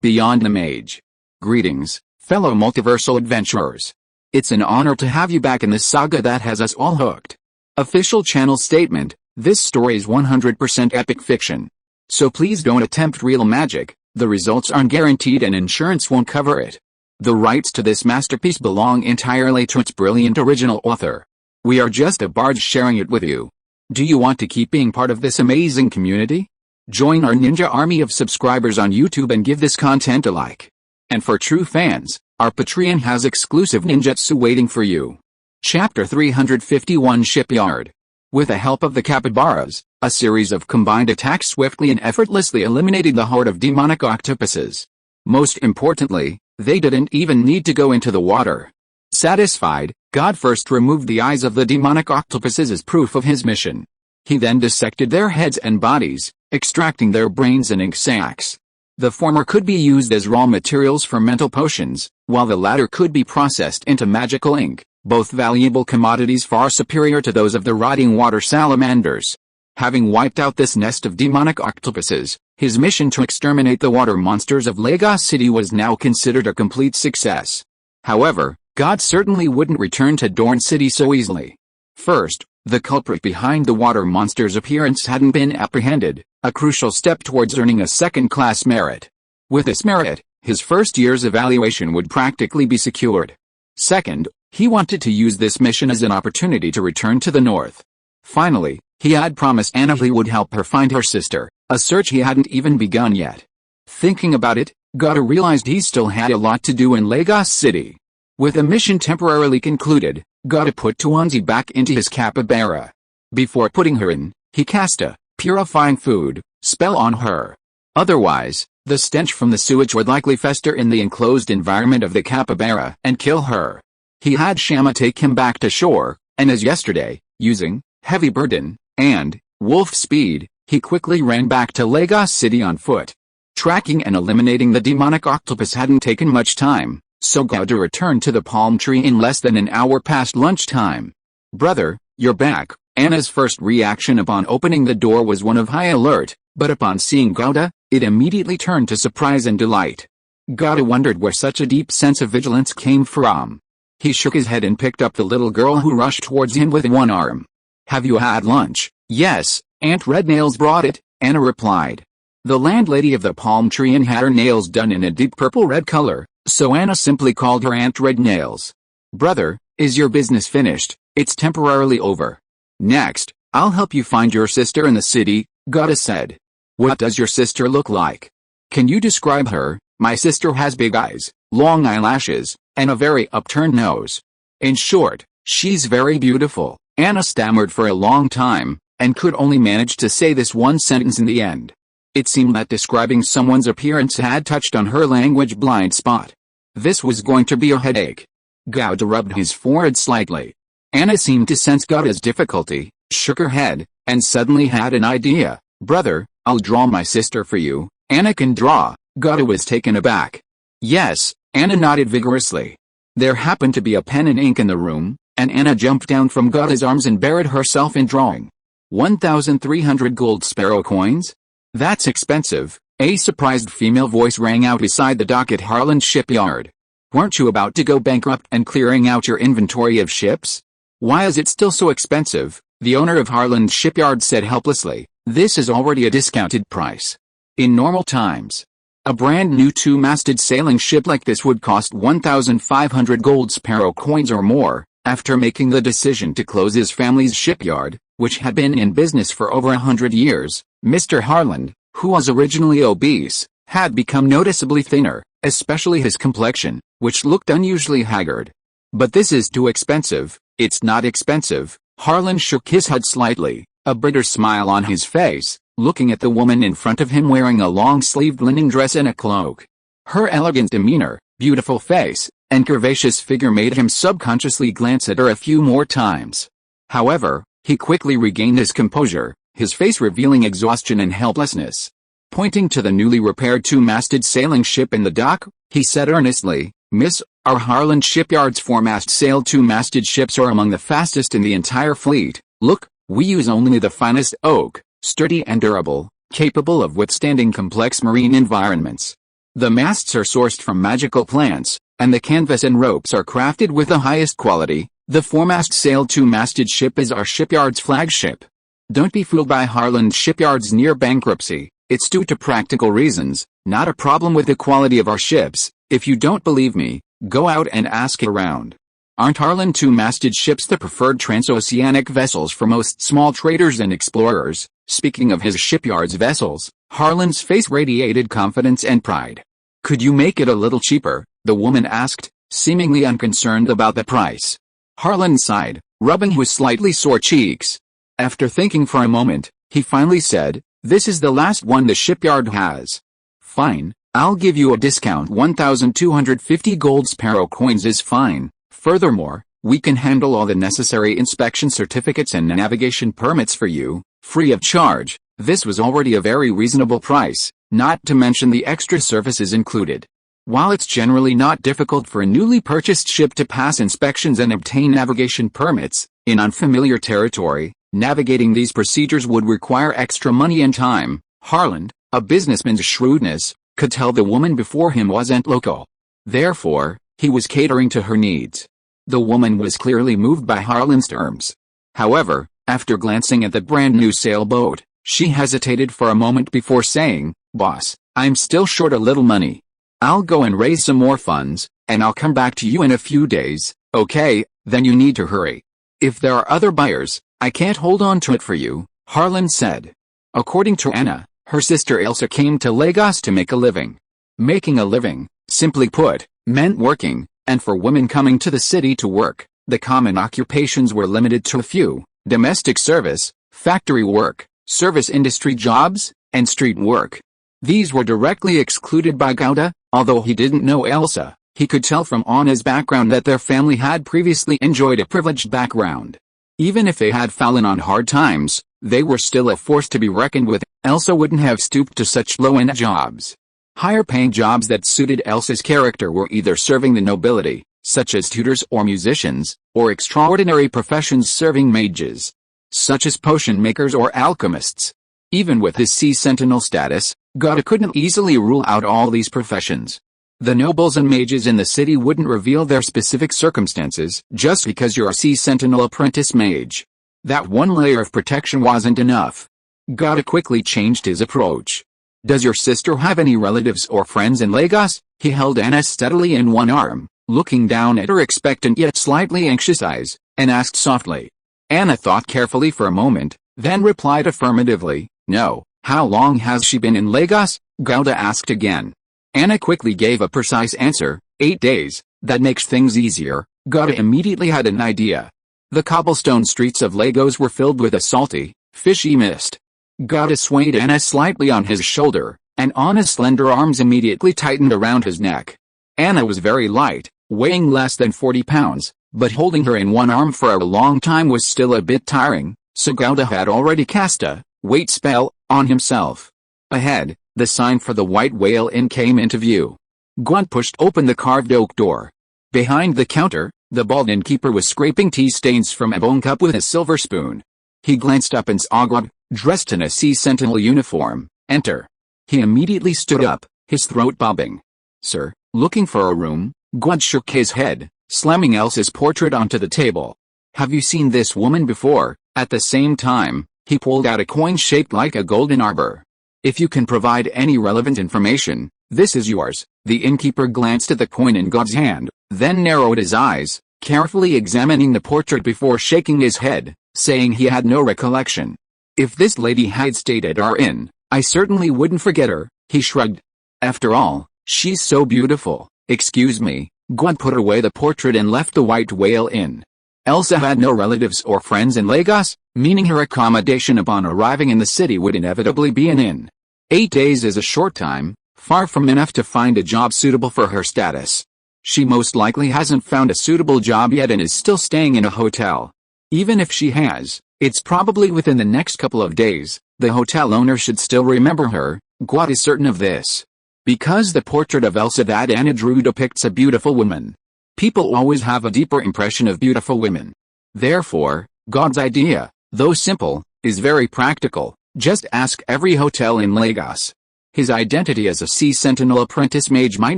Beyond the Mage. Greetings, fellow multiversal adventurers. It's an honor to have you back in this saga that has us all hooked. Official channel statement: this story is 100% epic fiction. So please don't attempt real magic, the results aren't guaranteed and insurance won't cover it. The rights to this masterpiece belong entirely to its brilliant original author. We are just a barge sharing it with you. Do you want to keep being part of this amazing community? Join our ninja army of subscribers on YouTube and give this content a like. And for true fans, our Patreon has exclusive ninjutsu waiting for you. Chapter 351 Shipyard. With the help of the capybaras, a series of combined attacks swiftly and effortlessly eliminated the horde of demonic octopuses. Most importantly, they didn't even need to go into the water. Satisfied, God first removed the eyes of the demonic octopuses as proof of his mission. He then dissected their heads and bodies, extracting their brains and ink sacs. The former could be used as raw materials for mental potions, while the latter could be processed into magical ink, both valuable commodities far superior to those of the rotting water salamanders. Having wiped out this nest of demonic octopuses, his mission to exterminate the water monsters of Lagos City was now considered a complete success. However, God certainly wouldn't return to Dorn City so easily. First, the culprit behind the water monster's appearance hadn't been apprehended, a crucial step towards earning a second-class merit. With this merit, his first year's evaluation would practically be secured. Second, he wanted to use this mission as an opportunity to return to the north. Finally, he had promised Anna he would help her find her sister, a search he hadn't even begun yet. Thinking about it, Gata realized he still had a lot to do in Lagos City. With the mission temporarily concluded, Gata put Tuanzi back into his capybara. Before putting her in, he cast a purifying food spell on her. Otherwise, the stench from the sewage would likely fester in the enclosed environment of the capybara and kill her. He had Shama take him back to shore, and as yesterday, using heavy burden and wolf speed, he quickly ran back to Lagos City on foot. Tracking and eliminating the demonic octopus hadn't taken much time, so Gauda returned to the palm tree in less than an hour past lunchtime. "Brother, you're back." Anna's first reaction upon opening the door was one of high alert, but upon seeing Gauda, it immediately turned to surprise and delight. Gauda wondered where such a deep sense of vigilance came from. He shook his head and picked up the little girl who rushed towards him with one arm. "Have you had lunch?" "Yes, Aunt Rednails brought it," Anna replied. The landlady of the palm tree Inn had her nails done in a deep purple-red color, so Anna simply called her Aunt Rednails. "Brother, is your business finished? It's temporarily over. Next, I'll help you find your sister in the city," Gata said. "What does your sister look like? Can you describe her?" "My sister has big eyes, long eyelashes, and a very upturned nose. In short, she's very beautiful." Anna stammered for a long time, and could only manage to say this one sentence in the end. It seemed that describing someone's appearance had touched on her language blind spot. This was going to be a headache. Gauda rubbed his forehead slightly. Anna seemed to sense Gauda's difficulty, shook her head, and suddenly had an idea. "Brother, I'll draw my sister for you." "Anna can draw." Gauda was taken aback. "Yes," Anna nodded vigorously. There happened to be a pen and ink in the room, and Anna jumped down from Gauda's arms and buried herself in drawing. 1,300 gold sparrow coins? That's expensive, a surprised female voice rang out beside the dock at Harlan's shipyard. "Weren't you about to go bankrupt and clearing out your inventory of ships? Why is it still so expensive?" The owner of Harlan's shipyard said helplessly. "This is already a discounted price. In normal times, a brand new two-masted sailing ship like this would cost 1,500 gold sparrow coins or more." After making the decision to close his family's shipyard, which had been in business for over 100 years, Mr. Harlan, who was originally obese, had become noticeably thinner, especially his complexion, which looked unusually haggard. "But this is too expensive." "It's not expensive." Harlan shook his head slightly, a bitter smile on his face, looking at the woman in front of him wearing a long-sleeved linen dress and a cloak. Her elegant demeanor, beautiful face, and curvaceous figure made him subconsciously glance at her a few more times. However, he quickly regained his composure, his face revealing exhaustion and helplessness. Pointing to the newly repaired two-masted sailing ship in the dock, he said earnestly, "Miss, our Harlan shipyard's four-mast sail two-masted ships are among the fastest in the entire fleet. Look, we use only the finest oak, sturdy and durable, capable of withstanding complex marine environments. The masts are sourced from magical plants, and the canvas and ropes are crafted with the highest quality. The four-mast sail two-masted ship is our shipyard's flagship. Don't be fooled by Harland Shipyard's near bankruptcy. It's due to practical reasons, not a problem with the quality of our ships. If you don't believe me, go out and ask around. Aren't Harland two-masted ships the preferred transoceanic vessels for most small traders and explorers? Speaking of his shipyard's vessels, Harland's face radiated confidence and pride. Could you make it a little cheaper? The woman asked, seemingly unconcerned about the price. Harland sighed, rubbing his slightly sore cheeks. After thinking for a moment, he finally said, "This is the last one the shipyard has." "Fine, I'll give you a discount. 1,250 gold sparrow coins is fine. Furthermore, we can handle all the necessary inspection certificates and navigation permits for you, free of charge." This was already a very reasonable price, not to mention the extra services included. While it's generally not difficult for a newly purchased ship to pass inspections and obtain navigation permits, in unfamiliar territory, navigating these procedures would require extra money and time. Harland, a businessman's shrewdness, could tell the woman before him wasn't local. Therefore, he was catering to her needs. The woman was clearly moved by Harland's terms. However, after glancing at the brand new sailboat, she hesitated for a moment before saying, "Boss, I'm still short a little money. I'll go and raise some more funds, and I'll come back to you in a few days." "Okay, then you need to hurry. If there are other buyers, I can't hold on to it for you," Harland said. According to Anna, her sister Elsa came to Lagos to make a living. Making a living, simply put, meant working, and for women coming to the city to work, the common occupations were limited to a few: domestic service, factory work, service industry jobs, and street work. These were directly excluded by Gouda. Although he didn't know Elsa, he could tell from Anna's background that their family had previously enjoyed a privileged background. Even if they had fallen on hard times, they were still a force to be reckoned with. Elsa wouldn't have stooped to such low-end jobs. Higher-paying jobs that suited Elsa's character were either serving the nobility, such as tutors or musicians, or extraordinary professions serving mages, such as potion makers or alchemists. Even with his sea sentinel status, Gouda couldn't easily rule out all these professions. The nobles and mages in the city wouldn't reveal their specific circumstances just because you're a sea sentinel apprentice mage. That one layer of protection wasn't enough. Gouda quickly changed his approach. "Does your sister have any relatives or friends in Lagos?" He held Anna steadily in one arm, looking down at her expectant yet slightly anxious eyes, and asked softly. Anna thought carefully for a moment, then replied affirmatively, "No." "How long has she been in Lagos?" Gouda asked again. Anna quickly gave a precise answer, 8 days. "That makes things easier." Gouda immediately had an idea. The cobblestone streets of Lagos were filled with a salty, fishy mist. Gouda swayed Anna slightly on his shoulder, and Anna's slender arms immediately tightened around his neck. Anna was very light, weighing less than 40 pounds, but holding her in one arm for a long time was still a bit tiring, so Gouda had already cast a weight spell on himself. Ahead, the sign for the White Whale Inn came into view. Gwent pushed open the carved oak door. Behind the counter, the bald innkeeper was scraping tea stains from a bone cup with a silver spoon. He glanced up and saw Gwent, dressed in a sea sentinel uniform, enter. He immediately stood up, his throat bobbing. "Sir, looking for a room?" Gwent shook his head, slamming Elsa's portrait onto the table. "Have you seen this woman before?" At the same time, he pulled out a coin shaped like a golden arbor. "If you can provide any relevant information, this is yours." The innkeeper glanced at the coin in God's hand, then narrowed his eyes, carefully examining the portrait before shaking his head, saying he had no recollection. "If this lady had stayed at our inn, I certainly wouldn't forget her," he shrugged. "After all, she's so beautiful." "Excuse me." Gwent put away the portrait and left the White Whale Inn. Elsa had no relatives or friends in Lagos, meaning her accommodation upon arriving in the city would inevitably be an inn. 8 days is a short time, far from enough to find a job suitable for her status. She most likely hasn't found a suitable job yet and is still staying in a hotel. Even if she has, it's probably within the next couple of days. The hotel owner should still remember her. Gwent is certain of this, because the portrait of Elsa that Anna drew depicts a beautiful woman. People always have a deeper impression of beautiful women. Therefore, God's idea, though simple, is very practical. Just ask every hotel in Lagos. His identity as a Sea Sentinel apprentice mage might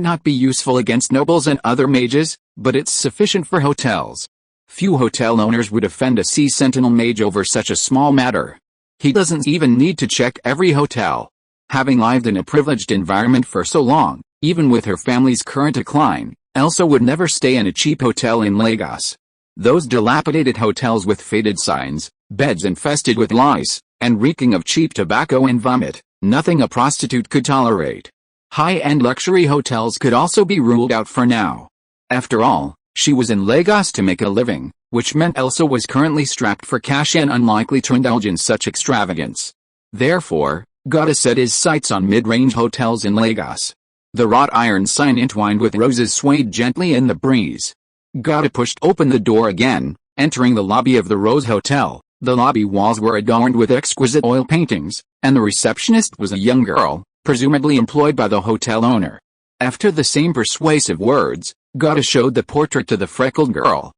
not be useful against nobles and other mages, but it's sufficient for hotels. Few hotel owners would offend a Sea Sentinel mage over such a small matter. He doesn't even need to check every hotel. Having lived in a privileged environment for so long, even with her family's current decline, Elsa would never stay in a cheap hotel in Lagos. Those dilapidated hotels with faded signs, beds infested with lice, and reeking of cheap tobacco and vomit, nothing a prostitute could tolerate. High-end luxury hotels could also be ruled out for now. After all, she was in Lagos to make a living, which meant Elsa was currently strapped for cash and unlikely to indulge in such extravagance. Therefore, Gotta set his sights on mid-range hotels in Lagos. The wrought iron sign entwined with roses swayed gently in the breeze. Gotta pushed open the door again, entering the lobby of the Rose Hotel. The lobby walls were adorned with exquisite oil paintings, and the receptionist was a young girl, presumably employed by the hotel owner. After the same persuasive words, Gotta showed the portrait to the freckled girl.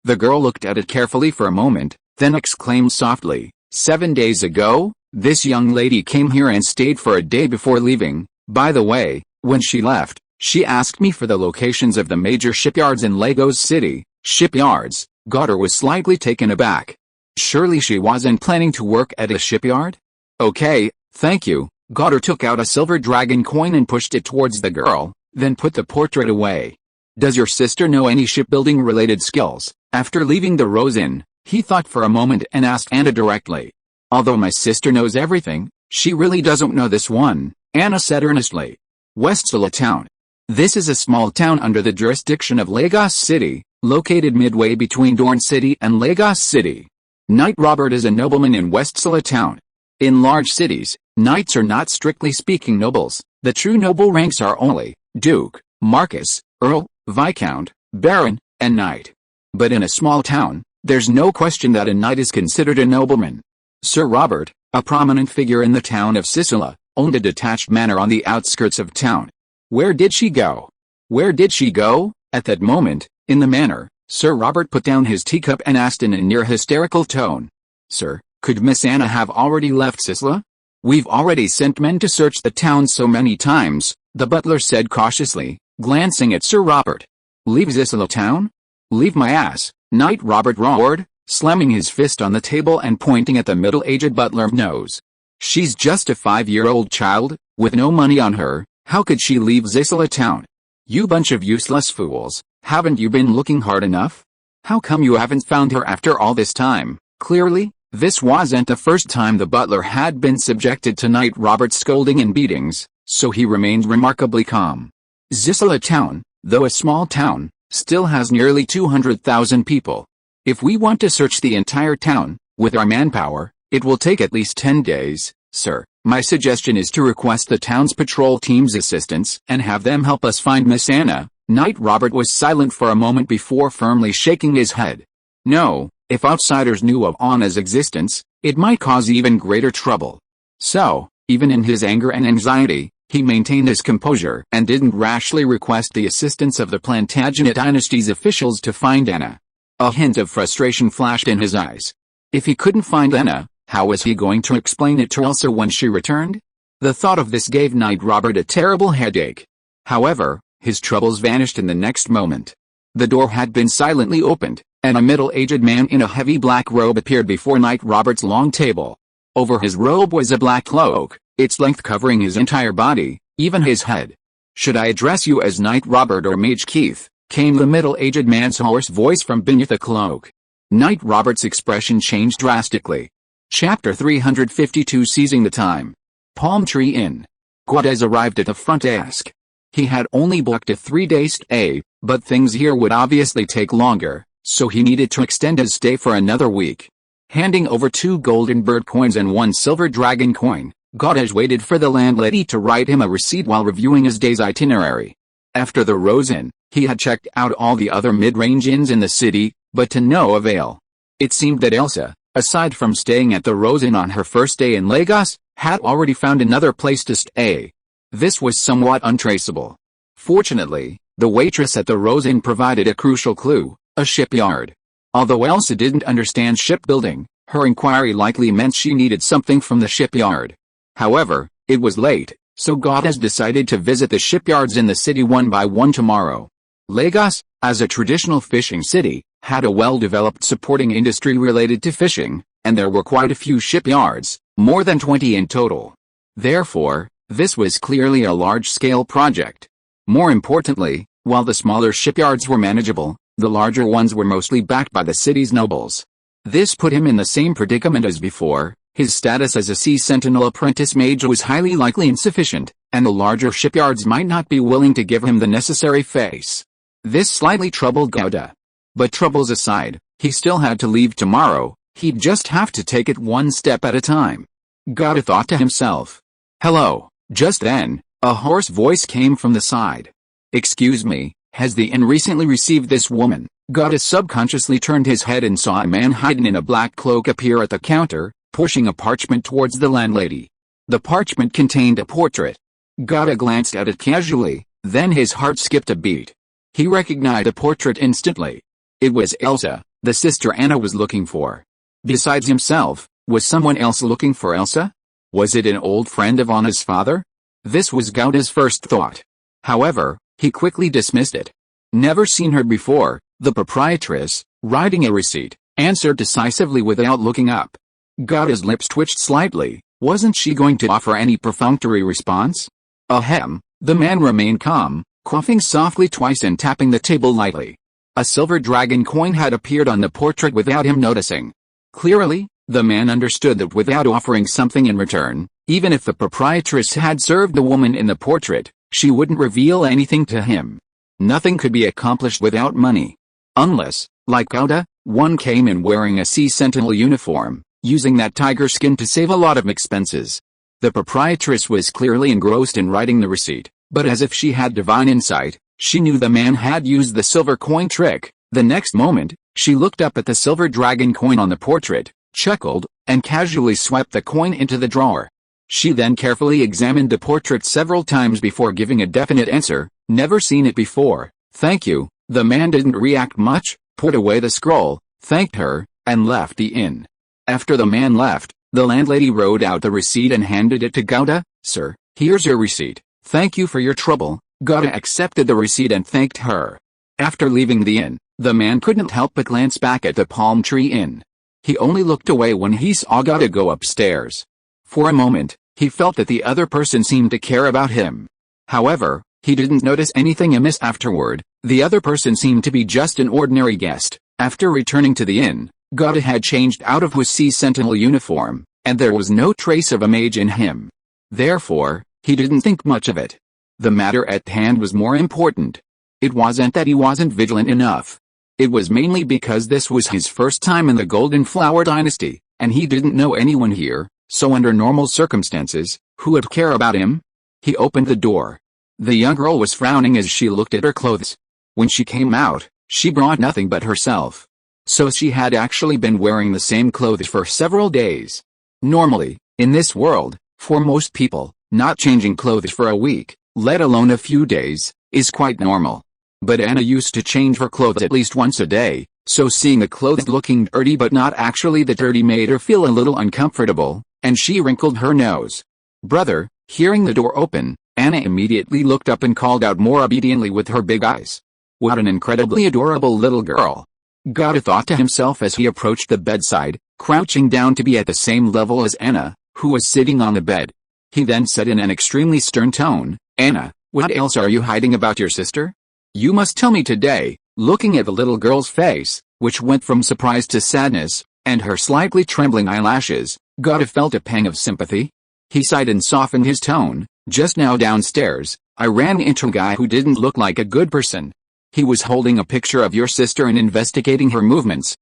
The girl looked at it carefully for a moment, then exclaimed softly, 7 days ago? This young lady came here and stayed for a day before leaving. By the way, when she left, she asked me for the locations of the major shipyards in Lagos City. Shipyards? Goddard was slightly taken aback. Surely she wasn't planning to work at a shipyard? Okay, thank you. Goddard took out a silver dragon coin and pushed it towards the girl, then put the portrait away. Does your sister know any shipbuilding-related skills? After leaving the Rose Inn, he thought for a moment and asked Anna directly. Although my sister knows everything, she really doesn't know this one, Anna said earnestly. Westsala Town. This is a small town under the jurisdiction of Lagos City, located midway between Dorn City and Lagos City. Knight Robert is a nobleman in Westsala Town. In large cities, knights are not strictly speaking nobles. The true noble ranks are only Duke, Marquess, Earl, Viscount, Baron, and Knight. But in a small town, there's no question that a knight is considered a nobleman. Sir Robert, a prominent figure in the town of Sicily, owned a detached manor on the outskirts of town. Where did she go? Where did she go? At that moment, in the manor, Sir Robert put down his teacup and asked in a near hysterical tone. Sir, could Miss Anna have already left Sicily? We've already sent men to search the town so many times, the butler said cautiously, glancing at Sir Robert. Leave Sicily town? Leave my ass, Knight Robert roared, slamming his fist on the table and pointing at the middle-aged butler's nose. She's just a 5-year-old child, with no money on her. How could she leave Sicily town? You bunch of useless fools, haven't you been looking hard enough? How come you haven't found her after all this time? Clearly, this wasn't the first time the butler had been subjected to Knight Robert's scolding and beatings, so he remained remarkably calm. Sicily town, though a small town, still has nearly 200,000 people. If we want to search the entire town, with our manpower, it will take at least 10 days, sir. My suggestion is to request the town's patrol team's assistance and have them help us find Miss Anna. Knight Robert was silent for a moment before firmly shaking his head. No, if outsiders knew of Anna's existence, it might cause even greater trouble. So, even in his anger and anxiety, he maintained his composure and didn't rashly request the assistance of the Plantagenet dynasty's officials to find Anna. A hint of frustration flashed in his eyes. If he couldn't find Anna, how was he going to explain it to Elsa when she returned? The thought of this gave Knight Robert a terrible headache. However, his troubles vanished in the next moment. The door had been silently opened, and a middle-aged man in a heavy black robe appeared before Knight Robert's long table. Over his robe was a black cloak, its length covering his entire body, even his head. Should I address you as Knight Robert or Mage Keith? Came the middle-aged man's hoarse voice from beneath the cloak. Knight Robert's expression changed drastically. Chapter 352 Seizing the Time. Palm Tree Inn. Guadez arrived at the front desk. He had only booked a 3-day stay, but things here would obviously take longer, so he needed to extend his stay for another week. Handing over 2 golden bird coins and 1 silver dragon coin, Guadez waited for the landlady to write him a receipt while reviewing his day's itinerary. After the Rose Inn, he had checked out all the other mid-range inns in the city, but to no avail. It seemed that Elsa, aside from staying at the Rose Inn on her first day in Lagos, had already found another place to stay. This was somewhat untraceable. Fortunately, the waitress at the Rose Inn provided a crucial clue, a shipyard. Although Elsa didn't understand shipbuilding, her inquiry likely meant she needed something from the shipyard. However, it was late, So God has decided to visit the shipyards in the city one by one tomorrow. Lagos, as a traditional fishing city, had a well-developed supporting industry related to fishing, and there were quite a few shipyards, more than 20 in total. Therefore, this was clearly a large-scale project. More importantly, while the smaller shipyards were manageable, the larger ones were mostly backed by the city's nobles. This put him in the same predicament as before. His status as a Sea Sentinel apprentice mage was highly likely insufficient, and the larger shipyards might not be willing to give him the necessary face. This slightly troubled Gouda. But troubles aside, he still had to leave tomorrow. He'd just have to take it one step at a time. Gouda thought to himself. Hello. Just then, a hoarse voice came from the side. Excuse me, has the inn recently received this woman? Gouda subconsciously turned his head and saw a man hidden in a black cloak appear at the counter, pushing a parchment towards the landlady. The parchment contained a portrait. Gouda glanced at it casually, then his heart skipped a beat. He recognized the portrait instantly. It was Elsa, the sister Anna was looking for. Besides himself, was someone else looking for Elsa? Was it an old friend of Anna's father? This was Gouda's first thought. However, he quickly dismissed it. Never seen her before, the proprietress, writing a receipt, answered decisively without looking up. Gouda's lips twitched slightly. Wasn't she going to offer any perfunctory response? Ahem, the man remained calm, coughing softly twice and tapping the table lightly. A silver dragon coin had appeared on the portrait without him noticing. Clearly, the man understood that without offering something in return, even if the proprietress had served the woman in the portrait, she wouldn't reveal anything to him. Nothing could be accomplished without money. Unless, like Gouda, one came in wearing a Sea Sentinel uniform, using that tiger skin to save a lot of expenses. The proprietress was clearly engrossed in writing the receipt, but as if she had divine insight, she knew the man had used the silver coin trick. The next moment, she looked up at the silver dragon coin on the portrait, chuckled, and casually swept the coin into the drawer. She then carefully examined the portrait several times before giving a definite answer. Never seen it before, thank you. The man didn't react much, put away the scroll, thanked her, and left the inn. After the man left, the landlady wrote out the receipt and handed it to Gouda. Sir, here's your receipt. Thank you for your trouble. Gouda accepted the receipt and thanked her. After leaving the inn, the man couldn't help but glance back at the Palm Tree Inn. He only looked away when he saw Gouda go upstairs. For a moment, he felt that the other person seemed to care about him. However, he didn't notice anything amiss afterward. The other person seemed to be just an ordinary guest. After returning to the inn, Gouda had changed out of his Sea Sentinel uniform, and there was no trace of a mage in him. Therefore, he didn't think much of it. The matter at hand was more important. It wasn't that he wasn't vigilant enough. It was mainly because this was his first time in the Golden Flower Dynasty, and he didn't know anyone here, so under normal circumstances, who would care about him? He opened the door. The young girl was frowning as she looked at her clothes. When she came out, she brought nothing but herself. So she had actually been wearing the same clothes for several days. Normally, in this world, for most people, not changing clothes for a week, let alone a few days, is quite normal. But Anna used to change her clothes at least once a day, so seeing the clothes looking dirty but not actually that dirty made her feel a little uncomfortable, and she wrinkled her nose. Brother, hearing the door open, Anna immediately looked up and called out more obediently with her big eyes. What an incredibly adorable little girl. Gouda thought to himself as he approached the bedside, crouching down to be at the same level as Anna, who was sitting on the bed. He then said in an extremely stern tone, Anna, what else are you hiding about your sister? You must tell me today. Looking at the little girl's face, which went from surprise to sadness, and her slightly trembling eyelashes, Gouda felt a pang of sympathy. He sighed and softened his tone. Just now downstairs, I ran into a guy who didn't look like a good person. He was holding a picture of your sister and investigating her movements.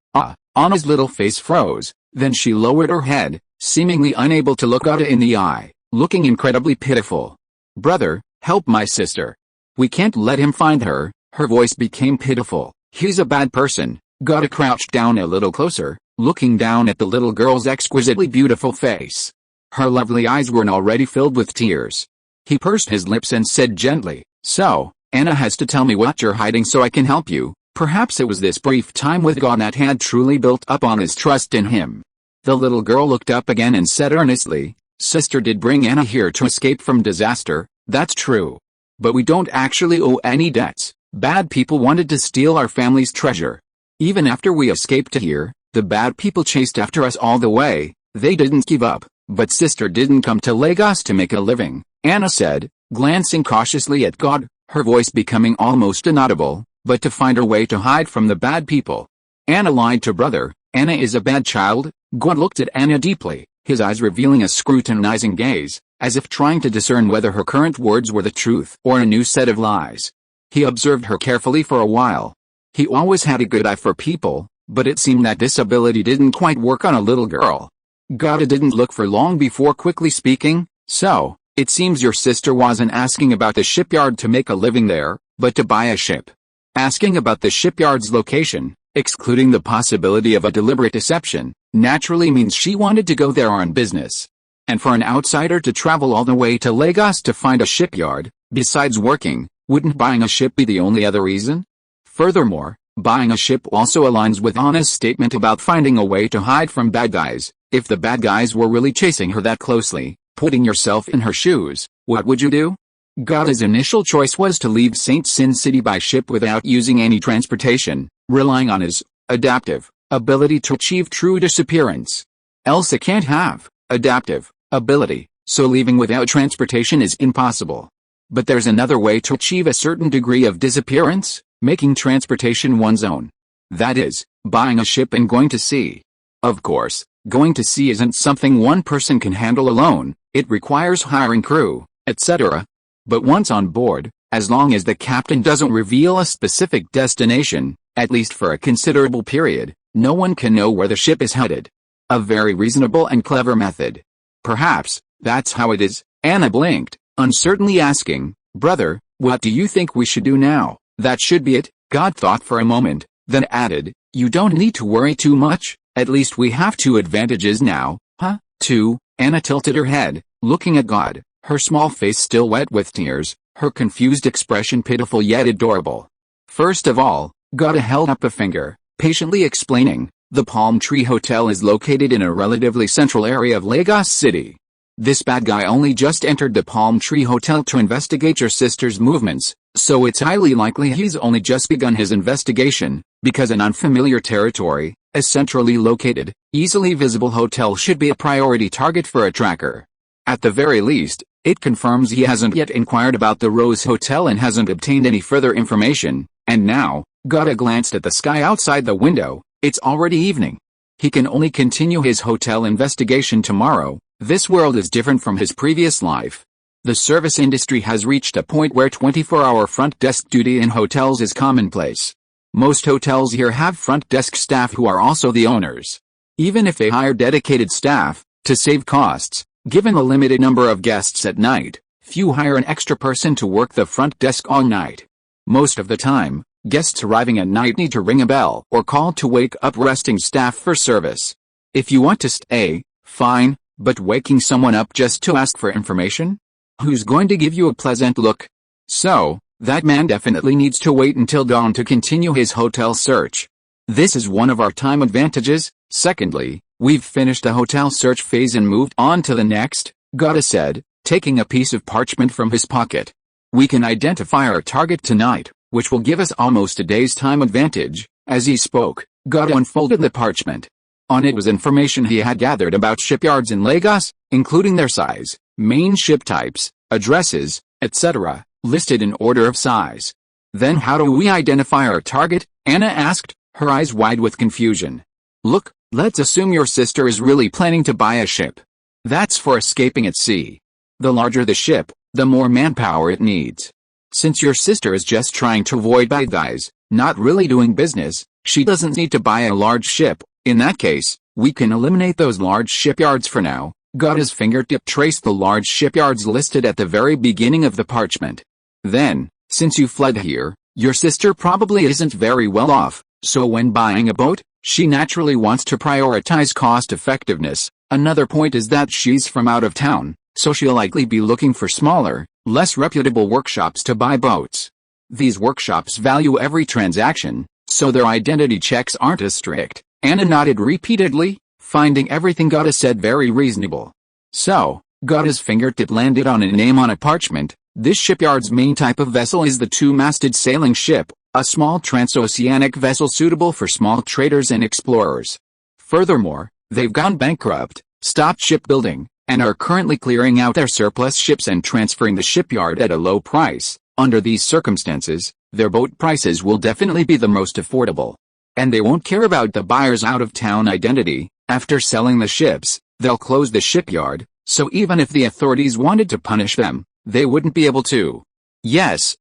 Anna's little face froze, then she lowered her head, seemingly unable to look Gouda in the eye, looking incredibly pitiful. Brother, help my sister. We can't let him find her. Her voice became pitiful. He's a bad person. Gouda crouched down a little closer, looking down at the little girl's exquisitely beautiful face. Her lovely eyes were already filled with tears. He pursed his lips and said gently, so, Anna has to tell me what you're hiding so I can help you. Perhaps it was this brief time with God that had truly built up on his trust in him. The little girl looked up again and said earnestly, Sister did bring Anna here to escape from disaster, that's true. But we don't actually owe any debts. Bad people wanted to steal our family's treasure. Even after we escaped here, the bad people chased after us all the way. They didn't give up, but Sister didn't come to Lagos to make a living, Anna said, glancing cautiously at God, her voice becoming almost inaudible, but to find a way to hide from the bad people. Anna lied to brother. Anna is a bad child. God looked at Anna deeply, his eyes revealing a scrutinizing gaze, as if trying to discern whether her current words were the truth or a new set of lies. He observed her carefully for a while. He always had a good eye for people, but it seemed that this ability didn't quite work on a little girl. God didn't look for long before quickly speaking, so, it seems your sister wasn't asking about the shipyard to make a living there, but to buy a ship. Asking about the shipyard's location, excluding the possibility of a deliberate deception, naturally means she wanted to go there on business. And for an outsider to travel all the way to Lagos to find a shipyard, besides working, wouldn't buying a ship be the only other reason? Furthermore, buying a ship also aligns with Anna's statement about finding a way to hide from bad guys. If the bad guys were really chasing her that closely, putting yourself in her shoes, what would you do? God's initial choice was to leave St. Sin City by ship without using any transportation, relying on his adaptive ability to achieve true disappearance. Elsa can't have adaptive ability, so leaving without transportation is impossible. But there's another way to achieve a certain degree of disappearance, making transportation one's own. That is, buying a ship and going to sea. Of course, going to sea isn't something one person can handle alone, it requires hiring crew, etc. But once on board, as long as the captain doesn't reveal a specific destination, at least for a considerable period, no one can know where the ship is headed. A very reasonable and clever method. Perhaps, that's how it is. Anna blinked, uncertainly asking, "Brother, what do you think we should do now?" "That should be it," God thought for a moment, then added, "You don't need to worry too much, at least we have two advantages now." "Huh? Two?" Anna tilted her head, looking at God, her small face still wet with tears, her confused expression pitiful yet adorable. "First of all," God held up a finger, patiently explaining, "the Palm Tree Hotel is located in a relatively central area of Lagos City. This bad guy only just entered the Palm Tree Hotel to investigate your sister's movements, so it's highly likely he's only just begun his investigation, because an unfamiliar territory, a centrally located, easily visible hotel should be a priority target for a tracker. At the very least, it confirms he hasn't yet inquired about the Rose Hotel and hasn't obtained any further information, and now," Gada glanced at the sky outside the window, "it's already evening. He can only continue his hotel investigation tomorrow. This world is different from his previous life. The service industry has reached a point where 24-hour front desk duty in hotels is commonplace. Most hotels here have front desk staff who are also the owners. Even if they hire dedicated staff, to save costs, given the limited number of guests at night, few hire an extra person to work the front desk all night. Most of the time, guests arriving at night need to ring a bell or call to wake up resting staff for service. If you want to stay, fine, but waking someone up just to ask for information? Who's going to give you a pleasant look? So, that man definitely needs to wait until dawn to continue his hotel search. This is one of our time advantages. Secondly, we've finished the hotel search phase and moved on to the next," Gada said, taking a piece of parchment from his pocket. "We can identify our target tonight, which will give us almost a day's time advantage." As he spoke, Gada unfolded the parchment. On it was information he had gathered about shipyards in Lagos, including their size, main ship types, addresses, etc., listed in order of size. "Then how do we identify our target?" Anna asked, her eyes wide with confusion. "Look, let's assume your sister is really planning to buy a ship. That's for escaping at sea. The larger the ship, the more manpower it needs. Since your sister is just trying to avoid bad guys, not really doing business, she doesn't need to buy a large ship. In that case, we can eliminate those large shipyards for now." Gada's fingertip traced the large shipyards listed at the very beginning of the parchment. "Then, since you fled here, your sister probably isn't very well off, so when buying a boat, she naturally wants to prioritize cost effectiveness. Another point is that she's from out of town, so she'll likely be looking for smaller, less reputable workshops to buy boats. These workshops value every transaction, so their identity checks aren't as strict." Anna nodded repeatedly, finding everything Gada said very reasonable. "So, Gada's fingertip landed on a name on a parchment. This shipyard's main type of vessel is the two-masted sailing ship, a small transoceanic vessel suitable for small traders and explorers. Furthermore, they've gone bankrupt, stopped shipbuilding, and are currently clearing out their surplus ships and transferring the shipyard at a low price. Under these circumstances, their boat prices will definitely be the most affordable. And they won't care about the buyer's out-of-town identity. After selling the ships, they'll close the shipyard, so even if the authorities wanted to punish them, they wouldn't be able to. Yes,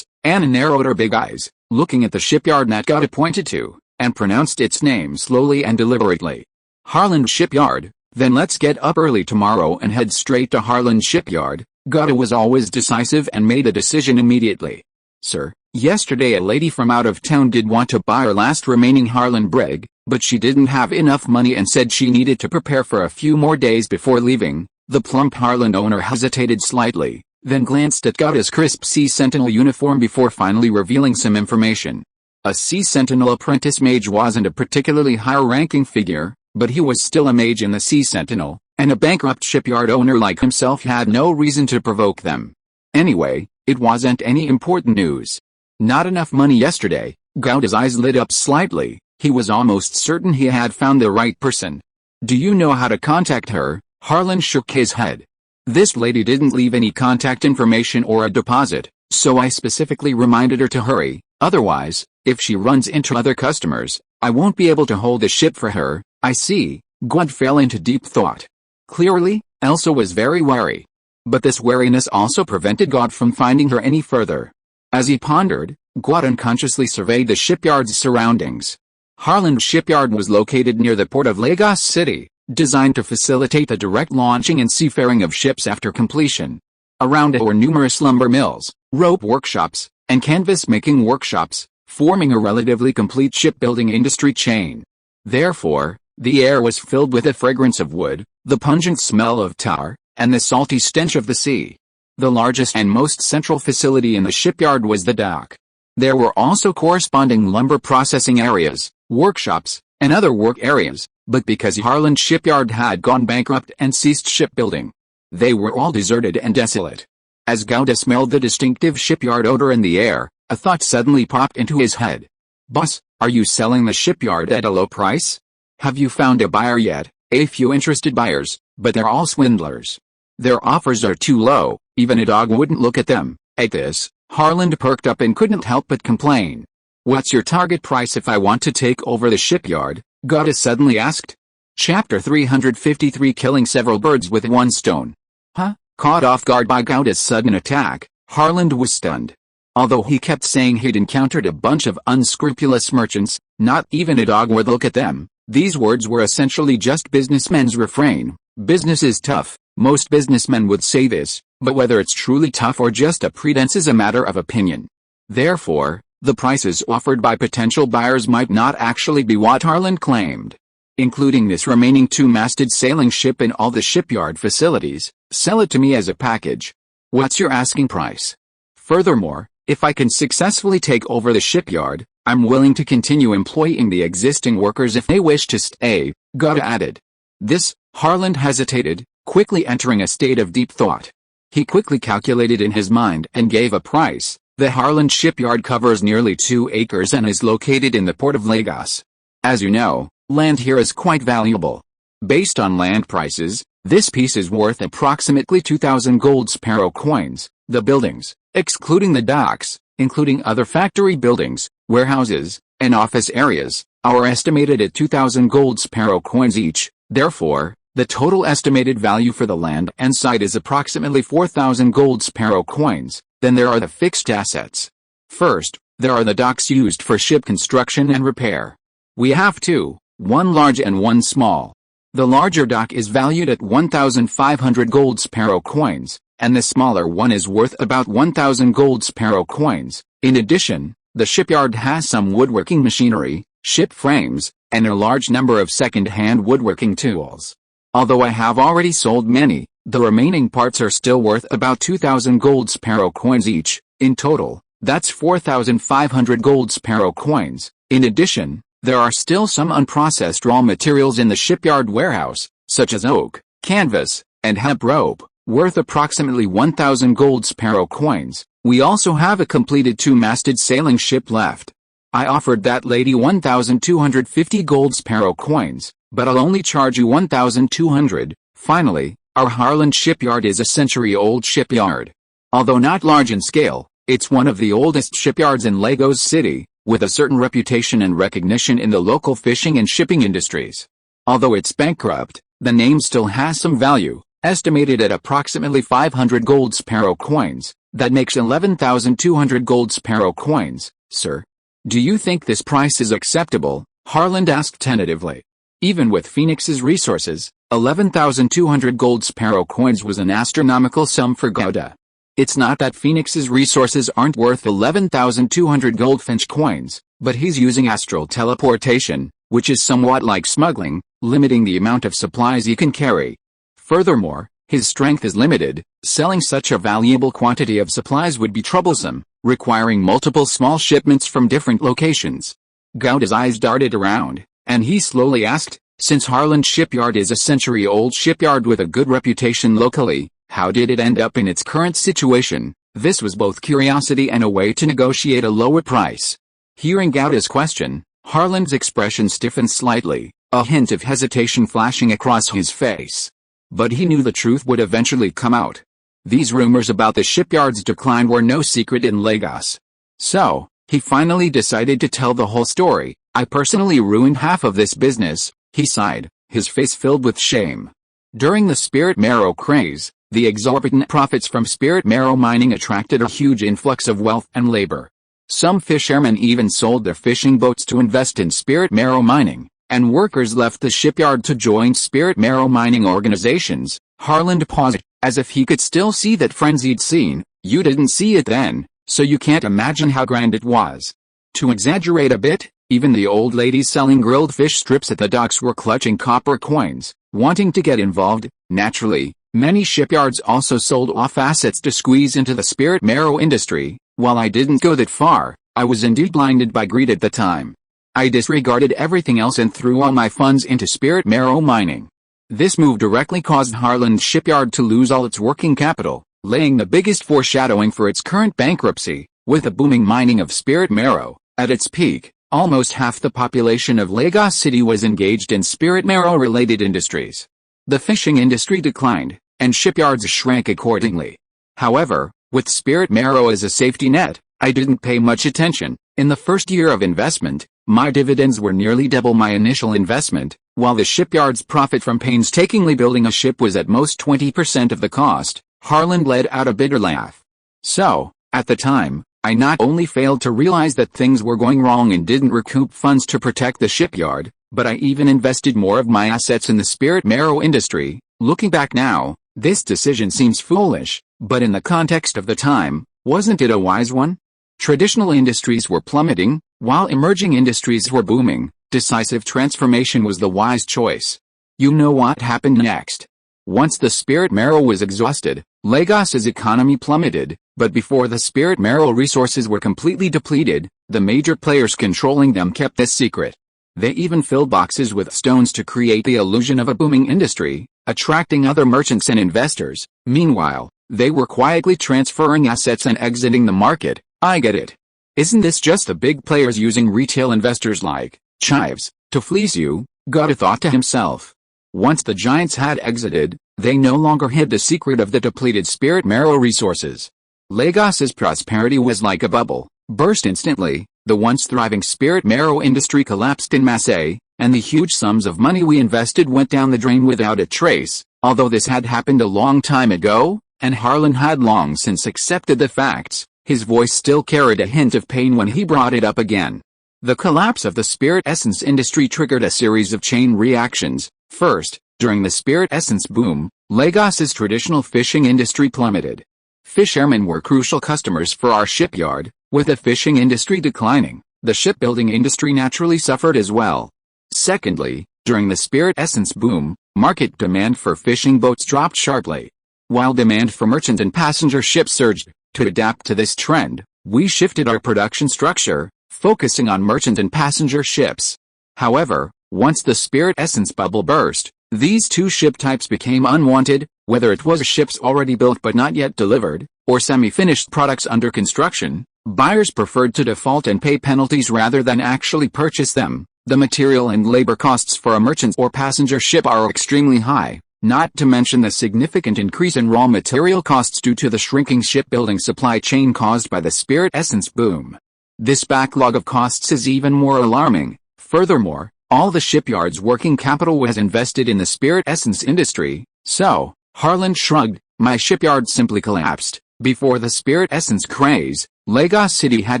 Anna narrowed her big eyes, looking at the shipyard that Gada pointed to, and pronounced its name slowly and deliberately. Harland Shipyard. Then let's get up early tomorrow and head straight to Harland Shipyard. Gada was always decisive and made a decision immediately. Sir, yesterday a lady from out of town did want to buy our last remaining Harland brig, but she didn't have enough money and said she needed to prepare for a few more days before leaving. The plump Harland owner hesitated slightly, then glanced at Gada's crisp Sea Sentinel uniform before finally revealing some information. A Sea Sentinel apprentice mage wasn't a particularly high-ranking figure, but he was still a mage in the Sea Sentinel, and a bankrupt shipyard owner like himself had no reason to provoke them. Anyway, it wasn't any important news. Not enough money yesterday. Gada's eyes lit up slightly. He was almost certain he had found the right person. Do you know how to contact her? Harland shook his head. This lady didn't leave any contact information or a deposit, so I specifically reminded her to hurry. Otherwise, if she runs into other customers, I won't be able to hold the ship for her. I see. Gada fell into deep thought. Clearly, Elsa was very wary. But this wariness also prevented Gada from finding her any further. As he pondered, Gada unconsciously surveyed the shipyard's surroundings. Harland Shipyard was located near the port of Lagos City, designed to facilitate the direct launching and seafaring of ships after completion. Around it were numerous lumber mills, rope workshops, and canvas-making workshops, forming a relatively complete shipbuilding industry chain. Therefore, the air was filled with the fragrance of wood, the pungent smell of tar, and the salty stench of the sea. The largest and most central facility in the shipyard was the dock. There were also corresponding lumber processing areas, workshops, and other work areas, but because Harland Shipyard had gone bankrupt and ceased shipbuilding, they were all deserted and desolate. As Gada smelled the distinctive shipyard odor in the air, a thought suddenly popped into his head. Boss, are you selling the shipyard at a low price? Have you found a buyer yet? A few interested buyers, but they're all swindlers. Their offers are too low, even a dog wouldn't look at them. At this, Harland perked up and couldn't help but complain. What's your target price if I want to take over the shipyard? Gada suddenly asked. Chapter 353 Killing several birds with one stone. Huh? Caught off guard by Gada's sudden attack, Harland was stunned. Although he kept saying he'd encountered a bunch of unscrupulous merchants, not even a dog would look at them. These words were essentially just businessmen's refrain. Business is tough. Most businessmen would say this, but whether it's truly tough or just a pretense is a matter of opinion. Therefore, the prices offered by potential buyers might not actually be what Harland claimed. Including this remaining two-masted sailing ship and all the shipyard facilities, sell it to me as a package. What's your asking price? Furthermore, if I can successfully take over the shipyard, I'm willing to continue employing the existing workers if they wish to stay, Gada added. This, Harland hesitated, quickly entering a state of deep thought. He quickly calculated in his mind and gave a price. The Harland Shipyard covers nearly 2 acres and is located in the port of Lagos. As you know, land here is quite valuable. Based on land prices, this piece is worth approximately 2,000 gold sparrow coins. The buildings, excluding the docks, including other factory buildings, warehouses, and office areas, are estimated at 2,000 gold sparrow coins each. Therefore, the total estimated value for the land and site is approximately 4,000 gold sparrow coins. Then there are the fixed assets. First, there are the docks used for ship construction and repair. We have two, one large and one small. The larger dock is valued at 1,500 gold sparrow coins, and the smaller one is worth about 1,000 gold sparrow coins. In addition, the shipyard has some woodworking machinery, ship frames, and a large number of second-hand woodworking tools. Although I have already sold many, the remaining parts are still worth about 2,000 gold sparrow coins each. In total, that's 4,500 gold sparrow coins. In addition, there are still some unprocessed raw materials in the shipyard warehouse, such as oak, canvas, and hemp rope, worth approximately 1,000 gold sparrow coins. We also have a completed 2-masted sailing ship left. I offered that lady 1,250 gold sparrow coins, but I'll only charge you 1,200. Finally, our Harland shipyard is a century-old shipyard. Although not large in scale, it's one of the oldest shipyards in Lagos City, with a certain reputation and recognition in the local fishing and shipping industries. Although it's bankrupt, the name still has some value, estimated at approximately 500 gold sparrow coins. That makes 11,200 gold sparrow coins, sir. Do you think this price is acceptable? Harland asked tentatively. Even with Phoenix's resources, 11,200 gold sparrow coins was an astronomical sum for Gouda. It's not that Phoenix's resources aren't worth 11,200 goldfinch coins, but he's using astral teleportation, which is somewhat like smuggling, limiting the amount of supplies he can carry. Furthermore, his strength is limited. Selling such a valuable quantity of supplies would be troublesome, requiring multiple small shipments from different locations. Gouda's eyes darted around, and he slowly asked, since Harland Shipyard is a century-old shipyard with a good reputation locally, how did it end up in its current situation? This was both curiosity and a way to negotiate a lower price. Hearing Gouda's question, Harland's expression stiffened slightly, a hint of hesitation flashing across his face. But he knew the truth would eventually come out. These rumors about the shipyard's decline were no secret in Lagos. So, he finally decided to tell the whole story. I personally ruined half of this business, he sighed, his face filled with shame. During the spirit marrow craze, the exorbitant profits from spirit marrow mining attracted a huge influx of wealth and labor. Some fishermen even sold their fishing boats to invest in spirit marrow mining, and workers left the shipyard to join spirit marrow mining organizations. Harland paused, as if he could still see that frenzied scene. You didn't see it then, so you can't imagine how grand it was. To exaggerate a bit, even the old ladies selling grilled fish strips at the docks were clutching copper coins, wanting to get involved. Naturally, many shipyards also sold off assets to squeeze into the spirit marrow industry. While I didn't go that far, I was indeed blinded by greed at the time. I disregarded everything else and threw all my funds into spirit marrow mining. This move directly caused Harland Shipyard to lose all its working capital, laying the biggest foreshadowing for its current bankruptcy. With the booming mining of spirit marrow at its peak, almost half the population of Lagos City was engaged in spirit marrow-related industries. The fishing industry declined, and shipyards shrank accordingly. However, with spirit marrow as a safety net, I didn't pay much attention. In the first year of investment, my dividends were nearly double my initial investment, while the shipyard's profit from painstakingly building a ship was at most 20% of the cost. Harland let out a bitter laugh. So, at the time, I not only failed to realize that things were going wrong and didn't recoup funds to protect the shipyard, but I even invested more of my assets in the spirit marrow industry. Looking back now, this decision seems foolish, but in the context of the time, wasn't it a wise one? Traditional industries were plummeting, while emerging industries were booming. Decisive transformation was the wise choice. You know what happened next. Once the spirit marrow was exhausted, Lagos's economy plummeted, but before the spirit marrow resources were completely depleted, the major players controlling them kept this secret. They even filled boxes with stones to create the illusion of a booming industry, attracting other merchants and investors. Meanwhile, they were quietly transferring assets and exiting the market. I get it. Isn't this just the big players using retail investors like chives to fleece you? Gouda thought to himself. Once the giants had exited, they no longer hid the secret of the depleted spirit marrow resources. Lagos's prosperity was like a bubble, burst instantly. The once thriving spirit marrow industry collapsed in masse, and the huge sums of money we invested went down the drain without a trace. Although this had happened a long time ago, and Harland had long since accepted the facts, his voice still carried a hint of pain when he brought it up again. The collapse of the spirit essence industry triggered a series of chain reactions. First, during the spirit essence boom, Lagos's traditional fishing industry plummeted. Fishermen were crucial customers for our shipyard. With the fishing industry declining, the shipbuilding industry naturally suffered as well. Secondly, during the spirit essence boom, market demand for fishing boats dropped sharply. While demand for merchant and passenger ships surged. To adapt to this trend, we shifted our production structure, focusing on merchant and passenger ships. However, once the spirit essence bubble burst, these two ship types became unwanted. Whether it was ships already built but not yet delivered, or semi-finished products under construction, buyers preferred to default and pay penalties rather than actually purchase them. The material and labor costs for a merchant or passenger ship are extremely high, not to mention the significant increase in raw material costs due to the shrinking shipbuilding supply chain caused by the spirit essence boom. This backlog of costs is even more alarming. Furthermore, all the shipyard's working capital was invested in the spirit essence industry, so, Harlan shrugged, my shipyard simply collapsed. Before the spirit essence craze, Lagos City had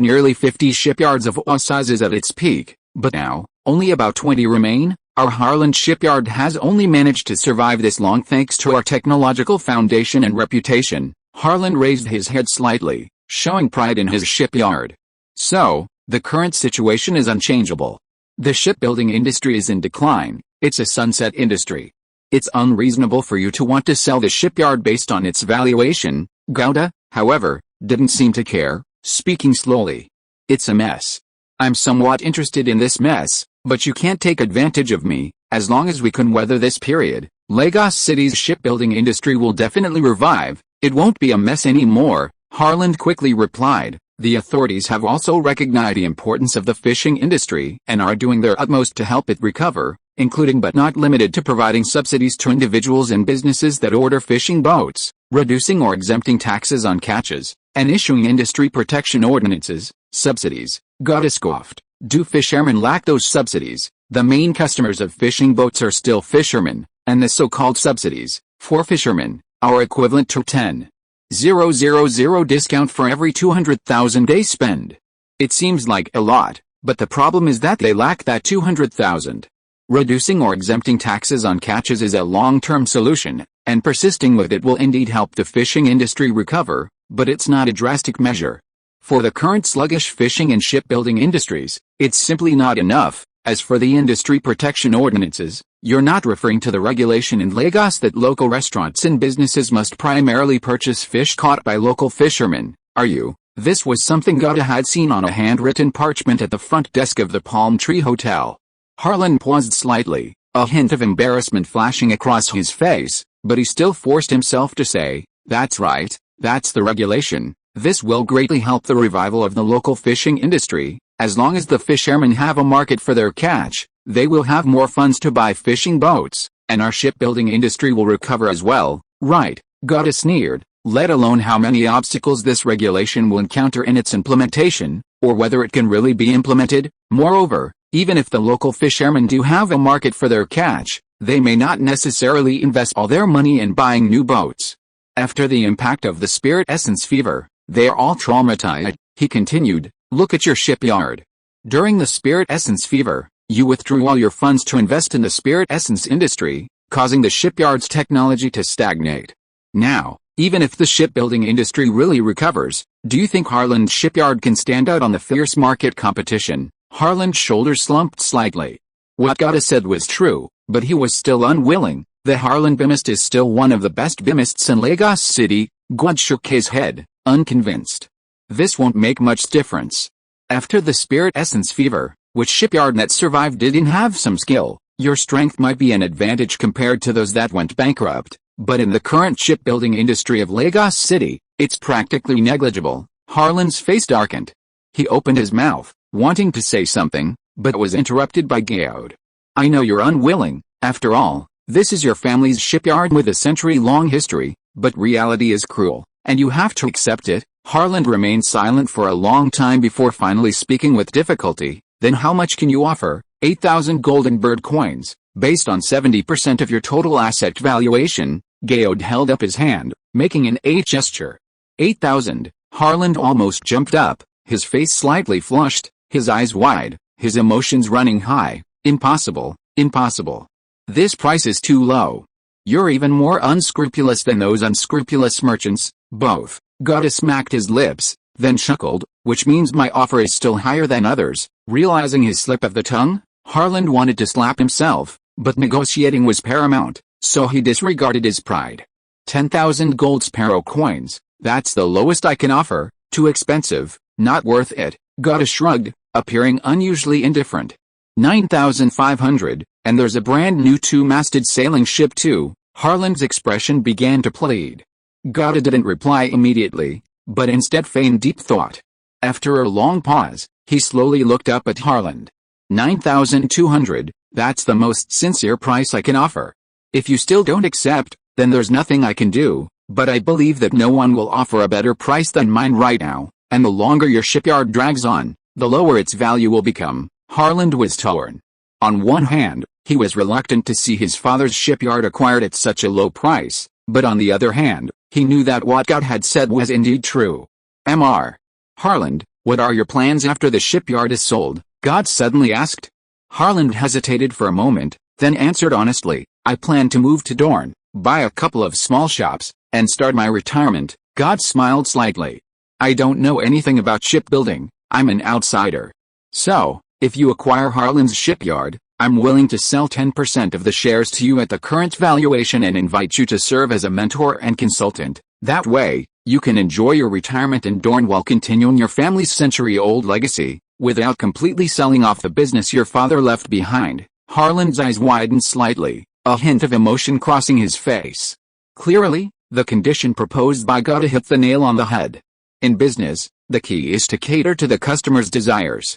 nearly 50 shipyards of all sizes at its peak, but now, only about 20 remain. Our Harlan shipyard has only managed to survive this long thanks to our technological foundation and reputation. Harlan raised his head slightly, showing pride in his shipyard. So, the current situation is unchangeable. The shipbuilding industry is in decline, it's a sunset industry. It's unreasonable for you to want to sell the shipyard based on its valuation. Gouda, however, didn't seem to care, speaking slowly. It's a mess. I'm somewhat interested in this mess, but you can't take advantage of me. As long as we can weather this period, Lagos City's shipbuilding industry will definitely revive. It won't be a mess anymore, Harlan quickly replied. The authorities have also recognized the importance of the fishing industry and are doing their utmost to help it recover, including but not limited to providing subsidies to individuals and businesses that order fishing boats, reducing or exempting taxes on catches, and issuing industry protection ordinances. Subsidies, Gouda scoffed. Do fishermen lack those subsidies? The main customers of fishing boats are still fishermen, and the so-called subsidies, for fishermen, are equivalent to 10,000 discount for every 200,000 they spend. It seems like a lot, but the problem is that they lack that 200,000. Reducing or exempting taxes on catches is a long-term solution, and persisting with it will indeed help the fishing industry recover, but it's not a drastic measure. For the current sluggish fishing and shipbuilding industries, it's simply not enough. As for the industry protection ordinances, you're not referring to the regulation in Lagos that local restaurants and businesses must primarily purchase fish caught by local fishermen, are you? This was something Gouda had seen on a handwritten parchment at the front desk of the Palm Tree Hotel. Harlan paused slightly, a hint of embarrassment flashing across his face, but he still forced himself to say, that's right, that's the regulation. This will greatly help the revival of the local fishing industry. As long as the fishermen have a market for their catch, they will have more funds to buy fishing boats, and our shipbuilding industry will recover as well. Right, Gouda sneered, let alone how many obstacles this regulation will encounter in its implementation, or whether it can really be implemented. Moreover, even if the local fishermen do have a market for their catch, they may not necessarily invest all their money in buying new boats. After the impact of the spirit essence fever, they are all traumatized, he continued. Look at your shipyard. During the spirit essence fever, you withdrew all your funds to invest in the spirit essence industry, causing the shipyard's technology to stagnate. Now, even if the shipbuilding industry really recovers, do you think Harlan's shipyard can stand out on the fierce market competition? Harlan's shoulders slumped slightly. What Gouda said was true, but he was still unwilling. The Harlan Bimist is still one of the best Bimists in Lagos City. Gouda shook his head, unconvinced. This won't make much difference. After the spirit essence fever, which shipyard that survived didn't have some skill, your strength might be an advantage compared to those that went bankrupt, but in the current shipbuilding industry of Lagos City, it's practically negligible. Harlan's face darkened. He opened his mouth, wanting to say something, but was interrupted by Gouda. I know you're unwilling, after all, this is your family's shipyard with a century-long history, but reality is cruel, and you have to accept it. Harlan remained silent for a long time before finally speaking with difficulty. Then how much can you offer? 8,000 golden bird coins, based on 70% of your total asset valuation. Gouda held up his hand, making an 8 gesture. 8,000. Harlan almost jumped up, his face slightly flushed, his eyes wide, his emotions running high. Impossible, impossible. This price is too low. You're even more unscrupulous than those unscrupulous merchants, both. Gouda smacked his lips, then chuckled, which means my offer is still higher than others. Realizing his slip of the tongue, Harlan wanted to slap himself, but negotiating was paramount, so he disregarded his pride. 10,000 gold sparrow coins, that's the lowest I can offer. Too expensive, not worth it. Gouda shrugged, appearing unusually indifferent. 9,500, and there's a brand new 2-masted sailing ship too. Harlan's expression began to plead. Gada didn't reply immediately, but instead feigned deep thought. After a long pause, he slowly looked up at Harlan. 9,200, that's the most sincere price I can offer. If you still don't accept, then there's nothing I can do, but I believe that no one will offer a better price than mine right now, and the longer your shipyard drags on, the lower its value will become. Harlan was torn. On one hand, he was reluctant to see his father's shipyard acquired at such a low price, but on the other hand, he knew that what God had said was indeed true. Mr. Harlan, what are your plans after the shipyard is sold? God suddenly asked. Harlan hesitated for a moment, then answered honestly, I plan to move to Dorne, buy a couple of small shops, and start my retirement. God smiled slightly. I don't know anything about shipbuilding, I'm an outsider. So, if you acquire Harlan's shipyard, I'm willing to sell 10% of the shares to you at the current valuation and invite you to serve as a mentor and consultant. That way, you can enjoy your retirement in Dorne while continuing your family's century-old legacy, without completely selling off the business your father left behind. Harlan's eyes widened slightly, a hint of emotion crossing his face. Clearly, the condition proposed by Gada hit the nail on the head. In business, the key is to cater to the customer's desires.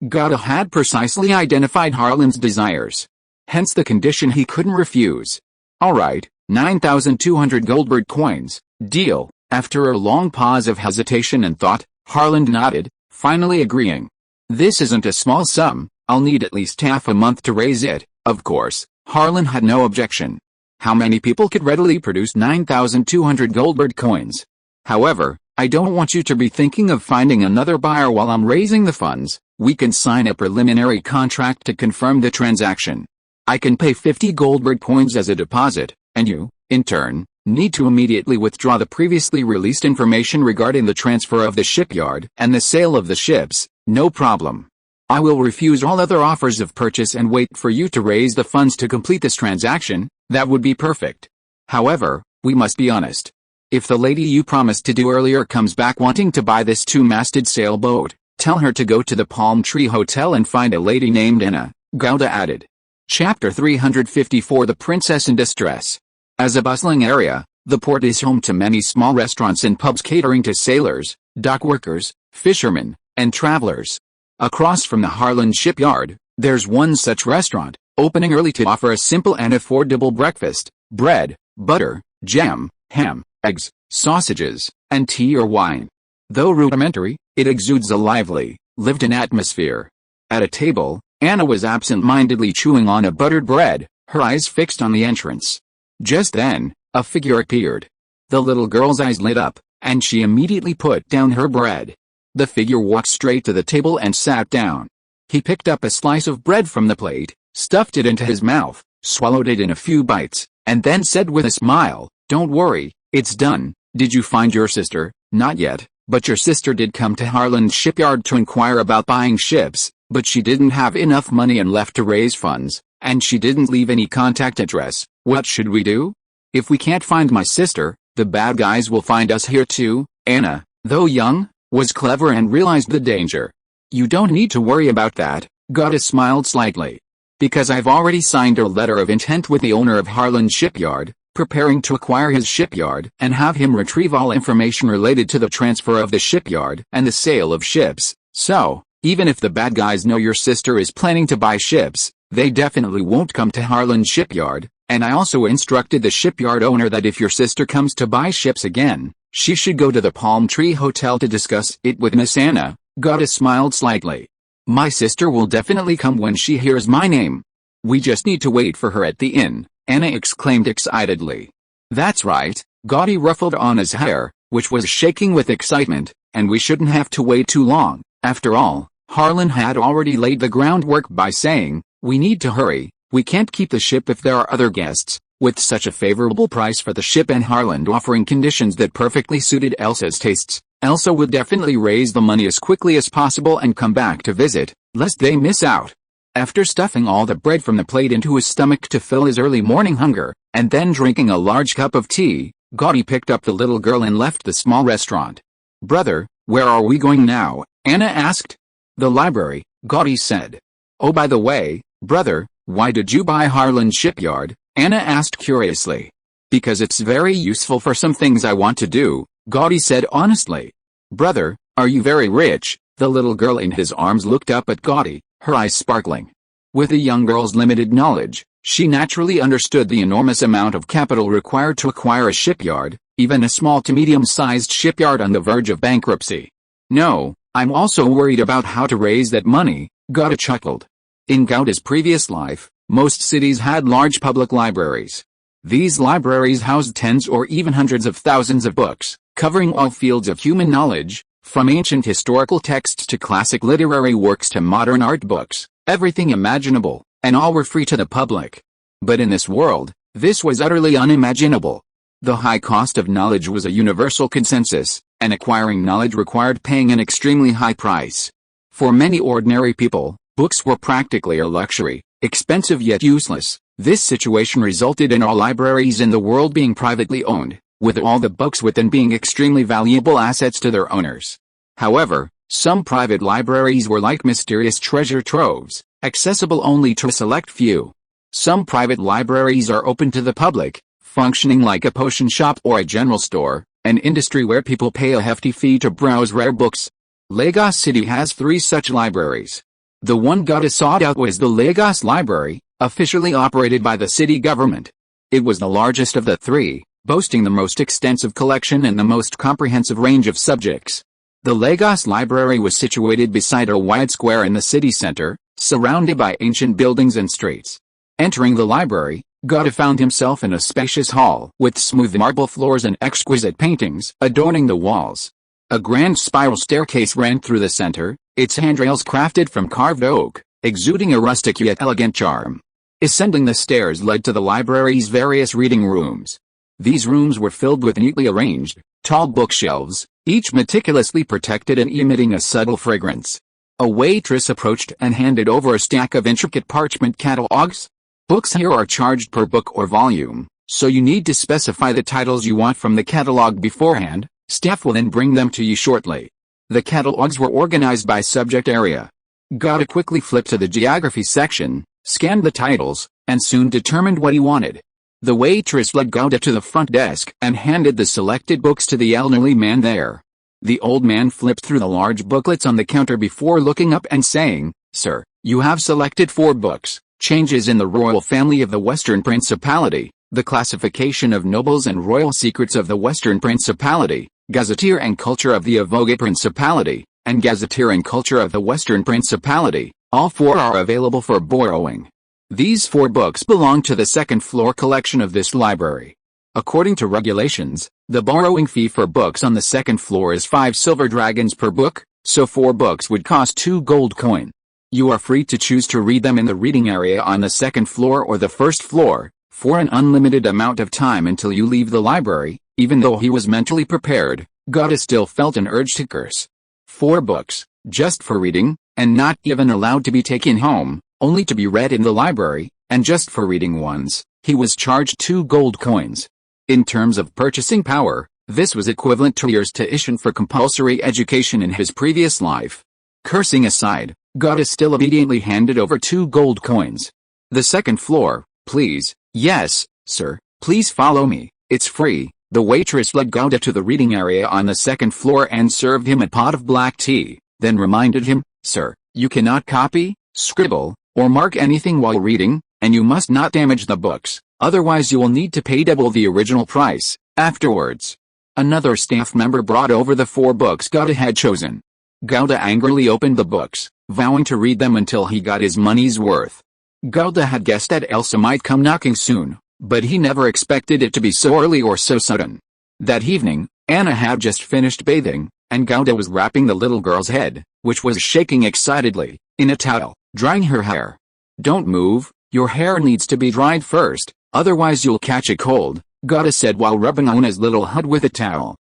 Gada had precisely identified Harlan's desires. Hence the condition he couldn't refuse. Alright, 9,200 Goldberg coins, deal. After a long pause of hesitation and thought, Harlan nodded, finally agreeing. This isn't a small sum, I'll need at least half a month to raise it. Of course, Harlan had no objection. How many people could readily produce 9,200 Goldberg coins? However, I don't want you to be thinking of finding another buyer while I'm raising the funds. We can sign a preliminary contract to confirm the transaction. I can pay 50 Goldberg coins as a deposit, and you, in turn, need to immediately withdraw the previously released information regarding the transfer of the shipyard and the sale of the ships. No problem. I will refuse all other offers of purchase and wait for you to raise the funds to complete this transaction. That would be perfect. However, we must be honest. If the lady you promised to do earlier comes back wanting to buy this two-masted sailboat, tell her to go to the Palm Tree Hotel and find a lady named Anna, Gada added. Chapter 354 The Princess in Distress. As a bustling area, the port is home to many small restaurants and pubs catering to sailors, dock workers, fishermen, and travelers. Across from the Harlan shipyard, there's one such restaurant, opening early to offer a simple and affordable breakfast: bread, butter, jam, ham, eggs, sausages, and tea or wine. Though rudimentary, it exudes a lively, lived-in atmosphere. At a table, Anna was absent-mindedly chewing on a buttered bread, her eyes fixed on the entrance. Just then, a figure appeared. The little girl's eyes lit up, and she immediately put down her bread. The figure walked straight to the table and sat down. He picked up a slice of bread from the plate, stuffed it into his mouth, swallowed it in a few bites, and then said with a smile, "Don't worry, it's done. Did you find your sister?" "Not yet, but your sister did come to Harlan's shipyard to inquire about buying ships, but she didn't have enough money and left to raise funds, and she didn't leave any contact address. What should we do?" "If we can't find my sister, the bad guys will find us here too." Anna, though young, was clever and realized the danger. "You don't need to worry about that," Gada smiled slightly. "Because I've already signed a letter of intent with the owner of Harlan's shipyard, preparing to acquire his shipyard and have him retrieve all information related to the transfer of the shipyard and the sale of ships. So, even if the bad guys know your sister is planning to buy ships, they definitely won't come to Harlan's shipyard, and I also instructed the shipyard owner that if your sister comes to buy ships again, she should go to the Palm Tree Hotel to discuss it with Miss Anna." Gada smiled slightly. "My sister will definitely come when she hears my name. We just need to wait for her at the inn," Anna exclaimed excitedly. "That's right." Gada ruffled Anna's hair, which was shaking with excitement, "and we shouldn't have to wait too long. After all, Harlan had already laid the groundwork by saying, we need to hurry, we can't keep the ship if there are other guests." With such a favorable price for the ship and Harlan offering conditions that perfectly suited Elsa's tastes, Elsa would definitely raise the money as quickly as possible and come back to visit, lest they miss out. After stuffing all the bread from the plate into his stomach to fill his early morning hunger, and then drinking a large cup of tea, Gada picked up the little girl and left the small restaurant. "Brother, where are we going now?" Anna asked. "The library," Gada said. "Oh, by the way, brother, why did you buy Harlan's shipyard?" Anna asked curiously. Because it's very useful for some things I want to do, Gaudi said honestly. Brother, are you very rich? The little girl in his arms looked up at Gaudi, her eyes sparkling. With a young girl's limited knowledge, she naturally understood the enormous amount of capital required to acquire a shipyard, even a small to medium-sized shipyard on the verge of bankruptcy. No, I'm also worried about how to raise that money, Gaudi chuckled. In Gaudi's previous life, most cities had large public libraries. These libraries housed tens or even hundreds of thousands of books, covering all fields of human knowledge, from ancient historical texts to classic literary works to modern art books, everything imaginable, and all were free to the public. But in this world, this was utterly unimaginable. The high cost of knowledge was a universal consensus, and acquiring knowledge required paying an extremely high price. For many ordinary people, books were practically a luxury, expensive yet useless. This situation resulted in all libraries in the world being privately owned, with all the books within being extremely valuable assets to their owners. However, some private libraries were like mysterious treasure troves, accessible only to a select few. Some private libraries are open to the public, functioning like a potion shop or a general store, an industry where people pay a hefty fee to browse rare books. Lagos City has 3 such libraries. The one Gaudi sought out was the Lagos Library, officially operated by the city government. It was the largest of the 3, boasting the most extensive collection and the most comprehensive range of subjects. The Lagos Library was situated beside a wide square in the city center, surrounded by ancient buildings and streets. Entering the library, Gaudi found himself in a spacious hall with smooth marble floors and exquisite paintings adorning the walls. A grand spiral staircase ran through the center, its handrails crafted from carved oak, exuding a rustic yet elegant charm. Ascending the stairs led to the library's various reading rooms. These rooms were filled with neatly arranged, tall bookshelves, each meticulously protected and emitting a subtle fragrance. A waitress approached and handed over a stack of intricate parchment catalogs. Books here are charged per book or volume, so you need to specify the titles you want from the catalog beforehand. Staff will then bring them to you shortly. The catalogs were organized by subject area. Gaudi quickly flipped to the geography section, scanned the titles, and soon determined what he wanted. The waitress led Gaudi to the front desk and handed the selected books to the elderly man there. The old man flipped through the large booklets on the counter before looking up and saying, "Sir, you have selected 4 books, Changes in the Royal Family of the Western Principality, The Classification of Nobles and Royal Secrets of the Western Principality, Gazetteer and Culture of the Avoga Principality, and Gazetteer and Culture of the Western Principality. All 4 are available for borrowing. These 4 books belong to the second-floor collection of this library. According to regulations, the borrowing fee for books on the second floor is 5 silver dragons per book, so 4 books would cost 2 gold coin. You are free to choose to read them in the reading area on the second floor or the first floor, for an unlimited amount of time until you leave the library." Even though he was mentally prepared, Gaudi still felt an urge to curse. 4 books, just for reading, and not even allowed to be taken home, only to be read in the library, and just for reading once, he was charged 2 gold coins. In terms of purchasing power, this was equivalent to years tuition for compulsory education in his previous life. Cursing aside, Gaudi still obediently handed over 2 gold coins. "The second floor, please." "Yes, sir, please follow me, it's free." The waitress led Gaudi to the reading area on the second floor and served him a pot of black tea, then reminded him, "Sir, you cannot copy, scribble, or mark anything while reading, and you must not damage the books, otherwise you will need to pay double the original price afterwards." Another staff member brought over the 4 books Gaudi had chosen. Gaudi angrily opened the books, vowing to read them until he got his money's worth. Gaudi had guessed that Elsa might come knocking soon, but he never expected it to be so early or so sudden. That evening, Anna had just finished bathing, and Gaudi was wrapping the little girl's head, which was shaking excitedly, in a towel, drying her hair. "Don't move, your hair needs to be dried first, otherwise you'll catch a cold," Gaudi said while rubbing Anna's little head with a towel.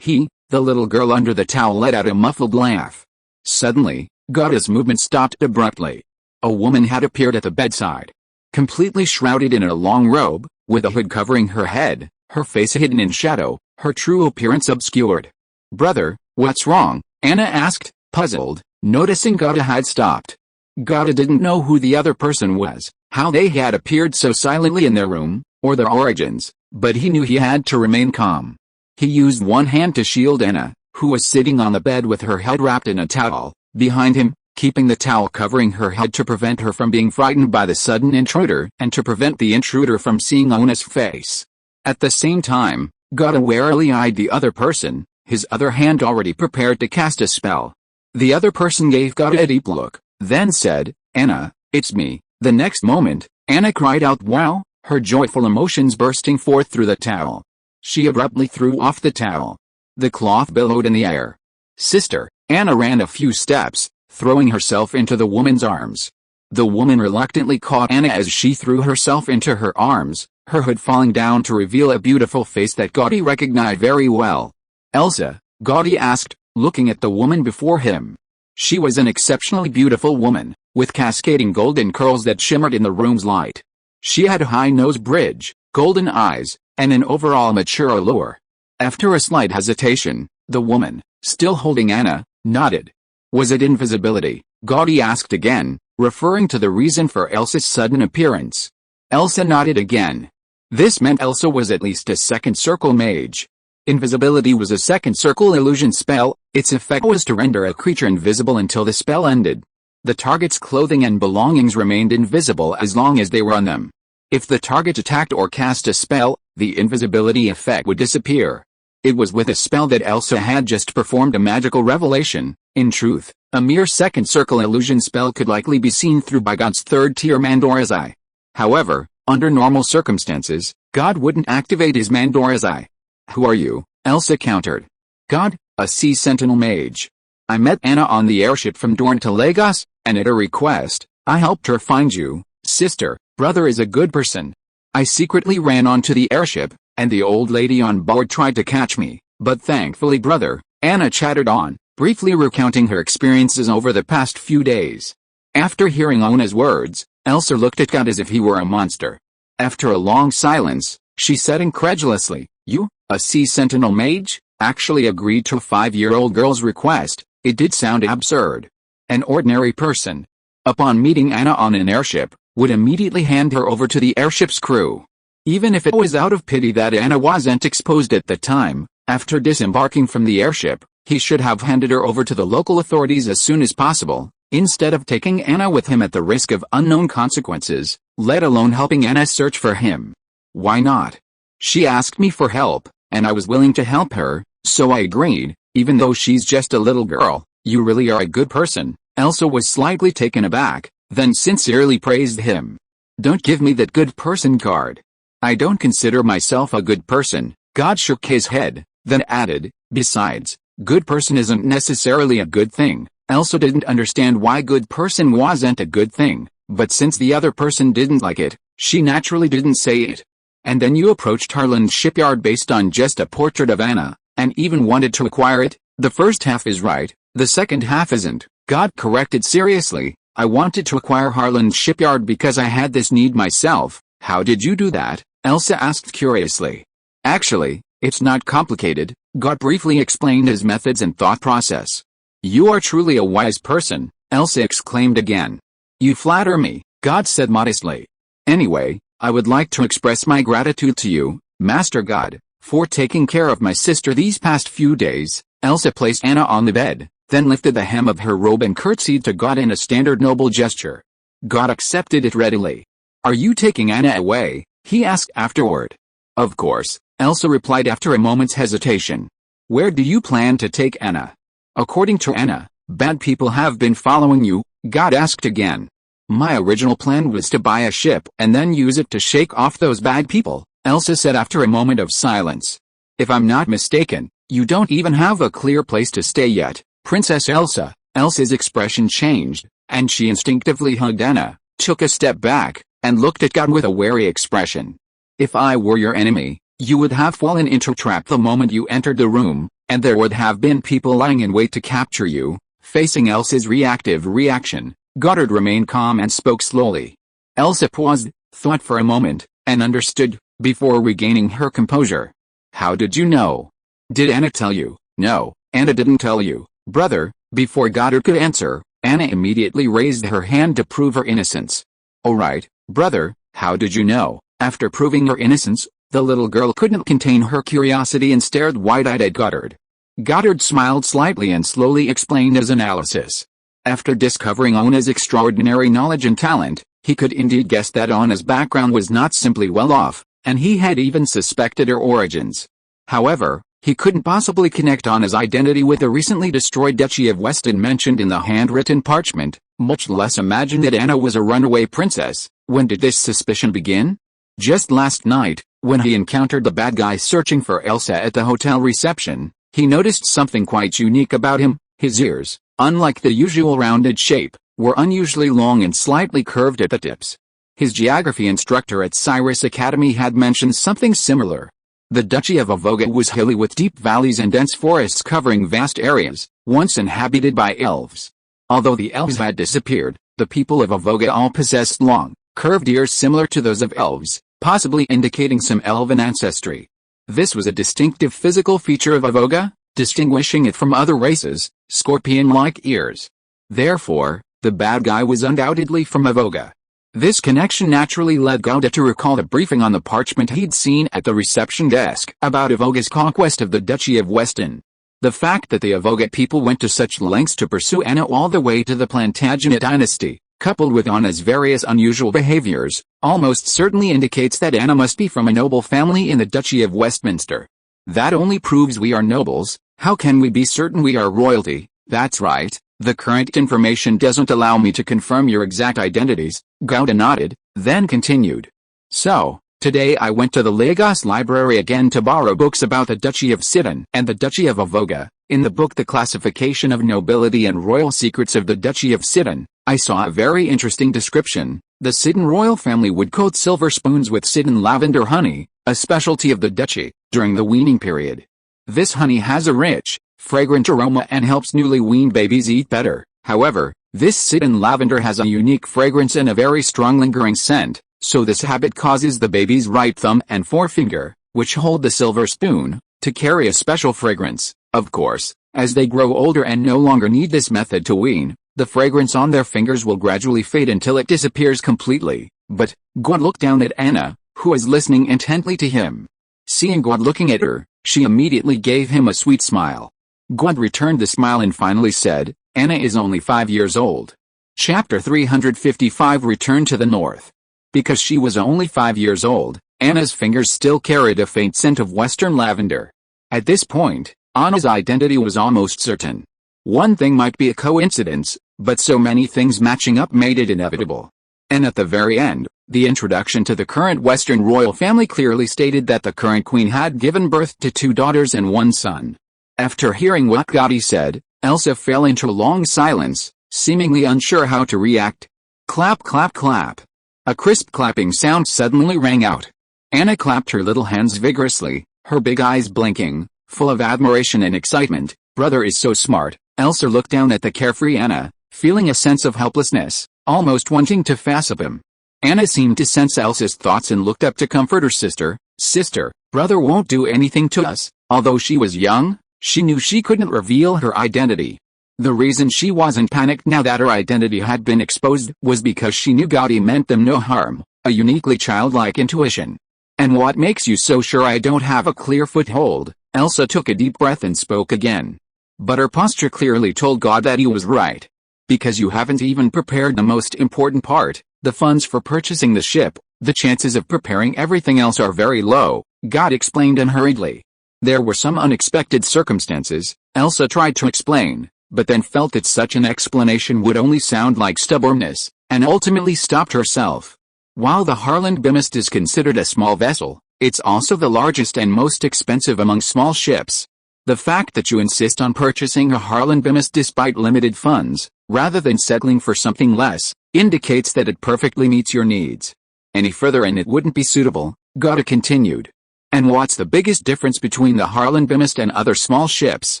The little girl under the towel let out a muffled laugh. Suddenly, Gaudi's movement stopped abruptly. A woman had appeared at the bedside. Completely shrouded in a long robe, with a hood covering her head, her face hidden in shadow, her true appearance obscured. "Brother, what's wrong?" Anna asked, puzzled, noticing Gaudi had stopped. Gaudi didn't know who the other person was, how they had appeared so silently in their room, or their origins, but he knew he had to remain calm. He used one hand to shield Anna, who was sitting on the bed with her head wrapped in a towel, behind him, keeping the towel covering her head to prevent her from being frightened by the sudden intruder and to prevent the intruder from seeing Anna's face. At the same time, God warily eyed the other person, his other hand already prepared to cast a spell. The other person gave God a deep look, then said, "Anna, it's me." The next moment, Anna cried out "Wow," her joyful emotions bursting forth through the towel. She abruptly threw off the towel. The cloth billowed in the air. "Sister!" Anna ran a few steps, throwing herself into the woman's arms. The woman reluctantly caught Anna as she threw herself into her arms, her hood falling down to reveal a beautiful face that Gotti recognized very well. "Elsa?" Gotti asked, looking at the woman before him. She was an exceptionally beautiful woman, with cascading golden curls that shimmered in the room's light. She had a high nose bridge, golden eyes, and an overall mature allure. After a slight hesitation, the woman, still holding Anna, nodded. "Was it invisibility?" Gotti asked again, referring to the reason for Elsa's sudden appearance. Elsa nodded again. This meant Elsa was at least a second circle mage. Invisibility was a second circle illusion spell. Its effect was to render a creature invisible until the spell ended. The target's clothing and belongings remained invisible as long as they were on them. If the target attacked or cast a spell, the invisibility effect would disappear. It was with a spell that Elsa had just performed a magical revelation. In truth, a mere second circle illusion spell could likely be seen through by God's third-tier Mandora's Eye. However, under normal circumstances, God wouldn't activate his Mandora's Eye. "Who are you?" Elsa countered. "God, a sea sentinel mage. I met Anna on the airship from Dorne to Lagos, and at her request, I helped her find you. Sister, brother is a good person. I secretly ran onto the airship, and the old lady on board tried to catch me, but thankfully brother," Anna chattered on, briefly recounting her experiences over the past few days. After hearing Anna's words, Elsa looked at God as if he were a monster. After a long silence, she said incredulously, "You, a sea sentinel mage, actually agreed to a 5-year-old girl's request?" It did sound absurd. An ordinary person, upon meeting Anna on an airship, would immediately hand her over to the airship's crew. Even if it was out of pity that Anna wasn't exposed at the time, after disembarking from the airship, he should have handed her over to the local authorities as soon as possible, instead of taking Anna with him at the risk of unknown consequences, let alone helping Anna search for him. Why not? She asked me for help, and I was willing to help her, so I agreed, even though she's just a little girl. "You really are a good person." Elsa was slightly taken aback, then sincerely praised him. "Don't give me that good person card. I don't consider myself a good person." God shook his head, then added, "Besides, good person isn't necessarily a good thing." Elsa didn't understand why good person wasn't a good thing, but since the other person didn't like it, she naturally didn't say it. "And then you approached Harlan's shipyard based on just a portrait of Anna, and even wanted to acquire it? The first half is right, the second half isn't," God corrected seriously. "I wanted to acquire Harlan's shipyard because I had this need myself." "How did you do that?" Elsa asked curiously. "Actually, it's not complicated," God briefly explained his methods and thought process. "You are truly a wise person," Elsa exclaimed again. "You flatter me," God said modestly. "Anyway, I would like to express my gratitude to you, Master God, for taking care of my sister these past few days." Elsa placed Anna on the bed, then lifted the hem of her robe and curtsied to God in a standard noble gesture. God accepted it readily. "Are you taking Anna away?" he asked afterward. "Of course," Elsa replied after a moment's hesitation. "Where do you plan to take Anna?" "According to Anna, bad people have been following you," God asked again. "My original plan was to buy a ship and then use it to shake off those bad people," Elsa said after a moment of silence. "If I'm not mistaken, you don't even have a clear place to stay yet, Princess Elsa." Elsa's expression changed, and she instinctively hugged Anna, took a step back, and looked at God with a wary expression. "If I were your enemy, you would have fallen into a trap the moment you entered the room, and there would have been people lying in wait to capture you." Facing Elsa's reactive reaction, Goddard remained calm and spoke slowly. Elsa paused, thought for a moment, and understood, before regaining her composure. "How did you know? Did Anna tell you?" "No, Anna didn't tell you, brother." Before Goddard could answer, Anna immediately raised her hand to prove her innocence. "All right, brother, how did you know?" After proving her innocence, The little girl couldn't contain her curiosity and stared wide-eyed at Goddard. Goddard smiled slightly and slowly explained his analysis. After discovering Anna's extraordinary knowledge and talent, he could indeed guess that Anna's background was not simply well-off, and he had even suspected her origins. However, he couldn't possibly connect Anna's identity with the recently destroyed Duchy of Weston mentioned in the handwritten parchment, much less imagine that Anna was a runaway princess. When did this suspicion begin? Just last night, when he encountered the bad guy searching for Elsa at the hotel reception. He noticed something quite unique about him. His ears, unlike the usual rounded shape, were unusually long and slightly curved at the tips. His geography instructor at Cyrus Academy had mentioned something similar. The Duchy of Avoga was hilly with deep valleys and dense forests covering vast areas, once inhabited by elves. Although the elves had disappeared, the people of Avoga all possessed long, curved ears similar to those of elves, possibly indicating some elven ancestry. This was a distinctive physical feature of Avoga, distinguishing it from other races, scorpion-like ears. Therefore, the bad guy was undoubtedly from Avoga. This connection naturally led Gouda to recall the briefing on the parchment he'd seen at the reception desk about Avoga's conquest of the Duchy of Weston. The fact that the Avoga people went to such lengths to pursue Anna all the way to the Plantagenet dynasty, coupled with Anna's various unusual behaviors, almost certainly indicates that Anna must be from a noble family in the Duchy of Westminster. That only proves we are nobles. How can we be certain we are royalty? That's right, the current information doesn't allow me to confirm your exact identities. Gouda nodded, then continued. So, today I went to the Lagos library again to borrow books about the Duchy of Sidon and the Duchy of Avoga. In the book The Classification of Nobility and Royal Secrets of the Duchy of Sidon, I saw a very interesting description. The Sidon royal family would coat silver spoons with Sidon lavender honey, a specialty of the duchy, during the weaning period. This honey has a rich, fragrant aroma and helps newly weaned babies eat better. However, this Sidon lavender has a unique fragrance and a very strong lingering scent, so this habit causes the baby's right thumb and forefinger, which hold the silver spoon, to carry a special fragrance. Of course, as they grow older and no longer need this method to wean, the fragrance on their fingers will gradually fade until it disappears completely. But, God looked down at Anna, who was listening intently to him. Seeing God looking at her, she immediately gave him a sweet smile. God returned the smile and finally said, Anna is only 5 years old. Chapter 355 Return to the North. Because she was only 5 years old, Anna's fingers still carried a faint scent of western lavender. At this point, Anna's identity was almost certain. One thing might be a coincidence, but so many things matching up made it inevitable. And at the very end, the introduction to the current Western royal family clearly stated that the current queen had given birth to 2 daughters and 1 son. After hearing what Gotti said, Elsa fell into a long silence, seemingly unsure how to react. Clap, clap, clap. A crisp clapping sound suddenly rang out. Anna clapped her little hands vigorously, her big eyes blinking, full of admiration and excitement. Brother is so smart. Elsa looked down at the carefree Anna, feeling a sense of helplessness, almost wanting to fassip him. Anna seemed to sense Elsa's thoughts and looked up to comfort her sister. Sister, brother won't do anything to us. Although she was young, she knew she couldn't reveal her identity. The reason she wasn't panicked now that her identity had been exposed was because she knew Gotti meant them no harm, a uniquely childlike intuition. And what makes you so sure I don't have a clear foothold? Elsa took a deep breath and spoke again. But her posture clearly told God that he was right. Because you haven't even prepared the most important part, the funds for purchasing the ship. The chances of preparing everything else are very low, God explained unhurriedly. There were some unexpected circumstances, Elsa tried to explain, but then felt that such an explanation would only sound like stubbornness, and ultimately stopped herself. While the Harland Bimist is considered a small vessel, it's also the largest and most expensive among small ships. The fact that you insist on purchasing a Harland Bimist despite limited funds, rather than settling for something less, indicates that it perfectly meets your needs. Any further and it wouldn't be suitable, Gotta continued. And what's the biggest difference between the Harland Bimist and other small ships?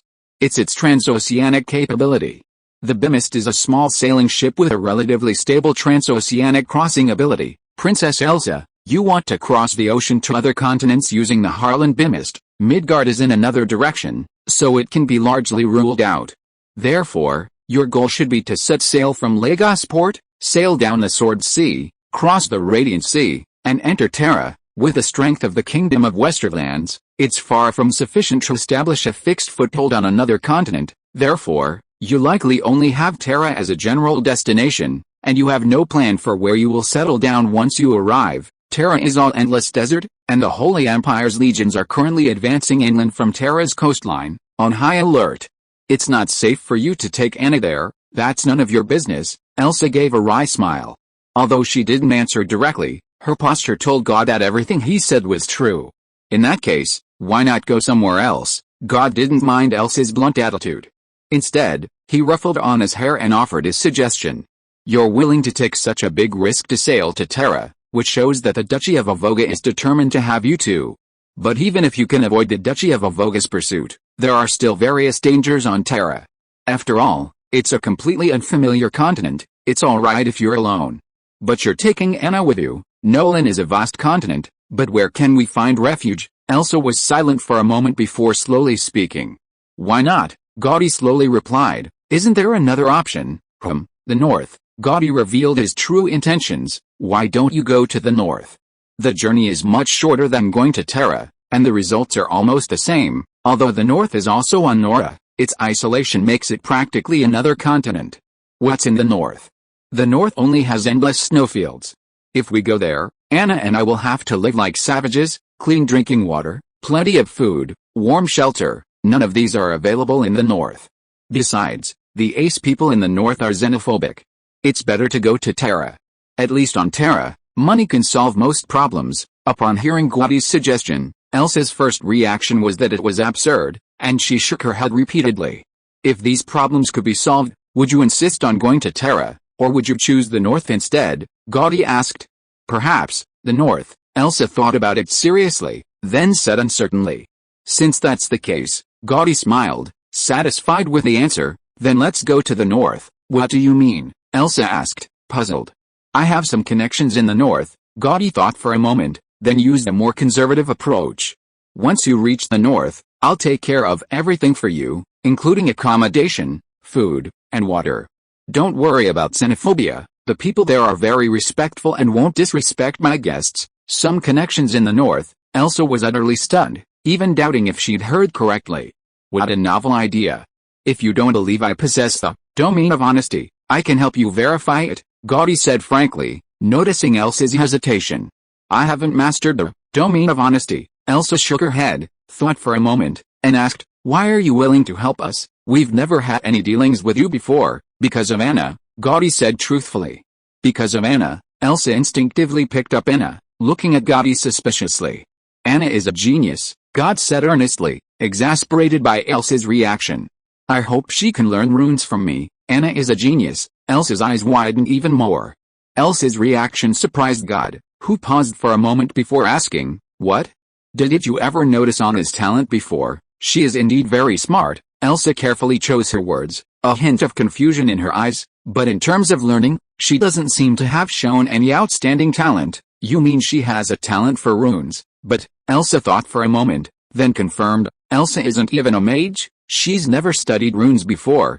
It's its transoceanic capability. The Bimist is a small sailing ship with a relatively stable transoceanic crossing ability. Princess Elsa, you want to cross the ocean to other continents using the Harland Bimist. Midgard is in another direction, so it can be largely ruled out. Therefore, your goal should be to set sail from Lagos port, sail down the Sword Sea, cross the Radiant Sea, and enter Terra, With the strength of the Kingdom of Westerlands, it's far from sufficient to establish a fixed foothold on another continent. Therefore, you likely only have Terra as a general destination, and you have no plan for where you will settle down once you arrive. Terra is all endless desert, and the Holy Empire's legions are currently advancing inland from Terra's coastline, on high alert. It's not safe for you to take Anna there. That's none of your business. Elsa gave a wry smile. Although she didn't answer directly, her posture told God that everything he said was true. In that case, why not go somewhere else? God didn't mind Elsa's blunt attitude. Instead, he ruffled Anna's hair and offered his suggestion. You're willing to take such a big risk to sail to Terra, which shows that the Duchy of Avoga is determined to have you too. But even if you can avoid the Duchy of Avoga's pursuit, there are still various dangers on Terra. After all, it's a completely unfamiliar continent. It's alright if you're alone. But you're taking Anna with you. Nolan is a vast continent, but where can we find refuge? Elsa was silent for a moment before slowly speaking. Why not? Gaudi slowly replied. Isn't there another option? The north. Gaudi revealed his true intentions. Why don't you go to the north? The journey is much shorter than going to Terra, and the results are almost the same. Although the north is also on Nora, its isolation makes it practically another continent. What's in the north? The north only has endless snowfields. If we go there, Anna and I will have to live like savages. Clean drinking water, plenty of food, warm shelter, none of these are available in the north. Besides, the ace people in the north are xenophobic. It's better to go to Terra. At least on Terra, money can solve most problems. Upon hearing Gaudi's suggestion, Elsa's first reaction was that it was absurd, and she shook her head repeatedly. If these problems could be solved, would you insist on going to Terra, or would you choose the north instead? Gaudi asked. Perhaps, the north. Elsa thought about it seriously, then said uncertainly. Since that's the case, Gaudi smiled, satisfied with the answer. Then let's go to the north. What do you mean? Elsa asked, puzzled. I have some connections in the north. Gaudi thought for a moment, then used a more conservative approach. Once you reach the north, I'll take care of everything for you, including accommodation, food, and water. Don't worry about xenophobia. The people there are very respectful and won't disrespect my guests. Some connections in the north. Elsa was utterly stunned, even doubting if she'd heard correctly. What a novel idea. If you don't believe I possess the domain of honesty, I can help you verify it, Gaudi said frankly, noticing Elsa's hesitation. I haven't mastered the domain of honesty. Elsa shook her head, thought for a moment, and asked, why are you willing to help us? We've never had any dealings with you before. Because of Anna, Gaudi said truthfully. Because of Anna. Elsa instinctively picked up Anna, looking at Gaudi suspiciously. Anna is a genius, God said earnestly, exasperated by Elsa's reaction. I hope she can learn runes from me. Anna is a genius. Elsa's eyes widened even more. Elsa's reaction surprised God, who paused for a moment before asking, what? Did you ever notice Anna's talent before? She is indeed very smart. Elsa carefully chose her words, a hint of confusion in her eyes, but in terms of learning, she doesn't seem to have shown any outstanding talent. You mean she has a talent for runes? But, Elsa thought for a moment, then confirmed, Elsa isn't even a mage? She's never studied runes before.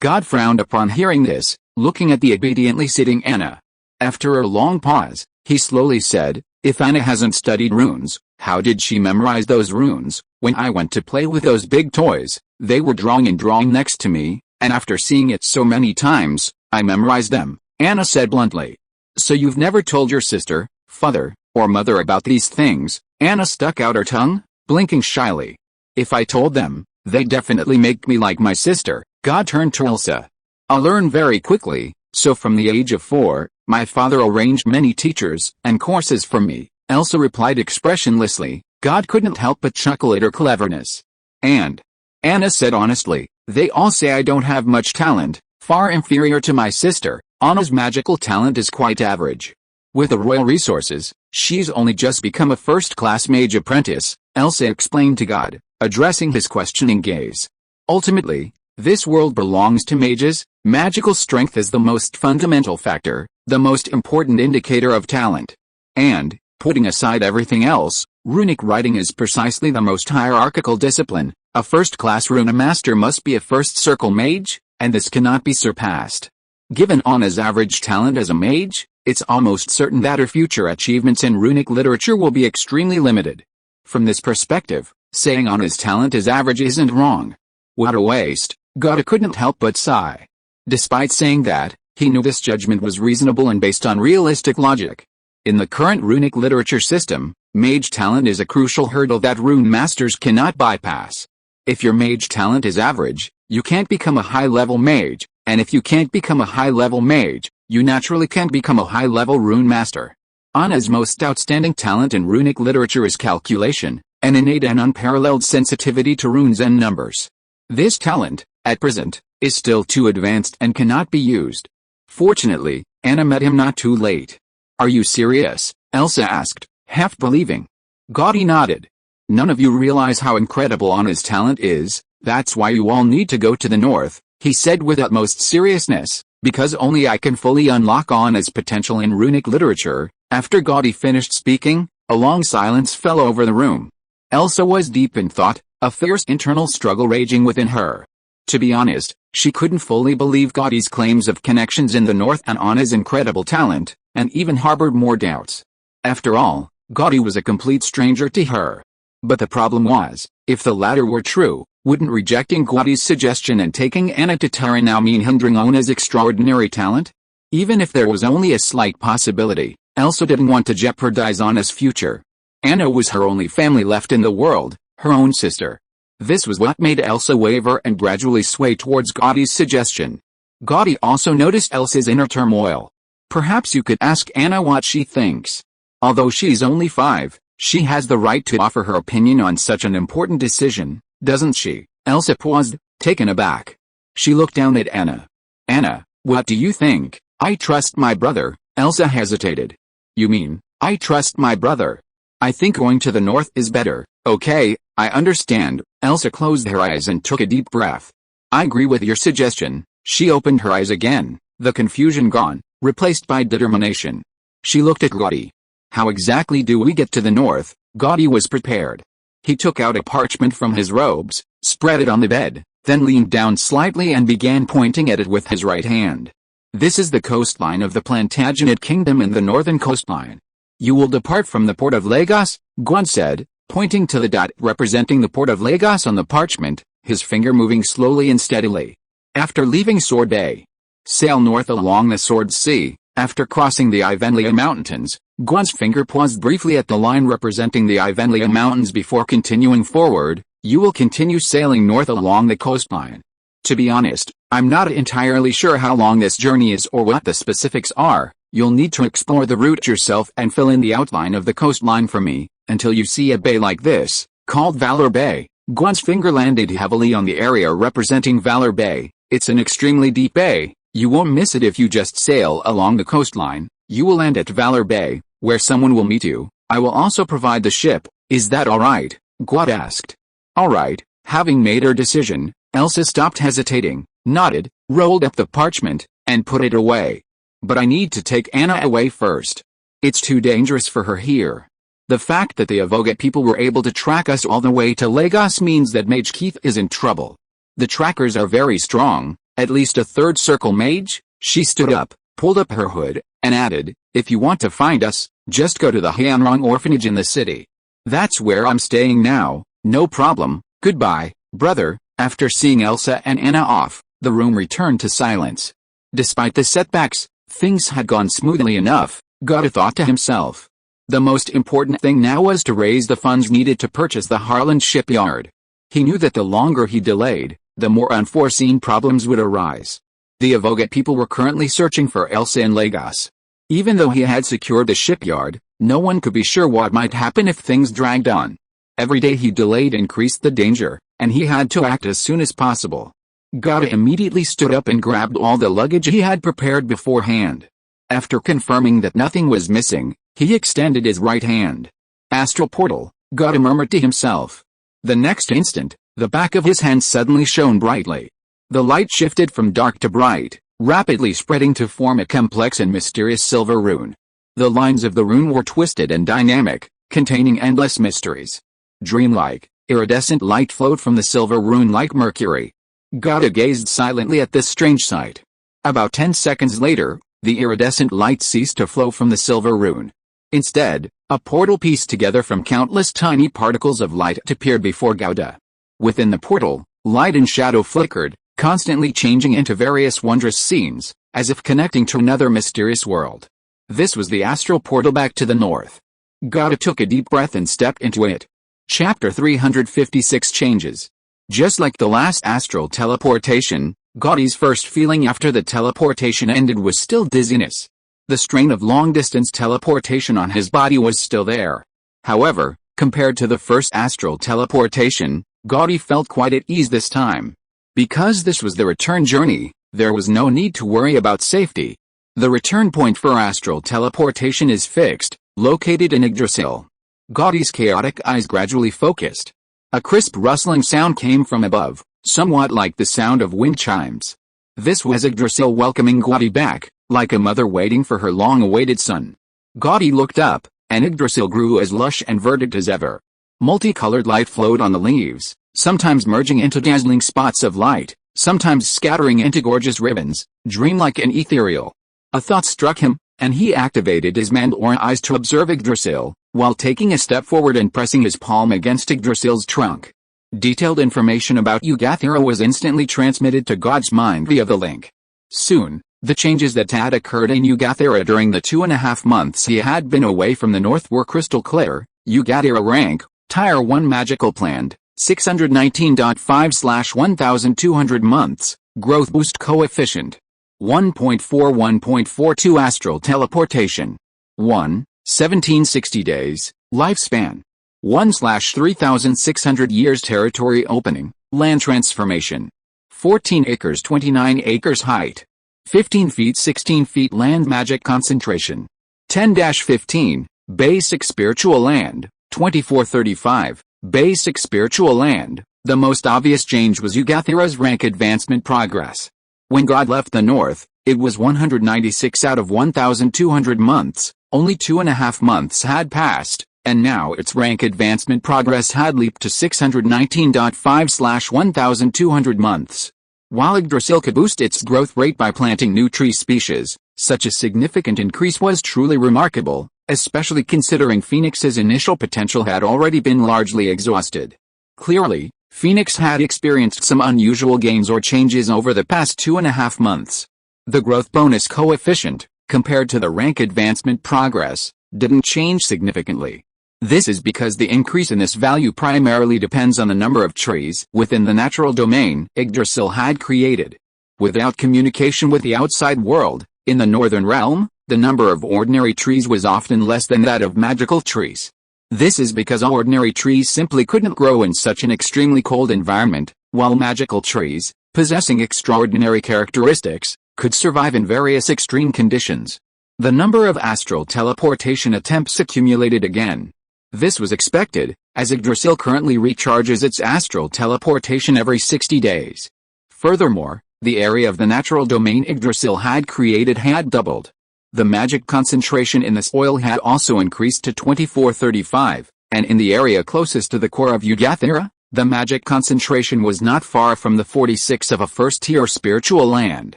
God frowned upon hearing this, looking at the obediently sitting Anna. After a long pause, he slowly said, if Anna hasn't studied runes, how did she memorize those runes? When I went to play with those big toys, they were drawing next to me, and after seeing it so many times, I memorized them, Anna said bluntly. So you've never told your sister, father, or mother about these things? Anna stuck out her tongue, blinking shyly. If I told them, they'd definitely make me like my sister. God turned to Elsa. I'll learn very quickly. So from the age of 4, my father arranged many teachers and courses for me. Elsa replied expressionlessly. God couldn't help but chuckle at her cleverness. And Anna said honestly, they all say I don't have much talent, far inferior to my sister. Anna's magical talent is quite average. With the royal resources, she's only just become a first-class mage apprentice, Elsa explained to God, addressing his questioning gaze. Ultimately, this world belongs to mages. Magical strength is the most fundamental factor, the most important indicator of talent. And, putting aside everything else, runic writing is precisely the most hierarchical discipline. A first-class rune master must be a first-circle mage, and this cannot be surpassed. Given Anna's average talent as a mage, it's almost certain that her future achievements in runic literature will be extremely limited. From this perspective, saying Anna's talent is average isn't wrong. What a waste, Gotta couldn't help but sigh. Despite saying that, he knew this judgment was reasonable and based on realistic logic. In the current runic literature system, mage talent is a crucial hurdle that rune masters cannot bypass. If your mage talent is average, you can't become a high-level mage, and if you can't become a high-level mage, you naturally can't become a high-level rune master. Anna's most outstanding talent in runic literature is calculation, an innate and unparalleled sensitivity to runes and numbers. This talent, at present, is still too advanced and cannot be used. Fortunately, Anna met him not too late. "Are you serious?" Elsa asked, half believing. Gotti nodded. "None of you realize how incredible Anna's talent is, that's why you all need to go to the north," he said with utmost seriousness, "because only I can fully unlock Anna's potential in runic literature." After Gotti finished speaking, a long silence fell over the room. Elsa was deep in thought, a fierce internal struggle raging within her. To be honest, she couldn't fully believe Gotti's claims of connections in the north and Anna's incredible talent, and even harbored more doubts. After all, Gotti was a complete stranger to her. But the problem was, if the latter were true, wouldn't rejecting Gotti's suggestion and taking Anna to Terra now mean hindering Anna's extraordinary talent? Even if there was only a slight possibility, Elsa didn't want to jeopardize Anna's future. Anna was her only family left in the world, her own sister. This was what made Elsa waver and gradually sway towards Gotti's suggestion. Gotti also noticed Elsa's inner turmoil. "Perhaps you could ask Anna what she thinks. Although she's only 5, she has the right to offer her opinion on such an important decision, doesn't she?" Elsa paused, taken aback. She looked down at Anna. "Anna, what do you think?" "I trust my brother," Elsa hesitated. "You mean, I trust my brother? I think going to the north is better." "Okay, I understand." Elsa closed her eyes and took a deep breath. "I agree with your suggestion." She opened her eyes again, the confusion gone, replaced by determination. She looked at Gotti. "How exactly do we get to the north?" Gotti was prepared. He took out a parchment from his robes, spread it on the bed, then leaned down slightly and began pointing at it with his right hand. "This is the coastline of the Plantagenet Kingdom in the northern coastline. You will depart from the port of Lagos," Guan said, pointing to the dot representing the port of Lagos on the parchment, his finger moving slowly and steadily. "After leaving Sword Bay, sail north along the Sword Sea. After crossing the Ivenlia Mountains," Guan's finger paused briefly at the line representing the Ivenlia Mountains before continuing forward, "you will continue sailing north along the coastline. To be honest, I'm not entirely sure how long this journey is or what the specifics are. You'll need to explore the route yourself and fill in the outline of the coastline for me, until you see a bay like this, called Valor Bay." Guan's finger landed heavily on the area representing Valor Bay. "It's an extremely deep bay. You won't miss it if you just sail along the coastline. You will land at Valor Bay, where someone will meet you. I will also provide the ship. Is that alright?" Guan asked. "Alright." Having made her decision, Elsa stopped hesitating, nodded, rolled up the parchment, and put it away. "But I need to take Anna away first. It's too dangerous for her here. The fact that the Avoga people were able to track us all the way to Lagos means that Mage Keith is in trouble. The trackers are very strong, at least a third circle mage." She stood up, pulled up her hood, and added, "If you want to find us, just go to the Hyanrong orphanage in the city. That's where I'm staying now." "No problem, goodbye, brother." After seeing Elsa and Anna off, the room returned to silence. Despite the setbacks, things had gone smoothly enough, Gotti thought to himself. The most important thing now was to raise the funds needed to purchase the Harland shipyard. He knew that the longer he delayed, the more unforeseen problems would arise. The Avoga people were currently searching for Elsa in Lagos. Even though he had secured the shipyard, no one could be sure what might happen if things dragged on. Every day he delayed increased the danger, and he had to act as soon as possible. Gotti immediately stood up and grabbed all the luggage he had prepared beforehand. After confirming that nothing was missing, he extended his right hand. "Astral portal," Gotti murmured to himself. The next instant, the back of his hand suddenly shone brightly. The light shifted from dark to bright, rapidly spreading to form a complex and mysterious silver rune. The lines of the rune were twisted and dynamic, containing endless mysteries. Dreamlike, iridescent light flowed from the silver rune like mercury. Gotti gazed silently at this strange sight. About 10 seconds later, the iridescent light ceased to flow from the silver rune. Instead, a portal pieced together from countless tiny particles of light appeared before Gauda. Within the portal, light and shadow flickered, constantly changing into various wondrous scenes, as if connecting to another mysterious world. This was the astral portal back to the north. Gauda took a deep breath and stepped into it. Chapter 356 Changes. Just like the last astral teleportation, Gauda's first feeling after the teleportation ended was still dizziness. The strain of long-distance teleportation on his body was still there. However, compared to the first astral teleportation, Gauda felt quite at ease this time. Because this was the return journey, there was no need to worry about safety. The return point for astral teleportation is fixed, located in Yggdrasil. Gauda's chaotic eyes gradually focused. A crisp rustling sound came from above, somewhat like the sound of wind chimes. This was Yggdrasil welcoming Gauda back, like a mother waiting for her long-awaited son. Gauda looked up, and Yggdrasil grew as lush and verdant as ever. Multicolored light flowed on the leaves, sometimes merging into dazzling spots of light, sometimes scattering into gorgeous ribbons, dreamlike and ethereal. A thought struck him, and he activated his Mandalorian eyes to observe Yggdrasil, while taking a step forward and pressing his palm against Yggdrasil's trunk. Detailed information about Yuggothera was instantly transmitted to Gauda's mind via the link. Soon, the changes that had occurred in Yuggothera during the 2.5 months he had been away from the north were crystal clear. Yuggothera rank, Tier 1 magical plant, 619.5/1200 months, growth boost coefficient. 1.41.42 astral teleportation. 1, 1760 days, lifespan. 1/3600 years territory opening, land transformation. 14 acres 29 acres height. 15 feet 16 feet land magic concentration. 10-15, basic spiritual land, 2435, basic spiritual land. The most obvious change was Yuggothera's rank advancement progress. When God left the north, it was 196 out of 1,200 months, only 2.5 months had passed, and now its rank advancement progress had leaped to 619.5/1,200 months. While Yggdrasil could boost its growth rate by planting new tree species, such a significant increase was truly remarkable, especially considering Phoenix's initial potential had already been largely exhausted. Clearly, Phoenix had experienced some unusual gains or changes over the past 2.5 months. The growth bonus coefficient, compared to the rank advancement progress, didn't change significantly. This is because the increase in this value primarily depends on the number of trees within the natural domain Yggdrasil had created. Without communication with the outside world, in the northern realm, the number of ordinary trees was often less than that of magical trees. This is because ordinary trees simply couldn't grow in such an extremely cold environment, while magical trees, possessing extraordinary characteristics, could survive in various extreme conditions. The number of astral teleportation attempts accumulated again. This was expected, as Yggdrasil currently recharges its astral teleportation every 60 days. Furthermore, the area of the natural domain Yggdrasil had created had doubled. The magic concentration in the soil had also increased to 2435, and in the area closest to the core of Yuggothera, the magic concentration was not far from the 46 of a first-tier spiritual land.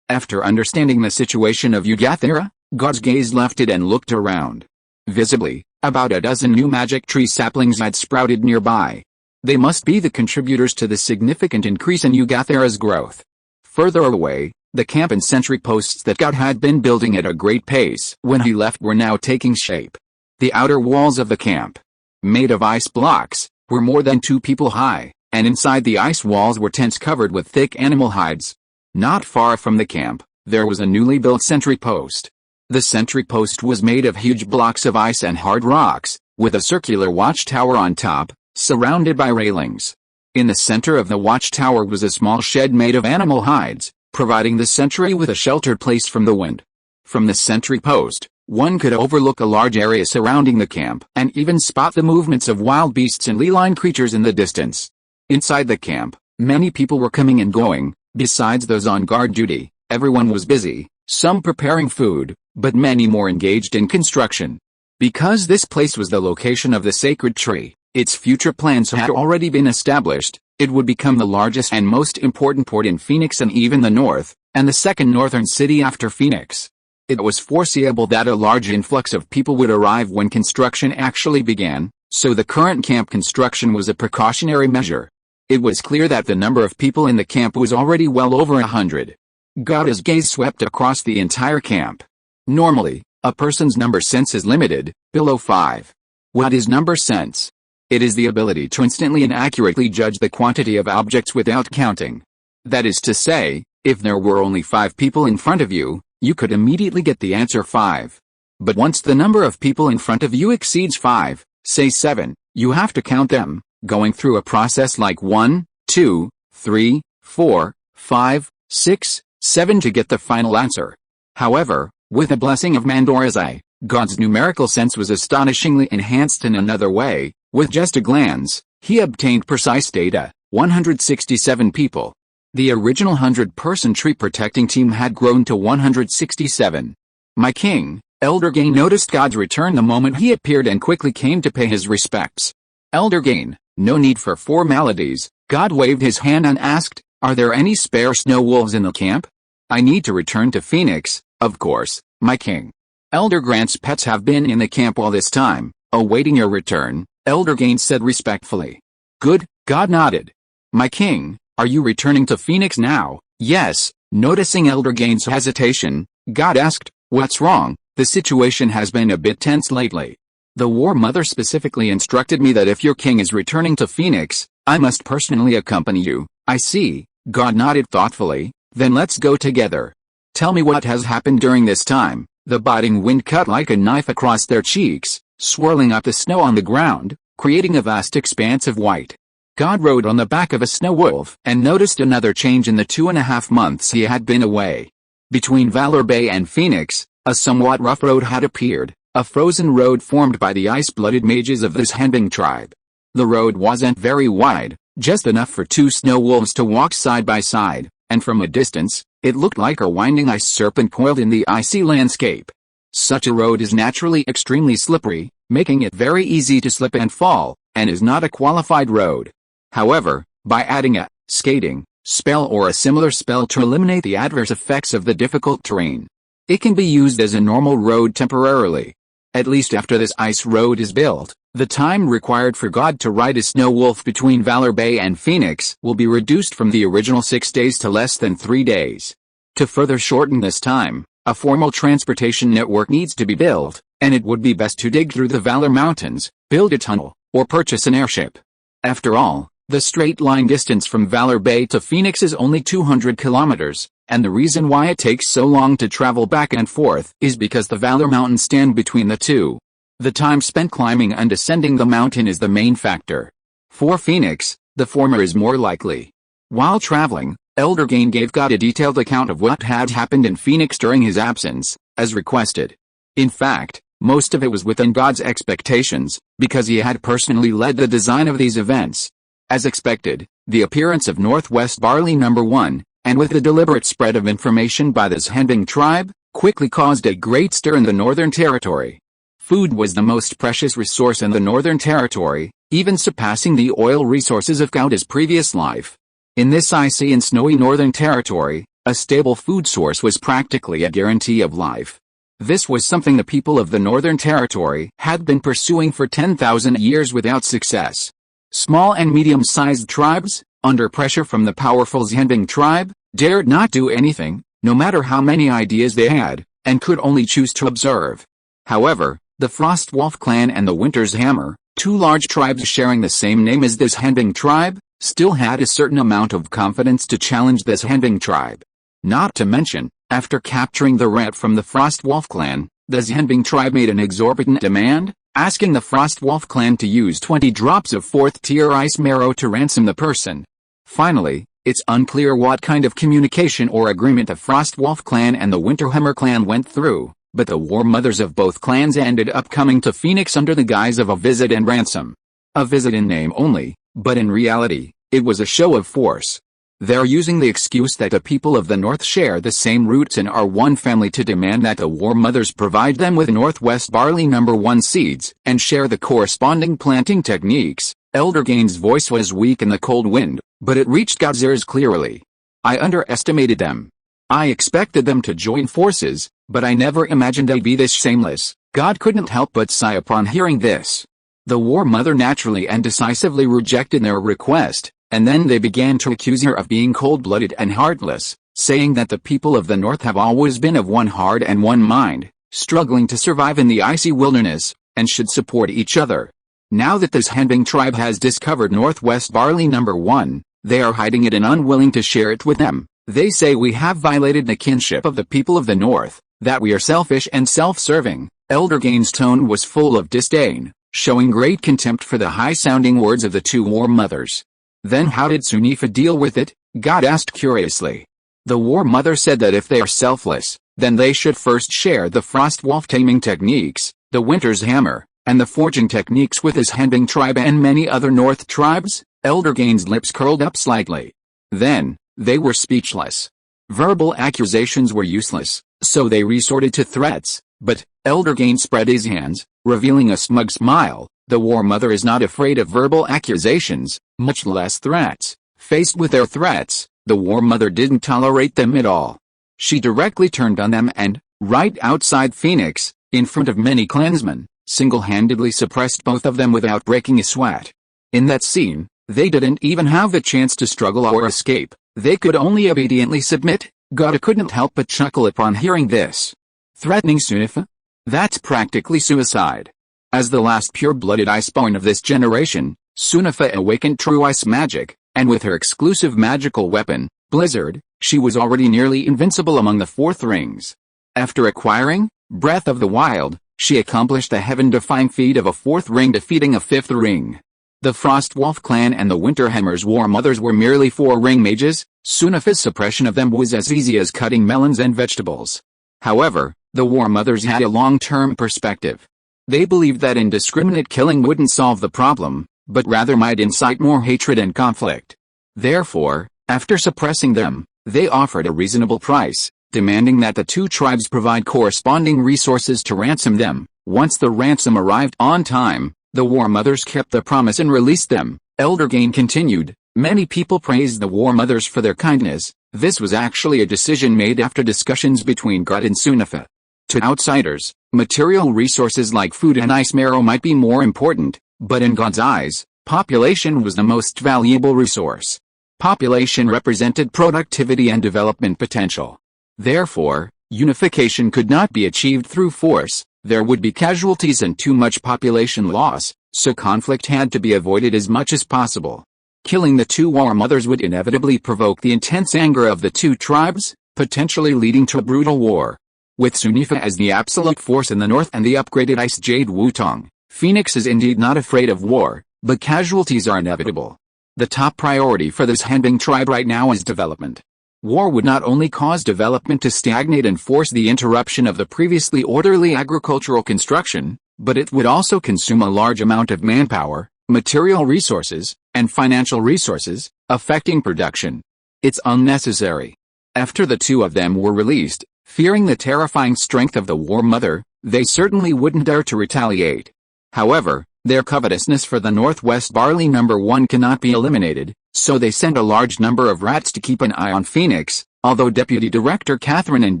After understanding the situation of Yuggothera, God's gaze left it and looked around. Visibly, about a dozen new magic tree saplings had sprouted nearby. They must be the contributors to the significant increase in Yuggothera's growth. Further away, the camp and sentry posts that God had been building at a great pace when he left were now taking shape. The outer walls of the camp, made of ice blocks, were more than 2 people high, and inside the ice walls were tents covered with thick animal hides. Not far from the camp, there was a newly built sentry post. The sentry post was made of huge blocks of ice and hard rocks, with a circular watchtower on top, surrounded by railings. In the center of the watchtower was a small shed made of animal hides, providing the sentry with a sheltered place from the wind. From the sentry post, one could overlook a large area surrounding the camp and even spot the movements of wild beasts and feline creatures in the distance. Inside the camp, many people were coming and going. Besides those on guard duty, everyone was busy, some preparing food, but many more engaged in construction. Because this place was the location of the sacred tree, its future plans had already been established, It would become the largest and most important port in Phoenix and even the north, and the second northern city after Phoenix. It was foreseeable that a large influx of people would arrive when construction actually began, so the current camp construction was a precautionary measure. It was clear that the number of people in the camp was already well over 100. God's gaze swept across the entire camp. Normally, a person's number sense is limited, below 5. What is number sense? It is the ability to instantly and accurately judge the quantity of objects without counting. That is to say, if there were only 5 people in front of you, you could immediately get the answer 5. But once the number of people in front of you exceeds 5, say 7, you have to count them, going through a process like 1, 2, 3, 4, 5, 6, 7 to get the final answer. However, with the blessing of Mandora's eye, God's numerical sense was astonishingly enhanced in another way. With just a glance, he obtained precise data: 167 people. The original 100-person tree-protecting team had grown to 167. My king, Elder Gain, noticed God's return the moment he appeared and quickly came to pay his respects. Elder Gain, no need for formalities. God waved his hand and asked, "Are there any spare snow wolves in the camp? I need to return to Phoenix, of course, my king." Elder Grant's pets have been in the camp all this time, awaiting your return, Elder Gain said respectfully. Good, God nodded. My king, are you returning to Phoenix now? Yes. Noticing Elder Gain's hesitation, God asked, what's wrong? The situation has been a bit tense lately. The War Mother specifically instructed me that if your king is returning to Phoenix, I must personally accompany you. I see. God nodded thoughtfully. Then let's go together. Tell me what has happened during this time. The biting wind cut like a knife across their cheeks, swirling up the snow on the ground, creating a vast expanse of white. God rode on the back of a snow wolf and noticed another change in the 2.5 months he had been away. Between Valor Bay and Phoenix, a somewhat rough road had appeared, a frozen road formed by the ice-blooded mages of the Zhanbing tribe. The road wasn't very wide, just enough for 2 snow wolves to walk side by side, and from a distance, it looked like a winding ice serpent coiled in the icy landscape. Such a road is naturally extremely slippery, making it very easy to slip and fall, and is not a qualified road. However, by adding a skating spell or a similar spell to eliminate the adverse effects of the difficult terrain, it can be used as a normal road temporarily. At least after this ice road is built, the time required for God to ride a snow wolf between Valor Bay and Phoenix will be reduced from the original 6 days to less than 3 days. To further shorten this time, a formal transportation network needs to be built, and it would be best to dig through the Valor Mountains, build a tunnel, or purchase an airship. After all, the straight line distance from Valor Bay to Phoenix is only 200 kilometers, and the reason why it takes so long to travel back and forth is because the Valor Mountains stand between the two. The time spent climbing and descending the mountain is the main factor. For Phoenix, the former is more likely. While traveling, Elder Gain gave God a detailed account of what had happened in Phoenix during his absence, as requested. In fact, most of it was within God's expectations, because he had personally led the design of these events. As expected, the appearance of Northwest Barley No. 1, and with the deliberate spread of information by the Zhanbing tribe, quickly caused a great stir in the Northern Territory. Food was the most precious resource in the Northern Territory, even surpassing the oil resources of Gauda's previous life. In this icy and snowy Northern Territory, a stable food source was practically a guarantee of life. This was something the people of the Northern Territory had been pursuing for 10,000 years without success. Small and medium-sized tribes, under pressure from the powerful Zhanbing tribe, dared not do anything, no matter how many ideas they had, and could only choose to observe. However, the Frostwolf clan and the Winter's Hammer, 2 large tribes sharing the same name as the Zhanbing tribe, still had a certain amount of confidence to challenge the Zhanbing tribe. Not to mention, after capturing the rat from the Frostwolf clan, the Zhanbing tribe made an exorbitant demand, asking the Frostwolf clan to use 20 drops of 4th-tier ice marrow to ransom the person. Finally, it's unclear what kind of communication or agreement the Frostwolf clan and the Winterhammer clan went through, but the war mothers of both clans ended up coming to Phoenix under the guise of a visit and ransom. A visit in name only, but in reality, it was a show of force. They're using the excuse that the people of the North share the same roots and are one family to demand that the war mothers provide them with Northwest Barley No. 1 seeds and share the corresponding planting techniques. Elder Gain's voice was weak in the cold wind. but it reached God's ears clearly. I underestimated them. I expected them to join forces, but I never imagined they'd be this shameless. God couldn't help but sigh upon hearing this. The War Mother naturally and decisively rejected their request, and then they began to accuse her of being cold-blooded and heartless, saying that the people of the North have always been of one heart and one mind, struggling to survive in the icy wilderness, and should support each other. Now that this Handbing tribe has discovered Northwest Barley number 1, they are hiding it and unwilling to share it with them. They say we have violated the kinship of the people of the North, that we are selfish and self-serving. Elder Gain's tone was full of disdain, showing great contempt for the high-sounding words of the two War Mothers. Then how did Sunifa deal with it? God asked curiously. The War Mother said that if they are selfless, then they should first share the Frost Wolf taming techniques, the Winter's Hammer, and the forging techniques with his Handbing tribe and many other North tribes. Elder Gain's lips curled up slightly. Then, they were speechless. Verbal accusations were useless, so they resorted to threats, but Elder Gain spread his hands, revealing a smug smile. The War Mother is not afraid of verbal accusations, much less threats. Faced with their threats, the War Mother didn't tolerate them at all. She directly turned on them and, right outside Phoenix, in front of many clansmen, single-handedly suppressed both of them without breaking a sweat. In that scene, they didn't even have the chance to struggle or escape. They could only obediently submit. God couldn't help but chuckle upon hearing this. Threatening Sunifa? That's practically suicide. As the last pure-blooded iceborn of this generation, Sunifa awakened true ice magic, and with her exclusive magical weapon, Blizzard, she was already nearly invincible among the Fourth Rings. After acquiring Breath of the Wild, she accomplished the heaven-defying feat of a Fourth Ring defeating a Fifth Ring. The Frostwolf clan and the Winterhammer's War Mothers were merely 4-ring mages. Sunifa's suppression of them was as easy as cutting melons and vegetables. However, the War Mothers had a long-term perspective. They believed that indiscriminate killing wouldn't solve the problem, but rather might incite more hatred and conflict. Therefore, after suppressing them, they offered a reasonable price, demanding that the two tribes provide corresponding resources to ransom them. Once the ransom arrived on time, the War Mothers kept the promise and released them. Elder Gain continued. Many people praised the War Mothers for their kindness. This was actually a decision made after discussions between God and Sunifa. To outsiders, material resources like food and ice marrow might be more important, but in God's eyes, population was the most valuable resource. Population represented productivity and development potential. Therefore, unification could not be achieved through force. There would be casualties and too much population loss, so conflict had to be avoided as much as possible. Killing the two War Mothers would inevitably provoke the intense anger of the two tribes, potentially leading to a brutal war. With Sunifa as the absolute force in the north and the upgraded Ice Jade Wutong, Phoenix is indeed not afraid of war, but casualties are inevitable. The top priority for this Handbing tribe right now is development. War would not only cause development to stagnate and force the interruption of the previously orderly agricultural construction, but it would also consume a large amount of manpower, material resources, and financial resources, affecting production. It's unnecessary. After the two of them were released, fearing the terrifying strength of the War Mother, they certainly wouldn't dare to retaliate. However, their covetousness for the Northwest Barley number 1 cannot be eliminated, so they sent a large number of rats to keep an eye on Phoenix. Although Deputy Director Catherine and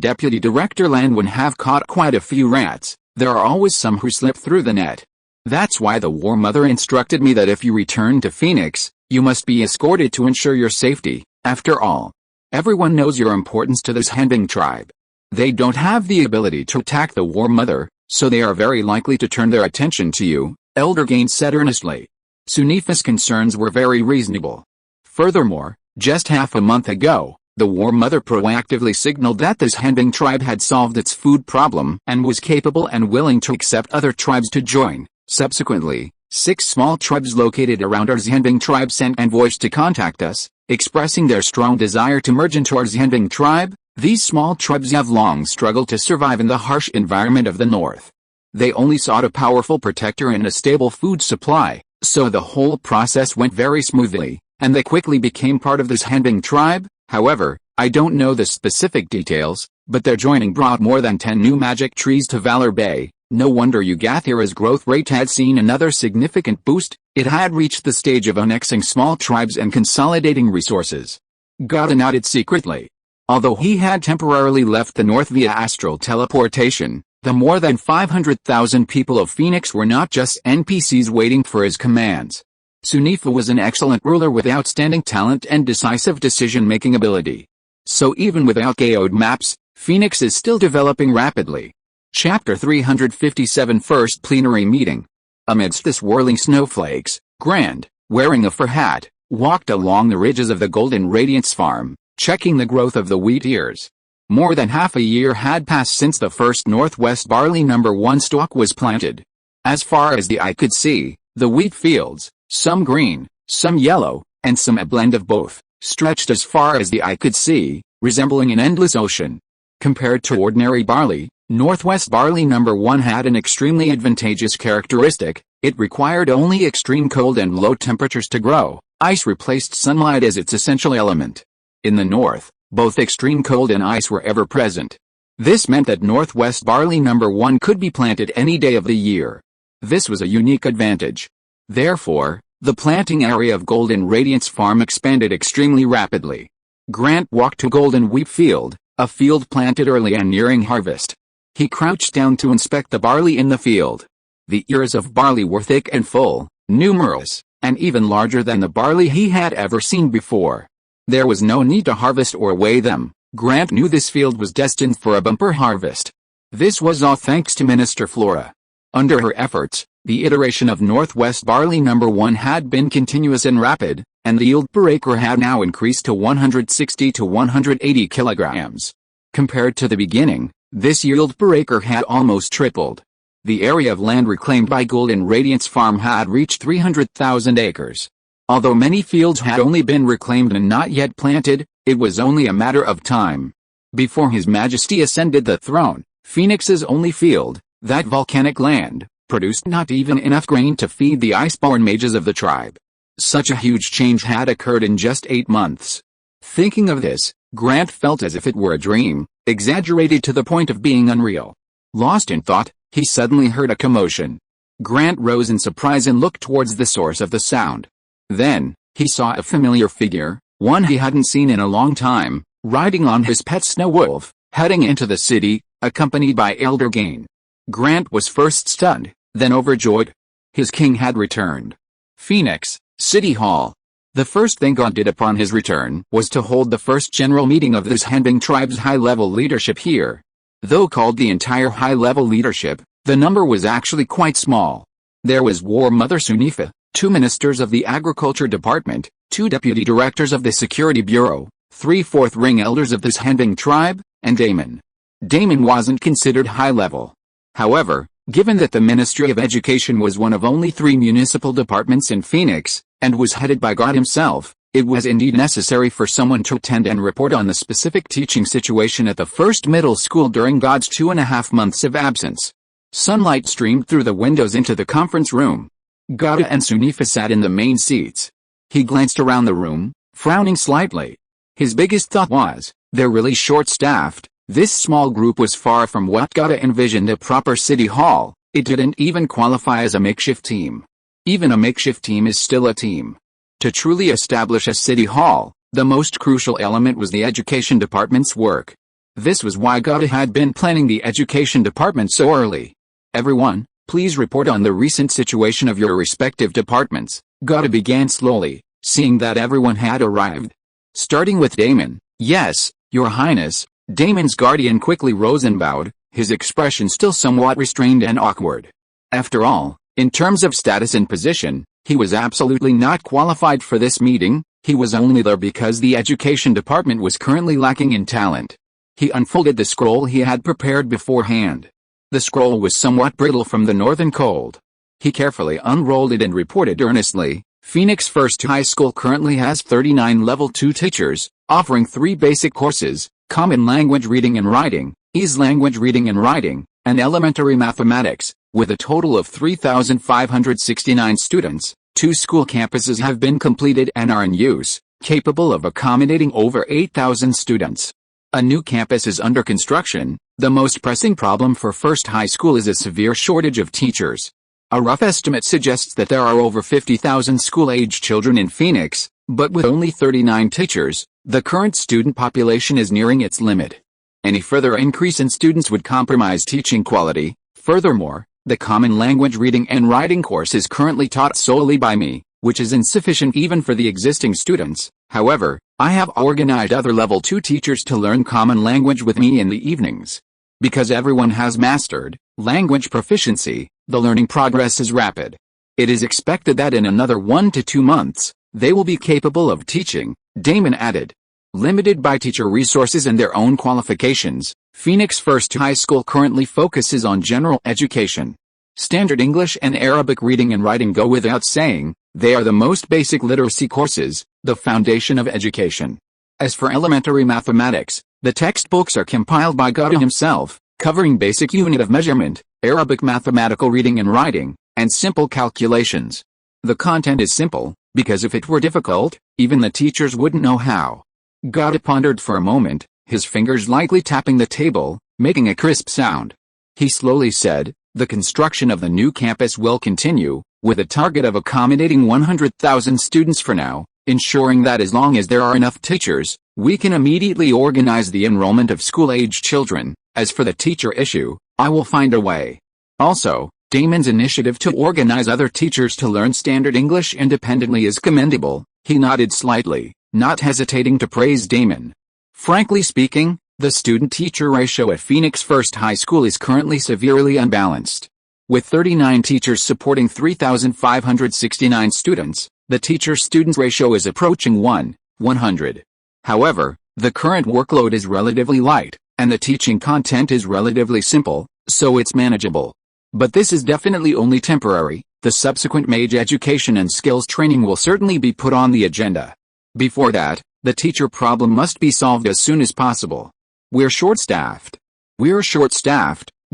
Deputy Director Landwin have caught quite a few rats, there are always some who slip through the net. That's why the War Mother instructed me that if you return to Phoenix, you must be escorted to ensure your safety. After all, everyone knows your importance to this Handbing tribe. They don't have the ability to attack the War Mother, so they are very likely to turn their attention to you, Elder Gain said earnestly. Sunifa's concerns were very reasonable. Furthermore, just half a month ago, the War Mother proactively signaled that this Handbing tribe had solved its food problem and was capable and willing to accept other tribes to join. Subsequently, 6 small tribes located around our Handbing tribe sent envoys to contact us, expressing their strong desire to merge into our Handbing tribe. These small tribes have long struggled to survive in the harsh environment of the north. They only sought a powerful protector and a stable food supply, so the whole process went very smoothly, and they quickly became part of this Handbing tribe. However, I don't know the specific details, but their joining brought more than 10 new magic trees to Valor Bay. No wonder Ugathira's growth rate had seen another significant boost. It had reached the stage of annexing small tribes and consolidating resources. Gata nodded secretly. Although he had temporarily left the north via astral teleportation, the more than 500,000 people of Phoenix were not just NPCs waiting for his commands. Sunifa was an excellent ruler with outstanding talent and decisive decision-making ability. So even without geode maps, Phoenix is still developing rapidly. Chapter 357 First Plenary Meeting. Amidst the swirling snowflakes, Grant, wearing a fur hat, walked along the ridges of the Golden Radiance farm, checking the growth of the wheat ears. More than half a year had passed since the first Northwest Barley No. 1 stalk was planted. As far as the eye could see, the wheat fields, some green, some yellow, and some a blend of both, stretched as far as the eye could see, resembling an endless ocean. Compared to ordinary barley, Northwest Barley No. 1 had an extremely advantageous characteristic: it required only extreme cold and low temperatures to grow. Ice replaced sunlight as its essential element. In the north, both extreme cold and ice were ever present. This meant that Northwest Barley No. 1 could be planted any day of the year. This was a unique advantage. Therefore, the planting area of Golden Radiance Farm expanded extremely rapidly. Grant walked to Golden Wheat Field, a field planted early and nearing harvest. He crouched down to inspect the barley in the field. The ears of barley were thick and full, numerous, and even larger than the barley he had ever seen before. There was no need to harvest or weigh them. Grant knew this field was destined for a bumper harvest. This was all thanks to Minister Flora. Under her efforts, the iteration of Northwest Barley No. 1 had been continuous and rapid, and the yield per acre had now increased to 160 to 180 kilograms. Compared to the beginning, this yield per acre had almost tripled. The area of land reclaimed by Golden Radiance Farm had reached 300,000 acres. Although many fields had only been reclaimed and not yet planted, it was only a matter of time. Before His Majesty ascended the throne, Phoenix's only field, that volcanic land, produced not even enough grain to feed the iceborne mages of the tribe. Such a huge change had occurred in just 8 months. Thinking of this, Grant felt as if it were a dream, exaggerated to the point of being unreal. Lost in thought, he suddenly heard a commotion. Grant rose in surprise and looked towards the source of the sound. Then, he saw a familiar figure, one he hadn't seen in a long time, riding on his pet snow wolf, heading into the city, accompanied by Elder Gain. Grant was first stunned, then overjoyed. His king had returned. Phoenix, City Hall. The first thing God did upon his return was to hold the first general meeting of this Handing tribe's high-level leadership here. Though called the entire high-level leadership, the number was actually quite small. There was War Mother Sunifa, 2 ministers of the Agriculture Department, 2 deputy directors of the Security Bureau, 3 fourth-ring elders of this Handing tribe, and Damon. Damon wasn't considered high-level. However, given that the Ministry of Education was one of only 3 municipal departments in Phoenix, and was headed by God himself, it was indeed necessary for someone to attend and report on the specific teaching situation at the first middle school during God's 2.5 months of absence. Sunlight streamed through the windows into the conference room. Gata and Sunifa sat in the main seats. He glanced around the room, frowning slightly. His biggest thought was, they're really short-staffed. This small group was far from what Gata envisioned a proper city hall. It didn't even qualify as a makeshift team. Even a makeshift team is still a team. To truly establish a city hall, the most crucial element was the education department's work. This was why Gata had been planning the education department so early. Everyone, please report on the recent situation of your respective departments. Gata began slowly, seeing that everyone had arrived. Starting with Damon. Yes, Your Highness. Damon's guardian quickly rose and bowed, his expression still somewhat restrained and awkward. After all, in terms of status and position, he was absolutely not qualified for this meeting. He was only there because the education department was currently lacking in talent. He unfolded the scroll he had prepared beforehand. The scroll was somewhat brittle from the northern cold. He carefully unrolled it and reported earnestly, Phoenix First High School currently has 39 Level 2 teachers, offering 3 basic courses: Common Language Reading and Writing, Ease Language Reading and Writing, and Elementary Mathematics. With a total of 3,569 students, 2 school campuses have been completed and are in use, capable of accommodating over 8,000 students. A new campus is under construction, The most pressing problem for First High School is a severe shortage of teachers. A rough estimate suggests that there are over 50,000 school-age children in Phoenix, but with only 39 teachers, the current student population is nearing its limit. Any further increase in students would compromise teaching quality. Furthermore, the Common Language Reading and Writing course is currently taught solely by me, which is insufficient even for the existing students. However, I have organized other Level 2 teachers to learn Common Language with me in the evenings. Because everyone has mastered language proficiency, the learning progress is rapid. It is expected that in another 1 to 2 months, they will be capable of teaching, Damon added. Limited by teacher resources and their own qualifications, Phoenix First High School currently focuses on general education. Standard English and Arabic reading and writing go without saying. They are the most basic literacy courses, the foundation of education. As for elementary mathematics, the textbooks are compiled by God himself, covering basic unit of measurement, Arabic mathematical reading and writing, and simple calculations. The content is simple, because if it were difficult, even the teachers wouldn't know how. God pondered for a moment, his fingers lightly tapping the table, making a crisp sound. He slowly said, "The construction of the new campus will continue, with a target of accommodating 100,000 students for now, ensuring that as long as there are enough teachers, we can immediately organize the enrollment of school-age children. As for the teacher issue, I will find a way." Also, Damon's initiative to organize other teachers to learn Standard English independently is commendable. He nodded slightly, not hesitating to praise Damon. Frankly speaking, the student-teacher ratio at Phoenix First High School is currently severely unbalanced. With 39 teachers supporting 3,569 students, the teacher-student ratio is approaching 1:100. However, the current workload is relatively light, and the teaching content is relatively simple, so it's manageable. But this is definitely only temporary. The subsequent Mage education and skills training will certainly be put on the agenda. Before that, the teacher problem must be solved as soon as possible. We're short-staffed.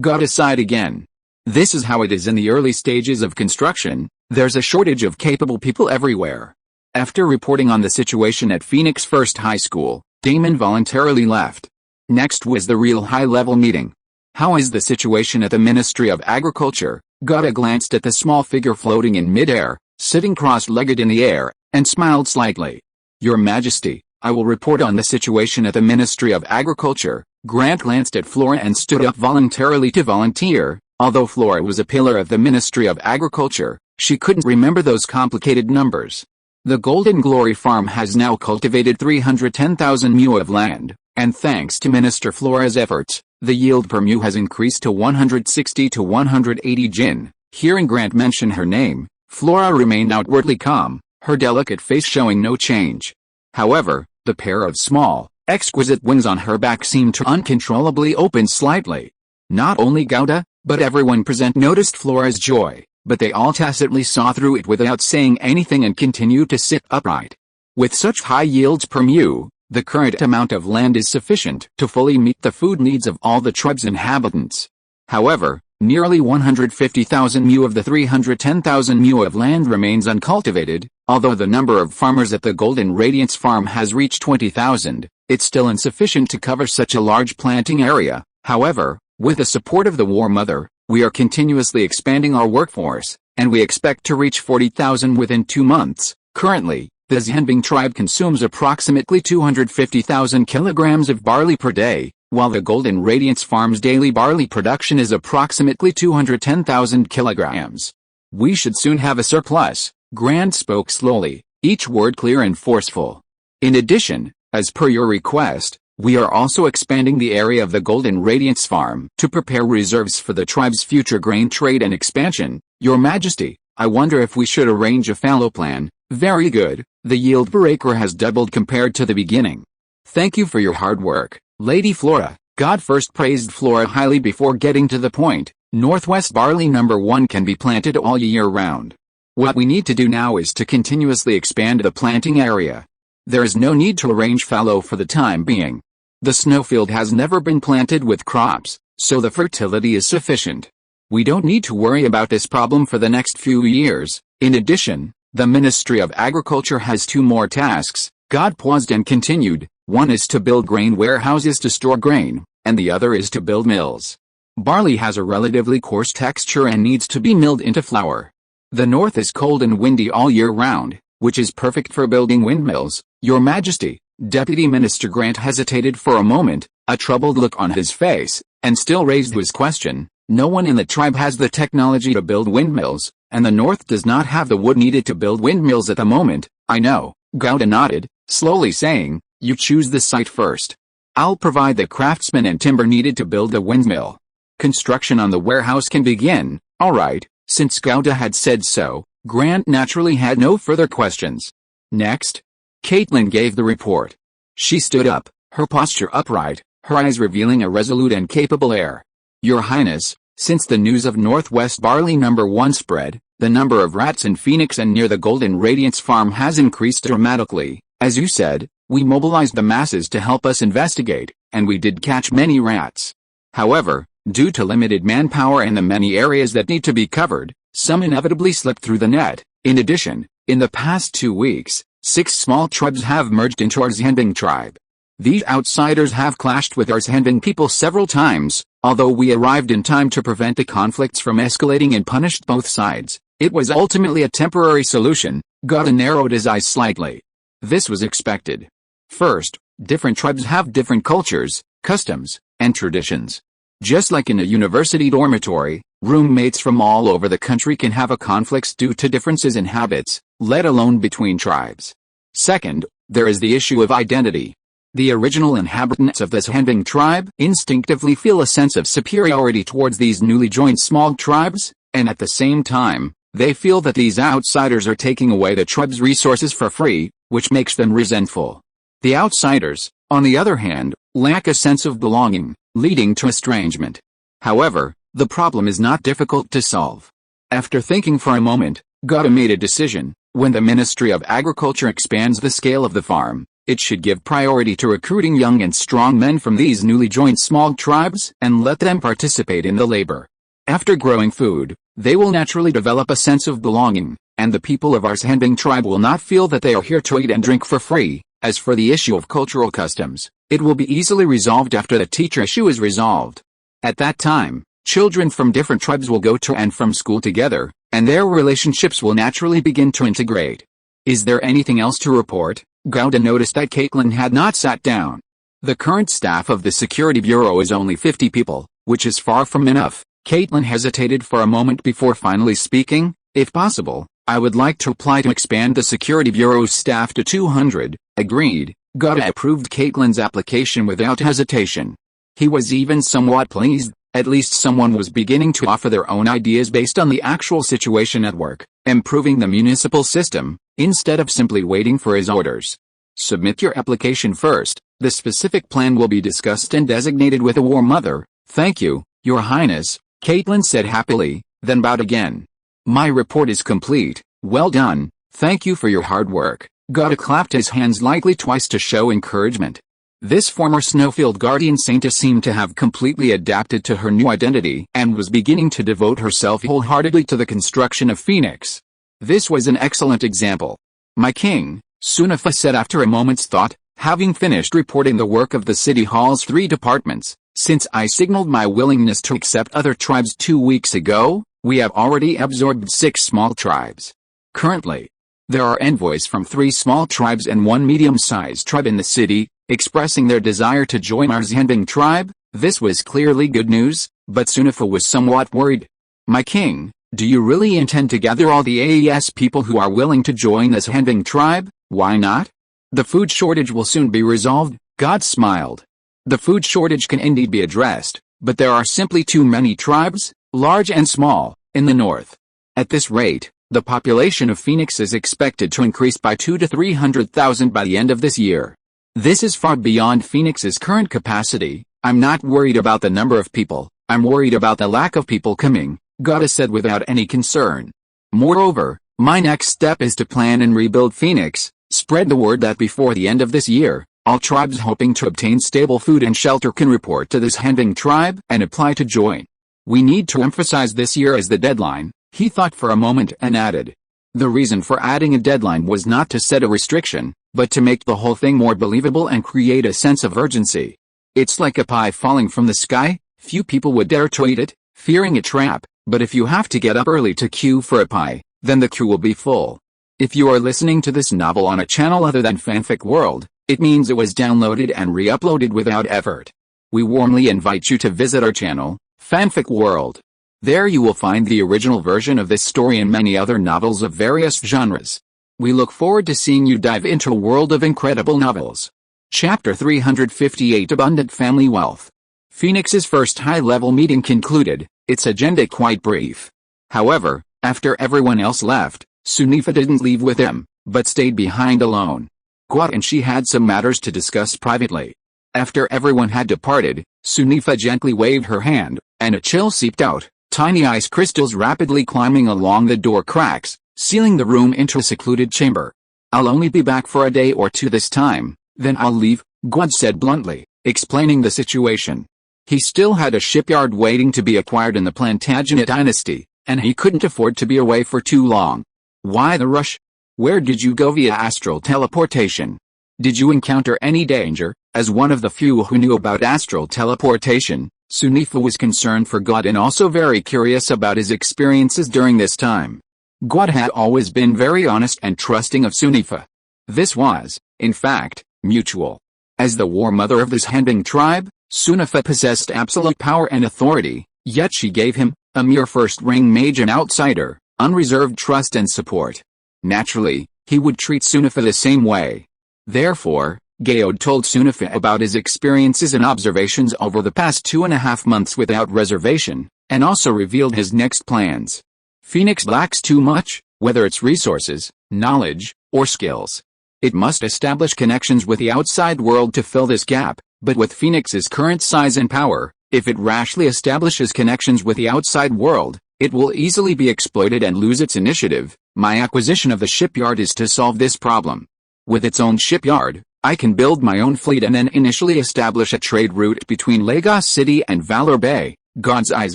God aside again. This is how it is in the early stages of construction. There's a shortage of capable people everywhere. After reporting on the situation at Phoenix First High School, Damon voluntarily left. Next was the real high-level meeting. "How is the situation at the Ministry of Agriculture?" Gotta glanced at the small figure floating in mid-air, sitting cross-legged in the air, and smiled slightly. "Your Majesty, I will report on the situation at the Ministry of Agriculture." Grant glanced at Flora and stood up voluntarily to volunteer. Although Flora was a pillar of the Ministry of Agriculture, she couldn't remember those complicated numbers. The Golden Glory Farm has now cultivated 310,000 mu of land, and thanks to Minister Flora's efforts, the yield per mu has increased to 160 to 180 gin. Hearing Grant mention her name, Flora remained outwardly calm, her delicate face showing no change. However, the pair of small, exquisite wings on her back seemed to uncontrollably open slightly. Not only Gouda, but everyone present noticed Flora's joy, but they all tacitly saw through it without saying anything and continued to sit upright. With such high yields per mu, the current amount of land is sufficient to fully meet the food needs of all the tribe's inhabitants. However, nearly 150,000 mu of the 310,000 mu of land remains uncultivated. Although the number of farmers at the Golden Radiance Farm has reached 20,000, it's still insufficient to cover such a large planting area. However, with the support of the War Mother, we are continuously expanding our workforce, and we expect to reach 40,000 within 2 months. Currently, the Zhenbing tribe consumes approximately 250,000 kilograms of barley per day, while the Golden Radiance Farm's daily barley production is approximately 210,000 kilograms. We should soon have a surplus. Grant spoke slowly, each word clear and forceful. In addition, as per your request, we are also expanding the area of the Golden Radiance Farm to prepare reserves for the tribe's future grain trade and expansion. Your Majesty, I wonder if we should arrange a fallow plan. Very good, the yield per acre has doubled compared to the beginning. Thank you for your hard work, Lady Flora. God first praised Flora highly before getting to the point. Northwest barley number 1 can be planted all year round. What we need to do now is to continuously expand the planting area. There is no need to arrange fallow for the time being. The snowfield has never been planted with crops, so the fertility is sufficient. We don't need to worry about this problem for the next few years. In addition, the Ministry of Agriculture has 2 more tasks. God paused and continued. One is to build grain warehouses to store grain, and the other is to build mills. Barley has a relatively coarse texture and needs to be milled into flour. The north is cold and windy all year round, which is perfect for building windmills, Your Majesty." Deputy Minister Grant hesitated for a moment, a troubled look on his face, and still raised his question. "No one in the tribe has the technology to build windmills, and the north does not have the wood needed to build windmills at the moment." "I know," Gouda nodded, slowly saying, "you choose the site first. I'll provide the craftsmen and timber needed to build a windmill. Construction on the warehouse can begin." "All right." Since Gouda had said so, Grant naturally had no further questions. Next, Caitlin gave the report. She stood up, her posture upright, her eyes revealing a resolute and capable air. "Your Highness, since the news of Northwest Barley No. 1 spread, the number of rats in Phoenix and near the Golden Radiance farm has increased dramatically. As you said, we mobilized the masses to help us investigate, and we did catch many rats. However, due to limited manpower and the many areas that need to be covered, some inevitably slip through the net. In addition, in the past 2 weeks, 6 small tribes have merged into our Zhenbing tribe. These outsiders have clashed with our Zhenbing people several times. Although we arrived in time to prevent the conflicts from escalating and punished both sides, it was ultimately a temporary solution." Gouda narrowed his eyes slightly. This was expected. First, different tribes have different cultures, customs, and traditions. Just like in a university dormitory, roommates from all over the country can have conflicts due to differences in habits, let alone between tribes. Second, there is the issue of identity. The original inhabitants of the Zhenbing tribe instinctively feel a sense of superiority towards these newly joined small tribes, and at the same time, they feel that these outsiders are taking away the tribe's resources for free, which makes them resentful. The outsiders, on the other hand, lack a sense of belonging, leading to estrangement. However, the problem is not difficult to solve. After thinking for a moment, Gouda made a decision. When the Ministry of Agriculture expands the scale of the farm, it should give priority to recruiting young and strong men from these newly joined small tribes and let them participate in the labor. After growing food, they will naturally develop a sense of belonging, and the people of our Zhenbing tribe will not feel that they are here to eat and drink for free. As for the issue of cultural customs, it will be easily resolved after the teacher issue is resolved. At that time, children from different tribes will go to and from school together, and their relationships will naturally begin to integrate. Is there anything else to report? Gouda noticed that Caitlin had not sat down. The current staff of the Security Bureau is only 50 people, which is far from enough. Caitlin hesitated for a moment before finally speaking. "If possible, I would like to apply to expand the Security Bureau's staff to 200. Agreed. Gouda approved Caitlin's application without hesitation. He was even somewhat pleased. At least someone was beginning to offer their own ideas based on the actual situation at work, improving the municipal system, instead of simply waiting for his orders. "Submit your application first. The specific plan will be discussed and designated with a War Mother." "Thank you, Your Highness," Caitlin said happily, then bowed again. "My report is complete. Well done. Thank you for your hard work." Gouda clapped his hands lightly twice to show encouragement. This former Snowfield Guardian Saintess seemed to have completely adapted to her new identity and was beginning to devote herself wholeheartedly to the construction of Phoenix. This was an excellent example. "My king," SYNOPSIS said after a moment's thought, having finished reporting the work of the City Hall's 3 departments, "since I signaled my willingness to accept other tribes 2 weeks ago, we have already absorbed 6 small tribes. Currently, there are envoys from 3 small tribes and 1 medium-sized tribe in the city, expressing their desire to join our Zhenbing tribe." This was clearly good news, but SYNOPSIS was somewhat worried. "My king, do you really intend to gather all the AES people who are willing to join the Zhenbing tribe? Why not? The food shortage will soon be resolved." God smiled. "The food shortage can indeed be addressed, but there are simply too many tribes, large and small, in the north. At this rate, the population of Phoenix is expected to increase by 200,000 to 300,000 by the end of this year. This is far beyond Phoenix's current capacity. I'm not worried about the number of people, I'm worried about the lack of people coming," Gouda said without any concern. "Moreover, my next step is to plan and rebuild Phoenix. Spread the word that before the end of this year, all tribes hoping to obtain stable food and shelter can report to this Zhenbing tribe and apply to join. We need to emphasize this year as the deadline." He thought for a moment and added. The reason for adding a deadline was not to set a restriction, but to make the whole thing more believable and create a sense of urgency. It's like a pie falling from the sky. Few people would dare to eat it, fearing a trap, but if you have to get up early to queue for a pie, then the queue will be full. If you are listening to this novel on a channel other than Fanfic World, it means it was downloaded and re-uploaded without effort. We warmly invite you to visit our channel, Fanfic World. There you will find the original version of this story and many other novels of various genres. We look forward to seeing you dive into a world of incredible novels. Chapter 358 Abundant Family Wealth. Phoenix's first high-level meeting concluded, its agenda quite brief. However, after everyone else left, Sunifa didn't leave with him, but stayed behind alone. God and she had some matters to discuss privately. After everyone had departed, Sunifa gently waved her hand, and a chill seeped out, tiny ice crystals rapidly climbing along the door cracks, sealing the room into a secluded chamber. I'll only be back for a day or two this time, then I'll leave, God said bluntly, explaining the situation. He still had a shipyard waiting to be acquired in the Plantagenet dynasty, and he couldn't afford to be away for too long. Why the rush? Where did you go via astral teleportation? Did you encounter any danger? As one of the few who knew about astral teleportation, Sunifa was concerned for God and also very curious about his experiences during this time. God had always been very honest and trusting of Sunifa. This was, in fact, mutual. As the war mother of this Handing tribe, Sunifa possessed absolute power and authority, yet she gave him, a mere first-ring mage and outsider, unreserved trust and support. Naturally, he would treat Sunifa the same way. Therefore, Geode told Sunifa about his experiences and observations over the past 2.5 months without reservation, and also revealed his next plans. Phoenix lacks too much, whether it's resources, knowledge, or skills. It must establish connections with the outside world to fill this gap, but with Phoenix's current size and power, if it rashly establishes connections with the outside world, it will easily be exploited and lose its initiative. My acquisition of the shipyard is to solve this problem. With its own shipyard, I can build my own fleet and then initially establish a trade route between Lagos City and Valor Bay. God's eyes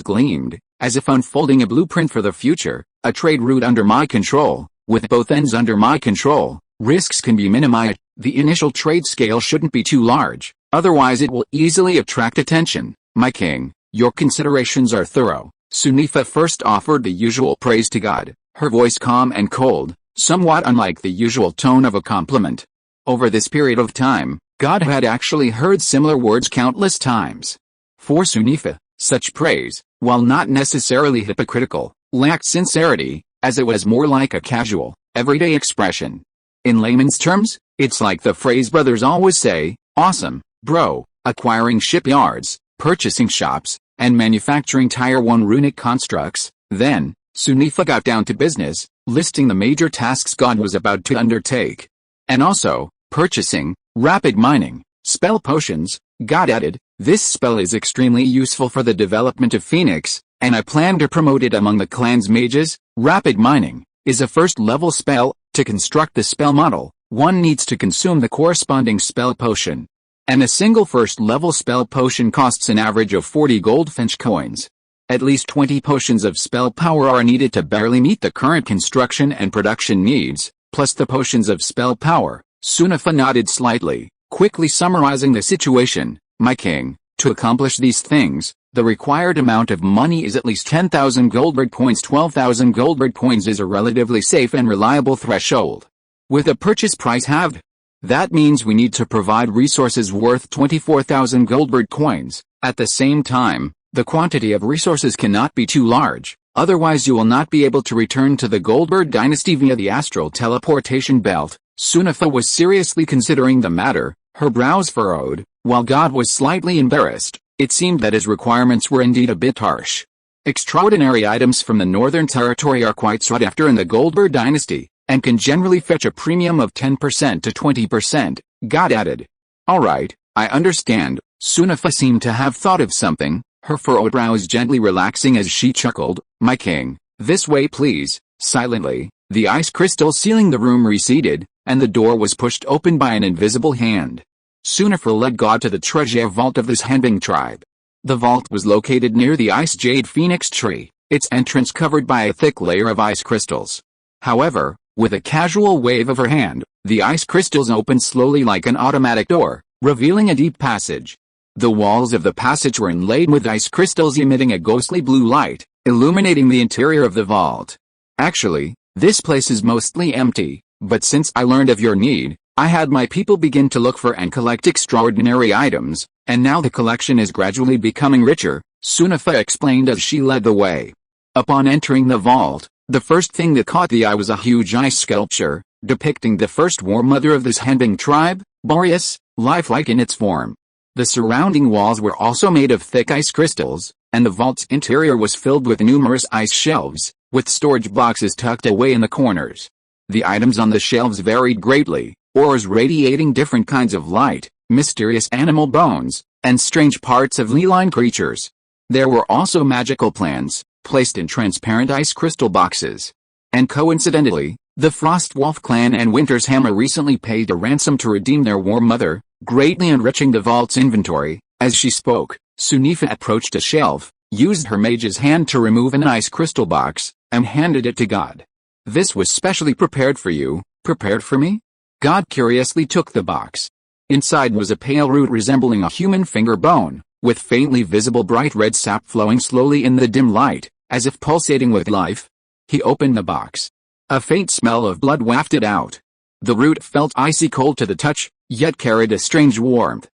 gleamed, as if unfolding a blueprint for the future, a trade route under my control. With both ends under my control, risks can be minimized. The initial trade scale shouldn't be too large, otherwise it will easily attract attention. My king, your considerations are thorough. Sunifa first offered the usual praise to God, her voice calm and cold, somewhat unlike the usual tone of a compliment. Over this period of time, God had actually heard similar words countless times. For Sunifa, such praise, while not necessarily hypocritical, lacked sincerity, as it was more like a casual, everyday expression. In layman's terms, it's like the phrase brothers always say, awesome, bro, acquiring shipyards, purchasing shops, and manufacturing Tier 1 runic constructs. Then, Sunifa got down to business, listing the major tasks God was about to undertake. And also, purchasing, rapid mining, spell potions. God added, this spell is extremely useful for the development of Phoenix, and I plan to promote it among the clan's mages. Rapid mining is a first-level spell. To construct the spell model, one needs to consume the corresponding spell potion. And a single first-level spell potion costs an average of 40 goldfinch coins. At least 20 potions of spell power are needed to barely meet the current construction and production needs, plus the potions of spell power. Sunifa nodded slightly, quickly summarizing the situation. My king, to accomplish these things, the required amount of money is at least 10,000 goldberg coins. 12,000 goldberg coins is a relatively safe and reliable threshold. With the purchase price halved, that means we need to provide resources worth 24,000 goldberg coins. At the same time, the quantity of resources cannot be too large, otherwise you will not be able to return to the Goldberg dynasty via the astral teleportation belt. Sunifa was seriously considering the matter, her brows furrowed, while God was slightly embarrassed. It seemed that his requirements were indeed a bit harsh. Extraordinary items from the Northern Territory are quite sought after in the Goldberg dynasty, and can generally fetch a premium of 10% to 20%, God added. Alright, I understand. Sunifa seemed to have thought of something, her furrowed brows gently relaxing as she chuckled. My king, this way please. Silently, the ice crystal sealing the room receded, and the door was pushed open by an invisible hand. Sunifa led God to the treasure vault of this Handing tribe. The vault was located near the ice jade phoenix tree, its entrance covered by a thick layer of ice crystals. However, with a casual wave of her hand, the ice crystals opened slowly like an automatic door, revealing a deep passage. The walls of the passage were inlaid with ice crystals emitting a ghostly blue light, illuminating the interior of the vault. Actually, this place is mostly empty, but since I learned of your need, I had my people begin to look for and collect extraordinary items, and now the collection is gradually becoming richer, SYNOPSIS explained as she led the way. Upon entering the vault, the first thing that caught the eye was a huge ice sculpture, depicting the first war mother of this Hending tribe, Boreas, lifelike in its form. The surrounding walls were also made of thick ice crystals, and the vault's interior was filled with numerous ice shelves, with storage boxes tucked away in the corners. The items on the shelves varied greatly, ores radiating different kinds of light, mysterious animal bones, and strange parts of feline creatures. There were also magical plants, placed in transparent ice crystal boxes. And coincidentally, the Frostwolf clan and Winter's Hammer recently paid a ransom to redeem their war mother, greatly enriching the vault's inventory. As she spoke, SYNOPSIS approached a shelf, used her mage's hand to remove an ice crystal box, and handed it to God. This was specially prepared for you. Prepared for me? God curiously took the box. Inside was a pale root resembling a human finger bone, with faintly visible bright red sap flowing slowly in the dim light, as if pulsating with life. He opened the box. A faint smell of blood wafted out. The root felt icy cold to the touch, yet carried a strange warmth.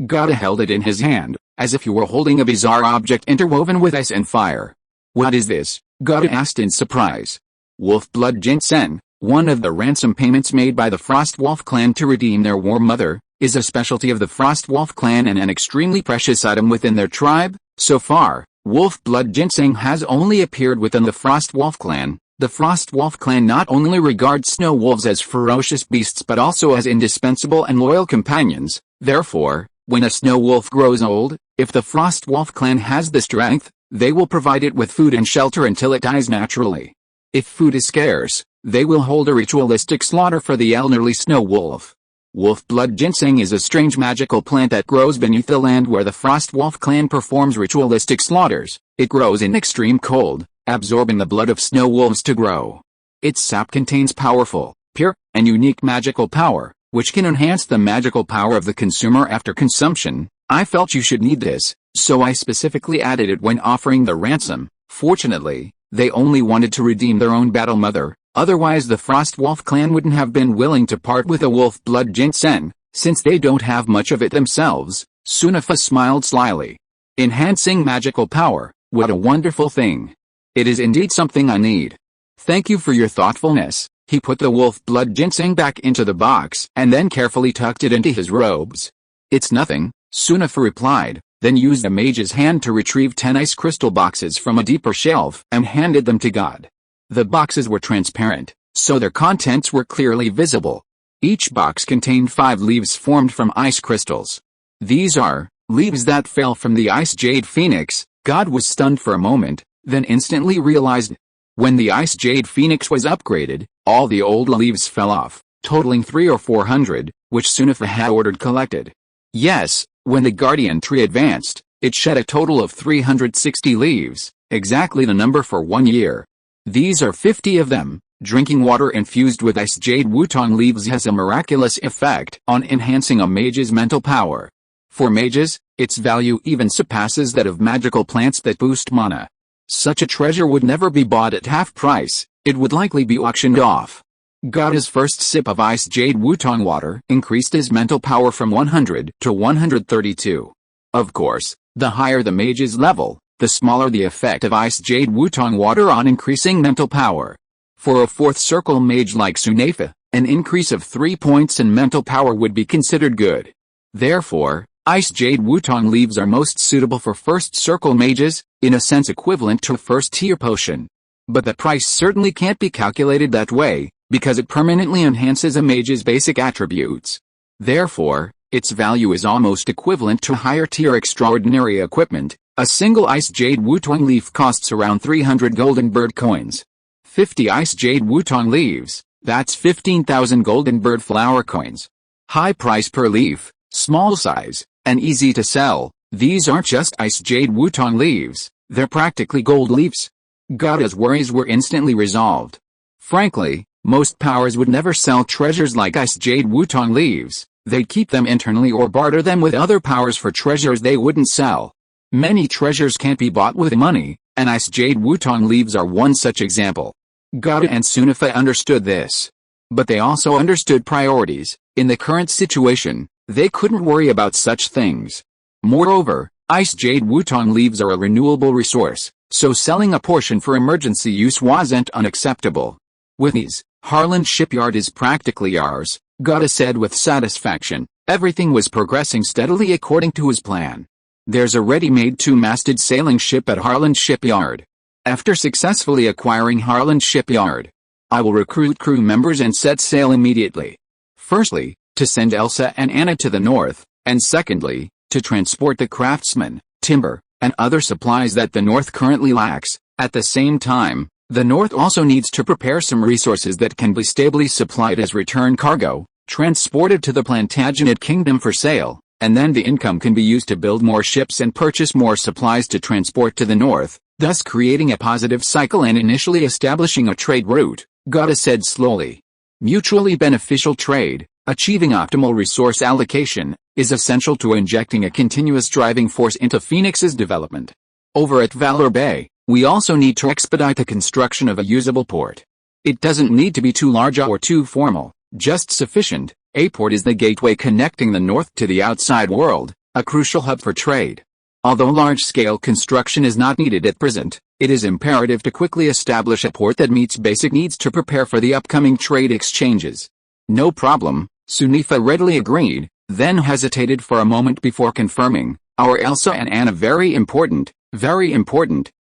God held it in his hand, as if he were holding a bizarre object interwoven with ice and fire. What is this? God asked in surprise. Wolf blood ginseng, one of the ransom payments made by the Frostwolf clan to redeem their war mother, is a specialty of the Frostwolf clan and an extremely precious item within their tribe. So far, wolf blood ginseng has only appeared within the Frostwolf clan. The Frostwolf clan not only regards snow wolves as ferocious beasts but also as indispensable and loyal companions. Therefore, when a snow wolf grows old, if the Frostwolf clan has the strength, they will provide it with food and shelter until it dies naturally. If food is scarce, they will hold a ritualistic slaughter for the elderly snow wolf. Wolf blood ginseng is a strange magical plant that grows beneath the land where the Frostwolf clan performs ritualistic slaughters. It grows in extreme cold, absorbing the blood of snow wolves to grow. Its sap contains powerful, pure, and unique magical power, which can enhance the magical power of the consumer after consumption. I felt you should need this, so I specifically added it when offering the ransom. Fortunately, they only wanted to redeem their own battle mother, otherwise the Frostwolf clan wouldn't have been willing to part with a wolf blood ginseng, since they don't have much of it themselves. SYNOPSIS smiled slyly. Enhancing magical power, what a wonderful thing. It is indeed something I need. Thank you for your thoughtfulness. He put the wolf blood ginseng back into the box and then carefully tucked it into his robes. It's nothing, SYNOPSIS replied, then used a mage's hand to retrieve 10 ice crystal boxes from a deeper shelf and handed them to God. The boxes were transparent, so their contents were clearly visible. Each box contained 5 leaves formed from ice crystals. These are leaves that fell from the ice jade phoenix. God was stunned for a moment, then instantly realized. When the ice jade phoenix was upgraded, all the old leaves fell off, totaling 300 or 400, which SYNOPSIS had ordered collected. Yes, when the guardian tree advanced, it shed a total of 360 leaves, exactly the number for 1 year. These are 50 of them. Drinking water infused with ice jade wutong leaves has a miraculous effect on enhancing a mage's mental power. For mages, its value even surpasses that of magical plants that boost mana. Such a treasure would never be bought at half price, it would likely be auctioned off. God's first sip of ice jade wutong water increased his mental power from 100 to 132. Of course, the higher the mage's level, the smaller the effect of ice jade wutong water on increasing mental power. For a 4th circle mage like SYNOPSIS, an increase of 3 points in mental power would be considered good. Therefore, ice jade wutong leaves are most suitable for 1st circle mages, in a sense equivalent to a 1st tier potion. But the price certainly can't be calculated that way, because it permanently enhances a mage's basic attributes. Therefore, its value is almost equivalent to higher tier extraordinary equipment. A single ice jade wutong leaf costs around 300 golden bird coins. 50 ice jade wutong leaves, that's 15,000 golden bird flower coins. High price per leaf, small size, and easy to sell. These aren't just ice jade wutong leaves, they're practically gold leaves. God's worries were instantly resolved. Frankly, most powers would never sell treasures like ice jade wutong leaves, They'd keep them internally or barter them with other powers for treasures they wouldn't sell. Many treasures can't be bought with money, and ice jade Wutong leaves are one such example. Gada and Sunifa understood this. But they also understood priorities. In the current situation, they couldn't worry about such things. Moreover, ice jade Wutong leaves are a renewable resource, so selling a portion for emergency use wasn't unacceptable. With ease, Harlan Shipyard is practically ours, Gada said with satisfaction. Everything was progressing steadily according to his plan. There's a ready-made two-masted sailing ship at Harlan Shipyard. After successfully acquiring Harlan Shipyard, I will recruit crew members and set sail immediately. Firstly, to send Elsa and Anna to the north, and secondly, to transport the craftsmen, timber, and other supplies that the north currently lacks. At the same time, the north also needs to prepare some resources that can be stably supplied as return cargo, transported to the Plantagenet Kingdom for sale, and then the income can be used to build more ships and purchase more supplies to transport to the north, thus creating a positive cycle and initially establishing a trade route, Gada said slowly. Mutually beneficial trade, achieving optimal resource allocation, is essential to injecting a continuous driving force into Phoenix's development. Over at Valor Bay, we also need to expedite the construction of a usable port. It doesn't need to be too large or too formal, just sufficient. A port is the gateway connecting the north to the outside world, a crucial hub for trade. Although large-scale construction is not needed at present, it is imperative to quickly establish a port that meets basic needs to prepare for the upcoming trade exchanges. No problem, Sunifa readily agreed, then hesitated for a moment before confirming. Our Elsa and Anna very important,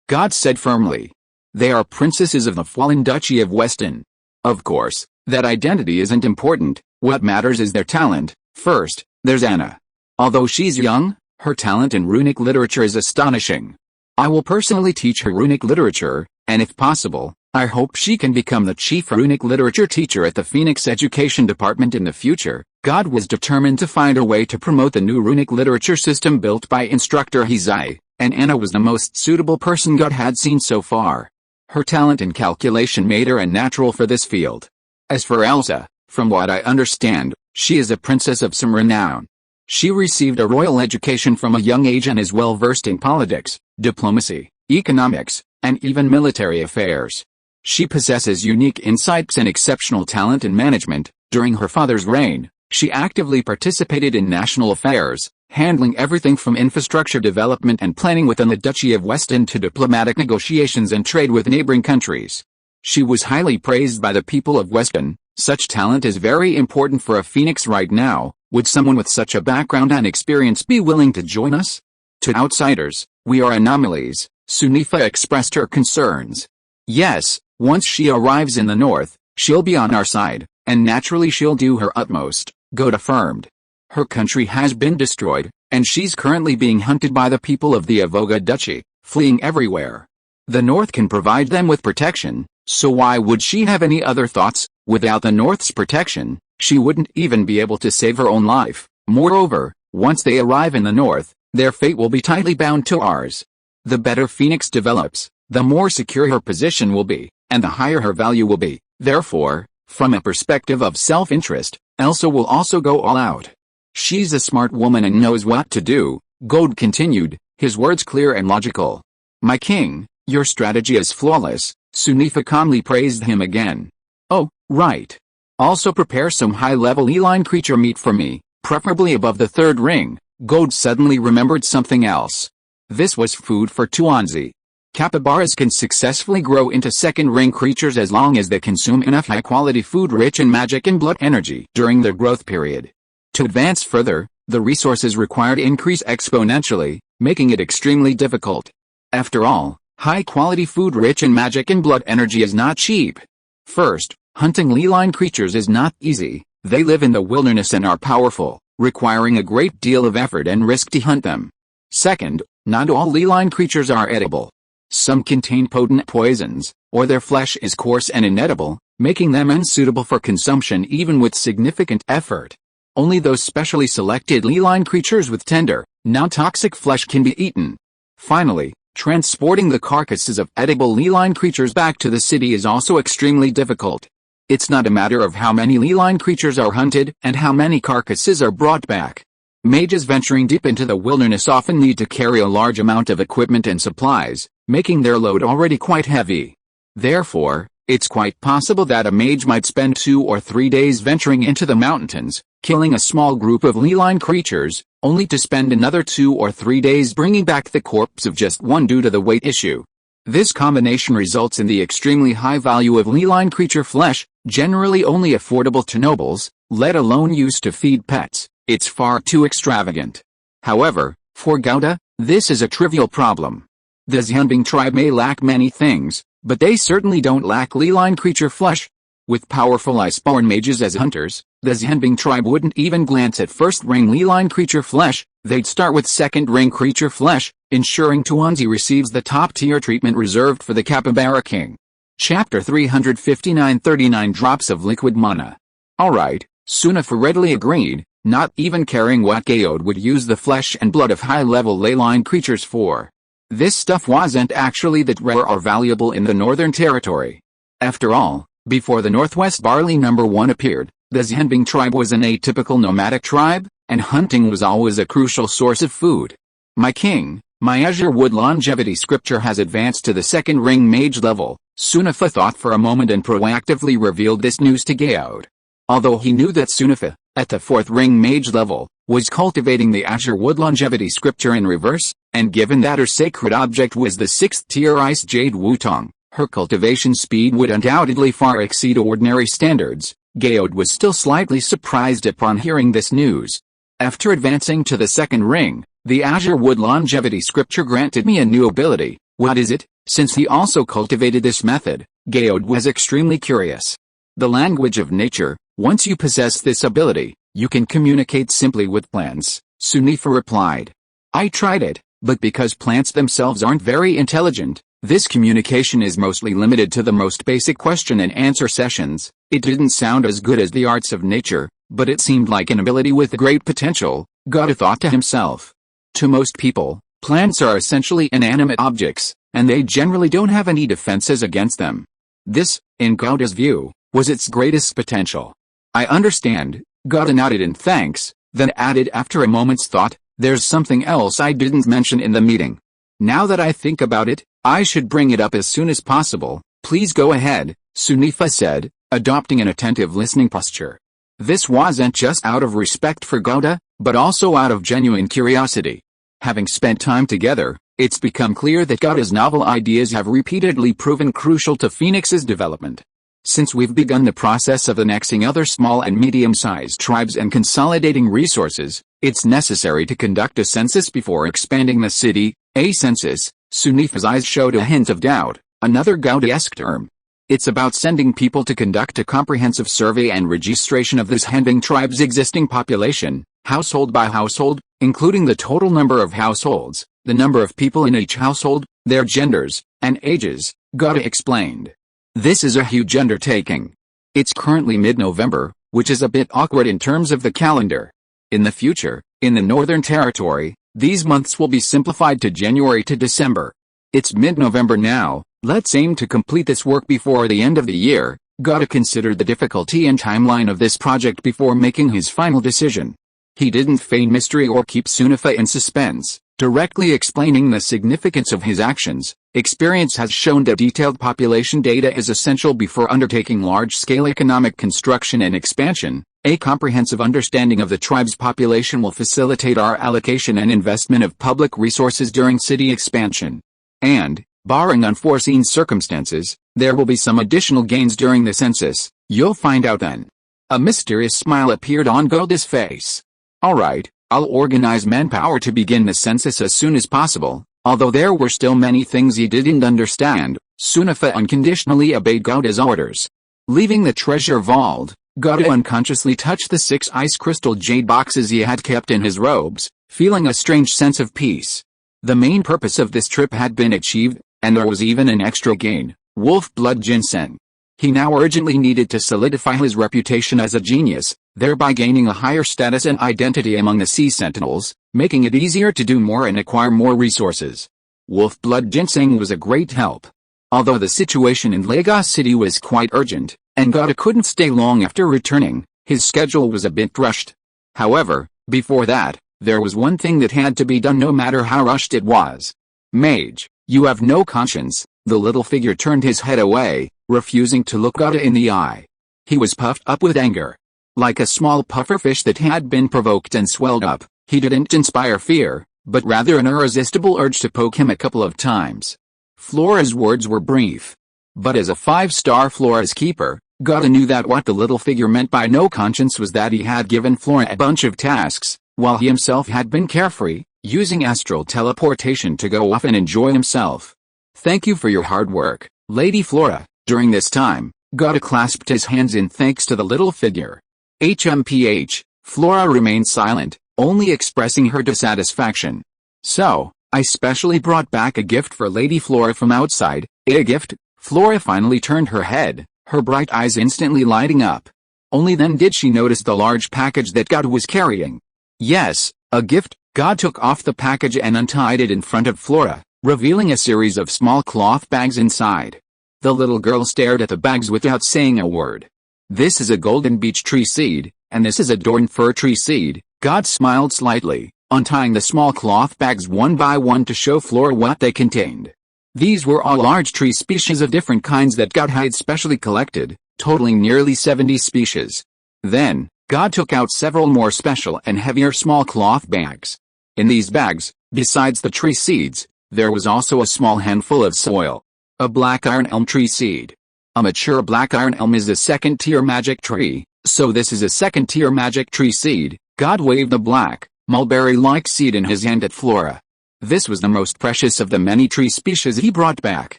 God said firmly. They are princesses of the fallen Duchy of Weston. Of course, that identity isn't important, what matters is their talent. First, there's Anna. Although she's young, her talent in runic literature is astonishing. I will personally teach her runic literature, and if possible, I hope she can become the chief runic literature teacher at the Phoenix Education Department in the future. God was determined to find a way to promote the new runic literature system built by instructor Hizai, and Anna was the most suitable person God had seen so far. Her talent in calculation made her a natural for this field. As for Elsa, from what I understand, she is a princess of some renown. She received a royal education from a young age and is well versed in politics, diplomacy, economics, and even military affairs. She possesses unique insights and exceptional talent in management. During her father's reign, she actively participated in national affairs, handling everything from infrastructure development and planning within the Duchy of Weston to diplomatic negotiations and trade with neighboring countries. She was highly praised by the people of Weston. Such talent is very important for a Phoenix right now. Would someone with such a background and experience be willing to join us? To outsiders, we are anomalies, Sunifa expressed her concerns. Yes, once she arrives in the north, she'll be on our side, and naturally she'll do her utmost, Gada affirmed. Her country has been destroyed, and she's currently being hunted by the people of the Avoga Duchy, fleeing everywhere. The north can provide them with protection, so why would she have any other thoughts? Without the north's protection, she wouldn't even be able to save her own life. Moreover, once they arrive in the north, their fate will be tightly bound to ours. The better Phoenix develops, the more secure her position will be, and the higher her value will be. Therefore, from a perspective of self-interest, Elsa will also go all out. She's a smart woman and knows what to do, Gold continued, his words clear and logical. My king, your strategy is flawless, Sunifa calmly praised him again. Oh, right. Also prepare some high-level eline creature meat for me, preferably above the third ring. Gold suddenly remembered something else. This was food for Tuanzi. Capybaras can successfully grow into second-ring creatures as long as they consume enough high-quality food rich in magic and blood energy during their growth period. To advance further, the resources required increase exponentially, making it extremely difficult. After all, high-quality food rich in magic and blood energy is not cheap. First, hunting leeline creatures is not easy. They live in the wilderness and are powerful, requiring a great deal of effort and risk to hunt them. Second, not all leeline creatures are edible. Some contain potent poisons, or their flesh is coarse and inedible, making them unsuitable for consumption even with significant effort. Only those specially selected leeline creatures with tender, non-toxic flesh can be eaten. Finally, transporting the carcasses of edible leeline creatures back to the city is also extremely difficult. It's not a matter of how many leline creatures are hunted and how many carcasses are brought back. Mages venturing deep into the wilderness often need to carry a large amount of equipment and supplies, making their load already quite heavy. Therefore, it's quite possible that a mage might spend 2 or 3 days venturing into the mountains, killing a small group of leline creatures, only to spend another 2 or 3 days bringing back the corpse of just one due to the weight issue. This combination results in the extremely high value of leline creature flesh, generally only affordable to nobles, let alone used to feed pets. It's far too extravagant. However, for Gouda, this is a trivial problem. The Xianbing tribe may lack many things, but they certainly don't lack leline creature flesh. With powerful iceborn mages as hunters, the Xianbing tribe wouldn't even glance at first-ring leline creature flesh, they'd start with second-ring creature flesh, ensuring Tuanzi receives the top-tier treatment reserved for the Capybara King. Chapter 359 39 Drops of Liquid Mana. Alright, Sunafa readily agreed, not even caring what Gaode would use the flesh and blood of high-level leline creatures for. This stuff wasn't actually that rare or valuable in the Northern Territory. After all, before the Northwest Barley No. 1 appeared, the Xianbing tribe was an atypical nomadic tribe, and hunting was always a crucial source of food. My king, my azure wood longevity scripture has advanced to the second-ring mage level, Sunafa thought for a moment and proactively revealed this news to Gaode. Although he knew that Sunafa, at the fourth-ring mage level, was cultivating the azure wood longevity scripture in reverse, and given that her sacred object was the 6th-tier ice jade wutong, her cultivation speed would undoubtedly far exceed ordinary standards, Gaode was still slightly surprised upon hearing this news. After advancing to the second ring, the azure wood longevity scripture granted me a new ability. What is it? Since he also cultivated this method, Gaode was extremely curious. The language of nature. Once you possess this ability, you can communicate simply with plants, Sunafa replied. I tried it, but because plants themselves aren't very intelligent, this communication is mostly limited to the most basic question and answer sessions. It didn't sound as good as the arts of nature, but it seemed like an ability with great potential, Gouda thought to himself. To most people, plants are essentially inanimate objects, and they generally don't have any defenses against them. This, in Gouda's view, was its greatest potential. I understand, Gouda nodded in thanks, then added after a moment's thought, there's something else I didn't mention in the meeting. Now that I think about it, I should bring it up as soon as possible. Please go ahead, Sunafa said, adopting an attentive listening posture. This wasn't just out of respect for Gouda, but also out of genuine curiosity. Having spent time together, it's become clear that Gouda's novel ideas have repeatedly proven crucial to Phoenix's development. Since we've begun the process of annexing other small and medium-sized tribes and consolidating resources, it's necessary to conduct a census before expanding the city. A census, Sunafa's eyes showed a hint of doubt, another Gouda-esque term. It's about sending people to conduct a comprehensive survey and registration of this Xianbing tribe's existing population, household by household, including the total number of households, the number of people in each household, their genders, and ages, Gouda explained. This is a huge undertaking. It's currently mid-November, which is a bit awkward in terms of the calendar. In the future, in the Northern Territory, these months will be simplified to January to December. It's mid-November now, let's aim to complete this work before the end of the year. Gouda considered the difficulty and timeline of this project before making his final decision. He didn't feign mystery or keep Sunafa in suspense, directly explaining the significance of his actions. Experience has shown that detailed population data is essential before undertaking large-scale economic construction and expansion. A comprehensive understanding of the tribe's population will facilitate our allocation and investment of public resources during city expansion. And, barring unforeseen circumstances, there will be some additional gains during the census. You'll find out then. A mysterious smile appeared on Gouda's face. Alright, I'll organize manpower to begin the census as soon as possible. Although there were still many things he didn't understand, Sunafa unconditionally obeyed Gouda's orders. Leaving the treasure vault, Gouda unconsciously touched the 6 ice crystal jade boxes he had kept in his robes, feeling a strange sense of peace. The main purpose of this trip had been achieved, and there was even an extra gain, wolf blood ginseng. He now urgently needed to solidify his reputation as a genius, thereby gaining a higher status and identity among the Sea Sentinels, making it easier to do more and acquire more resources. Wolf blood ginseng was a great help. Although the situation in Lagos City was quite urgent, and God couldn't stay long after returning. His schedule was a bit rushed. However, before that, there was one thing that had to be done no matter how rushed it was. Mage, you have no conscience. The little figure turned his head away, refusing to look God in the eye. He was puffed up with anger. Like a small pufferfish that had been provoked and swelled up, he didn't inspire fear, but rather an irresistible urge to poke him a couple of times. Flora's words were brief. But as a 5-star Flora's keeper, God knew that what the little figure meant by no conscience was that he had given Flora a bunch of tasks, while he himself had been carefree, using astral teleportation to go off and enjoy himself. Thank you for your hard work, Lady Flora. During this time, God clasped his hands in thanks to the little figure. HMPH, Flora remained silent, only expressing her dissatisfaction. So, I specially brought back a gift for Lady Flora from outside. A gift? Flora finally turned her head, her bright eyes instantly lighting up. Only then did she notice the large package that God was carrying. Yes, a gift. God took off the package and untied it in front of Flora, revealing a series of small cloth bags inside. The little girl stared at the bags without saying a word. This is a golden beech tree seed, and this is a dorn fir tree seed. God smiled slightly, untying the small cloth bags one by one to show Flora what they contained. These were all large tree species of different kinds that God had specially collected, totaling nearly 70 species. Then, God took out several more special and heavier small cloth bags. In these bags, besides the tree seeds, there was also a small handful of soil. A black iron elm tree seed. A mature black iron elm is a second-tier magic tree, so this is a second-tier magic tree seed. God waved the black, mulberry-like seed in his hand at Flora. This was the most precious of the many tree species he brought back.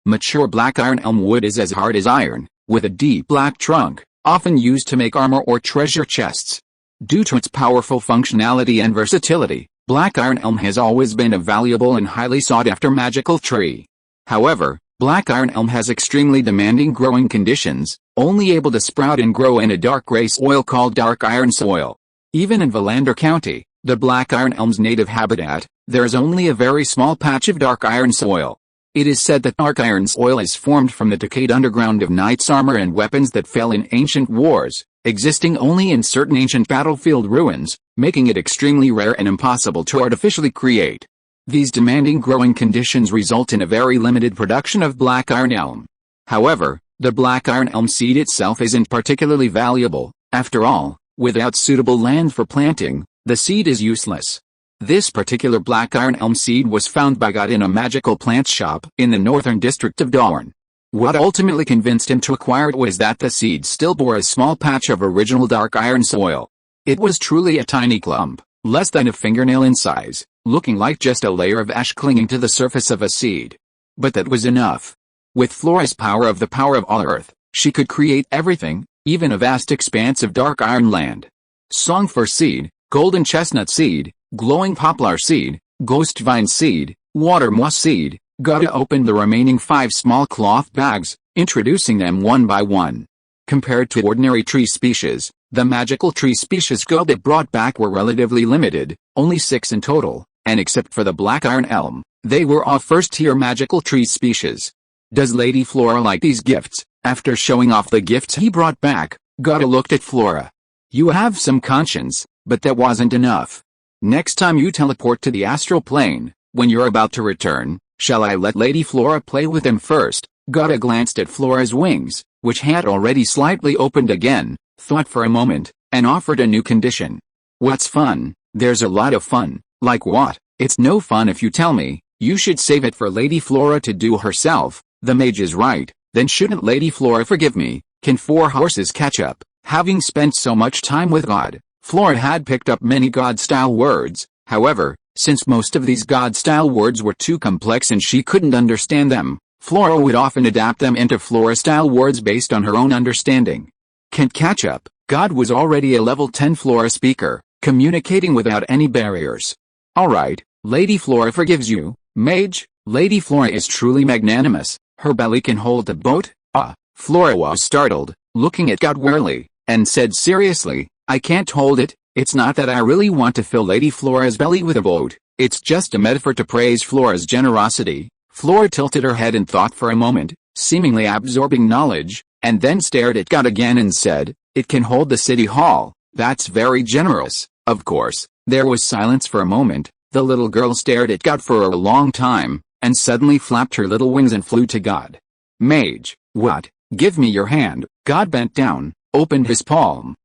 Mature black iron elm wood is as hard as iron, with a deep black trunk, often used to make armor or treasure chests. Due to its powerful functionality and versatility, black iron elm has always been a valuable and highly sought-after magical tree. However, black iron elm has extremely demanding growing conditions, only able to sprout and grow in a dark gray soil called dark iron soil. Even in Valander County, the black iron elm's native habitat, there is only a very small patch of dark iron soil. It is said that dark iron soil is formed from the decayed underground of knights' armor and weapons that fell in ancient wars, existing only in certain ancient battlefield ruins, making it extremely rare and impossible to artificially create. These demanding growing conditions result in a very limited production of black iron elm. However, the black iron elm seed itself isn't particularly valuable. After all, without suitable land for planting, the seed is useless. This particular black iron elm seed was found by God in a magical plant shop in the northern district of Dorn. What ultimately convinced him to acquire it was that the seed still bore a small patch of original dark iron soil. It was truly a tiny clump, less than a fingernail in size, looking like just a layer of ash clinging to the surface of a seed. But that was enough. With Flora's power of the power of all earth, she could create everything, even a vast expanse of dark iron land. Song fir seed, golden chestnut seed, glowing poplar seed, ghost vine seed, water moss seed. God opened the remaining 5 small cloth bags, introducing them one by one. Compared to ordinary tree species, the magical tree species God brought back were relatively limited, only 6 in total, and except for the black iron elm, they were all first-tier magical tree species. Does Lady Flora like these gifts? After showing off the gifts he brought back, God looked at Flora. You have some conscience, but that wasn't enough. Next time you teleport to the astral plane, when you're about to return, shall I let Lady Flora play with them first? God glanced at Flora's wings, which had already slightly opened again, thought for a moment, and offered a new condition. What's fun? There's a lot of fun. Like what? It's no fun if you tell me. You should save it for Lady Flora to do herself. The mage is right. Then shouldn't Lady Flora forgive me? Can 4 horses catch up? Having spent so much time with God, Flora had picked up many God-style words. However, since most of these God-style words were too complex and she couldn't understand them, Flora would often adapt them into Flora-style words based on her own understanding. Can't catch up. God was already a level 10 Flora speaker, communicating without any barriers. Alright, Lady Flora forgives you, Mage. Lady Flora is truly magnanimous. Her belly can hold a boat? Flora was startled, looking at God warily, and said seriously, I can't hold it. It's not that I really want to fill Lady Flora's belly with a boat, it's just a metaphor to praise Flora's generosity. Flora tilted her head and thought for a moment, seemingly absorbing knowledge, and then stared at God again and said, "It can hold the city hall, that's very generous." Of course, there was silence for a moment. The little girl stared at God for a long time, and suddenly flapped her little wings and flew to God. "Mage, what? Give me your hand." God bent down, opened his palm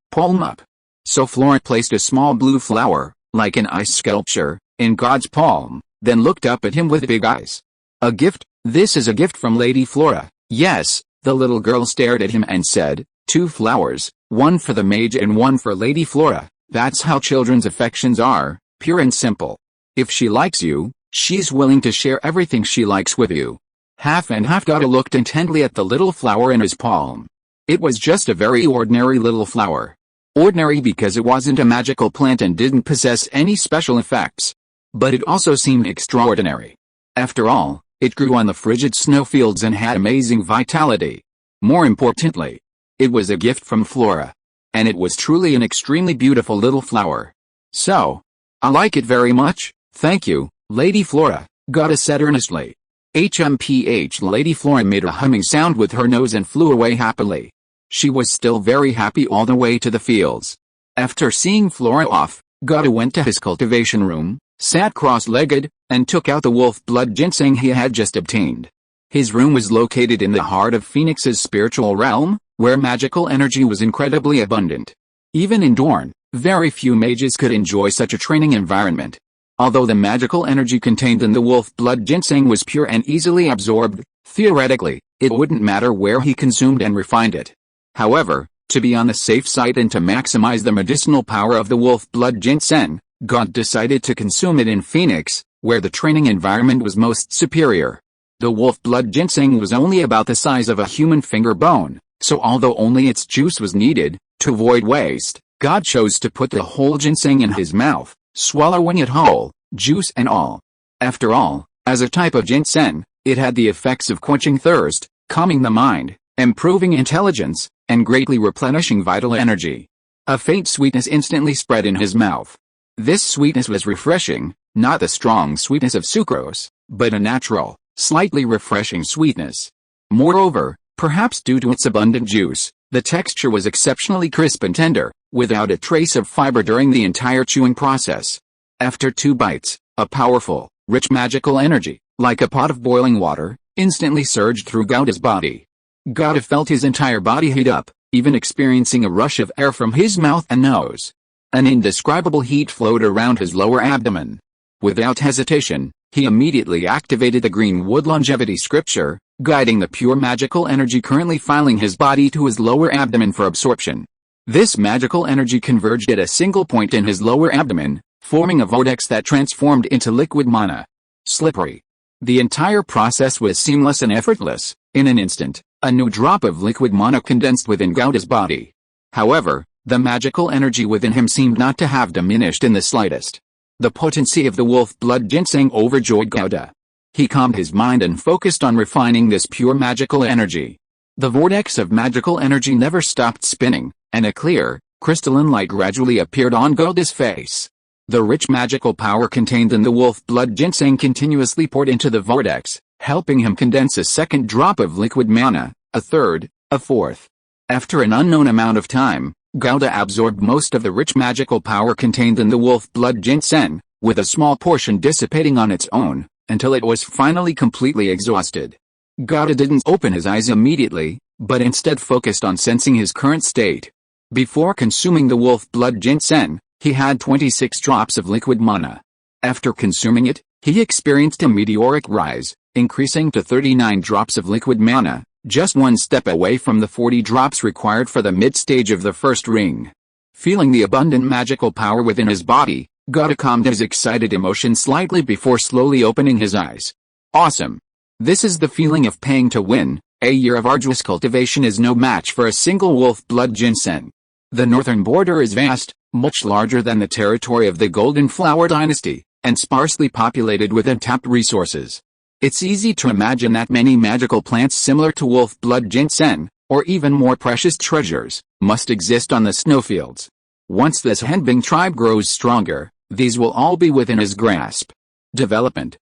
up. So Flora placed a small blue flower, like an ice sculpture, in God's palm, then looked up at him with big eyes. "A gift? This is a gift from Lady Flora." "Yes." The little girl stared at him and said, "2 flowers, one for the mage and one for Lady Flora. That's how children's affections are, pure and simple. If she likes you, she's willing to share everything she likes with you." Half and half. God looked intently at the little flower in his palm. It was just a very ordinary little flower. Ordinary because it wasn't a magical plant and didn't possess any special effects. But it also seemed extraordinary. After all, it grew on the frigid snowfields and had amazing vitality. More importantly, it was a gift from Flora. And it was truly an extremely beautiful little flower. "So, I like it very much, thank you, Lady Flora," God said earnestly. HMPH. Lady Flora made a humming sound with her nose and flew away happily. She was still very happy all the way to the fields. After seeing Flora off, God went to his cultivation room, sat cross-legged, and took out the wolf blood ginseng he had just obtained. His room was located in the heart of Phoenix's spiritual realm, where magical energy was incredibly abundant. Even in Dorne, very few mages could enjoy such a training environment. Although the magical energy contained in the wolf blood ginseng was pure and easily absorbed, theoretically, it wouldn't matter where he consumed and refined it. However, to be on the safe side and to maximize the medicinal power of the wolf blood ginseng, God decided to consume it in Phoenix, where the training environment was most superior. The wolf blood ginseng was only about the size of a human finger bone, so although only its juice was needed, to avoid waste, God chose to put the whole ginseng in his mouth, swallowing it whole, juice and all. After all, as a type of ginseng, it had the effects of quenching thirst, calming the mind, improving intelligence, and greatly replenishing vital energy. A faint sweetness instantly spread in his mouth. This sweetness was refreshing, not the strong sweetness of sucrose, but a natural, slightly refreshing sweetness. Moreover, perhaps due to its abundant juice, the texture was exceptionally crisp and tender, without a trace of fiber during the entire chewing process. After 2 bites, a powerful, rich magical energy, like a pot of boiling water, instantly surged through Gauda's body. Gauda felt his entire body heat up, even experiencing a rush of air from his mouth and nose. An indescribable heat flowed around his lower abdomen. Without hesitation, he immediately activated the Greenwood longevity scripture, guiding the pure magical energy currently filing his body to his lower abdomen for absorption. This magical energy converged at a single point in his lower abdomen, forming a vortex that transformed into liquid mana. Slippery. The entire process was seamless and effortless. In an instant, a new drop of liquid mana condensed within Gauda's body. However, the magical energy within him seemed not to have diminished in the slightest. The potency of the wolf blood ginseng overjoyed Gauda. He calmed his mind and focused on refining this pure magical energy. The vortex of magical energy never stopped spinning, and a clear, crystalline light gradually appeared on Gauda's face. The rich magical power contained in the wolf blood ginseng continuously poured into the vortex, helping him condense a second drop of liquid mana, a third, a fourth. After an unknown amount of time, Gauda absorbed most of the rich magical power contained in the wolf blood ginseng, with a small portion dissipating on its own, until it was finally completely exhausted. Gauda didn't open his eyes immediately, but instead focused on sensing his current state. Before consuming the wolf blood ginseng, he had 26 drops of liquid mana. After consuming it, he experienced a meteoric rise, increasing to 39 drops of liquid mana, just one step away from the 40 drops required for the mid-stage of the first ring. Feeling the abundant magical power within his body, Gauda calmed his excited emotion slightly before slowly opening his eyes. Awesome! This is the feeling of paying to win. A year of arduous cultivation is no match for a single wolf blood ginseng. The northern border is vast, much larger than the territory of the Golden Flower dynasty, and sparsely populated with untapped resources. It's easy to imagine that many magical plants similar to wolf blood ginseng, or even more precious treasures, must exist on the snowfields. Once this Henbing tribe grows stronger, these will all be within his grasp. Development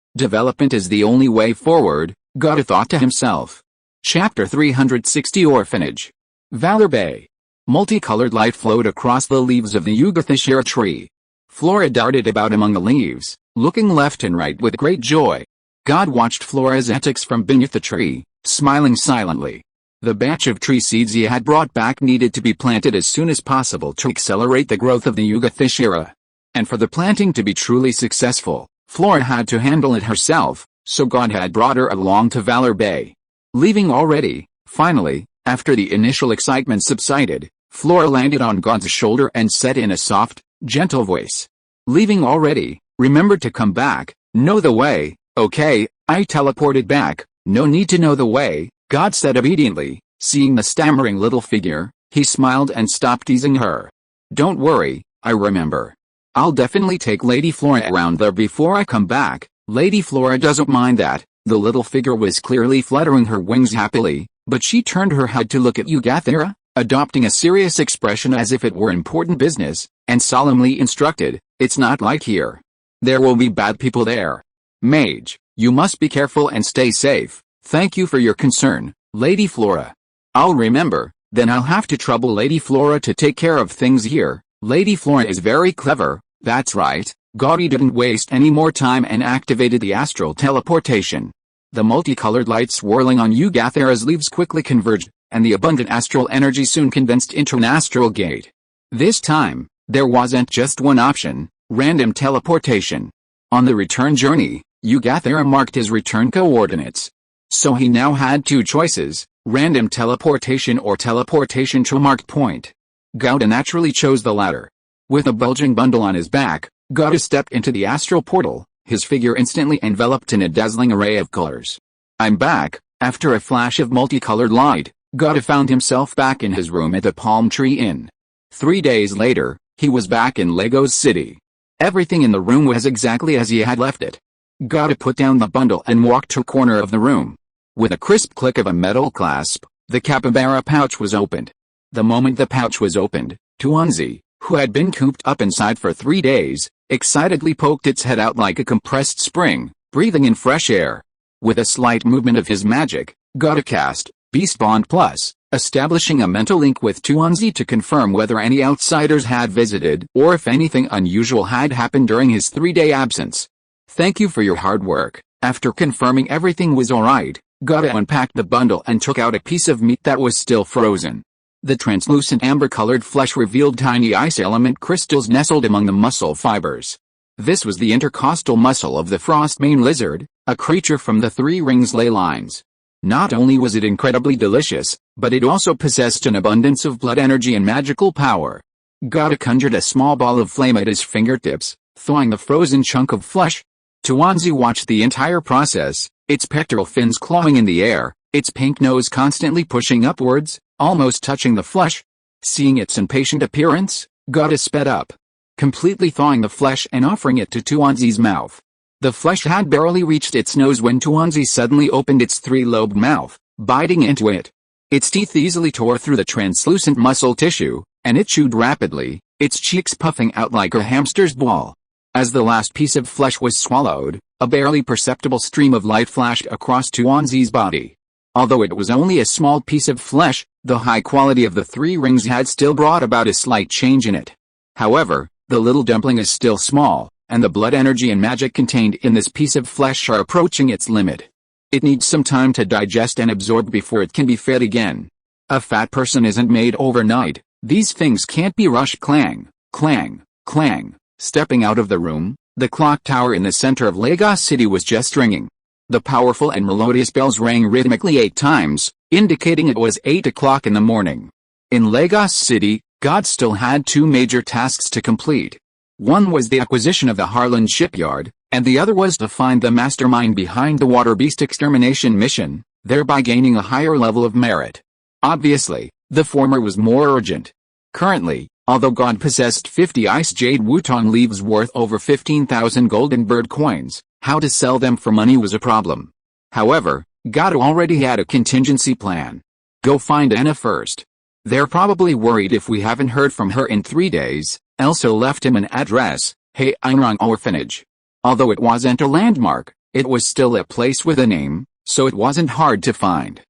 is the only way forward, Gauda thought to himself. Chapter 360 Orphanage. Valor Bay. Multicolored light flowed across the leaves of the Yugathishira tree. Flora darted about among the leaves, looking left and right with great joy. God watched Flora's antics from beneath the tree, smiling silently. The batch of tree seeds he had brought back needed to be planted as soon as possible to accelerate the growth of the Yugathishira. And for the planting to be truly successful, Flora had to handle it herself, so God had brought her along to Valor Bay. Leaving already, finally, after the initial excitement subsided, Flora landed on God's shoulder and said in a soft, gentle voice, "Leaving already, remember to come back, know the way." "Okay," I teleported back. "No need to know the way," God said obediently. Seeing the stammering little figure, he smiled and stopped teasing her. "Don't worry, I remember. I'll definitely take Lady Flora around there before I come back." Lady Flora doesn't mind that. The little figure was clearly fluttering her wings happily, but she turned her head to look at Yugathira, adopting a serious expression as if it were important business, and solemnly instructed, "It's not like here. There will be bad people there. Mage, you must be careful and stay safe." "Thank you for your concern, Lady Flora. I'll remember." "Then I'll have to trouble Lady Flora to take care of things here." Lady Flora is very clever, that's right. Gaudi didn't waste any more time and activated the astral teleportation. The multicolored light swirling on Yugathira's leaves quickly converged, and the abundant astral energy soon condensed into an astral gate. This time, there wasn't just one option, random teleportation. On the return journey, Yugathira marked his return coordinates. So he now had two choices, random teleportation or teleportation to a marked point. Gauda naturally chose the latter. With a bulging bundle on his back, Gauda stepped into the astral portal, his figure instantly enveloped in a dazzling array of colors. "I'm back." After a flash of multicolored light, Gauda found himself back in his room at the Palm Tree Inn. 3 days later, he was back in Lagos City. Everything in the room was exactly as he had left it. Gauda put down the bundle and walked to a corner of the room. With a crisp click of a metal clasp, the capybara pouch was opened. The moment the pouch was opened, Tuanzi, who had been cooped up inside for 3 days, excitedly poked its head out like a compressed spring, breathing in fresh air. With a slight movement of his magic, Gauda cast Beast Bond Plus, establishing a mental link with Tuanzi to confirm whether any outsiders had visited or if anything unusual had happened during his 3-day absence. "Thank you for your hard work." After confirming everything was alright, Gauda unpacked the bundle and took out a piece of meat that was still frozen. The translucent amber-colored flesh revealed tiny ice element crystals nestled among the muscle fibers. This was the intercostal muscle of the frostmane lizard, a creature from the Three Rings ley lines. Not only was it incredibly delicious, but it also possessed an abundance of blood energy and magical power. Gauda conjured a small ball of flame at his fingertips, thawing the frozen chunk of flesh. Tuanzi watched the entire process, its pectoral fins clawing in the air, its pink nose constantly pushing upwards, almost touching the flesh. Seeing its impatient appearance, Gauda sped up, completely thawing the flesh and offering it to Tuanzi's mouth. The flesh had barely reached its nose when Tuanzi suddenly opened its 3-lobed mouth, biting into it. Its teeth easily tore through the translucent muscle tissue, and it chewed rapidly, its cheeks puffing out like a hamster's ball. As the last piece of flesh was swallowed, a barely perceptible stream of light flashed across Tuanzi's body. Although it was only a small piece of flesh, the high quality of the 3 rings had still brought about a slight change in it. However, the little dumpling is still small, and the blood energy and magic contained in this piece of flesh are approaching its limit. It needs some time to digest and absorb before it can be fed again. A fat person isn't made overnight. These things can't be rushed. Clang, clang, clang. Stepping out of the room, the clock tower in the center of Lagos City was just ringing. The powerful and melodious bells rang rhythmically 8 times, indicating it was 8 o'clock in the morning. In Lagos City, God still had 2 major tasks to complete. One was the acquisition of the Harlan shipyard, and the other was to find the mastermind behind the water beast extermination mission, thereby gaining a higher level of merit. Obviously, the former was more urgent. Currently, although God possessed 50 ice jade wutong leaves worth over 15,000 golden bird coins, how to sell them for money was a problem. However, God already had a contingency plan. Go find Anna first. They're probably worried if we haven't heard from her in 3 days. Elsa left him an address, Hey Einrang Orphanage. Although it wasn't a landmark, it was still a place with a name, so it wasn't hard to find.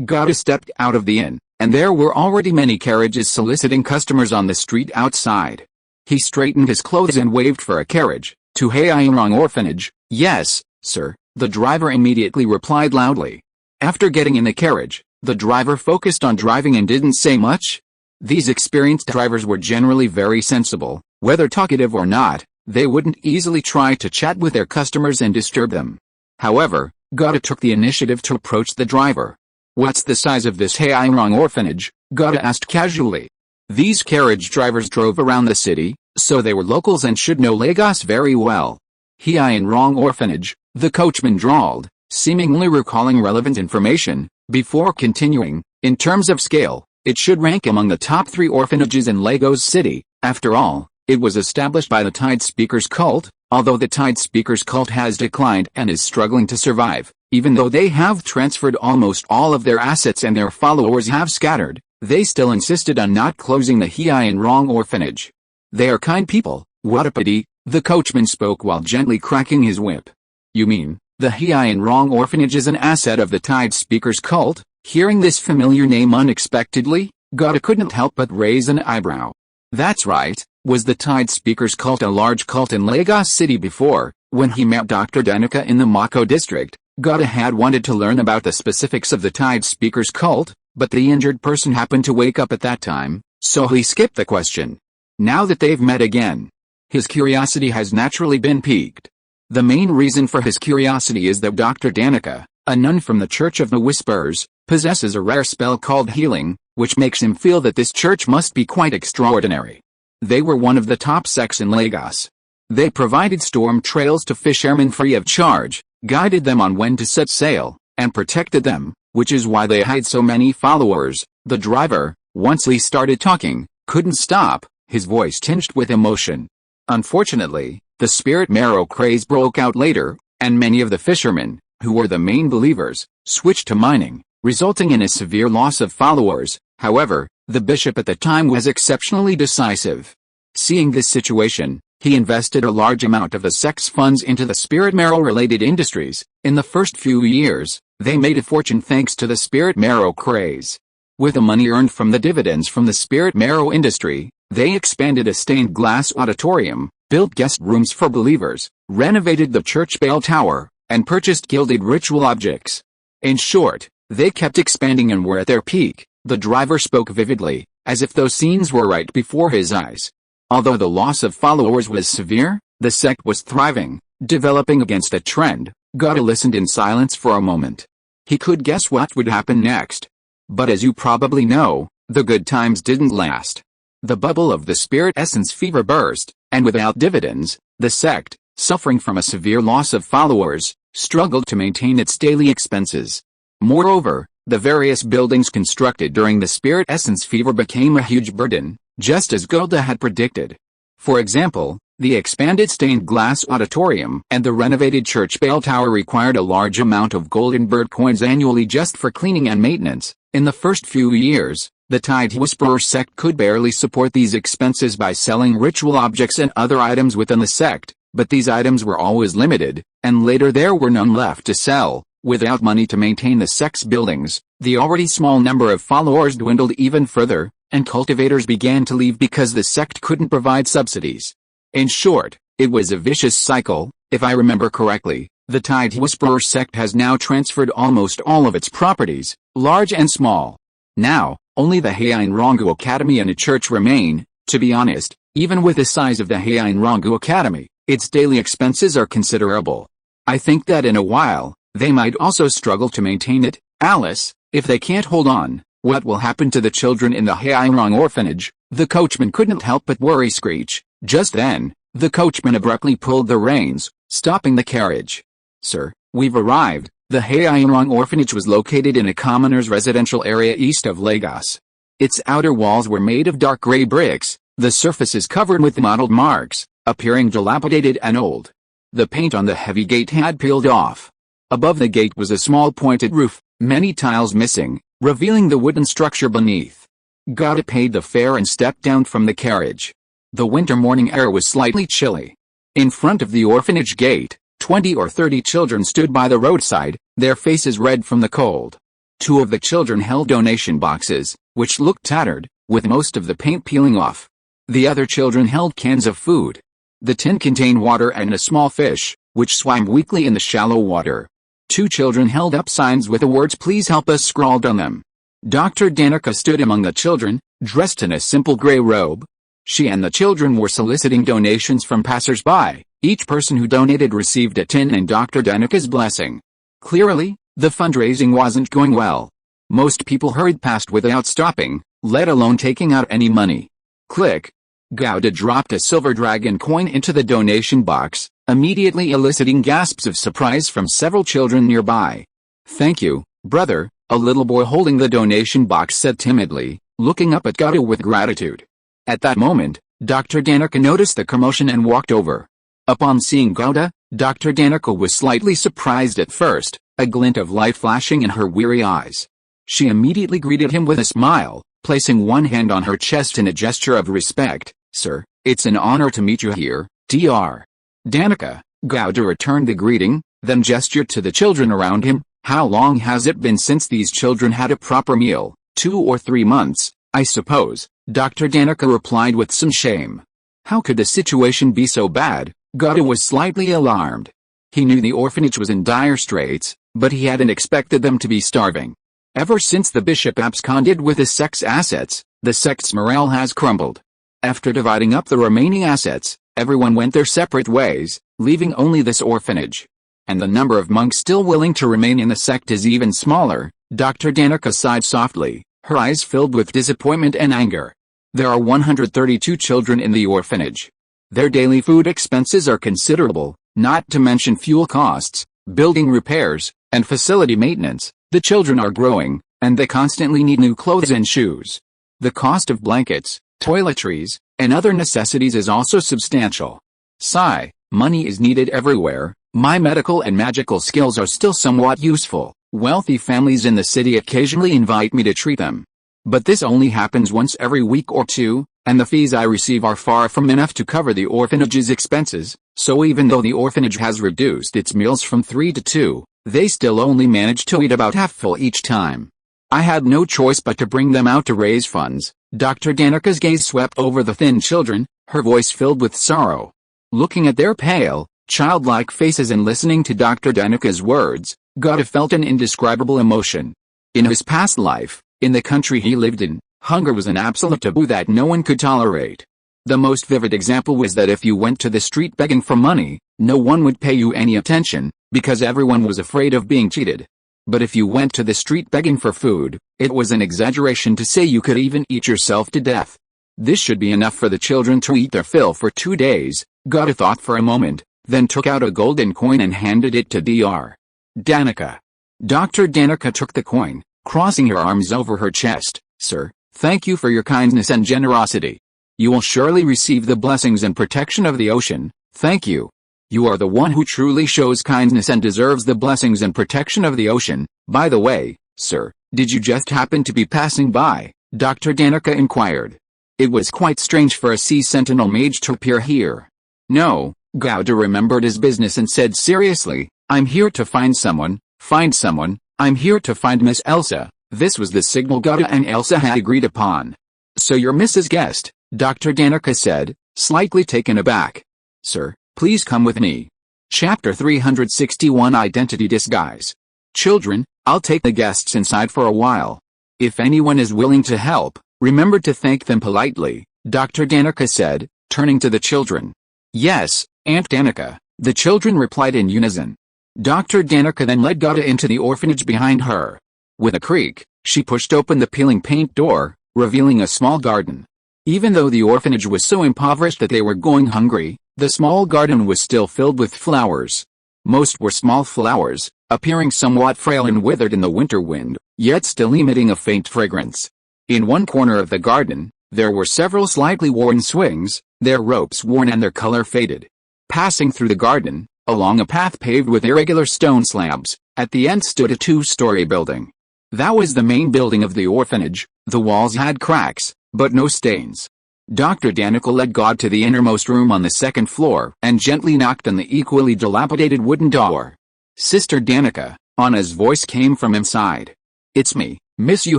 Gada stepped out of the inn, and there were already many carriages soliciting customers on the street outside. He straightened his clothes and waved for a carriage. "To Haeirong Orphanage." "Yes, sir," the driver immediately replied loudly. After getting in the carriage, the driver focused on driving and didn't say much. These experienced drivers were generally very sensible. Whether talkative or not, they wouldn't easily try to chat with their customers and disturb them. However, Gada took the initiative to approach the driver. "What's the size of this Haeirong Orphanage?" Gada asked casually. These carriage drivers drove around the city, so they were locals and should know Lagos very well. "Haeirong Orphanage," the coachman drawled, seemingly recalling relevant information, before continuing. "In terms of scale, it should rank among the top 3 orphanages in Lagos City. After all, it was established by the Tide Speakers cult, although the Tide Speakers cult has declined and is struggling to survive. Even though they have transferred almost all of their assets and their followers have scattered, they still insisted on not closing the Haeirong Orphanage. They are kind people." "What a pity," the coachman spoke while gently cracking his whip. "You mean, the Haeirong Orphanage is an asset of the Tide Speakers cult?" Hearing this familiar name unexpectedly, Gada couldn't help but raise an eyebrow. "That's right. Was the Tide Speakers cult a large cult in Lagos City before?" When he met Dr. Danica in the Mako district, Gada had wanted to learn about the specifics of the Tide Speakers cult, but the injured person happened to wake up at that time, so he skipped the question. Now that they've met again, his curiosity has naturally been piqued. The main reason for his curiosity is that Dr. Danica, a nun from the Church of the Whispers, possesses a rare spell called healing, which makes him feel that this church must be quite extraordinary. They were one of the top sects in Lagos. They provided storm trails to fishermen free of charge, guided them on when to set sail, and protected them, which is why they had so many followers. The driver, once he started talking, couldn't stop, his voice tinged with emotion. Unfortunately, the spirit marrow craze broke out later, and many of the fishermen, who were the main believers, switched to mining, resulting in a severe loss of followers. However, the bishop at the time was exceptionally decisive. Seeing this situation, he invested a large amount of the sect's funds into the spirit marrow-related industries. In the first few years, they made a fortune thanks to the spirit marrow craze. With the money earned from the dividends from the spirit marrow industry, they expanded a stained glass auditorium, built guest rooms for believers, renovated the church bell tower, and purchased gilded ritual objects. In short, they kept expanding and were at their peak. The driver spoke vividly, as if those scenes were right before his eyes. Although the loss of followers was severe, the sect was thriving, developing against a trend. Gada listened in silence for a moment. He could guess what would happen next. But as you probably know, the good times didn't last. The bubble of the spirit essence fever burst, and without dividends, the sect, suffering from a severe loss of followers, struggled to maintain its daily expenses. Moreover, the various buildings constructed during the spirit essence fever became a huge burden, just as Gada had predicted. For example, the expanded stained glass auditorium and the renovated church bell tower required a large amount of golden bird coins annually just for cleaning and maintenance. In the first few years, the Tide Whisperer sect could barely support these expenses by selling ritual objects and other items within the sect, but these items were always limited, and later there were none left to sell. Without money to maintain the sect's buildings, the already small number of followers dwindled even further, and cultivators began to leave because the sect couldn't provide subsidies. In short, it was a vicious cycle. If I remember correctly, the Tide Whisperer sect has now transferred almost all of its properties, large and small. Now, only the Haeirong Academy and a church remain. To be honest, even with the size of the Haeirong Academy, its daily expenses are considerable. I think that in a while, they might also struggle to maintain it. Alice, if they can't hold on, what will happen to the children in the Haeirong orphanage? The coachman couldn't help but worry. Screech. Just then, the coachman abruptly pulled the reins, stopping the carriage. Sir, we've arrived. The Haeirong orphanage was located in a commoner's residential area east of Lagos. Its outer walls were made of dark gray bricks, the surfaces covered with mottled marks, appearing dilapidated and old. The paint on the heavy gate had peeled off. Above the gate was a small pointed roof, many tiles missing, revealing the wooden structure beneath. Gada paid the fare and stepped down from the carriage. The winter morning air was slightly chilly. In front of the orphanage gate, 20 or 30 children stood by the roadside, their faces red from the cold. Two of the children held donation boxes, which looked tattered, with most of the paint peeling off. The other children held cans of food. The tin contained water and a small fish, which swam weakly in the shallow water. Two children held up signs with the words "Please help us" scrawled on them. Dr. Danica stood among the children, dressed in a simple gray robe. She and the children were soliciting donations from passers-by. Each person who donated received a tin and Dr. Danica's blessing. Clearly, the fundraising wasn't going well. Most people hurried past without stopping, let alone taking out any money. Click. Gouda dropped a silver dragon coin into the donation box, immediately eliciting gasps of surprise from several children nearby. "Thank you, brother," a little boy holding the donation box said timidly, looking up at Gouda with gratitude. At that moment, Dr. Danica noticed the commotion and walked over. Upon seeing Gouda, Dr. Danica was slightly surprised at first, a glint of light flashing in her weary eyes. She immediately greeted him with a smile, placing one hand on her chest in a gesture of respect. "Sir, it's an honor to meet you here, Dr. Danica." Gouda returned the greeting, then gestured to the children around him. "How long has it been since these children had a proper meal?" 2 or 3 months, I suppose," Dr. Danica replied with some shame. How could the situation be so bad? Gouda was slightly alarmed. He knew the orphanage was in dire straits, but he hadn't expected them to be starving. Ever since the bishop absconded with his sect's assets, the sect's morale has crumbled. After dividing up the remaining assets, everyone went their separate ways, leaving only this orphanage. And the number of monks still willing to remain in the sect is even smaller. Dr. Danica sighed softly, her eyes filled with disappointment and anger. There are 132 children in the orphanage. Their daily food expenses are considerable, not to mention fuel costs, building repairs, and facility maintenance. The children are growing, and they constantly need new clothes and shoes. The cost of blankets, toiletries, and other necessities is also substantial. Sigh, money is needed everywhere. My medical and magical skills are still somewhat useful. Wealthy families in the city occasionally invite me to treat them. But this only happens once every week or two, and the fees I receive are far from enough to cover the orphanage's expenses, so even though the orphanage has reduced its meals from 3 to 2, they still only manage to eat about half full each time. I had no choice but to bring them out to raise funds. Dr. Danica's gaze swept over the thin children, her voice filled with sorrow. Looking at their pale, childlike faces and listening to Dr. Danica's words, Gouda felt an indescribable emotion. In his past life, in the country he lived in, hunger was an absolute taboo that no one could tolerate. The most vivid example was that if you went to the street begging for money, no one would pay you any attention, because everyone was afraid of being cheated. But if you went to the street begging for food, it was an exaggeration to say you could even eat yourself to death. This should be enough for the children to eat their fill for 2 days, Gouda thought for a moment, then took out a golden coin and handed it to Dr. Danica. Dr. Danica took the coin, crossing her arms over her chest. "Sir, thank you for your kindness and generosity. You will surely receive the blessings and protection of the ocean. Thank you. You are the one who truly shows kindness and deserves the blessings and protection of the ocean. By the way, sir, did you just happen to be passing by?" Dr. Danica inquired. It was quite strange for a sea sentinel mage to appear here. "No," Gouda remembered his business and said seriously, "I'm here to find someone. Find someone? I'm here to find Miss Elsa." This was the signal Gouda and Elsa had agreed upon. "So you're Mrs. Guest," Dr. Danica said, slightly taken aback. "Sir, please come with me." Chapter 361 Identity Disguise. "Children, I'll take the guests inside for a while. If anyone is willing to help, remember to thank them politely," Dr. Danica said, turning to the children. "Yes, Aunt Danica," the children replied in unison. Dr. Danica then led Gouda into the orphanage behind her. With a creak, she pushed open the peeling paint door, revealing a small garden. Even though the orphanage was so impoverished that they were going hungry, the small garden was still filled with flowers. Most were small flowers, appearing somewhat frail and withered in the winter wind, yet still emitting a faint fragrance. In one corner of the garden, there were several slightly worn swings, their ropes worn and their color faded. Passing through the garden, along a path paved with irregular stone slabs, at the end stood a 2-story building. That was the main building of the orphanage. The walls had cracks, but no stains. Dr. Danica led God to the innermost room on the 2nd floor and gently knocked on the equally dilapidated wooden door. "Sister Danica," Anna's voice came from inside. "It's me, miss, you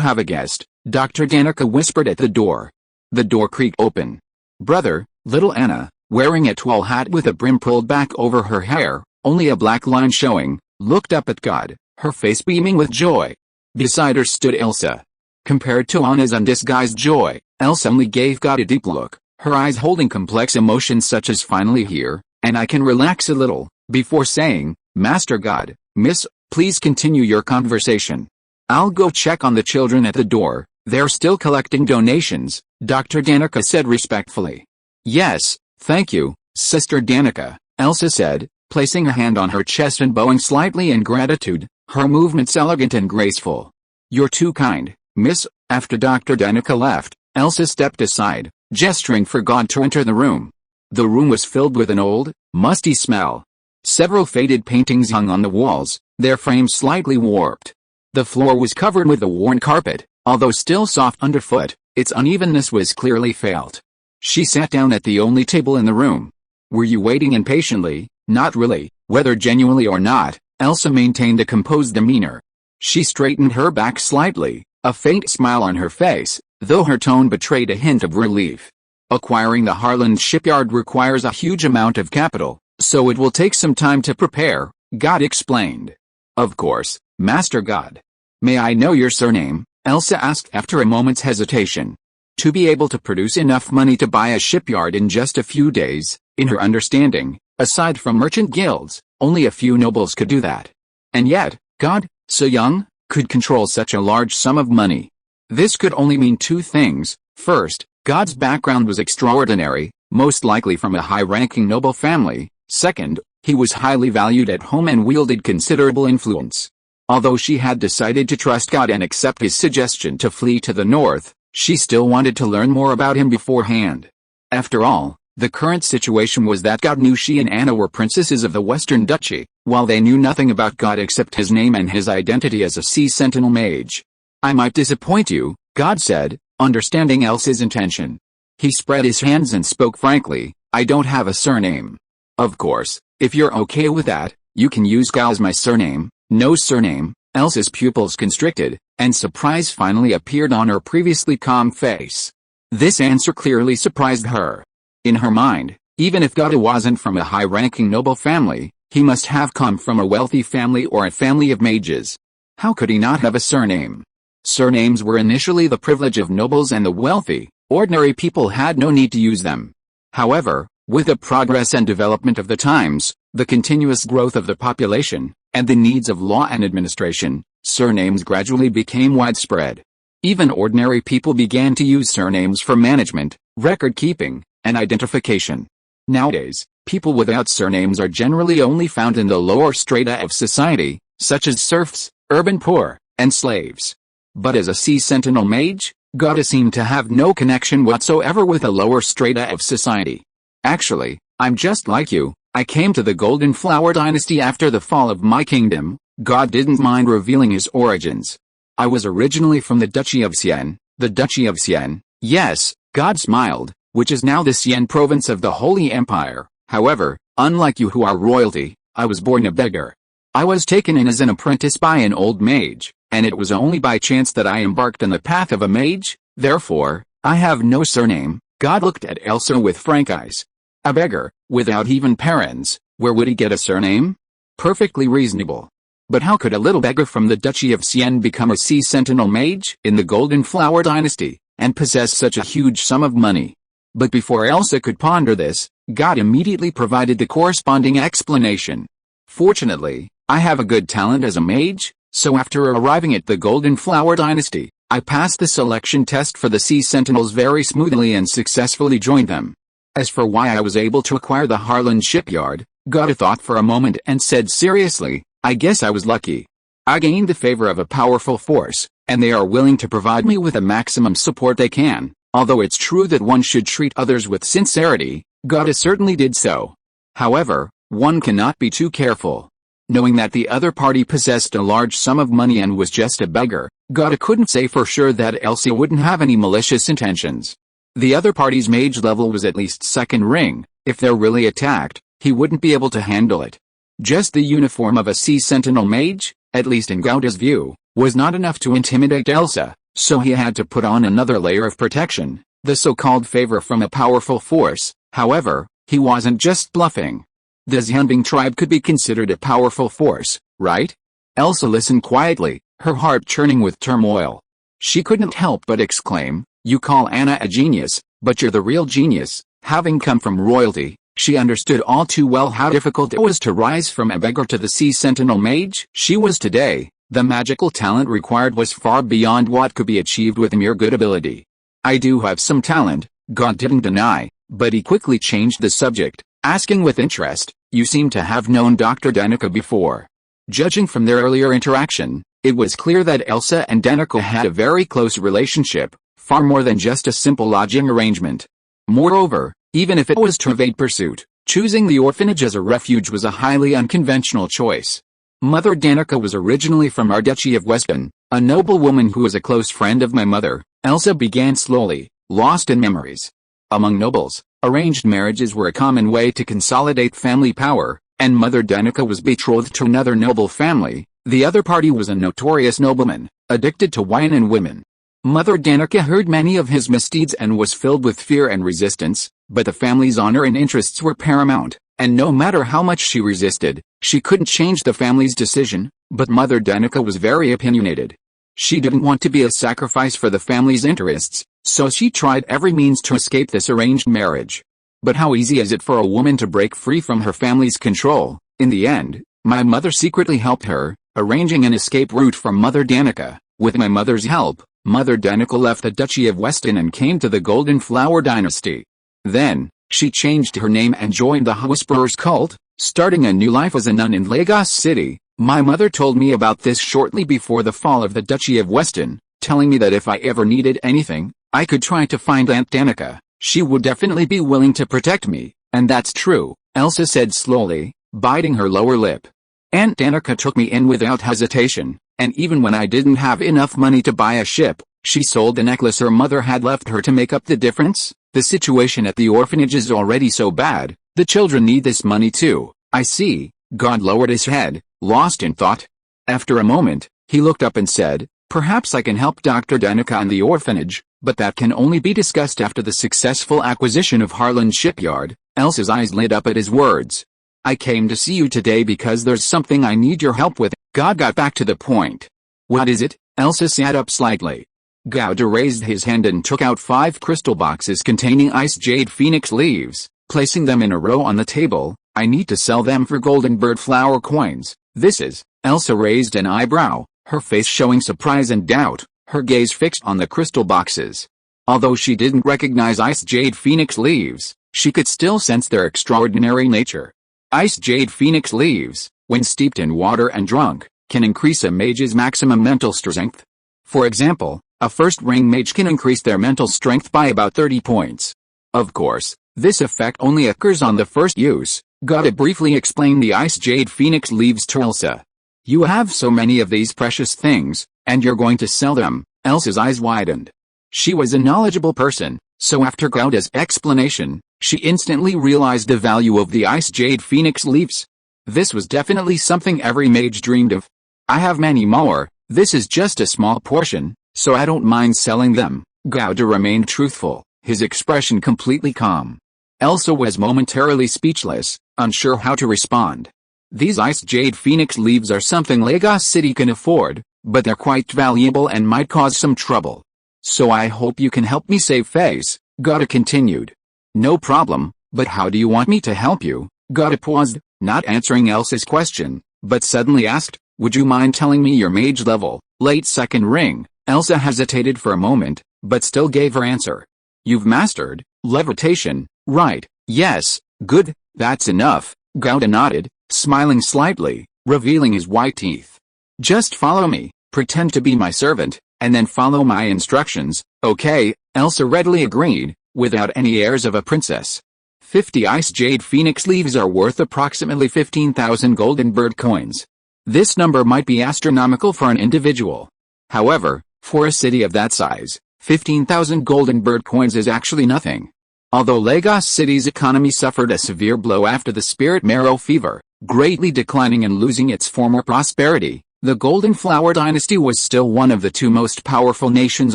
have a guest," Dr. Danica whispered at the door. The door creaked open. "Brother," little Anna, wearing a tall hat with a brim pulled back over her hair, only a black line showing, looked up at God, her face beaming with joy. Beside her stood Elsa. Compared to Anna's undisguised joy, Elsa only gave God a deep look, her eyes holding complex emotions such as "finally here, and I can relax a little," before saying, "Master God, miss, please continue your conversation. I'll go check on the children at the door, they're still collecting donations," Dr. Danica said respectfully. "Yes, thank you, Sister Danica," Elsa said, placing a hand on her chest and bowing slightly in gratitude, her movements elegant and graceful. "You're too kind, miss." After Dr. Danica left, Elsa stepped aside, gesturing for God to enter the room. The room was filled with an old, musty smell. Several faded paintings hung on the walls, their frames slightly warped. The floor was covered with a worn carpet, although still soft underfoot, its unevenness was clearly felt. She sat down at the only table in the room. "Were you waiting impatiently?" "Not really." Whether genuinely or not, Elsa maintained a composed demeanor. She straightened her back slightly, a faint smile on her face, though her tone betrayed a hint of relief. "Acquiring the Harland shipyard requires a huge amount of capital, so it will take some time to prepare," God explained. "Of course, Master God." "May I know your surname?" Elsa asked after a moment's hesitation. To be able to produce enough money to buy a shipyard in just a few days, in her understanding, aside from merchant guilds, only a few nobles could do that. And yet, God, so young, could control such a large sum of money. This could only mean two things. First, God's background was extraordinary, most likely from a high-ranking noble family. Second, he was highly valued at home and wielded considerable influence. Although she had decided to trust God and accept his suggestion to flee to the north, she still wanted to learn more about him beforehand. After all, the current situation was that God knew she and Anna were princesses of the Western Duchy, while they knew nothing about God except his name and his identity as a sea sentinel mage. "I might disappoint you," God said, understanding Elsa's intention. He spread his hands and spoke frankly, "I don't have a surname. Of course, if you're okay with that, you can use Gal as my surname." "No surname." Elsa's pupils constricted, and surprise finally appeared on her previously calm face. This answer clearly surprised her. In her mind, even if God wasn't from a high-ranking noble family, he must have come from a wealthy family or a family of mages. How could he not have a surname? Surnames were initially the privilege of nobles and the wealthy. Ordinary people had no need to use them. However, with the progress and development of the times, the continuous growth of the population, and the needs of law and administration, surnames gradually became widespread. Even ordinary people began to use surnames for management, record-keeping, and identification. Nowadays, people without surnames are generally only found in the lower strata of society, such as serfs, urban poor, and slaves. But as a sea sentinel mage, God seemed to have no connection whatsoever with the lower strata of society. "Actually, I'm just like you. I came to the Golden Flower dynasty after the fall of my kingdom." God didn't mind revealing his origins. "I was originally from the Duchy of Sienne." "The Duchy of Sienne?" "Yes," God smiled, "which is now the Sienne province of the Holy Empire. However, unlike you who are royalty, I was born a beggar. I was taken in as an apprentice by an old mage, and it was only by chance that I embarked on the path of a mage. Therefore, I have no surname." God looked at Elsa with frank eyes. "A beggar, without even parents, where would he get a surname?" Perfectly reasonable. But how could a little beggar from the Duchy of Sienne become a sea sentinel mage in the Golden Flower dynasty, and possess such a huge sum of money? But before Elsa could ponder this, God immediately provided the corresponding explanation. "Fortunately, I have a good talent as a mage, so after arriving at the Golden Flower dynasty, I passed the selection test for the Sea Sentinels very smoothly and successfully joined them. As for why I was able to acquire the Harland shipyard," God thought for a moment and said seriously, "I guess I was lucky. I gained the favor of a powerful force, and they are willing to provide me with the maximum support they can. Although it's true that one should treat others with sincerity, God certainly did so. However, one cannot be too careful. Knowing that the other party possessed a large sum of money and was just a beggar, God couldn't say for sure that Elsa wouldn't have any malicious intentions. The other party's mage level was at least second ring. If they're really attacked, he wouldn't be able to handle it. Just the uniform of a sea sentinel mage, at least in Gauda's view, was not enough to intimidate Elsa, so he had to put on another layer of protection, the so-called favor from a powerful force. However, he wasn't just bluffing. The Xianbing tribe could be considered a powerful force, right? Elsa listened quietly, her heart churning with turmoil. She couldn't help but exclaim, "You call Anna a genius, but you're the real genius." Having come from royalty, she understood all too well how difficult it was to rise from a beggar to the Sea Sentinel Mage she was today. The magical talent required was far beyond what could be achieved with mere good ability. "I do have some talent," God didn't deny, but he quickly changed the subject, asking with interest, "You seem to have known Dr. Danica before." Judging from their earlier interaction, it was clear that Elsa and Danica had a very close relationship, far more than just a simple lodging arrangement. Moreover, even if it was to evade pursuit, choosing the orphanage as a refuge was a highly unconventional choice. Mother Danica was originally from our Duchy of Weston, a noble woman who was a close friend of my mother. Elsa began slowly, lost in memories. Among nobles, arranged marriages were a common way to consolidate family power, and Mother Danica was betrothed to another noble family. The other party was a notorious nobleman, addicted to wine and women. Mother Danica heard many of his misdeeds and was filled with fear and resistance, but the family's honor and interests were paramount, and no matter how much she resisted, she couldn't change the family's decision. But Mother Danica was very opinionated. She didn't want to be a sacrifice for the family's interests, so she tried every means to escape this arranged marriage. But how easy is it for a woman to break free from her family's control? In the end, my mother secretly helped her, arranging an escape route from Mother Danica. With my mother's help, Mother Danica left the Duchy of Weston and came to the Golden Flower dynasty. Then, she changed her name and joined the Whisperers cult, starting a new life as a nun in Lagos City. My mother told me about this shortly before the fall of the Duchy of Weston, telling me that if I ever needed anything, I could try to find Aunt Danica. She would definitely be willing to protect me, and that's true, Elsa said slowly, biting her lower lip. Aunt Danica took me in without hesitation, and even when I didn't have enough money to buy a ship, she sold the necklace her mother had left her to make up the difference. The situation at the orphanage is already so bad, the children need this money too. I see. God lowered his head, lost in thought. After a moment, he looked up and said, "Perhaps I can help Dr. Danica and the orphanage, but that can only be discussed after the successful acquisition of Harlan Shipyard." Elsa's eyes lit up at his words. "I came to see you today because there's something I need your help with." God got back to the point. "What is it?" Elsa sat up slightly. Gauda raised his hand and took out 5 crystal boxes containing ice jade phoenix leaves, placing them in a row on the table. "I need to sell them for golden bird flower coins." "This is..." Elsa raised an eyebrow, her face showing surprise and doubt, her gaze fixed on the crystal boxes. Although she didn't recognize ice jade phoenix leaves, she could still sense their extraordinary nature. Ice jade phoenix leaves, when steeped in water and drunk, can increase a mage's maximum mental strength. For example, a first-rank mage can increase their mental strength by about 30 points. Of course, this effect only occurs on the first use. Gauda briefly explained the ice jade phoenix leaves to Elsa. "You have so many of these precious things, and you're going to sell them?" Elsa's eyes widened. She was a knowledgeable person, so after Gauda's explanation, she instantly realized the value of the ice jade phoenix leaves. This was definitely something every mage dreamed of. "I have many more, this is just a small portion, so I don't mind selling them." Gauda remained truthful, his expression completely calm. Elsa was momentarily speechless, unsure how to respond. These ice jade phoenix leaves are something Lagos City can afford, but they're quite valuable and might cause some trouble. "So I hope you can help me save face," Gauda continued. "No problem, but how do you want me to help you?" Gauda paused, not answering Elsa's question, but suddenly asked, "Would you mind telling me your mage level?" "Late second ring." Elsa hesitated for a moment, but still gave her answer. "You've mastered levitation, right?" "Yes, good, that's enough." Gauda nodded, smiling slightly, revealing his white teeth. "Just follow me, pretend to be my servant, and then follow my instructions." "Okay," Elsa readily agreed, without any airs of a princess. 50 ice jade phoenix leaves are worth approximately 15,000 golden bird coins. This number might be astronomical for an individual. However, for a city of that size, 15,000 golden bird coins is actually nothing. Although Lagos City's economy suffered a severe blow after the spirit marrow fever, greatly declining and losing its former prosperity, The Golden Flower dynasty was still one of the two most powerful nations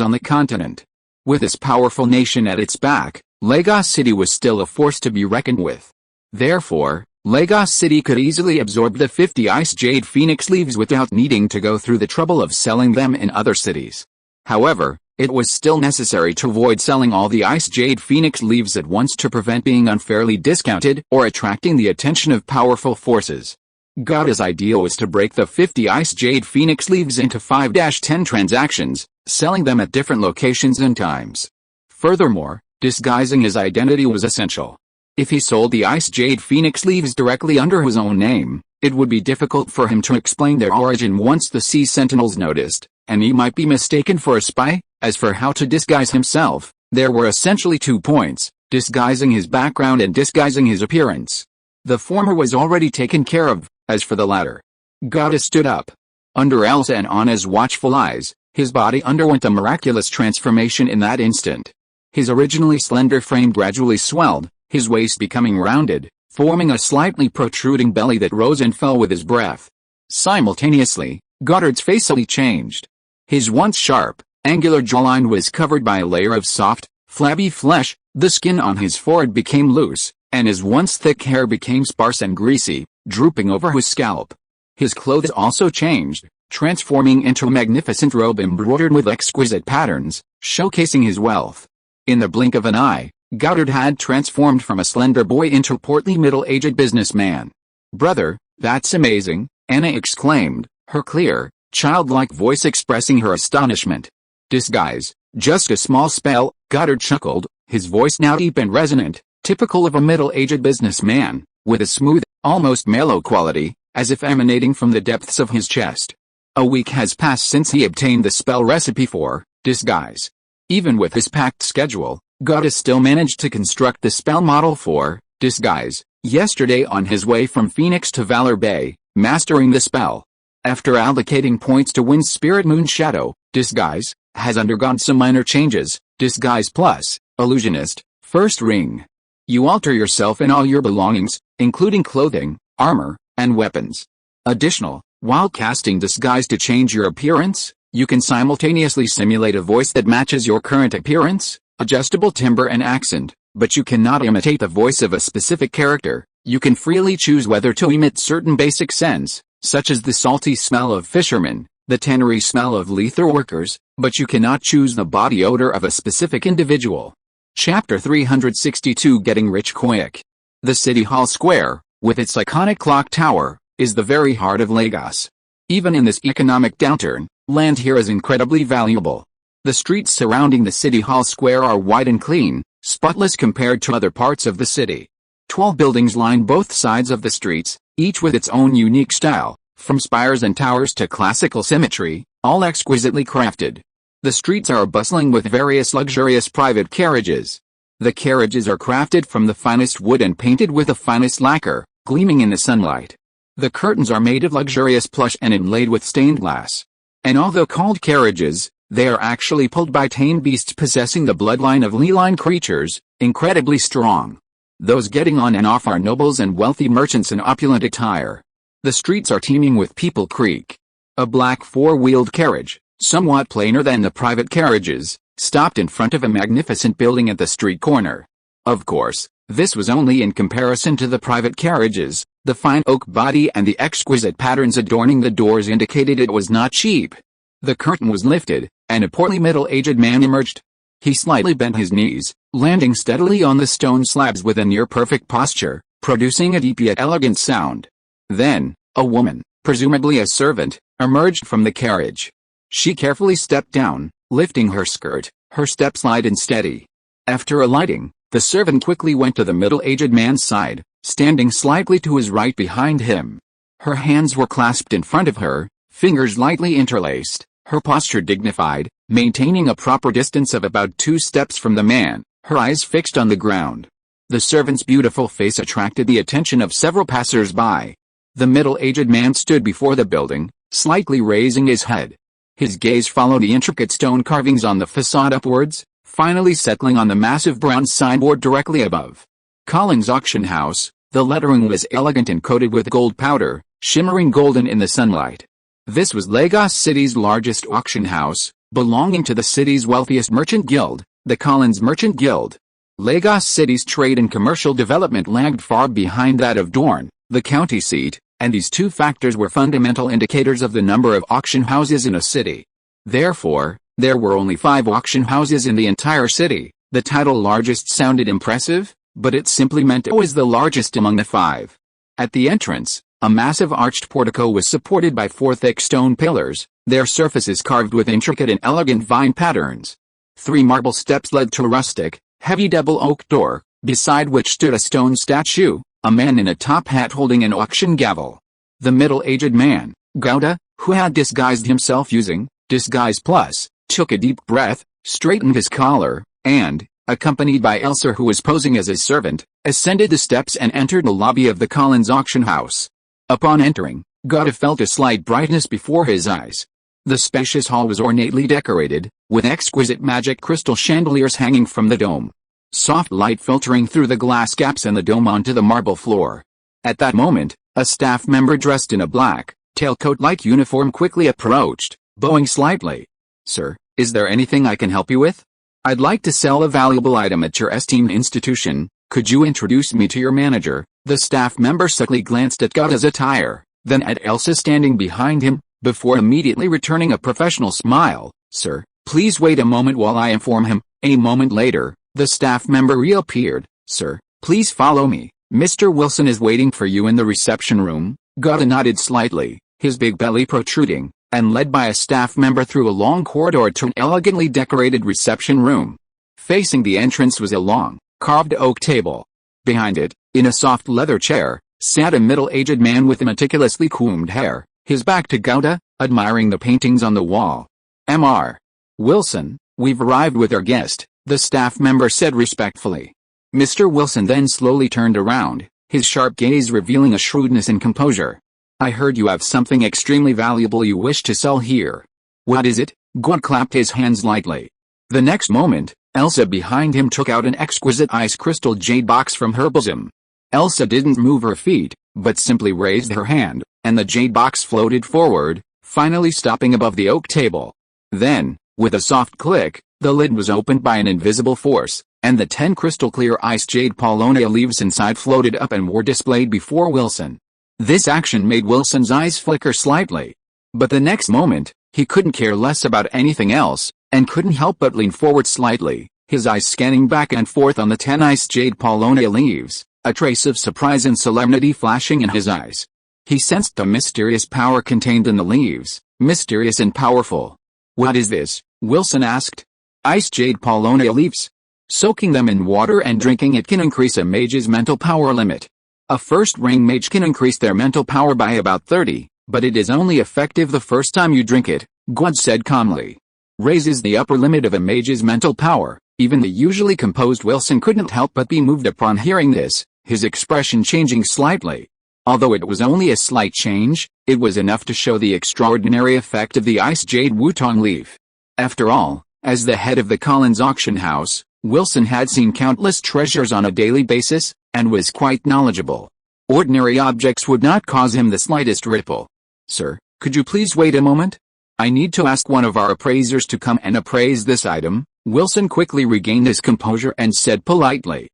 on the continent. With this powerful nation at its back, Lagos City was still a force to be reckoned with. Therefore, Lagos City could easily absorb the 50 Ice Jade Phoenix leaves without needing to go through the trouble of selling them in other cities. However, it was still necessary to avoid selling all the Ice Jade Phoenix leaves at once to prevent being unfairly discounted or attracting the attention of powerful forces. Goda's idea was to break the 50 Ice Jade Phoenix leaves into 5-10 transactions, selling them at different locations and times. Furthermore, disguising his identity was essential. If he sold the Ice Jade Phoenix leaves directly under his own name, it would be difficult for him to explain their origin once the Sea Sentinels noticed, and he might be mistaken for a spy. As for how to disguise himself, there were essentially 2 points: disguising his background and disguising his appearance. The former was already taken care of. As for the latter, Goda stood up. Under Elsa and Anna's watchful eyes, his body underwent a miraculous transformation in that instant. His originally slender frame gradually swelled, his waist becoming rounded, forming a slightly protruding belly that rose and fell with his breath. Simultaneously, Goddard's face suddenly changed. His once sharp, angular jawline was covered by a layer of soft, flabby flesh, the skin on his forehead became loose, and his once thick hair became sparse and greasy, drooping over his scalp. His clothes also changed, transforming into a magnificent robe embroidered with exquisite patterns, showcasing his wealth. In the blink of an eye, Goddard had transformed from a slender boy into a portly middle-aged businessman. "Brother, that's amazing," Anna exclaimed, her clear, childlike voice expressing her astonishment. "Disguise, just a small spell," Goddard chuckled, his voice now deep and resonant, typical of a middle-aged businessman, with a smooth, almost mellow quality, as if emanating from the depths of his chest. A week has passed since he obtained the spell recipe for disguise. Even with his packed schedule, Goda still managed to construct the spell model for disguise yesterday on his way from Phoenix to Valor Bay, mastering the spell. After allocating points to Wind Spirit Moon Shadow, disguise has undergone some minor changes. Disguise plus illusionist, first ring. You alter yourself in all your belongings, including clothing, armor, and weapons. Additional, while casting disguise to change your appearance, you can simultaneously simulate a voice that matches your current appearance, adjustable timbre and accent, but you cannot imitate the voice of a specific character. You can freely choose whether to emit certain basic scents, such as the salty smell of fishermen, the tannery smell of leather workers, but you cannot choose the body odor of a specific individual. Chapter 362 Getting Rich Quick. The City Hall Square, with its iconic clock tower, is the very heart of Lagos. Even in this economic downturn, land here is incredibly valuable. The streets surrounding the City Hall Square are wide and clean, spotless compared to other parts of the city. 12 buildings line both sides of the streets, each with its own unique style, from spires and towers to classical symmetry, all exquisitely crafted. The streets are bustling with various luxurious private carriages. The carriages are crafted from the finest wood and painted with the finest lacquer, gleaming in the sunlight. The curtains are made of luxurious plush and inlaid with stained glass. And although called carriages, they are actually pulled by tame beasts possessing the bloodline of feline creatures, incredibly strong. Those getting on and off are nobles and wealthy merchants in opulent attire. The streets are teeming with people. Creak. A black four-wheeled carriage, somewhat plainer than the private carriages, stopped in front of a magnificent building at the street corner. Of course, this was only in comparison to the private carriages. The fine oak body and the exquisite patterns adorning the doors indicated it was not cheap. The curtain was lifted, and a portly middle-aged man emerged. He slightly bent his knees, landing steadily on the stone slabs with a near-perfect posture, producing a deep yet elegant sound. Then, a woman, presumably a servant, emerged from the carriage. She carefully stepped down, lifting her skirt, her steps light and steady. After alighting, the servant quickly went to the middle-aged man's side, standing slightly to his right behind him. Her hands were clasped in front of her, fingers lightly interlaced, her posture dignified, maintaining a proper distance of about 2 steps from the man, her eyes fixed on the ground. The servant's beautiful face attracted the attention of several passers-by. The middle-aged man stood before the building, slightly raising his head. His gaze followed the intricate stone carvings on the facade upwards, finally settling on the massive bronze signboard directly above. Collins Auction House. The lettering was elegant and coated with gold powder, shimmering golden in the sunlight. This was Lagos City's largest auction house, belonging to the city's wealthiest merchant guild, the Collins Merchant Guild. Lagos City's trade and commercial development lagged far behind that of Dorne, the county seat, and these two factors were fundamental indicators of the number of auction houses in a city. Therefore, there were only 5 auction houses in the entire city. The title largest sounded impressive, but it simply meant it was the largest among the 5. At the entrance, a massive arched portico was supported by 4 thick stone pillars, their surfaces carved with intricate and elegant vine patterns. 3 marble steps led to a rustic, heavy double oak door, beside which stood a stone statue, a man in a top hat holding an auction gavel. The middle-aged man, Gouda, who had disguised himself using Disguise Plus, took a deep breath, straightened his collar, and, accompanied by Elsa who was posing as his servant, ascended the steps and entered the lobby of the Collins auction house. Upon entering, Gouda felt a slight brightness before his eyes. The spacious hall was ornately decorated, with exquisite magic crystal chandeliers hanging from the dome. Soft light filtering through the glass gaps in the dome onto the marble floor. At that moment, a staff member dressed in a black, tailcoat-like uniform quickly approached, bowing slightly. "Sir, is there anything I can help you with? I'd like to sell a valuable item at your esteemed institution. Could you introduce me to your manager?" The staff member subtly glanced at Gouda's attire, then at Elsa standing behind him, before immediately returning a professional smile. "Sir, please wait a moment while I inform him." A moment later, the staff member reappeared. "Sir, please follow me. Mr. Wilson is waiting for you in the reception room." Gouda nodded slightly, his big belly protruding, and led by a staff member through a long corridor to an elegantly decorated reception room. Facing the entrance was a long, carved oak table. Behind it, in a soft leather chair, sat a middle-aged man with meticulously combed hair, his back to Gouda, admiring the paintings on the wall. "Mr. Wilson, we've arrived with our guest," the staff member said respectfully. Mr. Wilson then slowly turned around, his sharp gaze revealing a shrewdness and composure. "I heard you have something extremely valuable you wish to sell here. What is it?" Gouda clapped his hands lightly. The next moment, Elsa behind him took out an exquisite ice crystal jade box from her bosom. Elsa didn't move her feet, but simply raised her hand, and the jade box floated forward, finally stopping above the oak table. Then, with a soft click, the lid was opened by an invisible force, and the 10 crystal-clear ice jade paulownia leaves inside floated up and were displayed before Wilson. This action made Wilson's eyes flicker slightly. But the next moment, he couldn't care less about anything else, and couldn't help but lean forward slightly, his eyes scanning back and forth on the 10 ice jade paulownia leaves, a trace of surprise and solemnity flashing in his eyes. He sensed the mysterious power contained in the leaves, mysterious and powerful. "What is this?" Wilson asked. "Ice jade paulownia leaves. Soaking them in water and drinking it can increase a mage's mental power limit. A first-rank mage can increase their mental power by about 30, but it is only effective the first time you drink it," Gouda said calmly. "Raises the upper limit of a mage's mental power." Even the usually composed Wilson couldn't help but be moved upon hearing this, his expression changing slightly. Although it was only a slight change, it was enough to show the extraordinary effect of the ice jade wutong leaf. After all, as the head of the Collins auction house, Wilson had seen countless treasures on a daily basis, and was quite knowledgeable. Ordinary objects would not cause him the slightest ripple. "Sir, could you please wait a moment? I need to ask one of our appraisers to come and appraise this item." Wilson quickly regained his composure and said politely.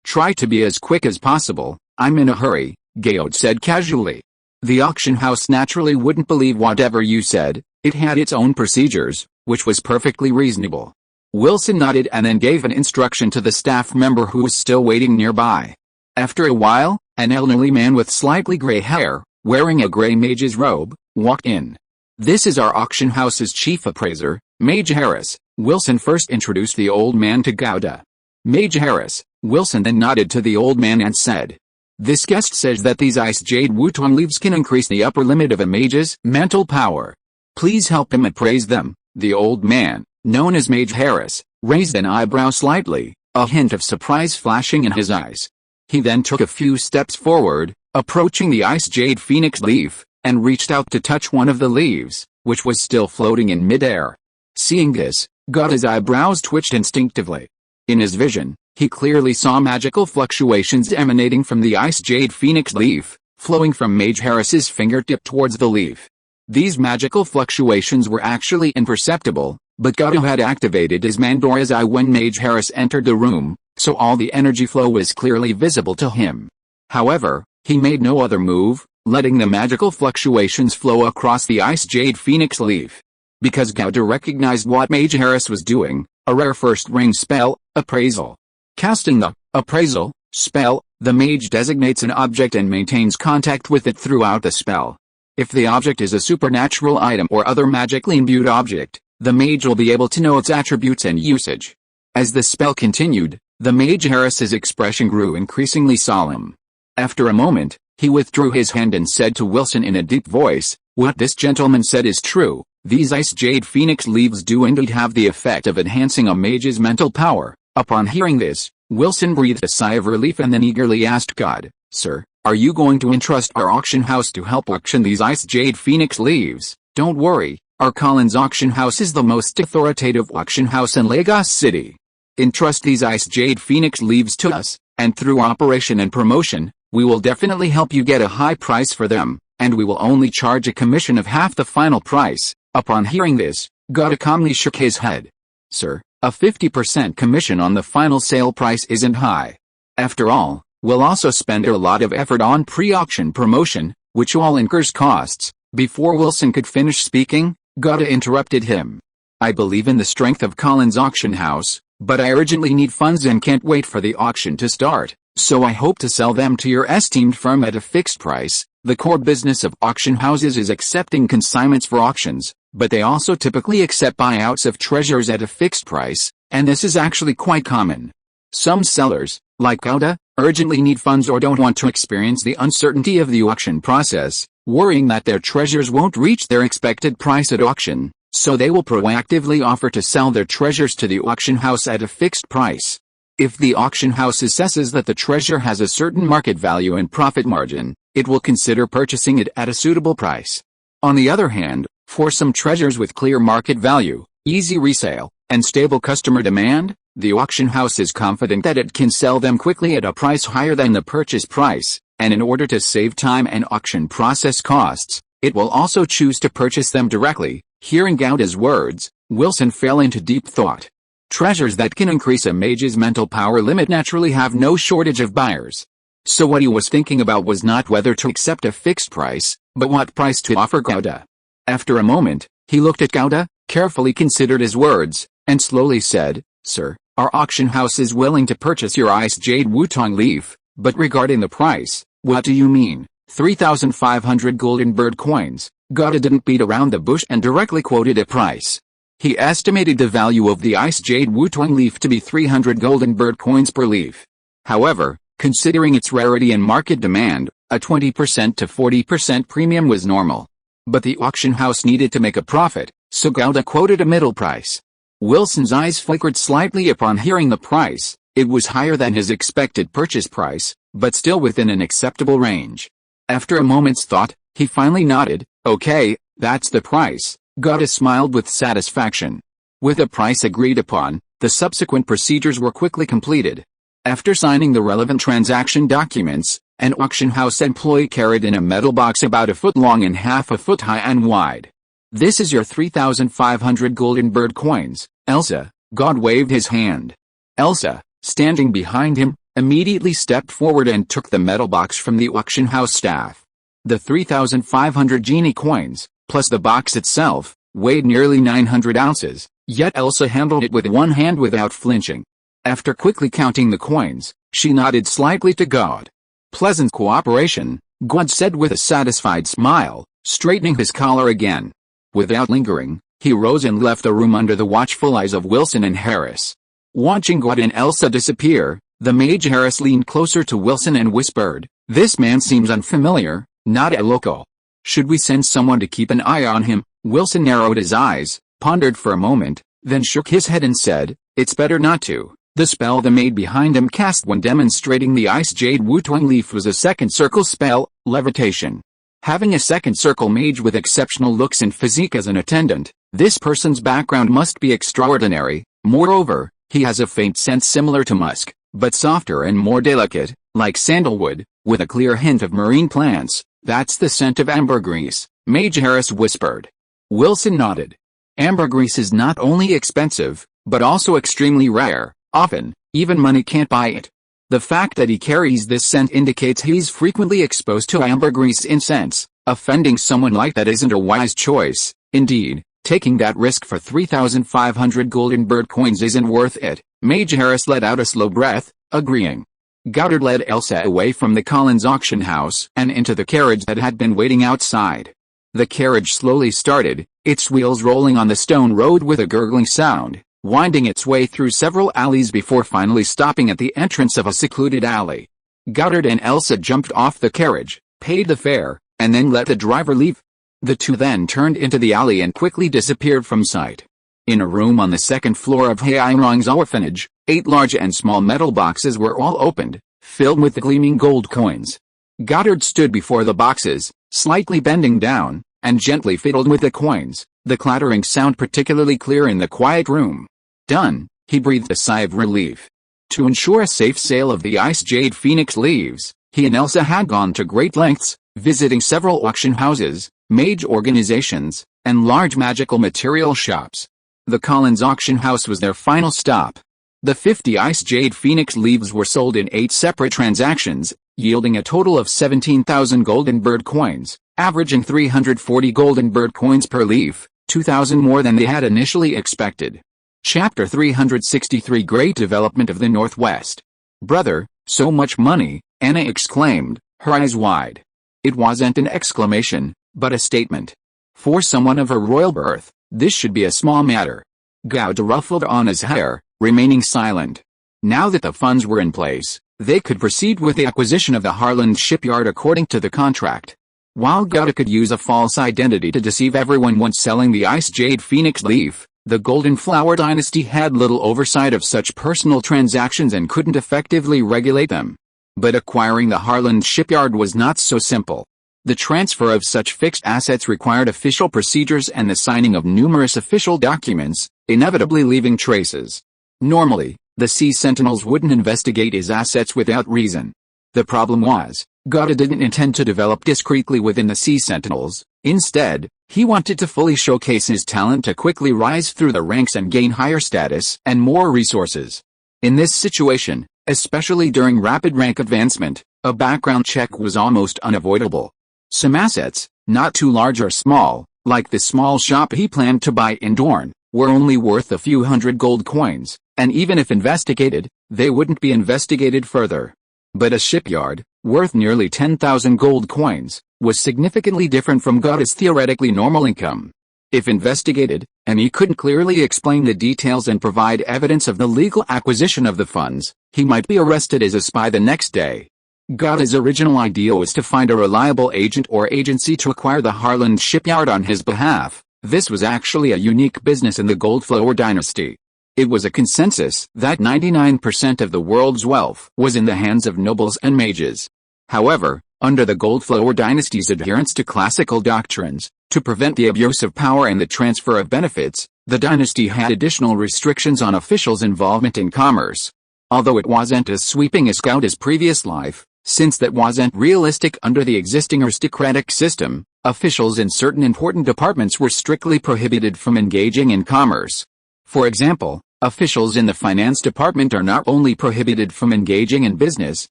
Try to be as quick as possible, I'm in a hurry," Gouda said casually. The auction house naturally wouldn't believe whatever you said. It had its own procedures, which was perfectly reasonable. Wilson nodded and then gave an instruction to the staff member who was still waiting nearby. After a while, an elderly man with slightly gray hair, wearing a gray mage's robe, walked in. "This is our auction house's chief appraiser, Mage Harris," Wilson first introduced the old man to Gouda. "Mage Harris," Wilson then nodded to the old man and said. "This guest says that these ice jade wutong leaves can increase the upper limit of a mage's mental power. Please help him appraise them." The old man, known as Mage Harris, raised an eyebrow slightly, a hint of surprise flashing in his eyes. He then took a few steps forward, approaching the ice jade phoenix leaf, and reached out to touch one of the leaves, which was still floating in midair. Seeing this, Gouda's eyebrows twitched instinctively. In his vision, he clearly saw magical fluctuations emanating from the ice jade phoenix leaf, flowing from Mage Harris's fingertip towards the leaf. These magical fluctuations were actually imperceptible, but Gauda had activated his Mandora's eye when Mage Harris entered the room, so all the energy flow was clearly visible to him. However, he made no other move, letting the magical fluctuations flow across the Ice Jade Phoenix leaf. Because Gauda recognized what Mage Harris was doing, a rare first ring spell, Appraisal. Casting the Appraisal spell, the mage designates an object and maintains contact with it throughout the spell. If the object is a supernatural item or other magically imbued object, the mage will be able to know its attributes and usage. As the spell continued, the Mage Harris's expression grew increasingly solemn. After a moment, he withdrew his hand and said to Wilson in a deep voice, "What this gentleman said is true. These Ice Jade Phoenix leaves do indeed have the effect of enhancing a mage's mental power." Upon hearing this, Wilson breathed a sigh of relief and then eagerly asked God, "Sir, are you going to entrust our auction house to help auction these Ice Jade Phoenix leaves?" "Don't worry, our Collins auction house is the most authoritative auction house in Lagos City. Entrust these Ice Jade Phoenix leaves to us, and through operation and promotion, we will definitely help you get a high price for them, and we will only charge a commission of half the final price." Upon hearing this, Gauda calmly shook his head. "Sir, a 50% commission on the final sale price isn't high. After all, we'll also spend a lot of effort on pre-auction promotion, which all incurs costs." Before Wilson could finish speaking, Gauda interrupted him. "I believe in the strength of Collins Auction House, but I urgently need funds and can't wait for the auction to start, so I hope to sell them to your esteemed firm at a fixed price. The core business of auction houses is accepting consignments for auctions, but they also typically accept buyouts of treasures at a fixed price, and this is actually quite common. Some sellers, like Gauda, urgently need funds or don't want to experience the uncertainty of the auction process, worrying that their treasures won't reach their expected price at auction, so they will proactively offer to sell their treasures to the auction house at a fixed price. If the auction house assesses that the treasure has a certain market value and profit margin, it will consider purchasing it at a suitable price. On the other hand, for some treasures with clear market value, easy resale, and stable customer demand, the auction house is confident that it can sell them quickly at a price higher than the purchase price, and in order to save time and auction process costs, it will also choose to purchase them directly." Hearing Gauda's words, Wilson fell into deep thought. Treasures that can increase a mage's mental power limit naturally have no shortage of buyers. So what he was thinking about was not whether to accept a fixed price, but what price to offer Gauda. After a moment, he looked at Gauda, carefully considered his words, and slowly said, "Sir, our auction house is willing to purchase your Ice Jade Wutong leaf, but regarding the price, what do you mean? 3,500 golden bird coins." Gauda didn't beat around the bush and directly quoted a price. He estimated the value of the Ice Jade Wutong leaf to be 300 golden bird coins per leaf. However, considering its rarity and market demand, a 20% to 40% premium was normal. But the auction house needed to make a profit, so Gauda quoted a middle price. Wilson's eyes flickered slightly upon hearing the price. It was higher than his expected purchase price, but still within an acceptable range. After a moment's thought, he finally nodded. "Okay, that's the price." Gauda smiled with satisfaction. With a price agreed upon, the subsequent procedures were quickly completed. After signing the relevant transaction documents, an auction house employee carried in a metal box about a foot long and half a foot high and wide. "This is your 3,500 golden bird coins, Elsa." God waved his hand. Elsa, standing behind him, immediately stepped forward and took the metal box from the auction house staff. The 3,500 genie coins, plus the box itself, weighed nearly 900 ounces, yet Elsa handled it with one hand without flinching. After quickly counting the coins, she nodded slightly to God. "Pleasant cooperation," God said with a satisfied smile, straightening his collar again. Without lingering, he rose and left the room under the watchful eyes of Wilson and Harris. Watching God and Elsa disappear, the Mage Harris leaned closer to Wilson and whispered, "This man seems unfamiliar, not a local. Should we send someone to keep an eye on him?" Wilson narrowed his eyes, pondered for a moment, then shook his head and said, "It's better not to." The spell the maid behind him cast when demonstrating the Ice Jade Wutong leaf was a second circle spell, Levitation. Having a second circle mage with exceptional looks and physique as an attendant, this person's background must be extraordinary. Moreover, he has a faint scent similar to musk, but softer and more delicate, like sandalwood, with a clear hint of marine plants. That's the scent of ambergris. Mage Harris whispered. Wilson nodded. Ambergris is not only expensive, but also extremely rare. Often, even money can't buy it. The fact that he carries this scent indicates he's frequently exposed to ambergris incense. Offending someone like that isn't a wise choice. Indeed, taking that risk for 3,500 golden bird coins isn't worth it. Mage Harris let out a slow breath, agreeing. Goddard led Elsa away from the Collins auction house and into the carriage that had been waiting outside. The carriage slowly started, its wheels rolling on the stone road with a gurgling sound, winding its way through several alleys before finally stopping at the entrance of a secluded alley. Goddard and Elsa jumped off the carriage, paid the fare, and then let the driver leave. The two then turned into the alley and quickly disappeared from sight. In a room on the second floor of Hairong's orphanage, 8 large and small metal boxes were all opened, filled with the gleaming gold coins. Goddard stood before the boxes, slightly bending down, and gently fiddled with the coins, the clattering sound particularly clear in the quiet room. Done, he breathed a sigh of relief. To ensure a safe sale of the Ice Jade Phoenix leaves, he and Elsa had gone to great lengths, visiting several auction houses, mage organizations, and large magical material shops. The Collins auction house was their final stop. The 50 Ice Jade Phoenix leaves were sold in 8 separate transactions, yielding a total of 17,000 golden bird coins, averaging 340 golden bird coins per leaf, 2,000 more than they had initially expected. Chapter 363 Great Development of the Northwest. Brother, so much money, Anna exclaimed, her eyes wide. It wasn't an exclamation, but a statement. For someone of her royal birth, this should be a small matter. Goud ruffled Anna's hair, remaining silent. Now that the funds were in place, they could proceed with the acquisition of the Harland shipyard according to the contract. While Gouda could use a false identity to deceive everyone once selling the Ice Jade Phoenix leaf, the Golden Flower dynasty had little oversight of such personal transactions and couldn't effectively regulate them. But acquiring the Harland shipyard was not so simple. The transfer of such fixed assets required official procedures and the signing of numerous official documents, inevitably leaving traces. Normally, the Sea Sentinels wouldn't investigate his assets without reason. The problem was, Gouda didn't intend to develop discreetly within the Sea Sentinels. Instead, he wanted to fully showcase his talent to quickly rise through the ranks and gain higher status and more resources. In this situation, especially during rapid rank advancement, a background check was almost unavoidable. Some assets, not too large or small, like the small shop he planned to buy in Dorne, were only worth a few hundred gold coins, and even if investigated, they wouldn't be investigated further. But a shipyard, worth nearly 10,000 gold coins, was significantly different from Gouda's theoretically normal income. If investigated, and he couldn't clearly explain the details and provide evidence of the legal acquisition of the funds, he might be arrested as a spy the next day. Gouda's original idea was to find a reliable agent or agency to acquire the Harland shipyard on his behalf. This was actually a unique business in the Goldflower dynasty. It was a consensus that 99% of the world's wealth was in the hands of nobles and mages. However, under the Goldflower dynasty's adherence to classical doctrines, to prevent the abuse of power and the transfer of benefits, the dynasty had additional restrictions on officials' involvement in commerce. Although it wasn't as sweeping as Gouda's previous life, since that wasn't realistic under the existing aristocratic system, officials in certain important departments were strictly prohibited from engaging in commerce. For example, officials in the finance department are not only prohibited from engaging in business,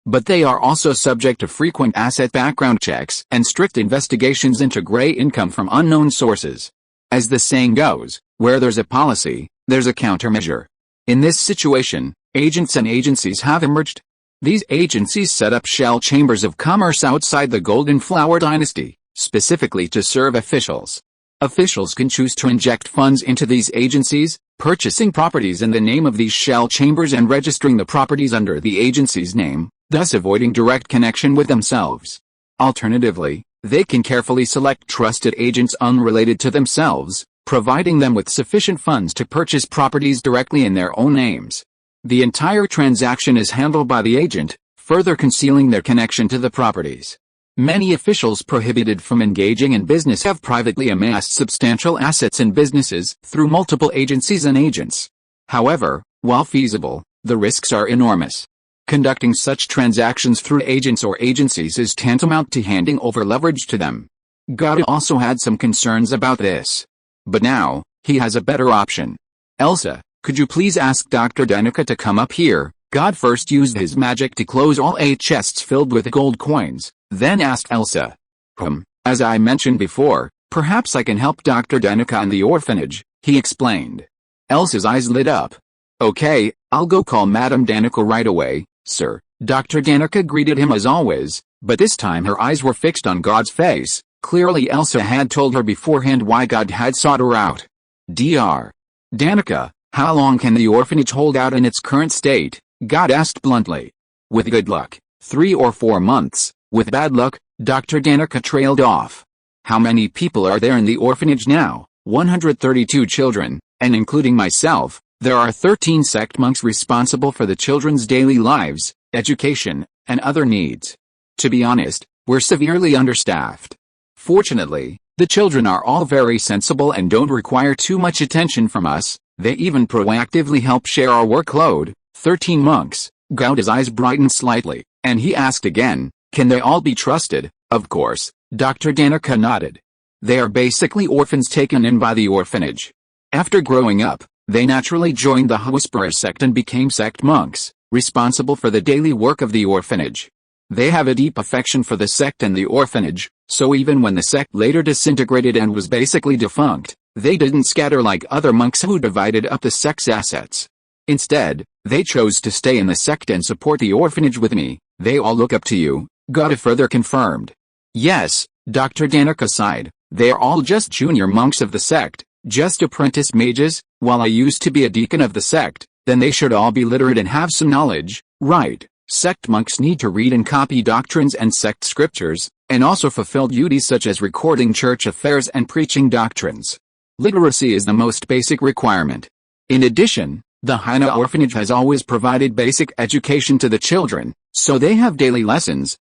but they are also subject to frequent asset background checks and strict investigations into gray income from unknown sources. As the saying goes, where there's a policy, there's a countermeasure. In this situation, agents and agencies have emerged. These agencies set up shell chambers of commerce outside the Golden Flower dynasty, specifically to serve officials. Officials can choose to inject funds into these agencies, purchasing properties in the name of these shell chambers and registering the properties under the agency's name, thus avoiding direct connection with themselves. Alternatively, they can carefully select trusted agents unrelated to themselves, providing them with sufficient funds to purchase properties directly in their own names. The entire transaction is handled by the agent, further concealing their connection to the properties. Many officials prohibited from engaging in business have privately amassed substantial assets in businesses through multiple agencies and agents. However, while feasible, the risks are enormous. Conducting such transactions through agents or agencies is tantamount to handing over leverage to them. God also had some concerns about this. But now, he has a better option. Elsa, could you please ask Dr. Danica to come up here? God first used his magic to close all 8 chests filled with gold coins, then asked Elsa. As I mentioned before, perhaps I can help Dr. Danica and the orphanage, he explained. Elsa's eyes lit up. Okay, I'll go call Madame Danica right away, sir. Dr. Danica greeted him as always, but this time her eyes were fixed on God's face. Clearly Elsa had told her beforehand why God had sought her out. Dr. Danica, how long can the orphanage hold out in its current state? God asked bluntly. With good luck, 3 or 4 months. With bad luck, Dr. Danica trailed off. How many people are there in the orphanage now? 132 children, and including myself, there are 13 sect monks responsible for the children's daily lives, education, and other needs. To be honest, we're severely understaffed. Fortunately, the children are all very sensible and don't require too much attention from us. They even proactively help share our workload. 13 monks. Gauda's eyes brightened slightly, and he asked again, can they all be trusted? Of course, Dr. Danica nodded. They are basically orphans taken in by the orphanage. After growing up, they naturally joined the Whisperer sect and became sect monks, responsible for the daily work of the orphanage. They have a deep affection for the sect and the orphanage, so even when the sect later disintegrated and was basically defunct, they didn't scatter like other monks who divided up the sect's assets. Instead, they chose to stay in the sect and support the orphanage with me. They all look up to you, Gauda further confirmed. Yes, Dr. Danica sighed, they are all just junior monks of the sect, just apprentice mages. While I used to be a deacon of the sect, then they should all be literate and have some knowledge, right? Sect monks need to read and copy doctrines and sect scriptures, and also fulfill duties such as recording church affairs and preaching doctrines. Literacy is the most basic requirement. In addition, the Haina orphanage has always provided basic education to the children, so they have daily lessons.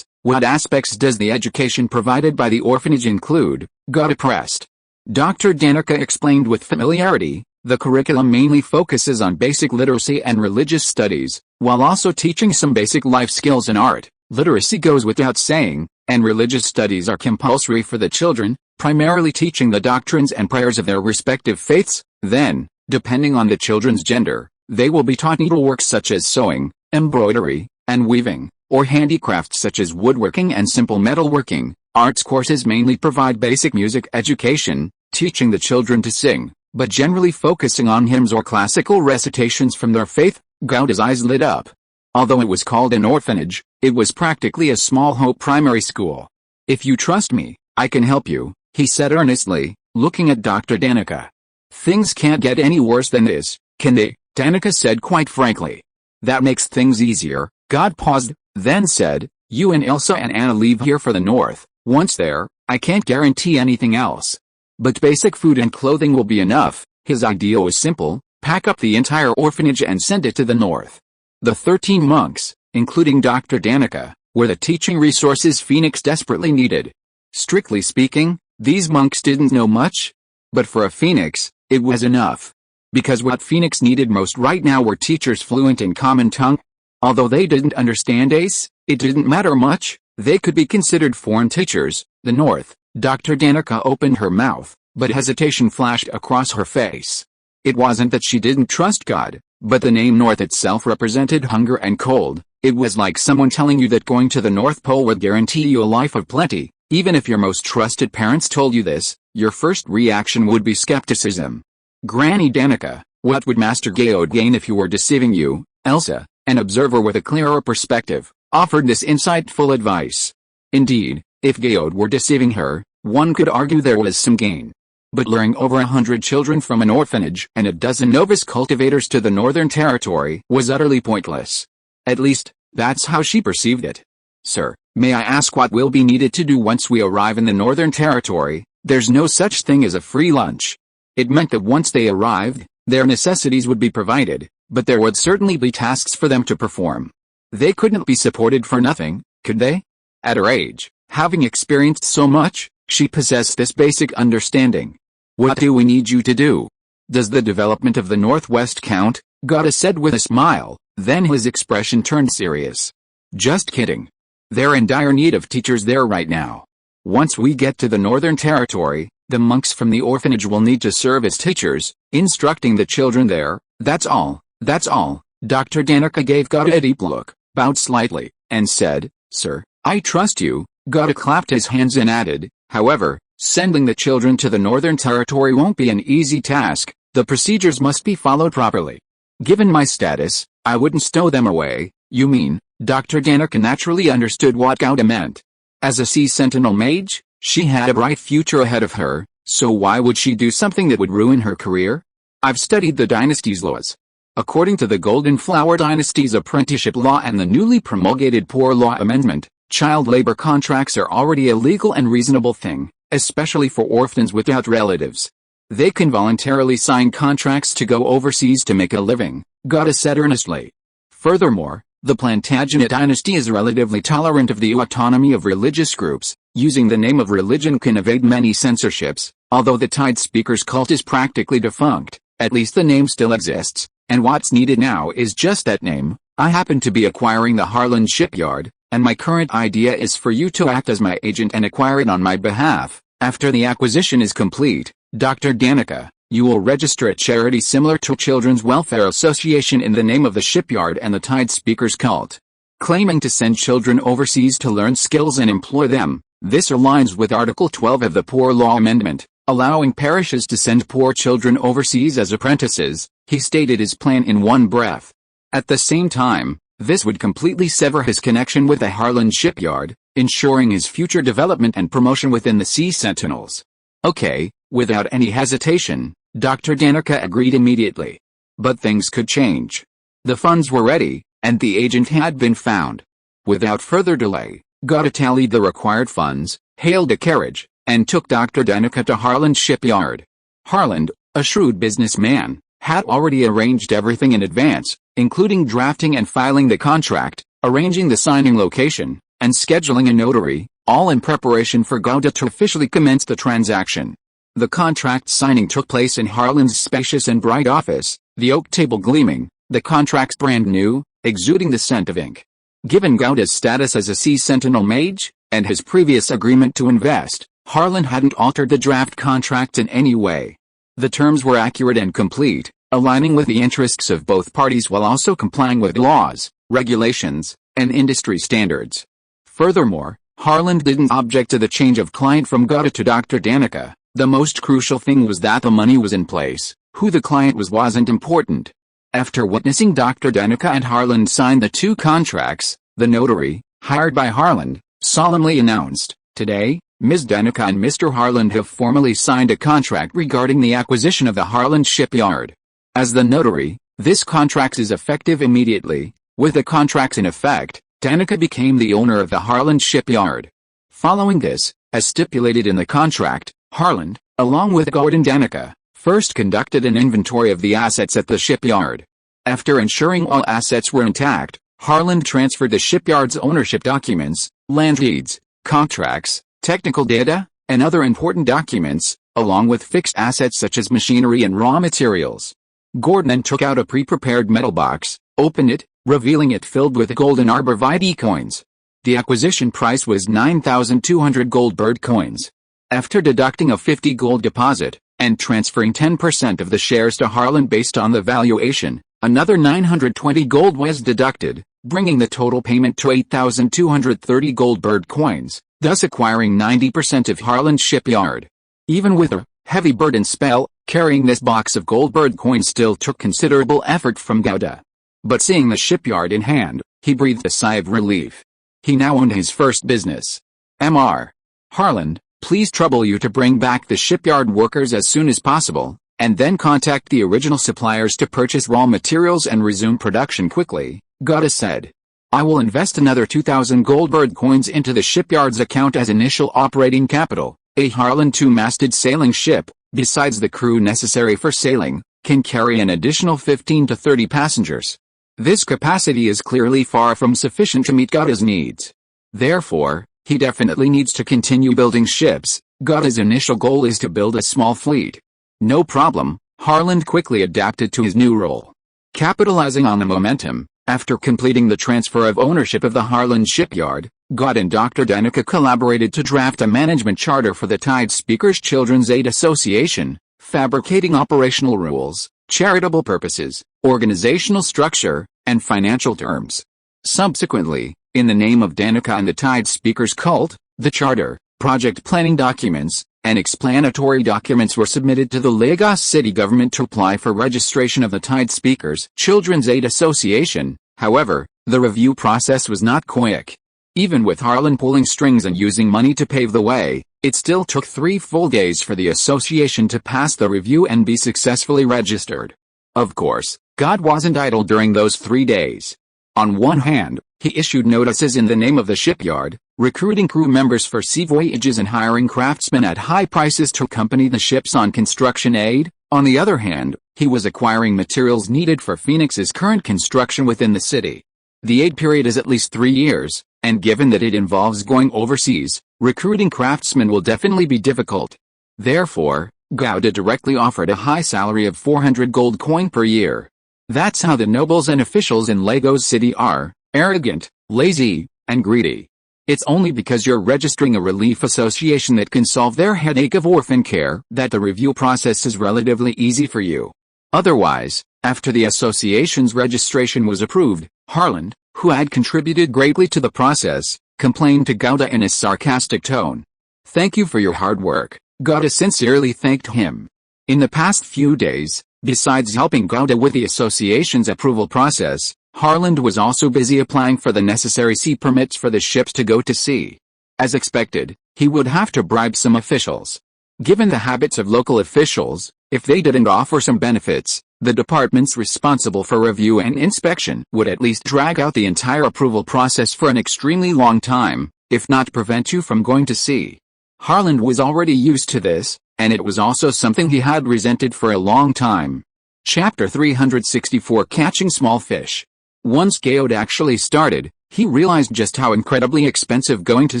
What aspects does the education provided by the orphanage include? Gauda pressed. Dr. Danica explained with familiarity, the curriculum mainly focuses on basic literacy and religious studies, while also teaching some basic life skills and art. Literacy goes without saying, and religious studies are compulsory for the children, primarily teaching the doctrines and prayers of their respective faiths. Then, depending on the children's gender, they will be taught needlework such as sewing, embroidery, and weaving, or handicrafts such as woodworking and simple metalworking. Arts courses mainly provide basic music education, teaching the children to sing, but generally focusing on hymns or classical recitations from their faith. Gauda's eyes lit up. Although it was called an orphanage, it was practically a small hope primary school. If you trust me, I can help you, he said earnestly, looking at Dr. Danica. Things can't get any worse than this, can they? Danica said quite frankly. That makes things easier. God paused, then said, you and Elsa and Anna leave here for the north. Once there, I can't guarantee anything else. But basic food and clothing will be enough. His idea was simple, pack up the entire orphanage and send it to the north. The 13 monks, including Dr. Danica, were the teaching resources Phoenix desperately needed. Strictly speaking, these monks didn't know much. But for a Phoenix, it was enough. Because what Phoenix needed most right now were teachers fluent in common tongue. Although they didn't understand Ace, it didn't matter much. They could be considered foreign teachers. The north. Dr. Danica opened her mouth, but hesitation flashed across her face. It wasn't that she didn't trust God, but the name North itself represented hunger and cold. It was like someone telling you that going to the North Pole would guarantee you a life of plenty. Even if your most trusted parents told you this, your first reaction would be skepticism. Granny Danica, what would Master Gaod gain if you were deceiving you? Elsa, an observer with a clearer perspective, offered this insightful advice. Indeed, if Gaod were deceiving her, one could argue there was some gain. But luring over 100 children from an orphanage and a dozen novice cultivators to the Northern Territory was utterly pointless. At least, that's how she perceived it. Sir, may I ask what will be needed to do once we arrive in the Northern Territory? There's no such thing as a free lunch. It meant that once they arrived, their necessities would be provided, but there would certainly be tasks for them to perform. They couldn't be supported for nothing, could they? At her age, having experienced so much, she possessed this basic understanding. What do we need you to do? Does the development of the Northwest count? Gauda said with a smile, then his expression turned serious. Just kidding. They're in dire need of teachers there right now. Once we get to the Northern Territory, the monks from the orphanage will need to serve as teachers, instructing the children there. That's all, that's all. Dr. Danica gave Gauda a deep look, bowed slightly, and said, "Sir, I trust you." Gauda clapped his hands and added, "However, sending the children to the Northern Territory won't be an easy task. The procedures must be followed properly. Given my status, I wouldn't stow them away." "You mean?" Dr. Danica naturally understood what Gauda meant. As a Sea Sentinel mage, she had a bright future ahead of her, so why would she do something that would ruin her career? "I've studied the dynasty's laws. According to the Golden Flower Dynasty's apprenticeship law and the newly promulgated Poor Law Amendment, child labor contracts are already a legal and reasonable thing, especially for orphans without relatives. They can voluntarily sign contracts to go overseas to make a living," Gauda said earnestly. "Furthermore, the Plantagenet dynasty is relatively tolerant of the autonomy of religious groups. Using the name of religion can evade many censorships. Although the Tide Speaker's cult is practically defunct, at least the name still exists, and what's needed now is just that name. I happen to be acquiring the Harlan shipyard, and my current idea is for you to act as my agent and acquire it on my behalf. After the acquisition is complete, Dr. Danica, you will register a charity similar to Children's Welfare Association in the name of the shipyard and the Tide Speaker's cult, claiming to send children overseas to learn skills and employ them. This aligns with Article 12 of the Poor Law Amendment, allowing parishes to send poor children overseas as apprentices," he stated his plan in one breath. At the same time, this would completely sever his connection with the Harlan shipyard, ensuring his future development and promotion within the Sea Sentinels. "Okay." Without any hesitation, Dr. Danica agreed immediately. But things could change. The funds were ready, and the agent had been found. Without further delay, Gauda tallied the required funds, hailed a carriage, and took Dr. Danica to Harlan shipyard. Harlan, a shrewd businessman, had already arranged everything in advance, including drafting and filing the contract, arranging the signing location, and scheduling a notary, all in preparation for Gauda to officially commence the transaction. The contract signing took place in Harlan's spacious and bright office, the oak table gleaming, the contracts brand new, exuding the scent of ink. Given Gauda's status as a Sea Sentinel mage, and his previous agreement to invest, Harlan hadn't altered the draft contract in any way. The terms were accurate and complete, aligning with the interests of both parties while also complying with laws, regulations, and industry standards. Furthermore, Harlan didn't object to the change of client from Gauda to Dr. Danica. The most crucial thing was that the money was in place. Who the client wasn't important. After witnessing Dr. Danica and Harlan sign the two contracts, the notary, hired by Harlan, solemnly announced, "Today, Ms. Danica and Mr. Harlan have formally signed a contract regarding the acquisition of the Harlan shipyard." As the notary, this contract is effective immediately. With the contracts in effect, Danica became the owner of the Harlan shipyard. Following this, as stipulated in the contract, Harlan, along with Gordon Danica, first conducted an inventory of the assets at the shipyard. After ensuring all assets were intact, Harlan transferred the shipyard's ownership documents, land deeds, contracts, technical data, and other important documents, along with fixed assets such as machinery and raw materials. Gordon then took out a pre-prepared metal box, opened it, revealing it filled with golden arborvitae coins. The acquisition price was 9,200 gold bird coins. After deducting a 50 gold deposit, and transferring 10% of the shares to Harlan based on the valuation, another 920 gold was deducted, bringing the total payment to 8,230 gold bird coins, thus acquiring 90% of Harlan's shipyard. Even with a heavy burden spell, carrying this box of gold bird coins still took considerable effort from Gauda. But seeing the shipyard in hand, he breathed a sigh of relief. He now owned his first business. Mr. Harlan, please trouble you to bring back the shipyard workers as soon as possible, and then contact the original suppliers to purchase raw materials and resume production quickly, Gauda said. I will invest another 2,000 gold bird coins into the shipyard's account as initial operating capital. A Harlan two-masted sailing ship, besides the crew necessary for sailing, can carry an additional 15 to 30 passengers. This capacity is clearly far from sufficient to meet Gauda's needs. Therefore, he definitely needs to continue building ships. Gauda's initial goal is to build a small fleet. No problem, Harlan quickly adapted to his new role. Capitalizing on the momentum, after completing the transfer of ownership of the Harlan shipyard, God and Dr. Danica collaborated to draft a management charter for the Tide Speakers Children's Aid Association, fabricating operational rules, charitable purposes, organizational structure, and financial terms. Subsequently, in the name of Danica and the Tide Speakers cult, the charter, project planning documents, and explanatory documents were submitted to the Lagos city government to apply for registration of the Tide Speakers Children's Aid Association. However, the review process was not quick. Even with Harlan pulling strings and using money to pave the way, it still took 3 full days for the association to pass the review and be successfully registered. Of course, God wasn't idle during those 3 days. On one hand, he issued notices in the name of the shipyard, recruiting crew members for sea voyages and hiring craftsmen at high prices to accompany the ships on construction aid. On the other hand, he was acquiring materials needed for Phoenix's current construction within the city. The aid period is at least 3 years, and given that it involves going overseas, recruiting craftsmen will definitely be difficult. Therefore, Gouda directly offered a high salary of 400 gold coin per year. That's how the nobles and officials in Lagos City are: arrogant, lazy, and greedy. It's only because you're registering a relief association that can solve their headache of orphan care that the review process is relatively easy for you. Otherwise, after the association's registration was approved, Harlan, who had contributed greatly to the process, complained to Gouda in a sarcastic tone. "Thank you for your hard work." Gouda sincerely thanked him. In the past few days, besides helping Gouda with the association's approval process, Harlan was also busy applying for the necessary sea permits for the ships to go to sea. As expected, he would have to bribe some officials. Given the habits of local officials, if they didn't offer some benefits, the departments responsible for review and inspection would at least drag out the entire approval process for an extremely long time, if not prevent you from going to sea. Harlan was already used to this, and it was also something he had resented for a long time. Chapter 364: Catching Small Fish. Once Gouda actually started, he realized just how incredibly expensive going to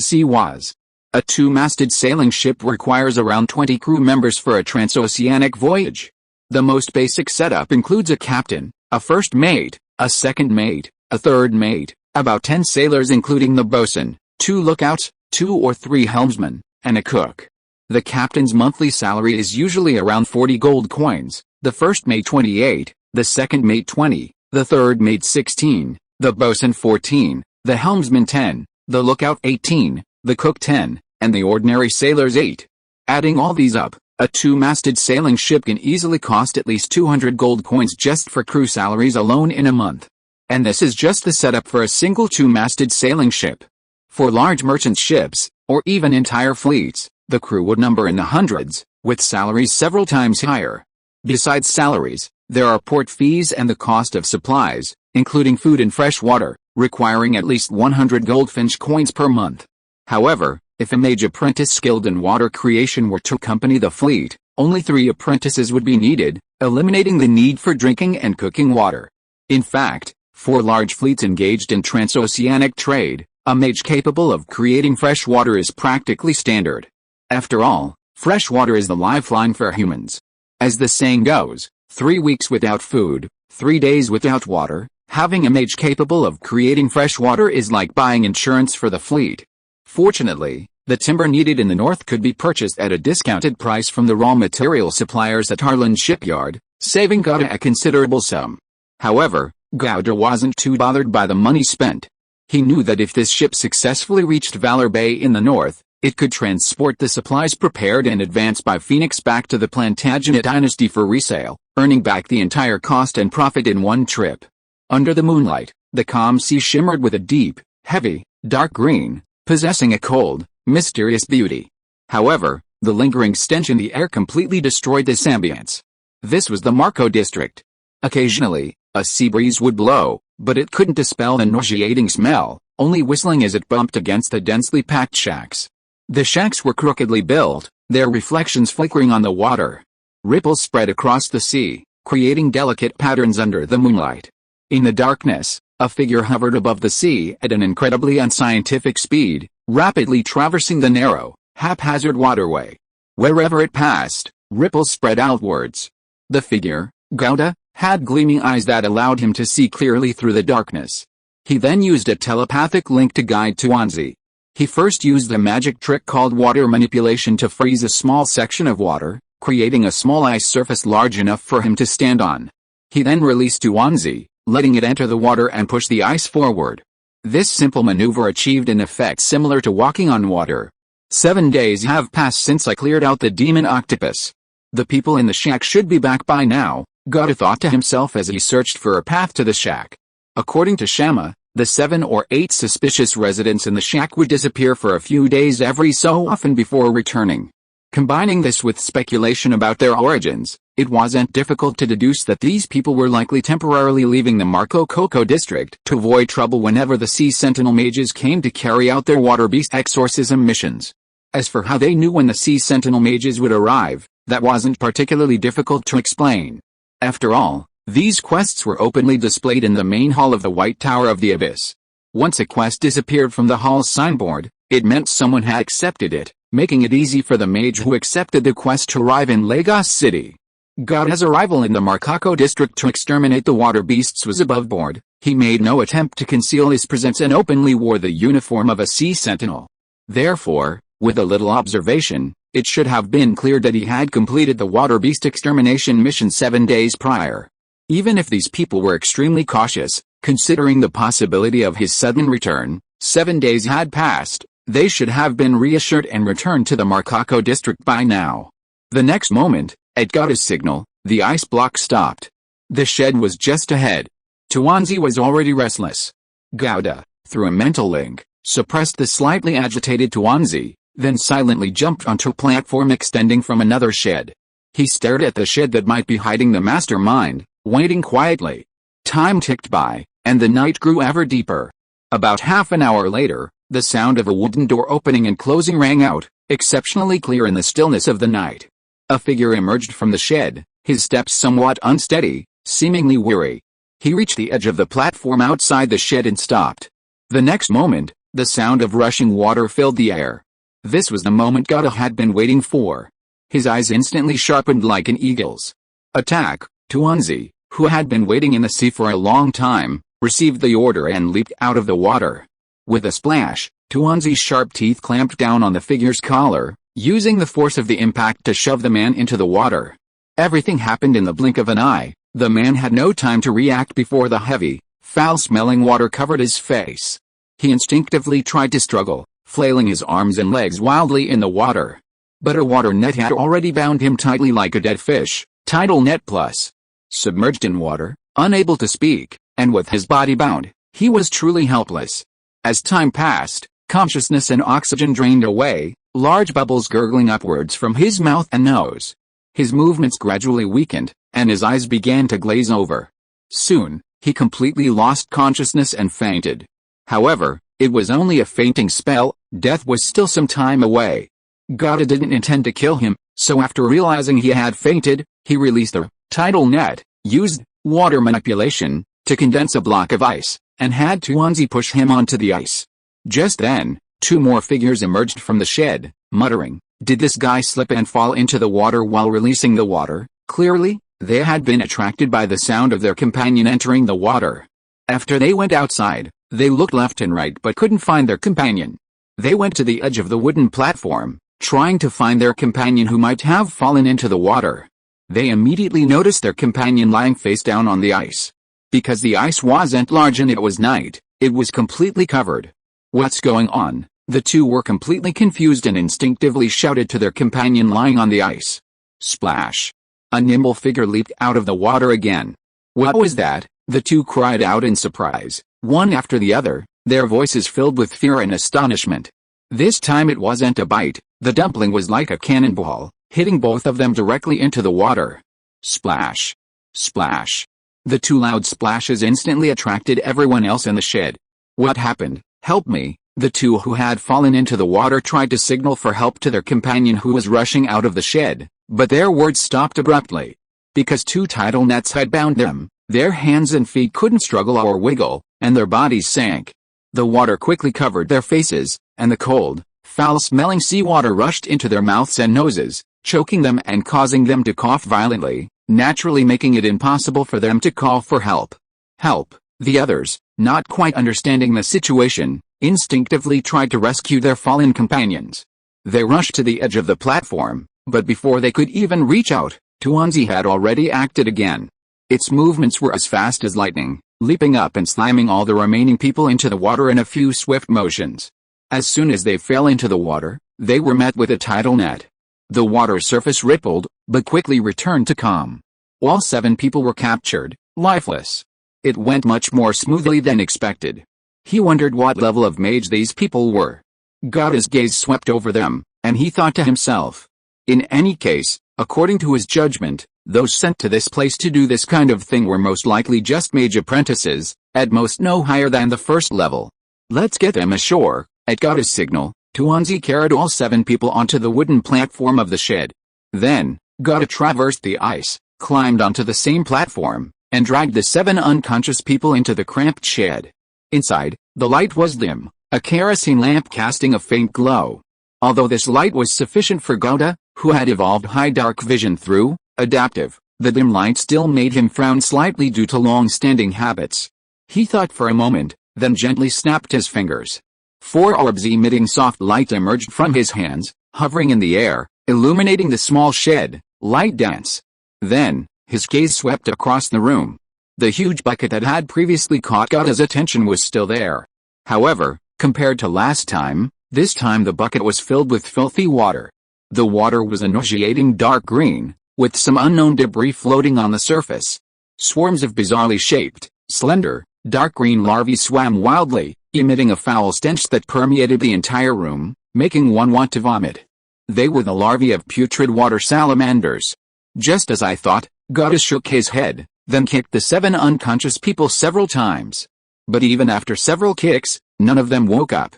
sea was. A 2-masted sailing ship requires around 20 crew members for a transoceanic voyage. The most basic setup includes a captain, a first mate, a second mate, a third mate, about 10 sailors including the bosun, 2 lookouts, 2 or 3 helmsmen, and a cook. The captain's monthly salary is usually around 40 gold coins, the first mate 28, the second mate 20, the third mate 16, the bosun 14, the helmsman 10, the lookout 18, the cook 10, and the ordinary sailors 8. Adding all these up, a 2-masted sailing ship can easily cost at least 200 gold coins just for crew salaries alone in a month. And this is just the setup for a single 2-masted sailing ship. For large merchant ships, or even entire fleets, the crew would number in the hundreds, with salaries several times higher. Besides salaries, there are port fees and the cost of supplies, including food and fresh water, requiring at least 100 goldfinch coins per month. However, if a mage apprentice skilled in water creation were to accompany the fleet, only 3 apprentices would be needed, eliminating the need for drinking and cooking water. In fact, for large fleets engaged in transoceanic trade, a mage capable of creating fresh water is practically standard. After all, fresh water is the lifeline for humans. As the saying goes, 3 weeks without food, 3 days without water. Having a mage capable of creating fresh water is like buying insurance for the fleet. Fortunately, the timber needed in the north could be purchased at a discounted price from the raw material suppliers at Harlan's shipyard, saving Gouda a considerable sum. However, Gouda wasn't too bothered by the money spent. He knew that if this ship successfully reached Valor Bay in the north, it could transport the supplies prepared in advance by Phoenix back to the Plantagenet dynasty for resale, earning back the entire cost and profit in one trip. Under the moonlight, the calm sea shimmered with a deep, heavy, dark green, possessing a cold, mysterious beauty. However, the lingering stench in the air completely destroyed this ambience. This was the Marco district. Occasionally, a sea breeze would blow, but it couldn't dispel the nauseating smell, only whistling as it bumped against the densely packed shacks. The shacks were crookedly built, their reflections flickering on the water. Ripples spread across the sea, creating delicate patterns under the moonlight. In the darkness, a figure hovered above the sea at an incredibly unscientific speed, rapidly traversing the narrow, haphazard waterway. Wherever it passed, ripples spread outwards. The figure, Gouda, had gleaming eyes that allowed him to see clearly through the darkness. He then used a telepathic link to guide Tuanzi, He first used a magic trick called water manipulation to freeze a small section of water, creating a small ice surface large enough for him to stand on. He then released Tuanzi, letting it enter the water and push the ice forward. This simple maneuver achieved an effect similar to walking on water. 7 days have passed since I cleared out the demon octopus. The people in the shack should be back by now, Gata thought to himself as he searched for a path to the shack. According to Shama, the 7 or 8 suspicious residents in the shack would disappear for a few days every so often before returning. Combining this with speculation about their origins, it wasn't difficult to deduce that these people were likely temporarily leaving the Marco Coco district to avoid trouble whenever the Sea Sentinel mages came to carry out their water beast exorcism missions. As for how they knew when the Sea Sentinel mages would arrive, that wasn't particularly difficult to explain. After all, these quests were openly displayed in the main hall of the White Tower of the Abyss. Once a quest disappeared from the hall's signboard, it meant someone had accepted it, making it easy for the mage who accepted the quest to arrive in Lagos City. Gata's arrival in the Marcaco district to exterminate the water beasts was above board. He made no attempt to conceal his presence and openly wore the uniform of a sea sentinel. Therefore, with a little observation, it should have been clear that he had completed the water beast extermination mission 7 days prior. Even if these people were extremely cautious, considering the possibility of his sudden return, 7 days had passed. They should have been reassured and returned to the Marcaco district by now. The next moment, at Gata's signal, the ice block stopped. The shed was just ahead. Tuanzi was already restless. Gata, through a mental link, suppressed the slightly agitated Tuanzi, then silently jumped onto a platform extending from another shed. He stared at the shed that might be hiding the mastermind, waiting quietly. Time ticked by, and the night grew ever deeper. About half an hour later, the sound of a wooden door opening and closing rang out, exceptionally clear in the stillness of the night. A figure emerged from the shed, his steps somewhat unsteady, seemingly weary. He reached the edge of the platform outside the shed and stopped. The next moment, the sound of rushing water filled the air. This was the moment Gata had been waiting for. His eyes instantly sharpened like an eagle's. Attack! Tuanzi, who had been waiting in the sea for a long time, received the order and leaped out of the water. With a splash, Tuanzi's sharp teeth clamped down on the figure's collar, using the force of the impact to shove the man into the water. Everything happened in the blink of an eye. The man had no time to react before the heavy, foul-smelling water covered his face. He instinctively tried to struggle, flailing his arms and legs wildly in the water. But a water net had already bound him tightly like a dead fish, tidal net plus. Submerged in water, unable to speak, and with his body bound, he was truly helpless. As time passed, consciousness and oxygen drained away, large bubbles gurgling upwards from his mouth and nose. His movements gradually weakened, and his eyes began to glaze over. Soon, he completely lost consciousness and fainted. However, it was only a fainting spell. Death was still some time away. Gata didn't intend to kill him, so after realizing he had fainted, he released the tidal net, used water manipulation to condense a block of ice, and had Tuanzi push him onto the ice. Just then, 2 more figures emerged from the shed, muttering, "Did this guy slip and fall into the water while releasing the water?" Clearly, they had been attracted by the sound of their companion entering the water. After they went outside, they looked left and right but couldn't find their companion. They went to the edge of the wooden platform, trying to find their companion who might have fallen into the water. They immediately noticed their companion lying face down on the ice. Because the ice wasn't large and it was night, it was completely covered. "What's going on?" The 2 were completely confused and instinctively shouted to their companion lying on the ice. Splash! A nimble figure leaped out of the water again. "What was that?" the 2 cried out in surprise, one after the other, their voices filled with fear and astonishment. This time it wasn't a bite, the dumpling was like a cannonball, hitting both of them directly into the water. Splash! Splash! The 2 loud splashes instantly attracted everyone else in the shed. "What happened? Help me!" The 2 who had fallen into the water tried to signal for help to their companion who was rushing out of the shed, but their words stopped abruptly. Because 2 tidal nets had bound them, their hands and feet couldn't struggle or wiggle, and their bodies sank. The water quickly covered their faces, and the cold, foul-smelling seawater rushed into their mouths and noses, choking them and causing them to cough violently, naturally making it impossible for them to call for help. Help! The others, not quite understanding the situation, instinctively tried to rescue their fallen companions. They rushed to the edge of the platform, but before they could even reach out, Tuanzi had already acted again. Its movements were as fast as lightning, leaping up and slamming all the remaining people into the water in a few swift motions. As soon as they fell into the water, they were met with a tidal net. The water surface rippled, but quickly returned to calm. All 7 people were captured, lifeless. It went much more smoothly than expected. He wondered what level of mage these people were. Gada's gaze swept over them, and he thought to himself. In any case, according to his judgment, those sent to this place to do this kind of thing were most likely just mage apprentices, at most no higher than the first level. Let's get them ashore. At Gada's signal, Tuanzi carried all 7 people onto the wooden platform of the shed. Then, Gada traversed the ice, climbed onto the same platform, and dragged the 7 unconscious people into the cramped shed. Inside, the light was dim, a kerosene lamp casting a faint glow. Although this light was sufficient for Gada, who had evolved high dark vision through adaptive, the dim light still made him frown slightly due to long-standing habits. He thought for a moment, then gently snapped his fingers. 4 orbs emitting soft light emerged from his hands, hovering in the air, illuminating the small shed. Light dance. Then, his gaze swept across the room. The huge bucket that had previously caught Gada's attention was still there. However, compared to last time, this time the bucket was filled with filthy water. The water was a nauseating dark green, with some unknown debris floating on the surface. Swarms of bizarrely shaped, slender, dark green larvae swam wildly, emitting a foul stench that permeated the entire room, making one want to vomit. They were the larvae of putrid water salamanders. Just as I thought, Gada shook his head, then kicked the 7 unconscious people several times. But even after several kicks, none of them woke up.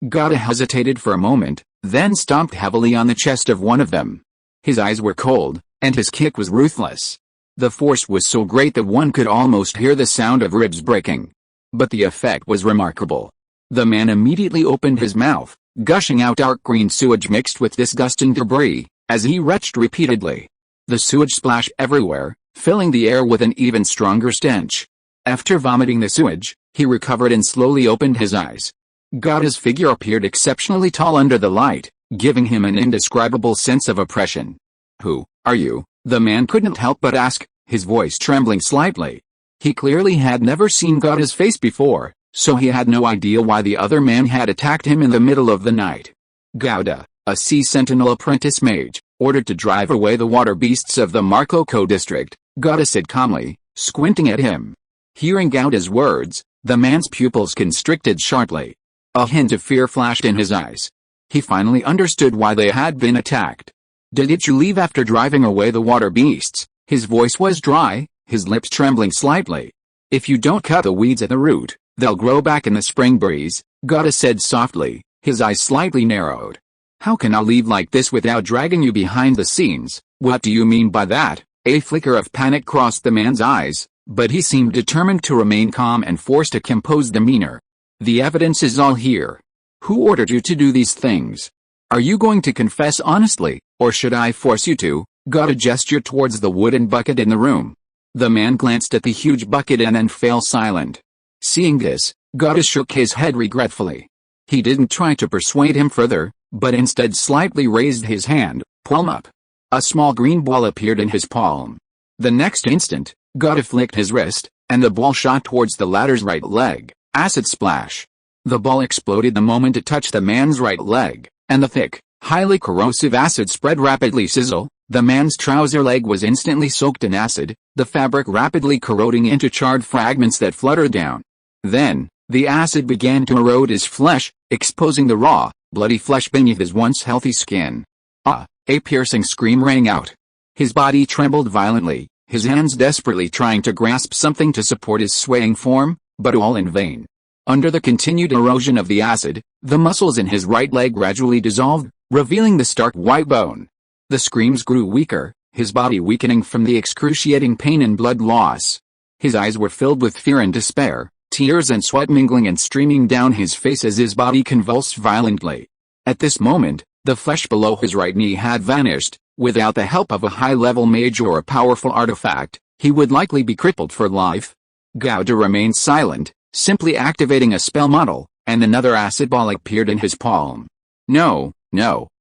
Gada hesitated for a moment, then stomped heavily on the chest of one of them. His eyes were cold, and his kick was ruthless. The force was so great that one could almost hear the sound of ribs breaking. But the effect was remarkable. The man immediately opened his mouth, gushing out dark green sewage mixed with disgust and debris, as he retched repeatedly. The sewage splashed everywhere, filling the air with an even stronger stench. After vomiting the sewage, he recovered and slowly opened his eyes. Gada's figure appeared exceptionally tall under the light, giving him an indescribable sense of oppression. "Who are you?" the man couldn't help but ask, his voice trembling slightly. He clearly had never seen Gada's face before, so he had no idea why the other man had attacked him in the middle of the night. Gada, a sea sentinel apprentice mage, ordered to drive away the water beasts of the Marcoco district, Gada said calmly, squinting at him. Hearing Gada's words, the man's pupils constricted sharply. A hint of fear flashed in his eyes. He finally understood why they had been attacked. "Did you leave after driving away the water beasts?" His voice was dry, his lips trembling slightly. "If you don't cut the weeds at the root, they'll grow back in the spring breeze," Gada said softly, his eyes slightly narrowed. "How can I leave like this without dragging you behind the scenes? What do you mean by that?" A flicker of panic crossed the man's eyes, but he seemed determined to remain calm and forced a composed demeanor. "The evidence is all here. Who ordered you to do these things? Are you going to confess honestly, or should I force you to?" Gada gestured towards the wooden bucket in the room. The man glanced at the huge bucket and then fell silent. Seeing this, Gada shook his head regretfully. He didn't try to persuade him further, but instead slightly raised his hand, palm up. A small green ball appeared in his palm. The next instant, Gada flicked his wrist, and the ball shot towards the latter's right leg. Acid splash. The ball exploded the moment it touched the man's right leg, and the thick, highly corrosive acid spread rapidly. Sizzle. The man's trouser leg was instantly soaked in acid, the fabric rapidly corroding into charred fragments that fluttered down. Then, the acid began to erode his flesh, exposing the raw, bloody flesh beneath his once healthy skin. "Ah!" A piercing scream rang out. His body trembled violently, his hands desperately trying to grasp something to support his swaying form, but all in vain. Under the continued erosion of the acid, the muscles in his right leg gradually dissolved, revealing the stark white bone. The screams grew weaker, his body weakening from the excruciating pain and blood loss. His eyes were filled with fear and despair, tears and sweat mingling and streaming down his face as his body convulsed violently. At this moment, the flesh below his right knee had vanished. Without the help of a high-level mage or a powerful artifact, he would likely be crippled for life. Gada remained silent, simply activating a spell model, and another acid ball appeared in his palm. No,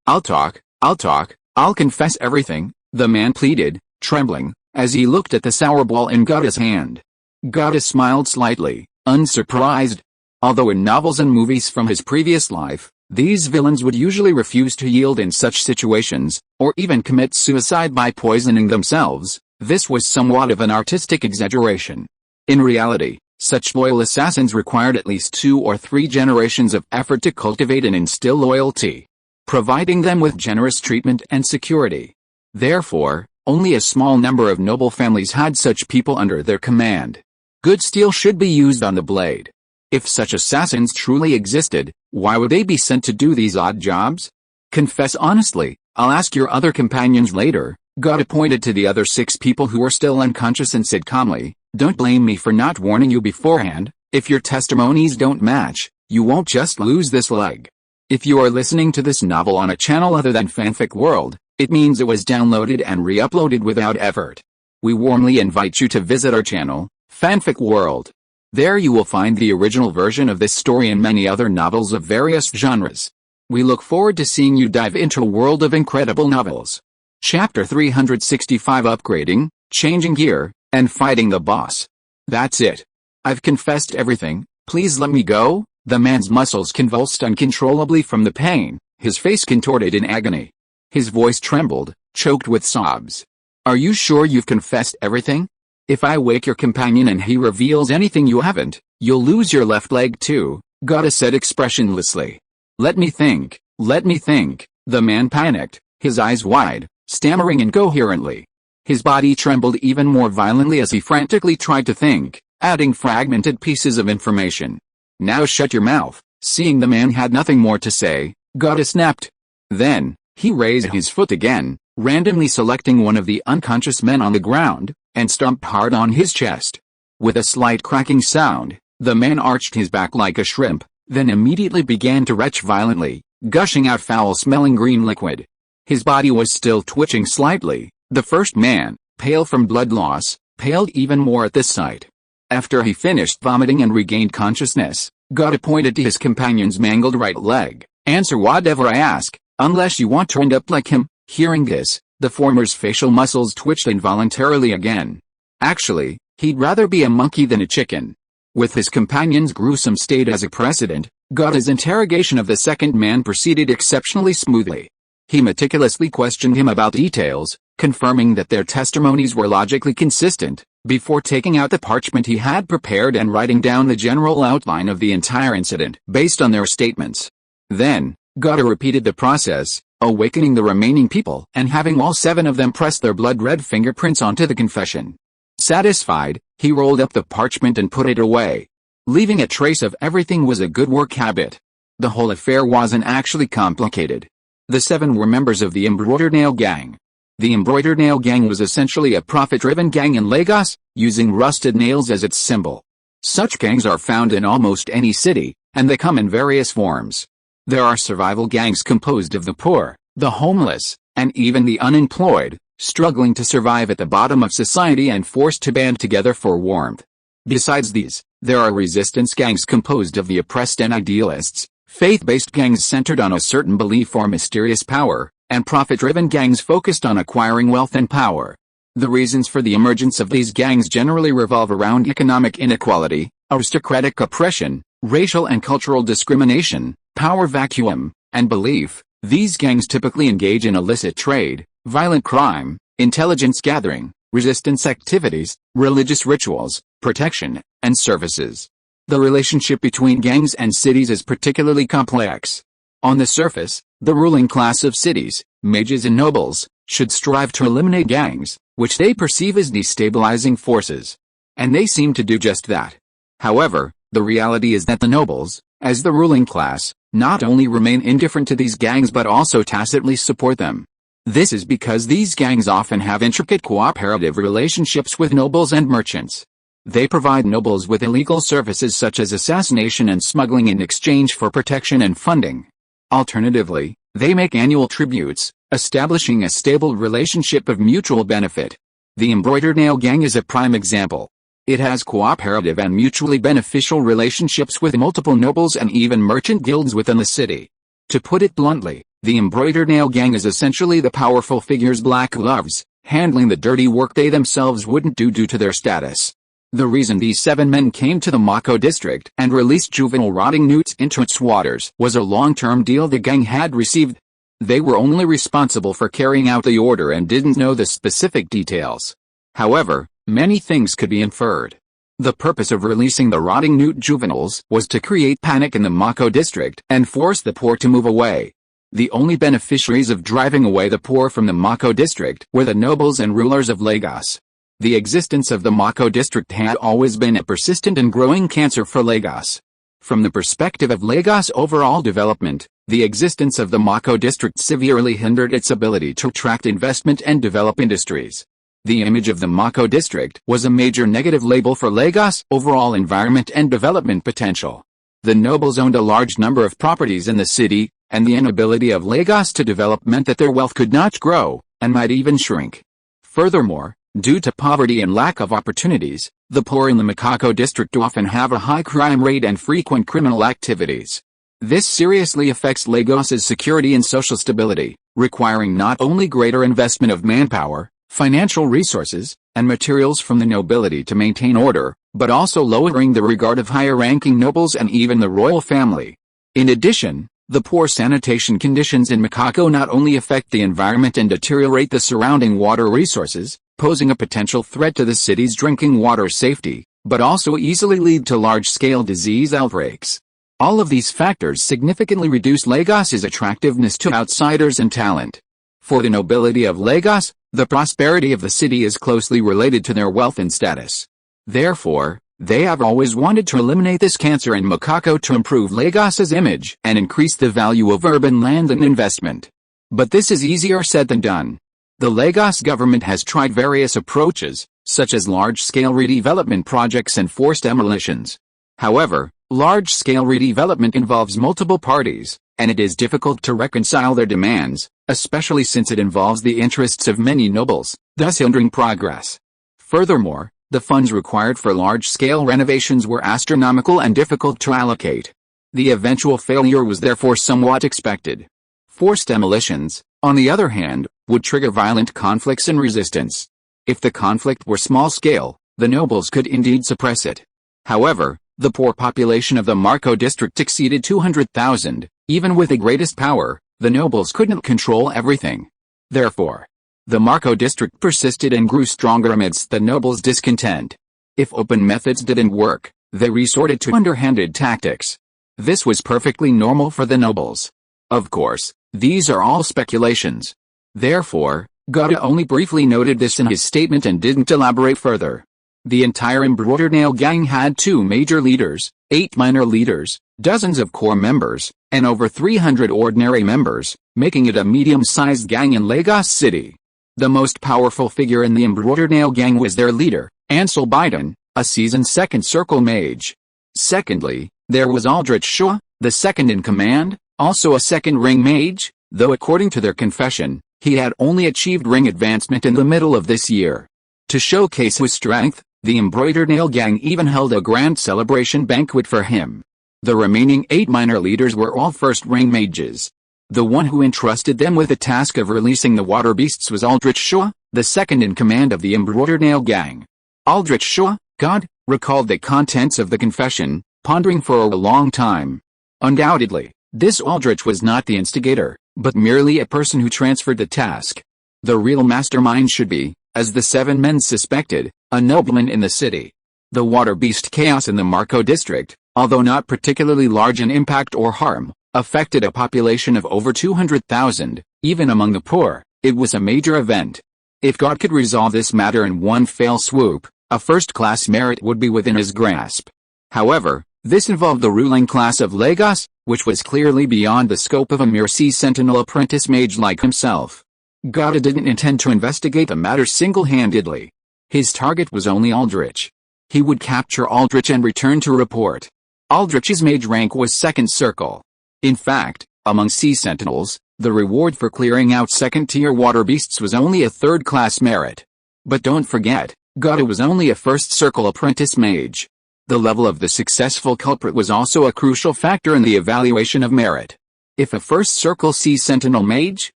I'll talk, I'll confess everything, the man pleaded, trembling, as he looked at the sour ball in Gotta's hand. Gotta smiled slightly, unsurprised. Although in novels and movies from his previous life, these villains would usually refuse to yield in such situations, or even commit suicide by poisoning themselves, this was somewhat of an artistic exaggeration. In reality, such loyal assassins required at least 2 or 3 generations of effort to cultivate and instill loyalty, providing them with generous treatment and security. Therefore, only a small number of noble families had such people under their command. Good steel should be used on the blade. If such assassins truly existed, why would they be sent to do these odd jobs? Confess honestly, I'll ask your other companions later. Gotta pointed to the other 6 people who were still unconscious and said calmly, don't blame me for not warning you beforehand. If your testimonies don't match, you won't just lose this leg. If you are listening to this novel on a channel other than Fanfic World, it means it was downloaded and re-uploaded without effort. We warmly invite you to visit our channel, Fanfic World. There you will find the original version of this story and many other novels of various genres. We look forward to seeing you dive into a world of incredible novels. Chapter 365 Upgrading, Changing Gear, and Fighting the Boss. That's it. I've confessed everything, please let me go. The man's muscles convulsed uncontrollably from the pain, his face contorted in agony. His voice trembled, choked with sobs. Are you sure you've confessed everything? If I wake your companion and he reveals anything you haven't, you'll lose your left leg too, Gotta said expressionlessly. Let me think, the man panicked, his eyes wide, stammering incoherently. His body trembled even more violently as he frantically tried to think, adding fragmented pieces of information. Now shut your mouth. Seeing the man had nothing more to say, Gotta snapped. Then, he raised his foot again, randomly selecting one of the unconscious men on the ground, and stomped hard on his chest. With a slight cracking sound, the man arched his back like a shrimp, then immediately began to retch violently, gushing out foul-smelling green liquid. His body was still twitching slightly. The first man, pale from blood loss, paled even more at this sight. After he finished vomiting and regained consciousness, Gotta pointed to his companion's mangled right leg. Answer whatever I ask, unless you want to end up like him. Hearing this, the former's facial muscles twitched involuntarily again. Actually, he'd rather be a monkey than a chicken. With his companion's gruesome state as a precedent, Gotta's interrogation of the second man proceeded exceptionally smoothly. He meticulously questioned him about details, confirming that their testimonies were logically consistent, before taking out the parchment he had prepared and writing down the general outline of the entire incident based on their statements. Then, Gotta repeated the process, awakening the remaining people and having all 7 of them press their blood-red fingerprints onto the confession. Satisfied, he rolled up the parchment and put it away. Leaving a trace of everything was a good work habit. The whole affair wasn't actually complicated. The 7 were members of the Embroidered Nail Gang. The Embroidered Nail Gang was essentially a profit-driven gang in Lagos, using rusted nails as its symbol. Such gangs are found in almost any city, and they come in various forms. There are survival gangs composed of the poor, the homeless, and even the unemployed, struggling to survive at the bottom of society and forced to band together for warmth. Besides these, there are resistance gangs composed of the oppressed and idealists, faith-based gangs centered on a certain belief or mysterious power, and profit-driven gangs focused on acquiring wealth and power. The reasons for the emergence of these gangs generally revolve around economic inequality, aristocratic oppression, racial and cultural discrimination, power vacuum, and belief. These gangs typically engage in illicit trade, violent crime, intelligence gathering, resistance activities, religious rituals, protection, and services. The relationship between gangs and cities is particularly complex. On the surface, the ruling class of cities, mages and nobles, should strive to eliminate gangs, which they perceive as destabilizing forces. And they seem to do just that. However, the reality is that the nobles, as the ruling class, not only remain indifferent to these gangs but also tacitly support them. This is because these gangs often have intricate cooperative relationships with nobles and merchants. They provide nobles with illegal services such as assassination and smuggling in exchange for protection and funding. Alternatively, they make annual tributes, establishing a stable relationship of mutual benefit. The Embroidered Nail Gang is a prime example. It has cooperative and mutually beneficial relationships with multiple nobles and even merchant guilds within the city. To put it bluntly, the Embroidered Nail Gang is essentially the powerful figures Black loves, handling the dirty work they themselves wouldn't do due to their status. The reason these 7 men came to the Mako district and released juvenile rotting newts into its waters was a long-term deal the gang had received. They were only responsible for carrying out the order and didn't know the specific details. However, many things could be inferred. The purpose of releasing the rotting newt juveniles was to create panic in the Mako district and force the poor to move away. The only beneficiaries of driving away the poor from the Mako district were the nobles and rulers of Lagos. The existence of the Mako district had always been a persistent and growing cancer for Lagos. From the perspective of Lagos' overall development, the existence of the Mako district severely hindered its ability to attract investment and develop industries. The image of the Mako district was a major negative label for Lagos' overall environment and development potential. The nobles owned a large number of properties in the city, and the inability of Lagos to develop meant that their wealth could not grow, and might even shrink. Furthermore, due to poverty and lack of opportunities, the poor in the Mako district often have a high crime rate and frequent criminal activities. This seriously affects Lagos's security and social stability, requiring not only greater investment of manpower, financial resources, and materials from the nobility to maintain order, but also lowering the regard of higher-ranking nobles and even the royal family. In addition, the poor sanitation conditions in Mako not only affect the environment and deteriorate the surrounding water resources, posing a potential threat to the city's drinking water safety, but also easily lead to large-scale disease outbreaks. All of these factors significantly reduce Lagos's attractiveness to outsiders and talent. For the nobility of Lagos, the prosperity of the city is closely related to their wealth and status. Therefore, they have always wanted to eliminate this cancer in Mako to improve Lagos's image and increase the value of urban land and investment. But this is easier said than done. The Lagos government has tried various approaches, such as large-scale redevelopment projects and forced demolitions. However, large-scale redevelopment involves multiple parties, and it is difficult to reconcile their demands, especially since it involves the interests of many nobles, thus hindering progress. Furthermore, the funds required for large-scale renovations were astronomical and difficult to allocate. The eventual failure was therefore somewhat expected. Forced demolitions, on the other hand, would trigger violent conflicts and resistance. If the conflict were small-scale, the nobles could indeed suppress it. However, the poor population of the Mako district exceeded 200,000. Even with the greatest power, the nobles couldn't control everything. Therefore, the Mako district persisted and grew stronger amidst the nobles' discontent. If open methods didn't work, they resorted to underhanded tactics. This was perfectly normal for the nobles. Of course, these are all speculations. Therefore, Gata only briefly noted this in his statement and didn't elaborate further. The entire Embroidered Nail Gang had 2 major leaders, 8 minor leaders, dozens of core members, and over 300 ordinary members, making it a medium-sized gang in Lagos City. The most powerful figure in the Embroidered Nail Gang was their leader, Ansel Biden, a seasoned second circle mage. Secondly, there was Aldrich Shaw, the second in command, also a second ring mage, though according to their confession, he had only achieved ring advancement in the middle of this year. To showcase his strength, the Embroidered Nail Gang even held a grand celebration banquet for him. The remaining 8 minor leaders were all first ring mages. The one who entrusted them with the task of releasing the water beasts was Aldrich Shaw, the second in command of the Embroidered Nail Gang. Aldrich Shaw, God, recalled the contents of the confession, pondering for a long time. Undoubtedly, this Aldrich was not the instigator, but merely a person who transferred the task. The real mastermind should be, as the 7 men suspected, a nobleman in the city. The water beast chaos in the Mako district, although not particularly large in impact or harm, affected a population of over 200,000, even among the poor. It was a major event. If God could resolve this matter in one fell swoop, a first-class merit would be within his grasp. However, this involved the ruling class of Lagos, which was clearly beyond the scope of a mere sea sentinel apprentice mage like himself. Gata didn't intend to investigate the matter single-handedly. His target was only Aldrich. He would capture Aldrich and return to report. Aldrich's mage rank was second circle. In fact, among sea sentinels, the reward for clearing out second-tier water beasts was only a third-class merit. But don't forget, Gata was only a first circle apprentice mage. The level of the successful culprit was also a crucial factor in the evaluation of merit. If a first circle Sea Sentinel mage,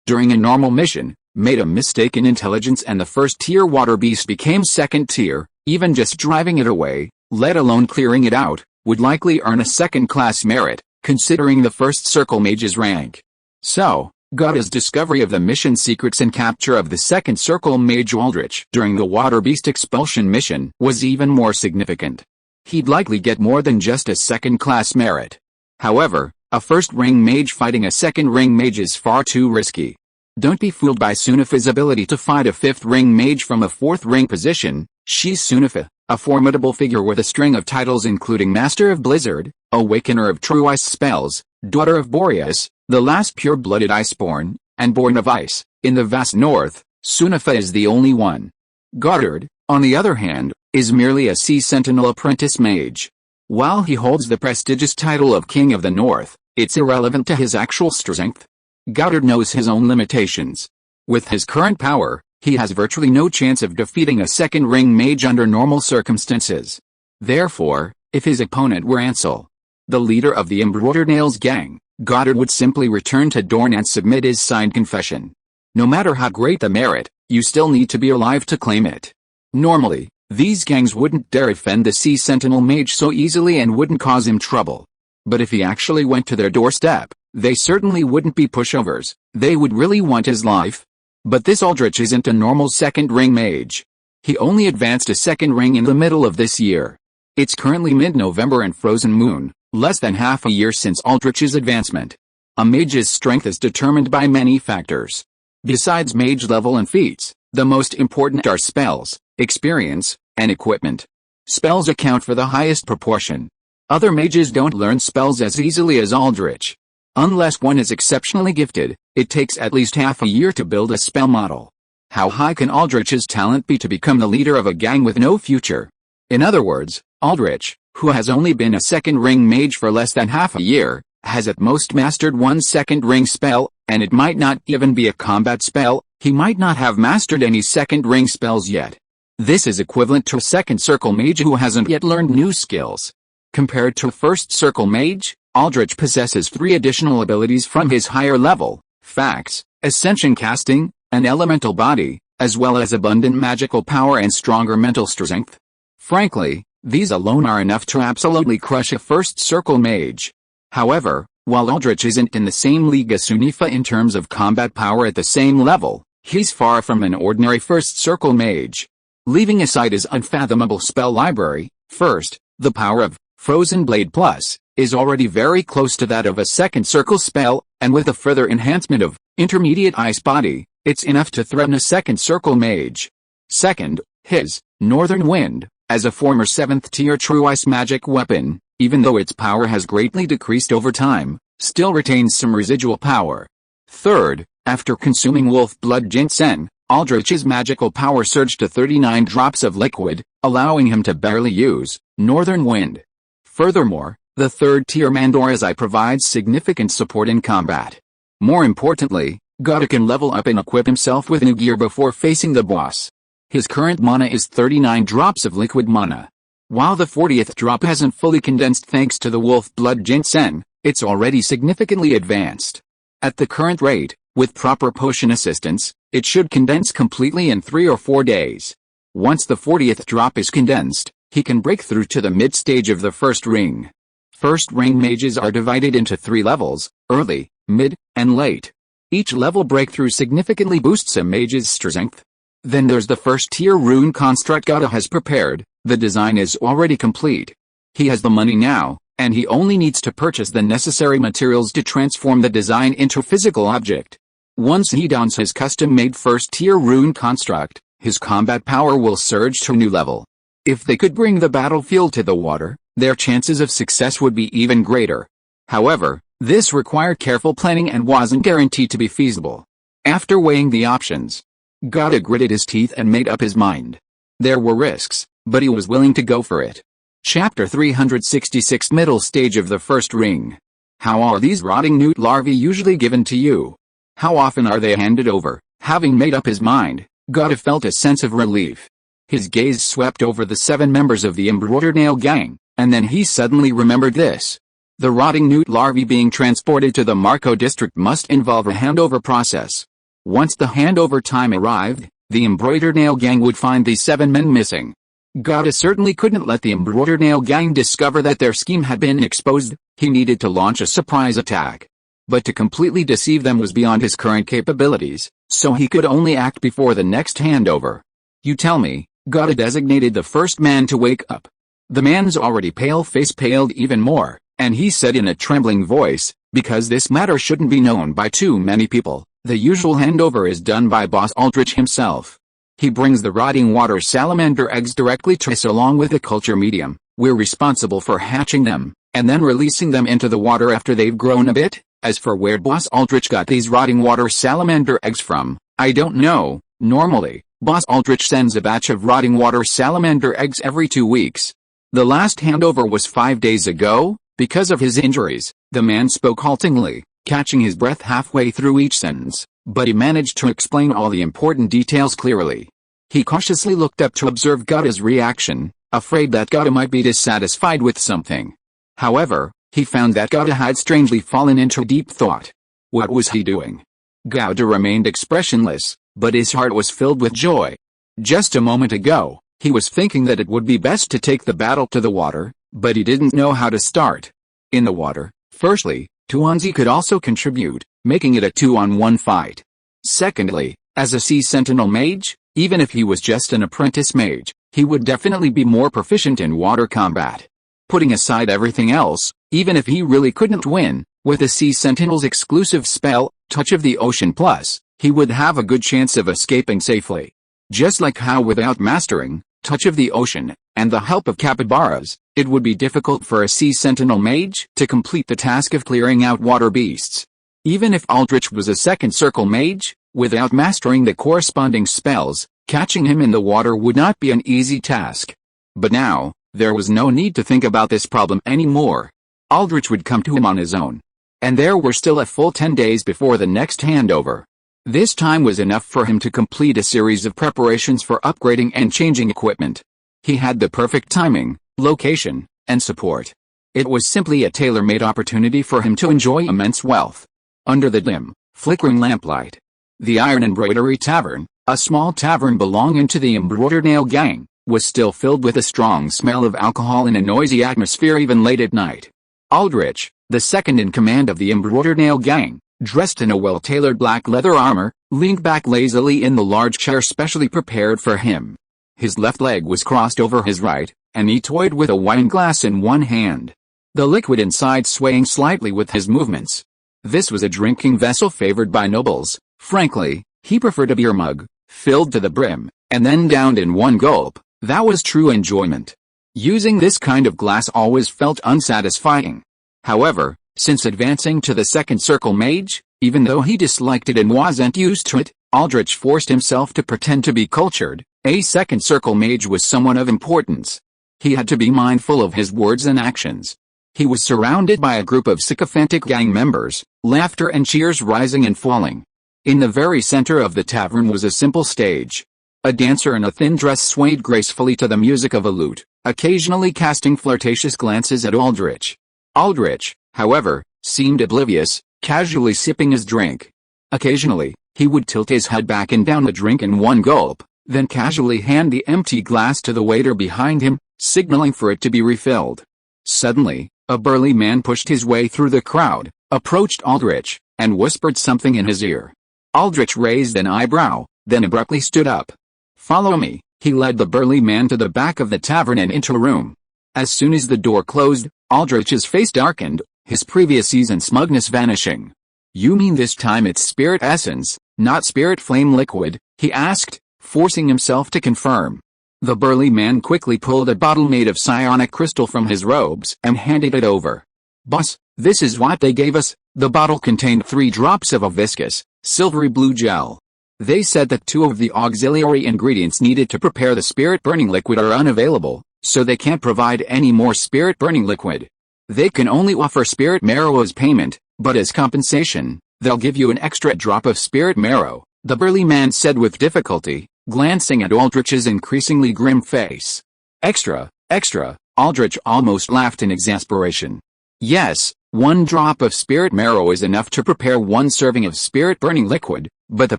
during a normal mission, made a mistake in intelligence and the first tier water beast became second tier, even just driving it away, let alone clearing it out, would likely earn a second class merit, considering the first circle mage's rank. So, Gata's discovery of the mission secrets and capture of the second circle mage Aldrich during the water beast expulsion mission was even more significant. He'd likely get more than just a second class merit. However, a first ring mage fighting a second ring mage is far too risky. Don't be fooled by SYNOPSIS' ability to fight a fifth ring mage from a fourth ring position. She's SYNOPSIS, a formidable figure with a string of titles including Master of Blizzard, Awakener of True Ice Spells, Daughter of Boreas, the last pure-blooded Iceborn, and Born of Ice. In the vast north, SYNOPSIS is the only one. Goddard, on the other hand, is merely a Sea Sentinel apprentice mage. While he holds the prestigious title of King of the North, it's irrelevant to his actual strength. Goddard knows his own limitations. With his current power, he has virtually no chance of defeating a second ring mage under normal circumstances. Therefore, if his opponent were Ansel, the leader of the Embroidered Nails gang, Goddard would simply return to Dorne and submit his signed confession. No matter how great the merit, you still need to be alive to claim it. Normally, these gangs wouldn't dare offend the Sea Sentinel mage so easily and wouldn't cause him trouble. But if he actually went to their doorstep, they certainly wouldn't be pushovers. They would really want his life. But this Aldrich isn't a normal second ring mage. He only advanced a second ring in the middle of this year. It's currently mid-November and Frozen Moon, less than half a year since Aldrich's advancement. A mage's strength is determined by many factors. Besides mage level and feats, the most important are spells, experience, and equipment. Spells account for the highest proportion. Other mages don't learn spells as easily as Aldrich. Unless one is exceptionally gifted, it takes at least half a year to build a spell model. How high can Aldrich's talent be to become the leader of a gang with no future? In other words, Aldrich, who has only been a second ring mage for less than half a year, has at most mastered one second ring spell, and it might not even be a combat spell. He might not have mastered any second ring spells yet. This is equivalent to a second circle mage who hasn't yet learned new skills. Compared to a first circle mage, Aldrich possesses 3 additional abilities from his higher level: Fax, Ascension Casting, and Elemental Body, as well as abundant magical power and stronger mental strength. Frankly, these alone are enough to absolutely crush a first circle mage. However, while Aldrich isn't in the same league as SYNOPSIS in terms of combat power at the same level, he's far from an ordinary first circle mage. Leaving aside his unfathomable spell library, first, the power of Frozen Blade Plus is already very close to that of a second circle spell, and with a further enhancement of Intermediate Ice Body, it's enough to threaten a second circle mage. Second, his Northern Wind, as a former 7th tier true ice magic weapon, even though its power has greatly decreased over time, still retains some residual power. Third, after consuming wolf blood ginseng, Aldrich's magical power surged to 39 drops of liquid, allowing him to barely use Northern Wind. Furthermore, the 3rd tier Mandorazai provides significant support in combat. More importantly, Gata can level up and equip himself with new gear before facing the boss. His current mana is 39 drops of liquid mana. While the 40th drop hasn't fully condensed thanks to the wolf blood ginseng, it's already significantly advanced. At the current rate, with proper potion assistance, it should condense completely in 3 or 4 days. Once the 40th drop is condensed, he can break through to the mid-stage of the first ring. First ring mages are divided into 3 levels: early, mid, and late. Each level breakthrough significantly boosts a mage's strength. Then there's the first tier rune construct Gata has prepared. The design is already complete. He has the money now, and he only needs to purchase the necessary materials to transform the design into a physical object. Once he dons his custom-made first-tier rune construct, his combat power will surge to a new level. If they could bring the battlefield to the water, their chances of success would be even greater. However, this required careful planning and wasn't guaranteed to be feasible. After weighing the options, Gata gritted his teeth and made up his mind. There were risks, but he was willing to go for it. Chapter 366, Middle Stage of the First Ring. How are these rotting newt larvae usually given to you? How often are they handed over? Having made up his mind, Gata felt a sense of relief. His gaze swept over the 7 members of the embroidered nail gang, and then he suddenly remembered this. The rotting newt larvae being transported to the Marco district must involve a handover process. Once the handover time arrived, the embroidered nail gang would find these 7 men missing. Gata certainly couldn't let the embroidered nail gang discover that their scheme had been exposed. He needed to launch a surprise attack. But to completely deceive them was beyond his current capabilities, so he could only act before the next handover. You tell me, Gata designated the first man to wake up. The man's already pale face paled even more, and he said in a trembling voice, because this matter shouldn't be known by too many people, the usual handover is done by Boss Aldrich himself. He brings the rotting water salamander eggs directly to us along with the culture medium. We're responsible for hatching them, and then releasing them into the water after they've grown a bit. As for where Boss Aldrich got these rotting water salamander eggs from, I don't know. Normally, Boss Aldrich sends a batch of rotting water salamander eggs every 2 weeks. The last handover was 5 days ago. Because of his injuries, the man spoke haltingly, catching his breath halfway through each sentence, but he managed to explain all the important details clearly. He cautiously looked up to observe Gata's reaction, afraid that Gata might be dissatisfied with something. However, he found that Gata had strangely fallen into deep thought. What was he doing? Gata remained expressionless, but his heart was filled with joy. Just a moment ago, he was thinking that it would be best to take the battle to the water, but he didn't know how to start. In the water, firstly, Tuanzi could also contribute, making it a 2-on-1 fight. Secondly, as a sea sentinel mage, even if he was just an apprentice mage, he would definitely be more proficient in water combat. Putting aside everything else, even if he really couldn't win, with the sea sentinel's exclusive spell, Touch of the Ocean Plus, he would have a good chance of escaping safely. Just like how without mastering Touch of the Ocean, and the help of capybaras, it would be difficult for a sea sentinel mage to complete the task of clearing out water beasts. Even if Aldrich was a second circle mage, without mastering the corresponding spells, catching him in the water would not be an easy task. But now, there was no need to think about this problem anymore. Aldrich would come to him on his own. And there were still a full 10 days before the next handover. This time was enough for him to complete a series of preparations for upgrading and changing equipment. He had the perfect timing, location, and support. It was simply a tailor-made opportunity for him to enjoy immense wealth. Under the dim, flickering lamplight, the Iron Embroidery Tavern, a small tavern belonging to the Embroidered Nail Gang, was still filled with a strong smell of alcohol in a noisy atmosphere even late at night. Aldrich, the second in command of the Embroidered Nail Gang, dressed in a well-tailored black leather armor, leaned back lazily in the large chair specially prepared for him. His left leg was crossed over his right, and he toyed with a wine glass in one hand, the liquid inside swaying slightly with his movements. This was a drinking vessel favored by nobles. Frankly, he preferred a beer mug, filled to the brim, and then downed in one gulp. That was true enjoyment. Using this kind of glass always felt unsatisfying. However, since advancing to the second circle mage, even though he disliked it and wasn't used to it, Aldrich forced himself to pretend to be cultured. A second circle mage was someone of importance. He had to be mindful of his words and actions. He was surrounded by a group of sycophantic gang members, laughter and cheers rising and falling. In the very center of the tavern was a simple stage. A dancer in a thin dress swayed gracefully to the music of a lute, occasionally casting flirtatious glances at Aldrich. Aldrich, however, seemed oblivious, casually sipping his drink. Occasionally, he would tilt his head back and down the drink in one gulp, then casually hand the empty glass to the waiter behind him, signaling for it to be refilled. Suddenly, a burly man pushed his way through the crowd, approached Aldrich, and whispered something in his ear. Aldrich raised an eyebrow, then abruptly stood up. "Follow me," he led the burly man to the back of the tavern and into a room. As soon as the door closed, Aldrich's face darkened, his previous ease and smugness vanishing. "You mean this time it's spirit essence, not spirit flame liquid?" he asked, forcing himself to confirm. The burly man quickly pulled a bottle made of psionic crystal from his robes and handed it over. "Boss, this is what they gave us." The bottle contained 3 drops of a viscous, silvery blue gel. They said that 2 of the auxiliary ingredients needed to prepare the spirit burning liquid are unavailable, so they can't provide any more spirit burning liquid. They can only offer spirit marrow as payment, but as compensation, they'll give you an extra drop of spirit marrow, the burly man said with difficulty. glancing at Aldrich's increasingly grim face. Extra, extra, Aldrich almost laughed in exasperation. Yes, 1 drop of spirit marrow is enough to prepare 1 serving of spirit burning liquid, but the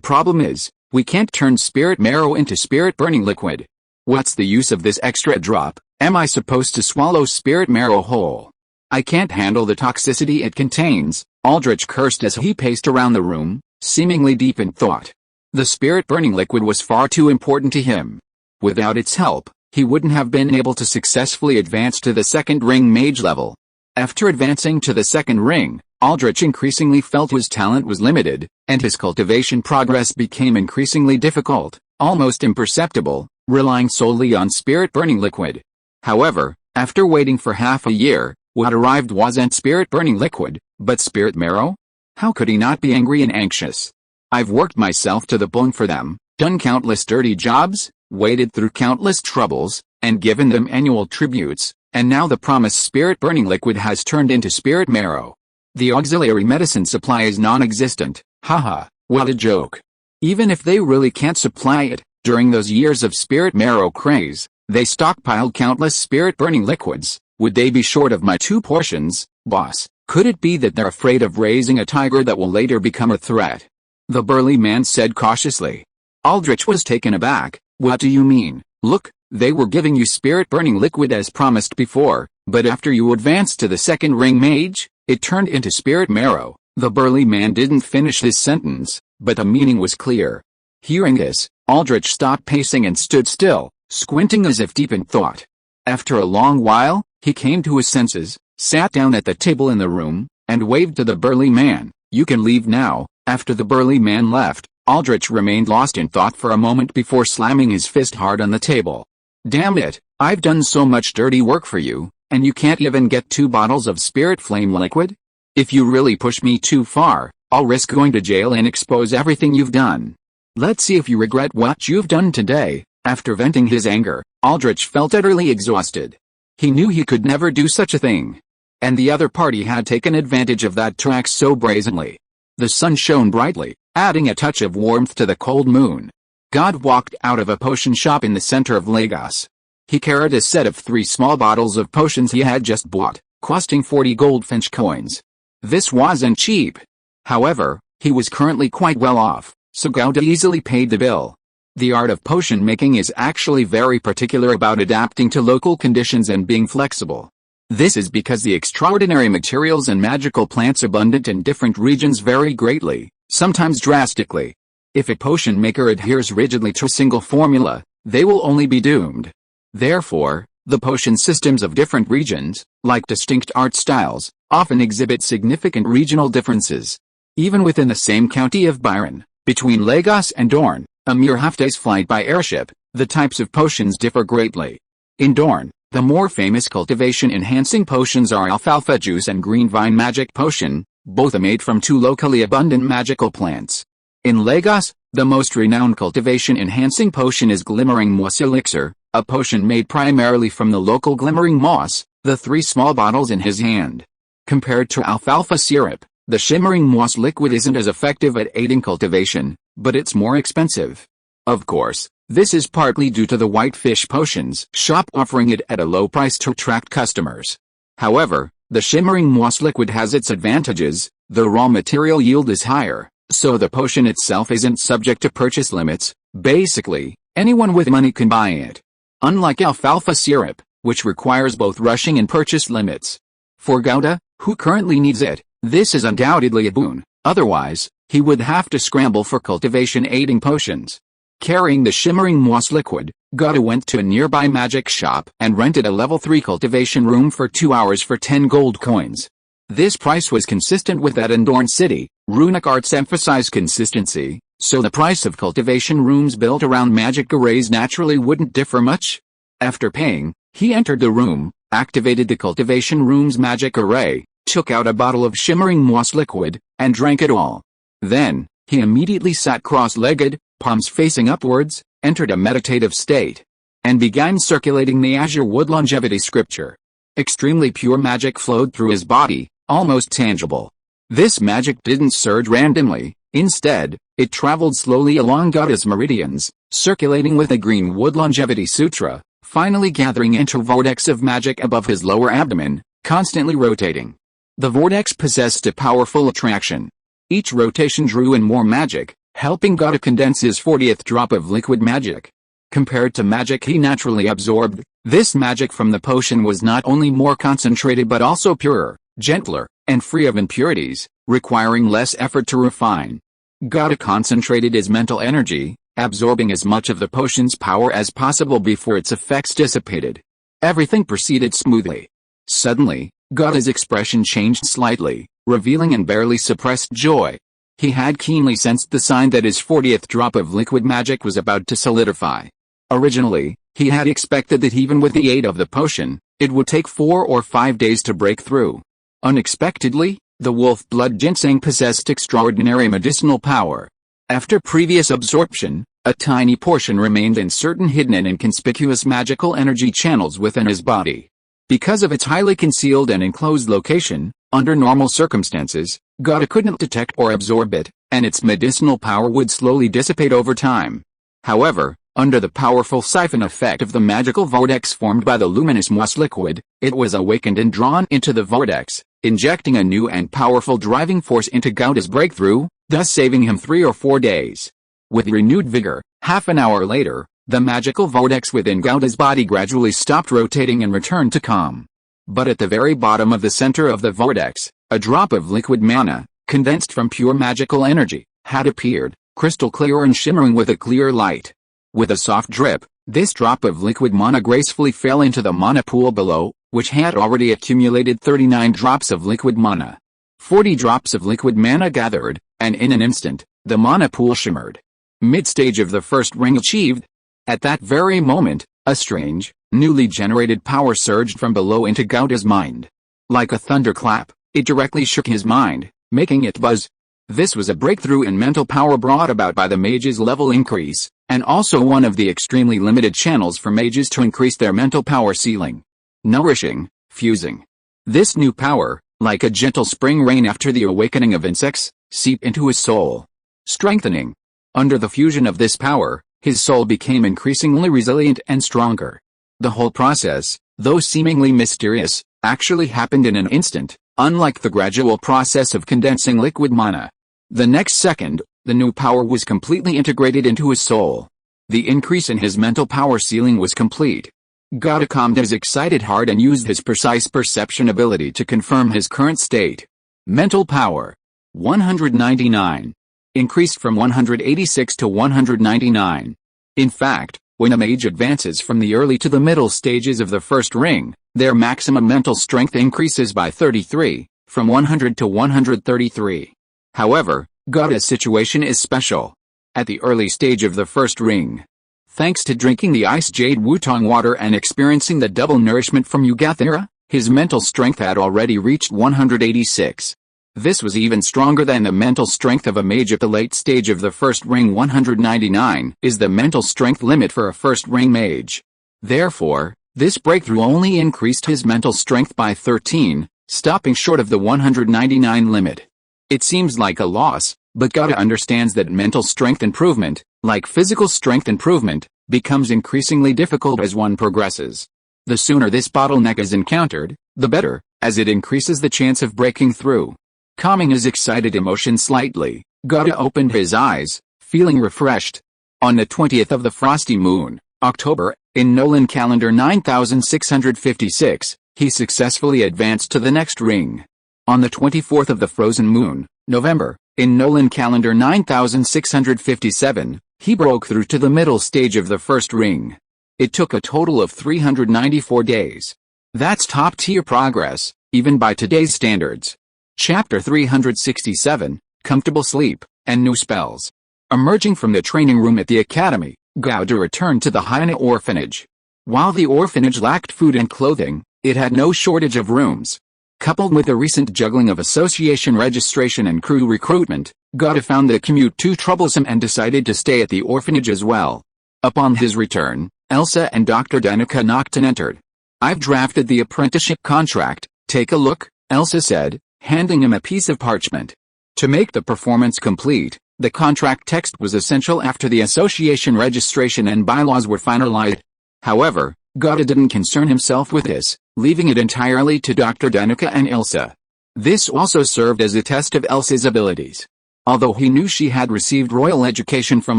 problem is, we can't turn spirit marrow into spirit burning liquid. What's the use of this extra drop? Am I supposed to swallow spirit marrow whole? I can't handle the toxicity it contains, Aldrich cursed as he paced around the room, seemingly deep in thought. The spirit burning liquid was far too important to him. Without its help, he wouldn't have been able to successfully advance to the 2nd ring mage level. After advancing to the 2nd ring, Aldrich increasingly felt his talent was limited, and his cultivation progress became increasingly difficult, almost imperceptible, relying solely on spirit burning liquid. However, after waiting for half a year, what arrived wasn't spirit burning liquid, but spirit marrow? How could he not be angry and anxious? I've worked myself to the bone for them, done countless dirty jobs, waded through countless troubles, and given them annual tributes, and now the promised spirit burning liquid has turned into spirit marrow. The auxiliary medicine supply is non-existent, haha, what a joke. Even if they really can't supply it, during those years of spirit marrow craze, they stockpiled countless spirit burning liquids. Would they be short of my 2 portions, boss? Could it be that they're afraid of raising a tiger that will later become a threat? The burly man said cautiously. Aldrich was taken aback. What do you mean? Look, they were giving you spirit burning liquid as promised before, but after you advanced to the 2nd ring mage, it turned into spirit marrow. The burly man didn't finish his sentence, but the meaning was clear. Hearing this, Aldrich stopped pacing and stood still, squinting as if deep in thought. After a long while, he came to his senses, sat down at the table in the room, and waved to the burly man. You can leave now. After the burly man left, Aldrich remained lost in thought for a moment before slamming his fist hard on the table. Damn it, I've done so much dirty work for you, and you can't even get 2 bottles of spirit flame liquid? If you really push me too far, I'll risk going to jail and expose everything you've done. Let's see if you regret what you've done today. After venting his anger, Aldrich felt utterly exhausted. He knew he could never do such a thing. And the other party had taken advantage of that track so brazenly. The sun shone brightly, adding a touch of warmth to the cold moon. God walked out of a potion shop in the center of Lagos. He carried a set of 3 small bottles of potions he had just bought, costing 40 goldfinch coins. This wasn't cheap. However, he was currently quite well off, so Gouda easily paid the bill. The art of potion making is actually very particular about adapting to local conditions and being flexible. This is because the extraordinary materials and magical plants abundant in different regions vary greatly, sometimes drastically. If a potion maker adheres rigidly to a single formula, they will only be doomed. Therefore, the potion systems of different regions, like distinct art styles, often exhibit significant regional differences. Even within the same county of Byron, between Lagos and Dorne, a mere half-day's flight by airship, the types of potions differ greatly. In Dorne, the more famous cultivation-enhancing potions are alfalfa juice and green vine magic potion, both made from 2 locally abundant magical plants. In Lagos, the most renowned cultivation-enhancing potion is glimmering moss elixir, a potion made primarily from the local glimmering moss, the 3 small bottles in his hand. Compared to alfalfa syrup, the shimmering moss liquid isn't as effective at aiding cultivation, but it's more expensive. Of course, this is partly due to the whitefish potions shop offering it at a low price to attract customers. However, the shimmering moss liquid has its advantages. The raw material yield is higher, so the potion itself isn't subject to purchase limits. Basically, anyone with money can buy it. Unlike alfalfa syrup, which requires both rushing and purchase limits. For Gouda, who currently needs it, this is undoubtedly a boon. Otherwise, he would have to scramble for cultivation-aiding potions. Carrying the shimmering moss liquid, Gouda went to a nearby magic shop and rented a level 3 cultivation room for 2 hours for 10 gold coins. This price was consistent with that in Dorne City. Runic arts emphasize consistency, so the price of cultivation rooms built around magic arrays naturally wouldn't differ much. After paying, he entered the room, activated the cultivation room's magic array, took out a bottle of shimmering moss liquid, and drank it all. Then, he immediately sat cross-legged, palms facing upwards, entered a meditative state, and began circulating the azure wood longevity scripture. Extremely pure magic flowed through his body, almost tangible. This magic didn't surge randomly, Instead, it traveled slowly along Gada's meridians, circulating with a green-wood longevity sutra, finally gathering into a vortex of magic above his lower abdomen, constantly rotating. The vortex possessed a powerful attraction. Each rotation drew in more magic, helping Gada condense his 40th drop of liquid magic. Compared to magic he naturally absorbed, this magic from the potion was not only more concentrated but also purer, gentler, and free of impurities, requiring less effort to refine. Gada concentrated his mental energy, absorbing as much of the potion's power as possible before its effects dissipated. Everything proceeded smoothly. Suddenly, Gada's expression changed slightly, revealing an barely suppressed joy. He had keenly sensed the sign that his 40th drop of liquid magic was about to solidify. Originally, he had expected that even with the aid of the potion, it would take 4 or 5 days to break through. Unexpectedly, the wolf blood ginseng possessed extraordinary medicinal power. After previous absorption, a tiny portion remained in certain hidden and inconspicuous magical energy channels within his body. Because of its highly concealed and enclosed location, under normal circumstances, Gada couldn't detect or absorb it, and its medicinal power would slowly dissipate over time. However, under the powerful siphon effect of the magical vortex formed by the luminous moss liquid, it was awakened and drawn into the vortex, injecting a new and powerful driving force into Gada's breakthrough, thus saving him 3 or 4 days. With renewed vigor, half an hour later, the magical vortex within Gada's body gradually stopped rotating and returned to calm. But at the very bottom of the center of the vortex, a drop of liquid mana, condensed from pure magical energy, had appeared, crystal clear and shimmering with a clear light. With a soft drip, this drop of liquid mana gracefully fell into the mana pool below, which had already accumulated 39 drops of liquid mana. 40 drops of liquid mana gathered, and in an instant, the mana pool shimmered. Mid-stage of the first ring achieved. At that very moment, a strange, newly generated power surged from below into Gada's mind. Like a thunderclap, it directly shook his mind, making it buzz. This was a breakthrough in mental power brought about by the mage's level increase, and also one of the extremely limited channels for mages to increase their mental power ceiling. Nourishing, fusing. This new power, like a gentle spring rain after the awakening of insects, seeped into his soul. Strengthening. Under the fusion of this power, his soul became increasingly resilient and stronger. The whole process, though seemingly mysterious, actually happened in an instant, unlike the gradual process of condensing liquid mana. The next second, the new power was completely integrated into his soul. The increase in his mental power ceiling was complete. Gada calmed his excited heart and used his precise perception ability to confirm his current state. Mental power. 199. Increased from 186 to 199. In fact, when a mage advances from the early to the middle stages of the first ring, their maximum mental strength increases by 33, from 100 to 133. However, Gada's situation is special. At the early stage of the first ring, thanks to drinking the ice jade wutong water and experiencing the double nourishment from Yugathira, his mental strength had already reached 186. This was even stronger than the mental strength of a mage at the late stage of the first ring. 199 is the mental strength limit for a first ring mage. Therefore, this breakthrough only increased his mental strength by 13, stopping short of the 199 limit. It seems like a loss, but Gada understands that mental strength improvement, like physical strength improvement, becomes increasingly difficult as one progresses. The sooner this bottleneck is encountered, the better, as it increases the chance of breaking through. Calming his excited emotion slightly, Gada opened his eyes, feeling refreshed. On the 20th of the frosty moon, October, in Nolan calendar 9656, he successfully advanced to the next ring. On the 24th of the frozen moon, November, in Nolan calendar 9657, he broke through to the middle stage of the first ring. It took a total of 394 days. That's top-tier progress, even by today's standards. Chapter 367, Comfortable Sleep, and New Spells. Emerging from the training room at the academy, Gada returned to the Hyena orphanage. While the orphanage lacked food and clothing, it had no shortage of rooms. Coupled with the recent juggling of association registration and crew recruitment, Gada found the commute too troublesome and decided to stay at the orphanage as well. Upon his return, Elsa and Dr. Danica knocked and entered. "I've drafted the apprenticeship contract, take a look," Elsa said, handing him a piece of parchment. To make the performance complete, the contract text was essential after the association registration and bylaws were finalized. However, Gata didn't concern himself with this, leaving it entirely to Dr. Danica and Elsa. This also served as a test of Elsa's abilities. Although he knew she had received royal education from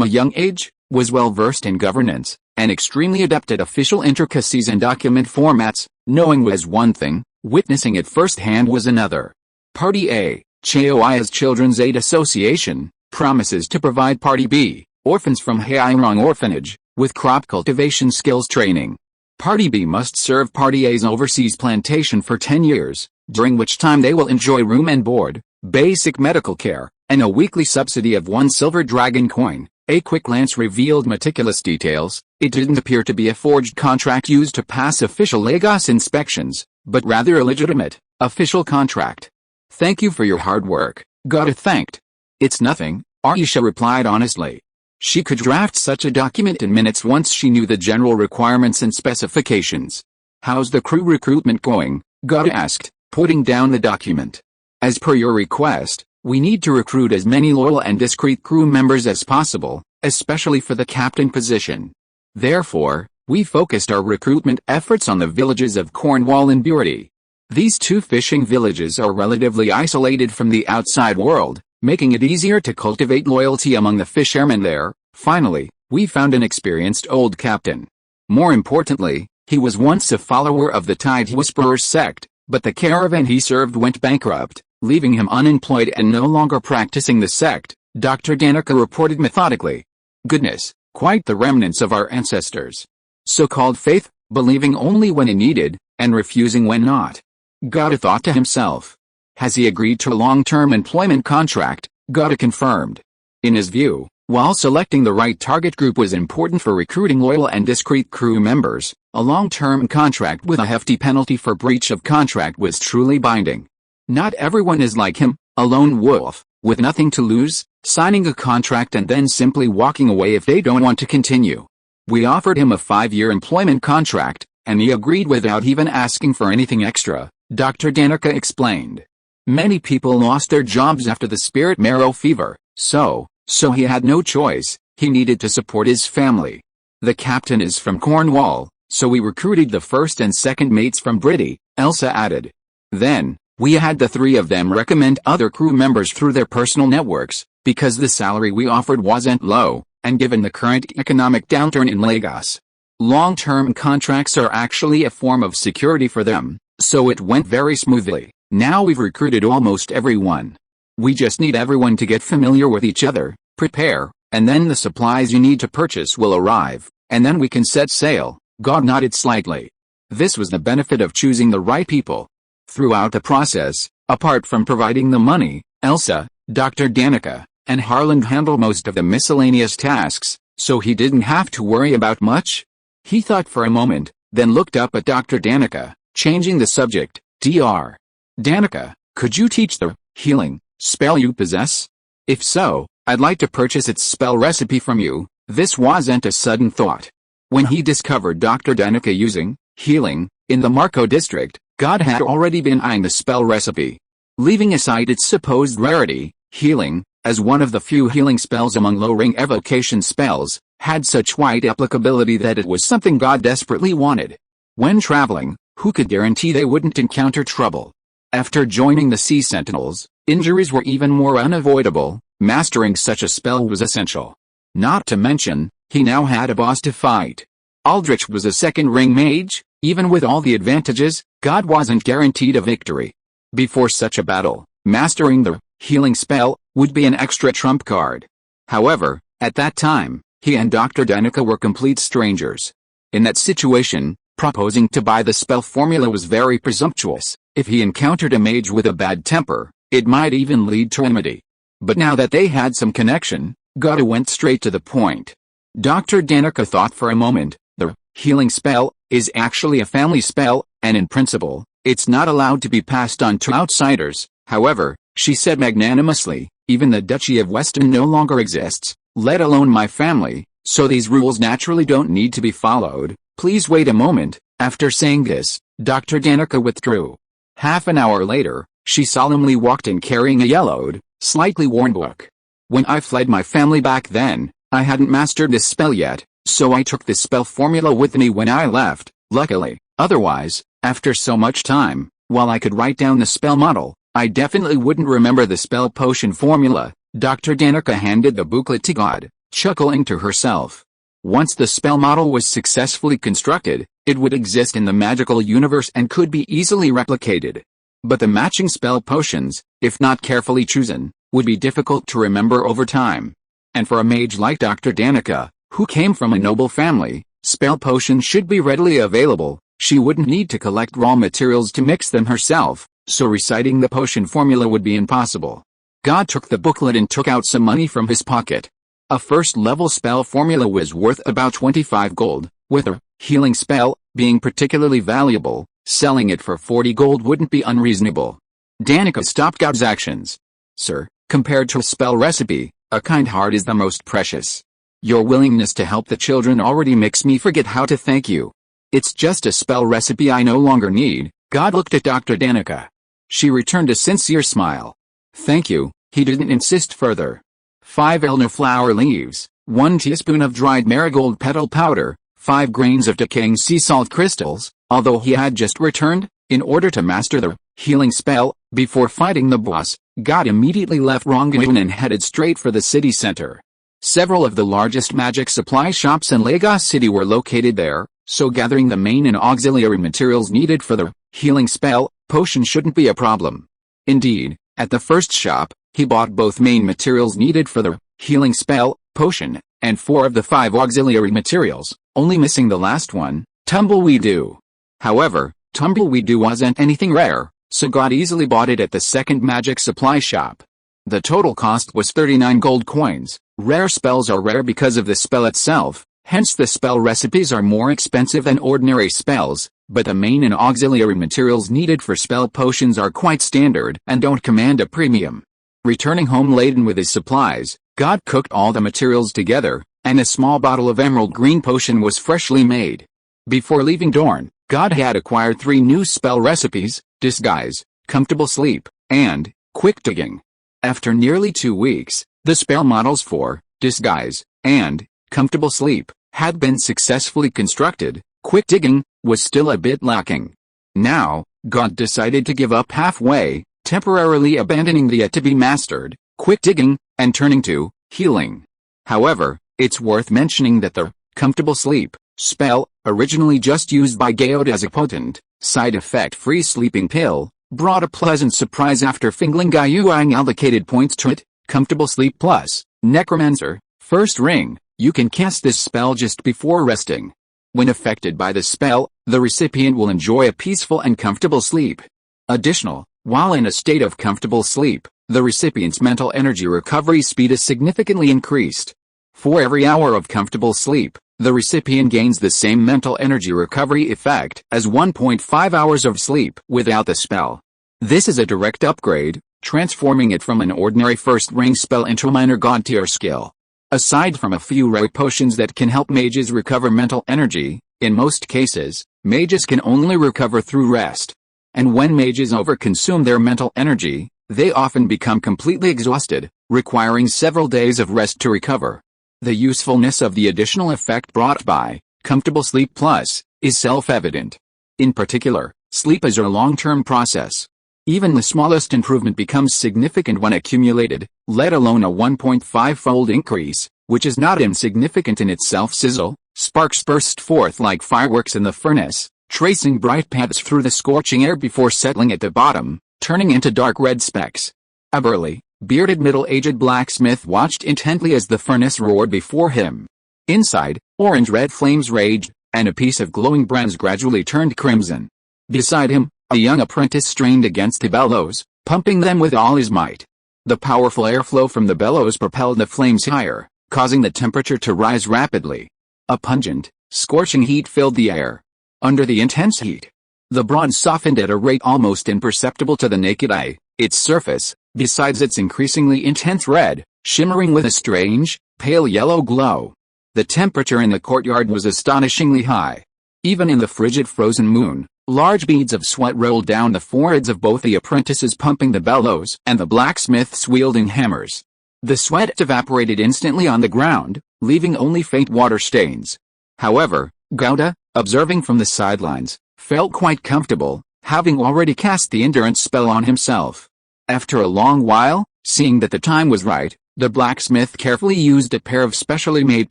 a young age, was well versed in governance, and extremely adept at official intricacies and document formats, knowing was one thing, witnessing it firsthand was another. Party A, Cheoia's Children's Aid Association, promises to provide Party B, orphans from Hairong Orphanage, with crop cultivation skills training. Party B must serve Party A's overseas plantation for 10 years, during which time they will enjoy room and board, basic medical care, and a weekly subsidy of 1 silver dragon coin. A quick glance revealed meticulous details. It didn't appear to be a forged contract used to pass official Lagos inspections, but rather a legitimate, official contract. Thank you for your hard work, Gata thanked. It's nothing, Aisha replied honestly. She could draft such a document in minutes once she knew the general requirements and specifications. How's the crew recruitment going? Gata asked, putting down the document. As per your request, we need to recruit as many loyal and discreet crew members as possible, especially for the captain position. Therefore, we focused our recruitment efforts on the villages of Cornwall and Burity. These 2 fishing villages are relatively isolated from the outside world, making it easier to cultivate loyalty among the fishermen there. Finally, we found an experienced old captain. More importantly, he was once a follower of the Tide Whisperers sect, but the caravan he served went bankrupt, leaving him unemployed and no longer practicing the sect, Dr. Danica reported methodically. Goodness, quite the remnants of our ancestors. So-called faith, believing only when needed, and refusing when not. Gata thought to himself. Has he agreed to a long-term employment contract? Gata confirmed. In his view, while selecting the right target group was important for recruiting loyal and discreet crew members, a long-term contract with a hefty penalty for breach of contract was truly binding. Not everyone is like him, a lone wolf, with nothing to lose, signing a contract and then simply walking away if they don't want to continue. We offered him a 5-year employment contract, and he agreed without even asking for anything extra, Dr. Danica explained. Many people lost their jobs after the spirit marrow fever, so he had no choice, he needed to support his family. The captain is from Cornwall, so we recruited the first and second mates from Burity, Elsa added. Then, we had the 3 of them recommend other crew members through their personal networks, because the salary we offered wasn't low, and given the current economic downturn in Lagos, long-term contracts are actually a form of security for them, so it went very smoothly. Now we've recruited almost everyone. We just need everyone to get familiar with each other, prepare, and then the supplies you need to purchase will arrive, and then we can set sail. God nodded slightly. This was the benefit of choosing the right people. Throughout the process, apart from providing the money, Elsa, Dr. Danica, and Harland handled most of the miscellaneous tasks, so he didn't have to worry about much. He thought for a moment, then looked up at Dr. Danica, changing the subject. Dr. Danica, could you teach the healing spell you possess? If so, I'd like to purchase its spell recipe from you. This wasn't a sudden thought. When he discovered Dr. Danica using healing in the Marco district, God had already been eyeing the spell recipe. Leaving aside its supposed rarity, healing, as one of the few healing spells among low-ring evocation spells, had such wide applicability that it was something God desperately wanted. When traveling, who could guarantee they wouldn't encounter trouble? After joining the Sea Sentinels, injuries were even more unavoidable. Mastering such a spell was essential. Not to mention, he now had a boss to fight. Aldrich was a second-ring mage. Even with all the advantages, God wasn't guaranteed a victory. Before such a battle, mastering the healing spell would be an extra trump card. However, at that time, he and Dr. Danica were complete strangers. In that situation, proposing to buy the spell formula was very presumptuous. If he encountered a mage with a bad temper, it might even lead to enmity. But now that they had some connection, Gata went straight to the point. Dr. Danica thought for a moment. The healing spell is actually a family spell, and in principle, it's not allowed to be passed on to outsiders. However, she said magnanimously, even the Duchy of Weston no longer exists, let alone my family, so these rules naturally don't need to be followed. Please wait a moment. After saying this, Dr. Danica withdrew. Half an hour later, she solemnly walked in carrying a yellowed, Slightly worn book. When I fled my family back then, I hadn't mastered this spell yet, so I took the spell formula with me when I left, luckily. Otherwise, after so much time, while I could write down the spell model, I definitely wouldn't remember the spell potion formula. Dr. Danica handed the booklet to God, chuckling to herself. Once the spell model was successfully constructed, it would exist in the magical universe and could be easily replicated. But the matching spell potions, if not carefully chosen, would be difficult to remember over time. And for a mage like Dr. Danica, who came from a noble family, spell potions should be readily available. She wouldn't need to collect raw materials to mix them herself, so reciting the potion formula would be impossible. God took the booklet and took out some money from his pocket. A first-level spell formula was worth about 25 gold, with a healing spell being particularly valuable. Selling it for 40 gold wouldn't be unreasonable. Danica stopped God's actions. Sir, compared to a spell recipe, a kind heart is the most precious. Your willingness to help the children already makes me forget how to thank you. It's just a spell recipe I no longer need. God looked at Dr. Danica. She returned a sincere smile. Thank you, he didn't insist further. 5 elderflower leaves, 1 teaspoon of dried marigold petal powder, 5 grains of decaying sea salt crystals. Although he had just returned, in order to master the healing spell, before fighting the boss, God immediately left Rangoon and headed straight for the city center. Several of the largest magic supply shops in Lagos City were located there, so gathering the main and auxiliary materials needed for the healing spell potion shouldn't be a problem. Indeed, at the first shop, he bought both main materials needed for the healing spell potion, and 4 of the 5 auxiliary materials, only missing the last one, tumbleweed-dew. However, tumbleweed-dew wasn't anything rare, so God easily bought it at the second magic supply shop. The total cost was 39 gold coins. Rare spells are rare because of the spell itself, hence the spell recipes are more expensive than ordinary spells, but the main and auxiliary materials needed for spell potions are quite standard and don't command a premium. Returning home laden with his supplies, God cooked all the materials together, and a small bottle of emerald green potion was freshly made. Before leaving Dorne, God had acquired 3 new spell recipes: disguise, comfortable sleep, and quick digging. After nearly 2 weeks, the spell models for disguise and comfortable sleep had been successfully constructed. Quick digging was still a bit lacking. Now, God decided to give up halfway, temporarily abandoning the yet-to-be mastered quick digging and turning to healing. However, it's worth mentioning that the comfortable sleep spell, originally just used by Gaod as a potent, side effect-free sleeping pill, brought a pleasant surprise after Fingling Guyuang allocated points to it. Comfortable Sleep Plus, Necromancer, First Ring. You can cast this spell just before resting. When affected by the spell, the recipient will enjoy a peaceful and comfortable sleep. Additional, while in a state of comfortable sleep, the recipient's mental energy recovery speed is significantly increased. For every hour of comfortable sleep, the recipient gains the same mental energy recovery effect as 1.5 hours of sleep without the spell. This is a direct upgrade, transforming it from an ordinary first-ring spell into a minor god-tier skill. Aside from a few rare potions that can help mages recover mental energy, in most cases, mages can only recover through rest. And when mages overconsume their mental energy, they often become completely exhausted, requiring several days of rest to recover. The usefulness of the additional effect brought by Comfortable Sleep Plus is self-evident. In particular, sleep is a long-term process. Even the smallest improvement becomes significant when accumulated, let alone a 1.5-fold increase, which is not insignificant in itself. Sizzle, sparks burst forth like fireworks in the furnace, tracing bright paths through the scorching air before settling at the bottom, turning into dark red specks. A burly, bearded middle-aged blacksmith watched intently as the furnace roared before him. Inside, orange-red flames raged, and a piece of glowing bronze gradually turned crimson. Beside him, a young apprentice strained against the bellows, pumping them with all his might. The powerful airflow from the bellows propelled the flames higher, causing the temperature to rise rapidly. A pungent, scorching heat filled the air. Under the intense heat, the bronze softened at a rate almost imperceptible to the naked eye, its surface, besides its increasingly intense red, shimmering with a strange, pale yellow glow. The temperature in the courtyard was astonishingly high. Even in the frigid frozen moon, Large beads of sweat rolled down the foreheads of both the apprentices pumping the bellows and the blacksmiths wielding hammers. The sweat evaporated instantly on the ground, leaving only faint water stains. However, Gouda, observing from the sidelines, felt quite comfortable, having already cast the endurance spell on himself. After a long while, seeing that the time was right, the blacksmith carefully used a pair of specially made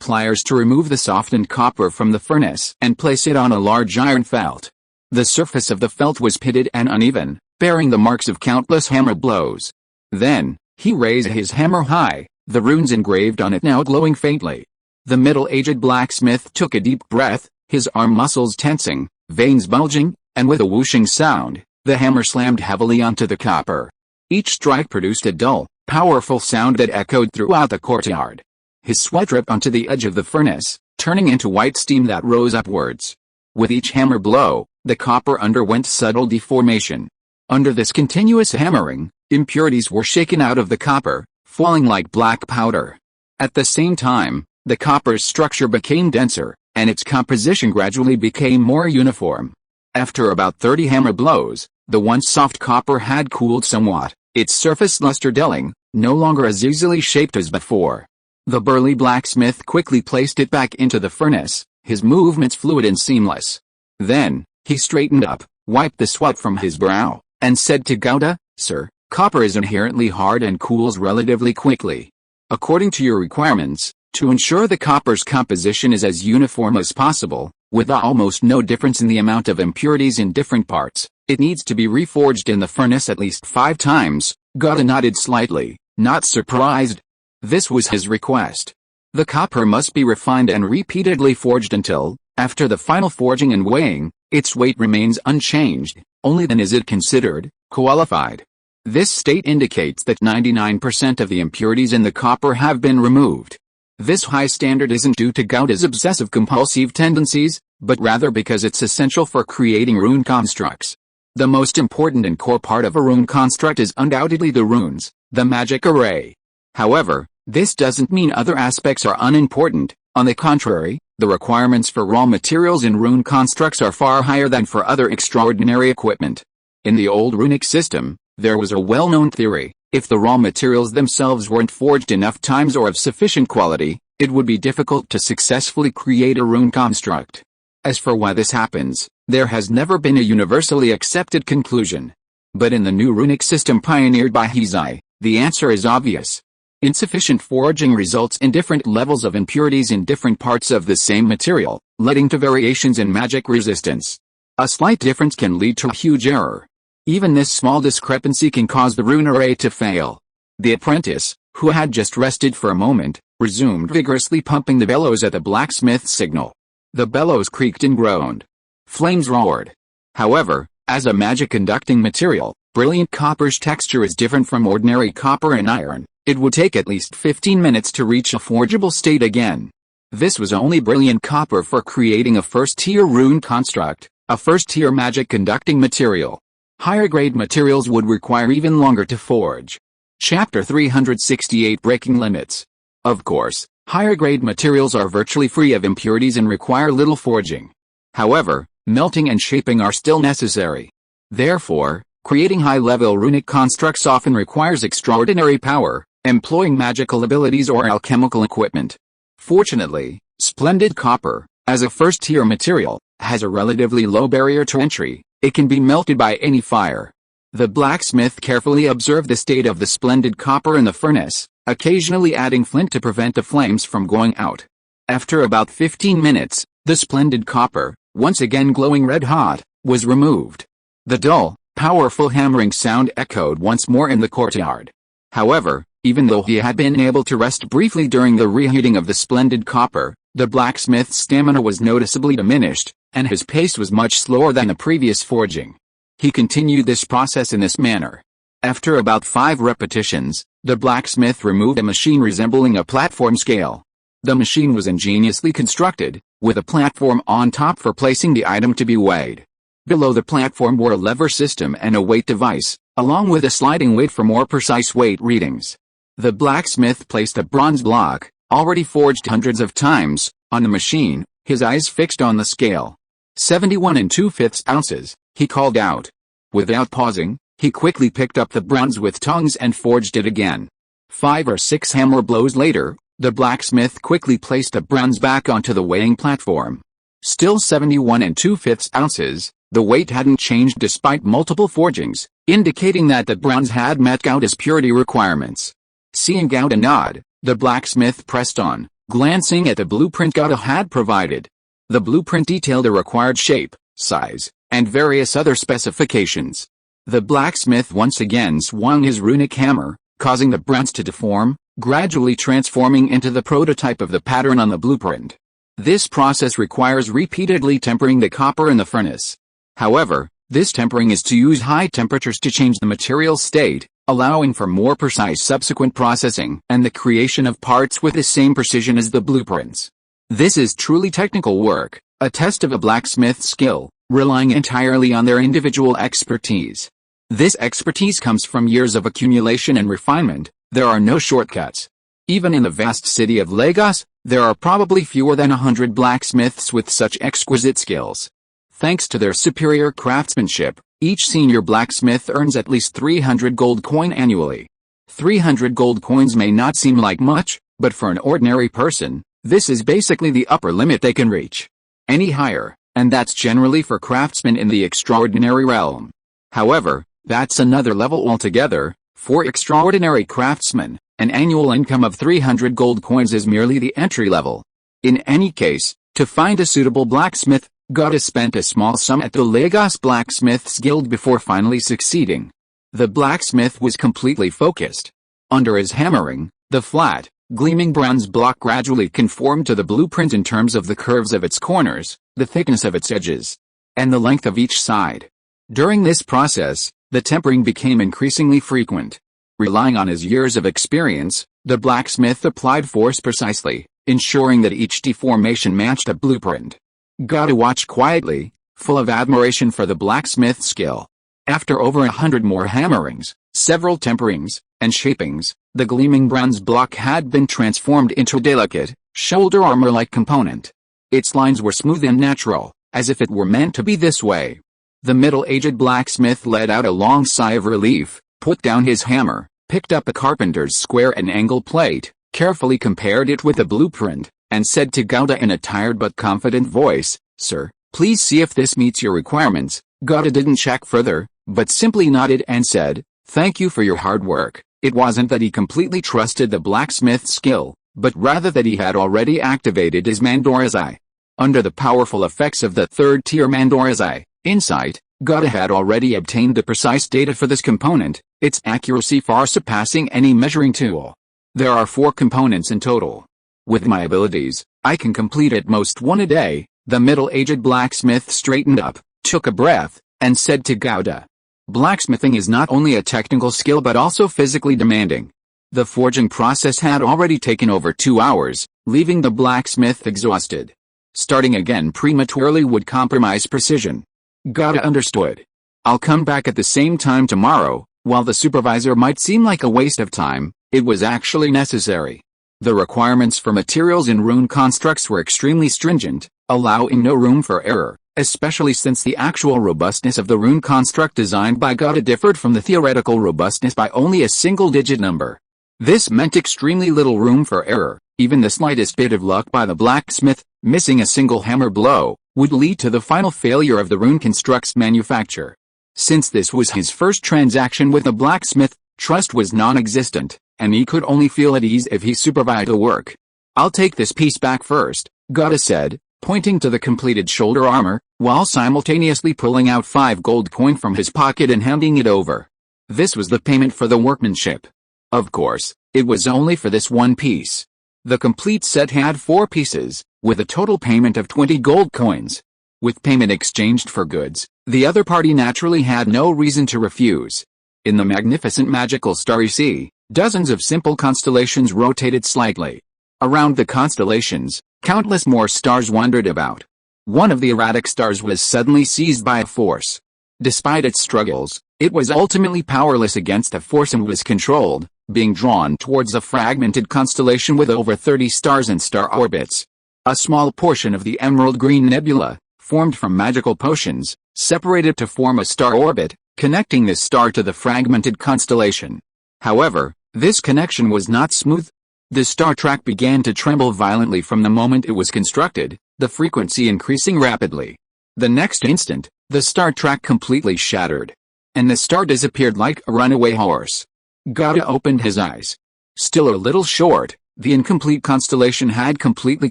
pliers to remove the softened copper from the furnace and place it on a large iron felt. The surface of the felt was pitted and uneven, bearing the marks of countless hammer blows. Then, he raised his hammer high, the runes engraved on it now glowing faintly. The middle-aged blacksmith took a deep breath, his arm muscles tensing, veins bulging, and with a whooshing sound, the hammer slammed heavily onto the copper. Each strike produced a dull, powerful sound that echoed throughout the courtyard. His sweat dripped onto the edge of the furnace, turning into white steam that rose upwards. With each hammer blow, the copper underwent subtle deformation. Under this continuous hammering, impurities were shaken out of the copper, falling like black powder. At the same time, the copper's structure became denser, and its composition gradually became more uniform. After about 30 hammer blows, the once soft copper had cooled somewhat, its surface luster dulling, no longer as easily shaped as before. The burly blacksmith quickly placed it back into the furnace, his movements fluid and seamless. Then, he straightened up, wiped the sweat from his brow, and said to Gouda, "Sir, copper is inherently hard and cools relatively quickly. According to your requirements, to ensure the copper's composition is as uniform as possible, with almost no difference in the amount of impurities in different parts, it needs to be reforged in the furnace at least 5 times, Gouda nodded slightly, not surprised. This was his request. The copper must be refined and repeatedly forged until, after the final forging and weighing, its weight remains unchanged, only then is it considered qualified. This state indicates that 99% of the impurities in the copper have been removed. This high standard isn't due to Gouda's obsessive-compulsive tendencies, but rather because it's essential for creating rune constructs. The most important and core part of a rune construct is undoubtedly the runes, the magic array. However, this doesn't mean other aspects are unimportant. On the contrary, the requirements for raw materials in rune constructs are far higher than for other extraordinary equipment. In the old runic system, there was a well-known theory: if the raw materials themselves weren't forged enough times or of sufficient quality, it would be difficult to successfully create a rune construct. As for why this happens, there has never been a universally accepted conclusion. But in the new runic system pioneered by Hizai, the answer is obvious. Insufficient forging results in different levels of impurities in different parts of the same material, leading to variations in magic resistance. A slight difference can lead to a huge error. Even this small discrepancy can cause the rune array to fail. The apprentice, who had just rested for a moment, resumed vigorously pumping the bellows at the blacksmith's signal. The bellows creaked and groaned. Flames roared. However, as a magic-conducting material, brilliant copper's texture is different from ordinary copper and iron. It would take at least 15 minutes to reach a forgeable state again. This was only brilliant copper for creating a first-tier rune construct, a first-tier magic-conducting material. Higher-grade materials would require even longer to forge. Chapter 368 Breaking Limits. Of course, higher-grade materials are virtually free of impurities and require little forging. However, melting and shaping are still necessary. Therefore, creating high-level runic constructs often requires extraordinary power, employing magical abilities or alchemical equipment. Fortunately, splendid copper, as a first-tier material, has a relatively low barrier to entry. It can be melted by any fire. The blacksmith carefully observed the state of the splendid copper in the furnace, occasionally adding flint to prevent the flames from going out. After about 15 minutes, the splendid copper, once again glowing red-hot, was removed. The dull, powerful hammering sound echoed once more in the courtyard. However, even though he had been able to rest briefly during the reheating of the splendid copper, the blacksmith's stamina was noticeably diminished, and his pace was much slower than the previous forging. He continued this process in this manner. After about 5 repetitions, the blacksmith removed a machine resembling a platform scale. The machine was ingeniously constructed, with a platform on top for placing the item to be weighed. Below the platform were a lever system and a weight device, along with a sliding weight for more precise weight readings. The blacksmith placed a bronze block, already forged hundreds of times, on the machine, his eyes fixed on the scale. 71 2/5 ounces, he called out. Without pausing, he quickly picked up the bronze with tongs and forged it again. 5 or 6 hammer blows later, the blacksmith quickly placed the bronze back onto the weighing platform. Still 71 2/5 ounces, the weight hadn't changed despite multiple forgings, indicating that the bronze had met Gouda's purity requirements. Seeing Gouda nod, the blacksmith pressed on, glancing at the blueprint Gouda had provided. The blueprint detailed a required shape, size, and various other specifications. The blacksmith once again swung his runic hammer, causing the bronze to deform, gradually transforming into the prototype of the pattern on the blueprint. This process requires repeatedly tempering the copper in the furnace. However, this tempering is to use high temperatures to change the material state, allowing for more precise subsequent processing and the creation of parts with the same precision as the blueprints. This is truly technical work, a test of a blacksmith's skill, relying entirely on their individual expertise. This expertise comes from years of accumulation and refinement. There are no shortcuts. Even in the vast city of Lagos, there are probably fewer than 100 blacksmiths with such exquisite skills. Thanks to their superior craftsmanship, each senior blacksmith earns at least 300 gold coin annually. 300 gold coins may not seem like much, but for an ordinary person, this is basically the upper limit they can reach. Any higher, and that's generally for craftsmen in the extraordinary realm. However, that's another level altogether. For extraordinary craftsmen, an annual income of 300 gold coins is merely the entry level. In any case, to find a suitable blacksmith, Gouda spent a small sum at the Lagos Blacksmiths Guild before finally succeeding. The blacksmith was completely focused. Under his hammering, the flat, gleaming bronze block gradually conformed to the blueprint in terms of the curves of its corners, the thickness of its edges, and the length of each side. During this process, the tempering became increasingly frequent. Relying on his years of experience, the blacksmith applied force precisely, ensuring that each deformation matched a blueprint. Gouda watched quietly, full of admiration for the blacksmith's skill. After over 100 more hammerings, several temperings, and shapings, the gleaming bronze block had been transformed into a delicate, shoulder armor-like component. Its lines were smooth and natural, as if it were meant to be this way. The middle-aged blacksmith let out a long sigh of relief, put down his hammer, picked up a carpenter's square and angle plate, carefully compared it with the blueprint, and said to Gouda in a tired but confident voice, "Sir, please see if this meets your requirements." Gouda didn't check further, but simply nodded and said, "Thank you for your hard work." It wasn't that he completely trusted the blacksmith's skill, but rather that he had already activated his Mandora's Eye. Under the powerful effects of the third-tier Mandora's Eye insight, Gouda had already obtained the precise data for this component, its accuracy far surpassing any measuring tool. There are 4 components in total. With my abilities, I can complete at most 1 a day. The middle-aged blacksmith straightened up, took a breath, and said to Gouda, "Blacksmithing is not only a technical skill but also physically demanding." The forging process had already taken over 2 hours, leaving the blacksmith exhausted. Starting again prematurely would compromise precision. Gouda understood. "I'll come back at the same time tomorrow." While the supervisor might seem like a waste of time, it was actually necessary. The requirements for materials in rune constructs were extremely stringent, allowing no room for error, especially since the actual robustness of the rune construct designed by Gouda differed from the theoretical robustness by only a single-digit number. This meant extremely little room for error. Even the slightest bit of luck by the blacksmith, missing a single hammer blow, would lead to the final failure of the rune construct's manufacture. Since this was his first transaction with a blacksmith, trust was non-existent, and he could only feel at ease if he supervised the work. "I'll take this piece back first," Gouda said, pointing to the completed shoulder armor, while simultaneously pulling out 5 gold coin from his pocket and handing it over. This was the payment for the workmanship. Of course, it was only for this one piece. The complete set had 4 pieces, with a total payment of 20 gold coins. With payment exchanged for goods, the other party naturally had no reason to refuse. In the magnificent magical starry sea, dozens of simple constellations rotated slightly. Around the constellations, countless more stars wandered about. One of the erratic stars was suddenly seized by a force. Despite its struggles, it was ultimately powerless against a force and was controlled, being drawn towards a fragmented constellation with over 30 stars and star orbits. A small portion of the emerald green nebula, formed from magical potions, separated to form a star orbit, connecting this star to the fragmented constellation. However, this connection was not smooth. The star track began to tremble violently from the moment it was constructed, the frequency increasing rapidly. The next instant, the star track completely shattered, and the star disappeared like a runaway horse. Gauda opened his eyes. Still a little short, the incomplete constellation had completely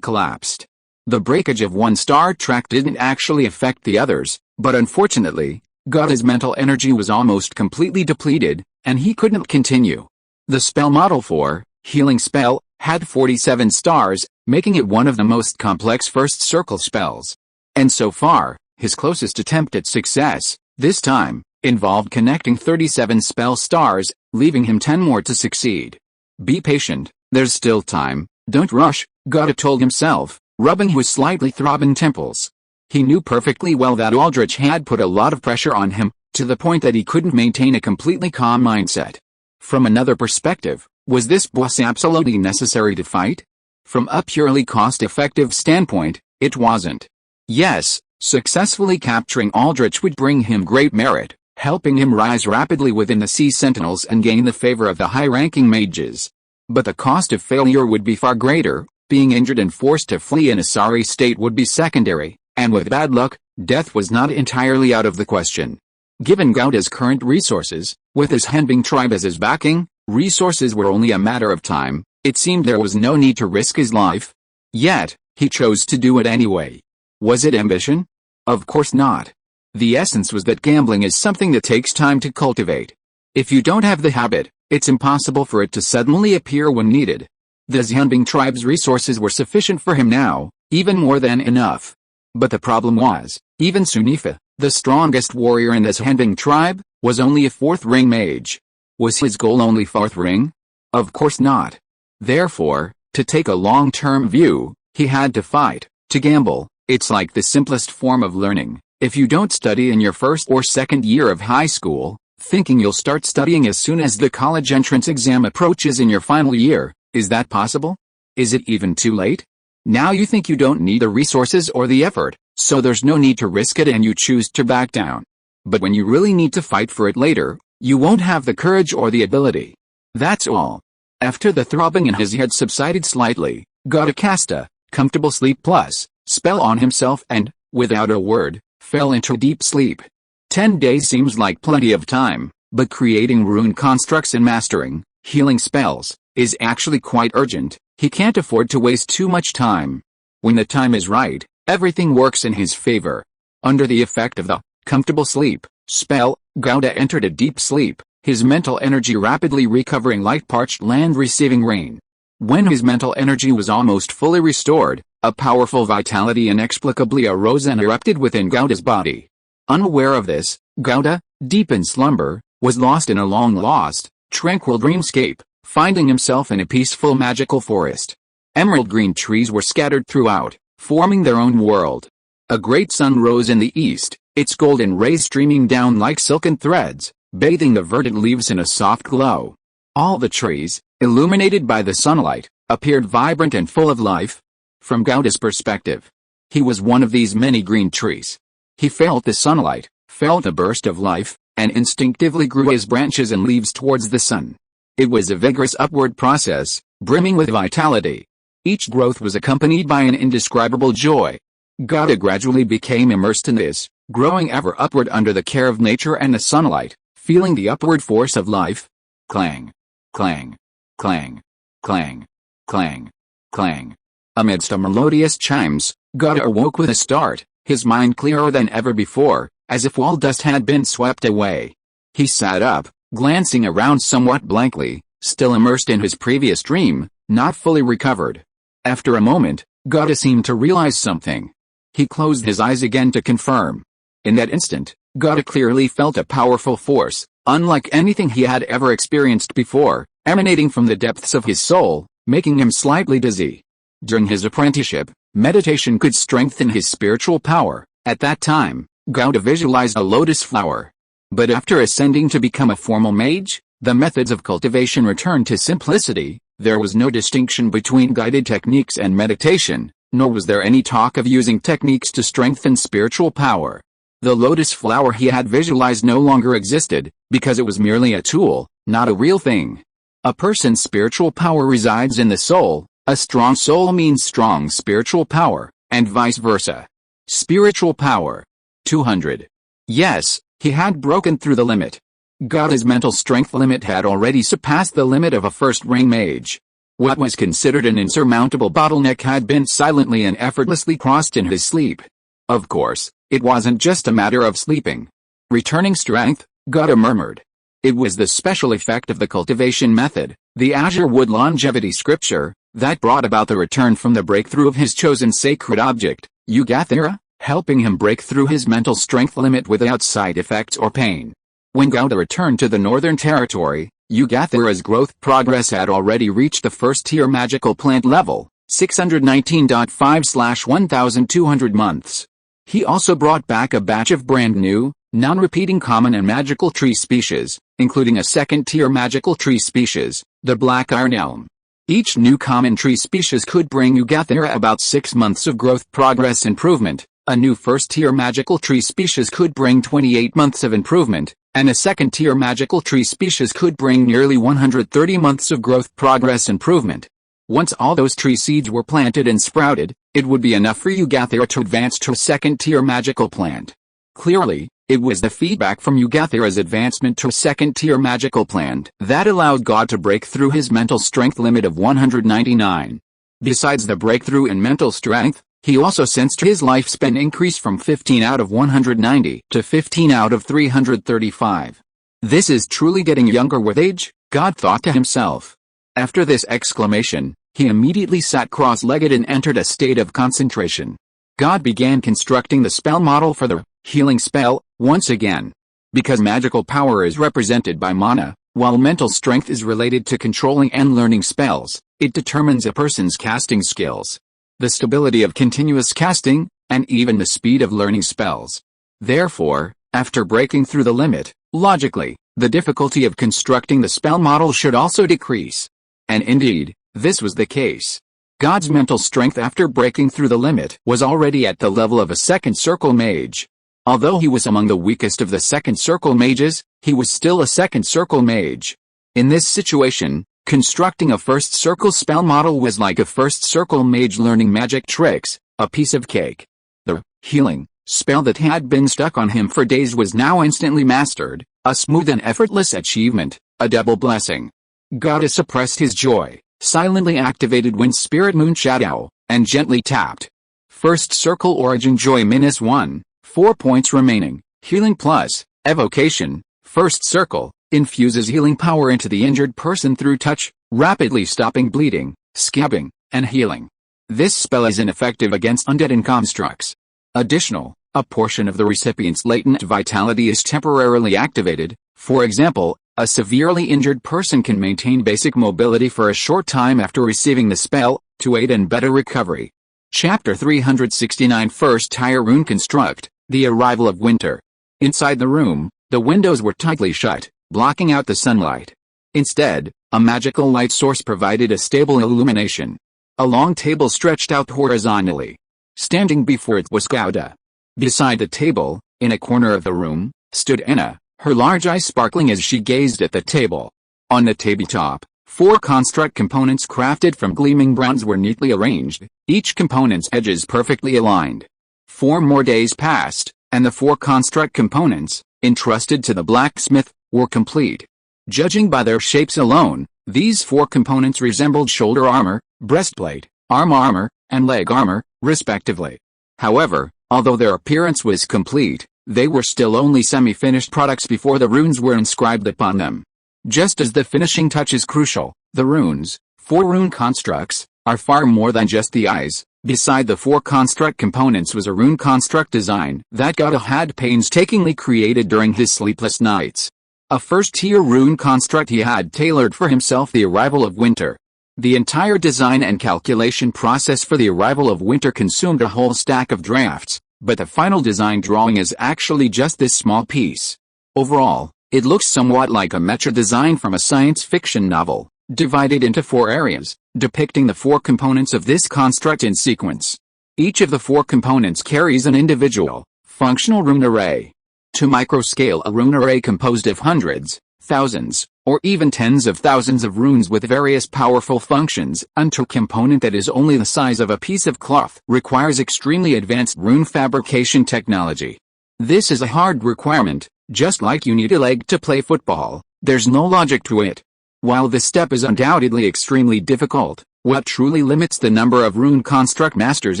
collapsed. The breakage of one star track didn't actually affect the others, but unfortunately, Gauda's mental energy was almost completely depleted, and he couldn't continue. The spell model for Healing Spell had 47 stars, making it one of the most complex first circle spells. And so far, his closest attempt at success, this time, involved connecting 37 spell stars, leaving him 10 more to succeed. Be patient, there's still time, don't rush, Gauda told himself, rubbing his slightly throbbing temples. He knew perfectly well that Aldrich had put a lot of pressure on him, to the point that he couldn't maintain a completely calm mindset. From another perspective, was this boss absolutely necessary to fight? From a purely cost-effective standpoint, it wasn't. Yes, successfully capturing Aldrich would bring him great merit, helping him rise rapidly within the Sea Sentinels and gain the favor of the high-ranking mages. But the cost of failure would be far greater. Being injured and forced to flee in a sorry state would be secondary, and with bad luck, death was not entirely out of the question. Given Gauda's current resources, with his Hanbing tribe as his backing, resources were only a matter of time. It seemed there was no need to risk his life. Yet, he chose to do it anyway. Was it ambition? Of course not. The essence was that gambling is something that takes time to cultivate. If you don't have the habit, it's impossible for it to suddenly appear when needed. The Xianbing tribe's resources were sufficient for him now, even more than enough. But the problem was, even Sunifa, the strongest warrior in the Xianbing tribe, was only a 4th ring mage. Was his goal only 4th ring? Of course not. Therefore, to take a long-term view, he had to fight, to gamble. It's like the simplest form of learning. If you don't study in your first or second year of high school, thinking you'll start studying as soon as the college entrance exam approaches in your final year, is that possible? Is it even too late? Now you think you don't need the resources or the effort, so there's no need to risk it and you choose to back down. But when you really need to fight for it later, you won't have the courage or the ability. That's all. After the throbbing in his head subsided slightly, Gauda cast a comfortable sleep plus spell on himself and, without a word, fell into deep sleep. 10 days seems like plenty of time, but creating rune constructs and mastering healing spells is actually quite urgent. He can't afford to waste too much time. When the time is right, everything works in his favor. Under the effect of the comfortable sleep spell, Gauda entered a deep sleep, his mental energy rapidly recovering like parched land receiving rain. When his mental energy was almost fully restored, a powerful vitality inexplicably arose and erupted within Gauda's body. Unaware of this, Gauda, deep in slumber, was lost in a long-lost, tranquil dreamscape, finding himself in a peaceful magical forest. Emerald green trees were scattered throughout, forming their own world. A great sun rose in the east, its golden rays streaming down like silken threads, bathing the verdant leaves in a soft glow. All the trees, illuminated by the sunlight, appeared vibrant and full of life. From Gauda's perspective, he was one of these many green trees. He felt the sunlight, felt a burst of life, and instinctively grew his branches and leaves towards the sun. It was a vigorous upward process, brimming with vitality. Each growth was accompanied by an indescribable joy. Gauda gradually became immersed in this, growing ever upward under the care of nature and the sunlight, feeling the upward force of life. Clang, clang, clang, clang, clang, clang. Amidst a melodious chimes, Gauda awoke with a start, his mind clearer than ever before, as if all dust had been swept away. He sat up, glancing around somewhat blankly, still immersed in his previous dream, not fully recovered. After a moment, Gauda seemed to realize something. He closed his eyes again to confirm. In that instant, Gauda clearly felt a powerful force, unlike anything he had ever experienced before, emanating from the depths of his soul, making him slightly dizzy. During his apprenticeship, meditation could strengthen his spiritual power. At that time, Gauda visualized a lotus flower. But after ascending to become a formal mage, the methods of cultivation returned to simplicity. There was no distinction between guided techniques and meditation. nor was there any talk of using techniques to strengthen spiritual power. The lotus flower he had visualized no longer existed, because it was merely a tool, not a real thing. A person's spiritual power resides in the soul. A strong soul means strong spiritual power, and vice versa. Spiritual power. 200. Yes, he had broken through the limit. God's mental strength limit had already surpassed the limit of a first-rank mage. What was considered an insurmountable bottleneck had been silently and effortlessly crossed in his sleep. Of course, it wasn't just a matter of sleeping. Returning strength, God murmured. It was the special effect of the cultivation method, the azure wood longevity scripture, that brought about the return from the breakthrough of his chosen sacred object, Yugathira, helping him break through his mental strength limit without side effects or pain. When Gauda returned to the Northern Territory, Yugathira's growth progress had already reached the first-tier magical plant level, 619.5/1200 months. He also brought back a batch of brand-new, non-repeating common and magical tree species, including a second-tier magical tree species, the Black Iron Elm. Each new common tree species could bring Yugathira about 6 months of growth progress improvement, a new first-tier magical tree species could bring 28 months of improvement, and a second-tier magical tree species could bring nearly 130 months of growth progress improvement. Once all those tree seeds were planted and sprouted, it would be enough for Yugathira to advance to a second-tier magical plant. Clearly, it was the feedback from Yugathira's advancement to a second-tier magical plant that allowed God to break through his mental strength limit of 199. Besides the breakthrough in mental strength, he also sensed his lifespan increase from 15 out of 190 to 15 out of 335. This is truly getting younger with age, God thought to himself. After this exclamation, he immediately sat cross-legged and entered a state of concentration. God began constructing the spell model for the healing spell, once again. Because magical power is represented by mana, while mental strength is related to controlling and learning spells, it determines a person's casting skills, the stability of continuous casting, and even the speed of learning spells. Therefore, after breaking through the limit, logically, the difficulty of constructing the spell model should also decrease. And indeed, this was the case. God's mental strength after breaking through the limit was already at the level of a second circle mage. Although he was among the weakest of the second circle mages, he was still a second circle mage. In this situation, constructing a first circle spell model was like a first circle mage learning magic tricks, a piece of cake. The healing spell that had been stuck on him for days was now instantly mastered, a smooth and effortless achievement, a double blessing. God suppressed his joy, silently activated Wind Spirit Moon Shadow, and gently tapped. First circle origin joy -1, 4 points remaining, healing plus, evocation, first circle, infuses healing power into the injured person through touch, rapidly stopping bleeding, scabbing, and healing. This spell is ineffective against undead and constructs. Additional, a portion of the recipient's latent vitality is temporarily activated. For example, a severely injured person can maintain basic mobility for a short time after receiving the spell, to aid in better recovery. Chapter 369 First Tier Rune Construct, the arrival of winter. Inside the room, the windows were tightly shut, blocking out the sunlight. Instead, a magical light source provided a stable illumination. A long table stretched out horizontally. Standing before it was Gauda. Beside the table, in a corner of the room, stood Anna, her large eyes sparkling as she gazed at the table. On the tabletop, 4 construct components crafted from gleaming bronze were neatly arranged, each component's edges perfectly aligned. 4 more days passed, and the 4 construct components, entrusted to the blacksmith, were complete. Judging by their shapes alone, these 4 components resembled shoulder armor, breastplate, arm armor, and leg armor, respectively. However, although their appearance was complete, they were still only semi-finished products before the runes were inscribed upon them. Just as the finishing touch is crucial, the runes, 4 rune constructs, are far more than just the eyes. Beside the 4 construct components was a rune construct design that Gauda had painstakingly created during his sleepless nights. A first-tier rune construct he had tailored for himself, the arrival of winter. The entire design and calculation process for the arrival of winter consumed a whole stack of drafts, but the final design drawing is actually just this small piece. Overall, it looks somewhat like a mecha design from a science fiction novel, divided into 4 areas, depicting the 4 components of this construct in sequence. Each of the 4 components carries an individual, functional rune array. To microscale a rune array composed of hundreds, thousands, or even tens of thousands of runes with various powerful functions, unto a component that is only the size of a piece of cloth requires extremely advanced rune fabrication technology. This is a hard requirement, just like you need a leg to play football, there's no logic to it. While this step is undoubtedly extremely difficult, what truly limits the number of rune construct masters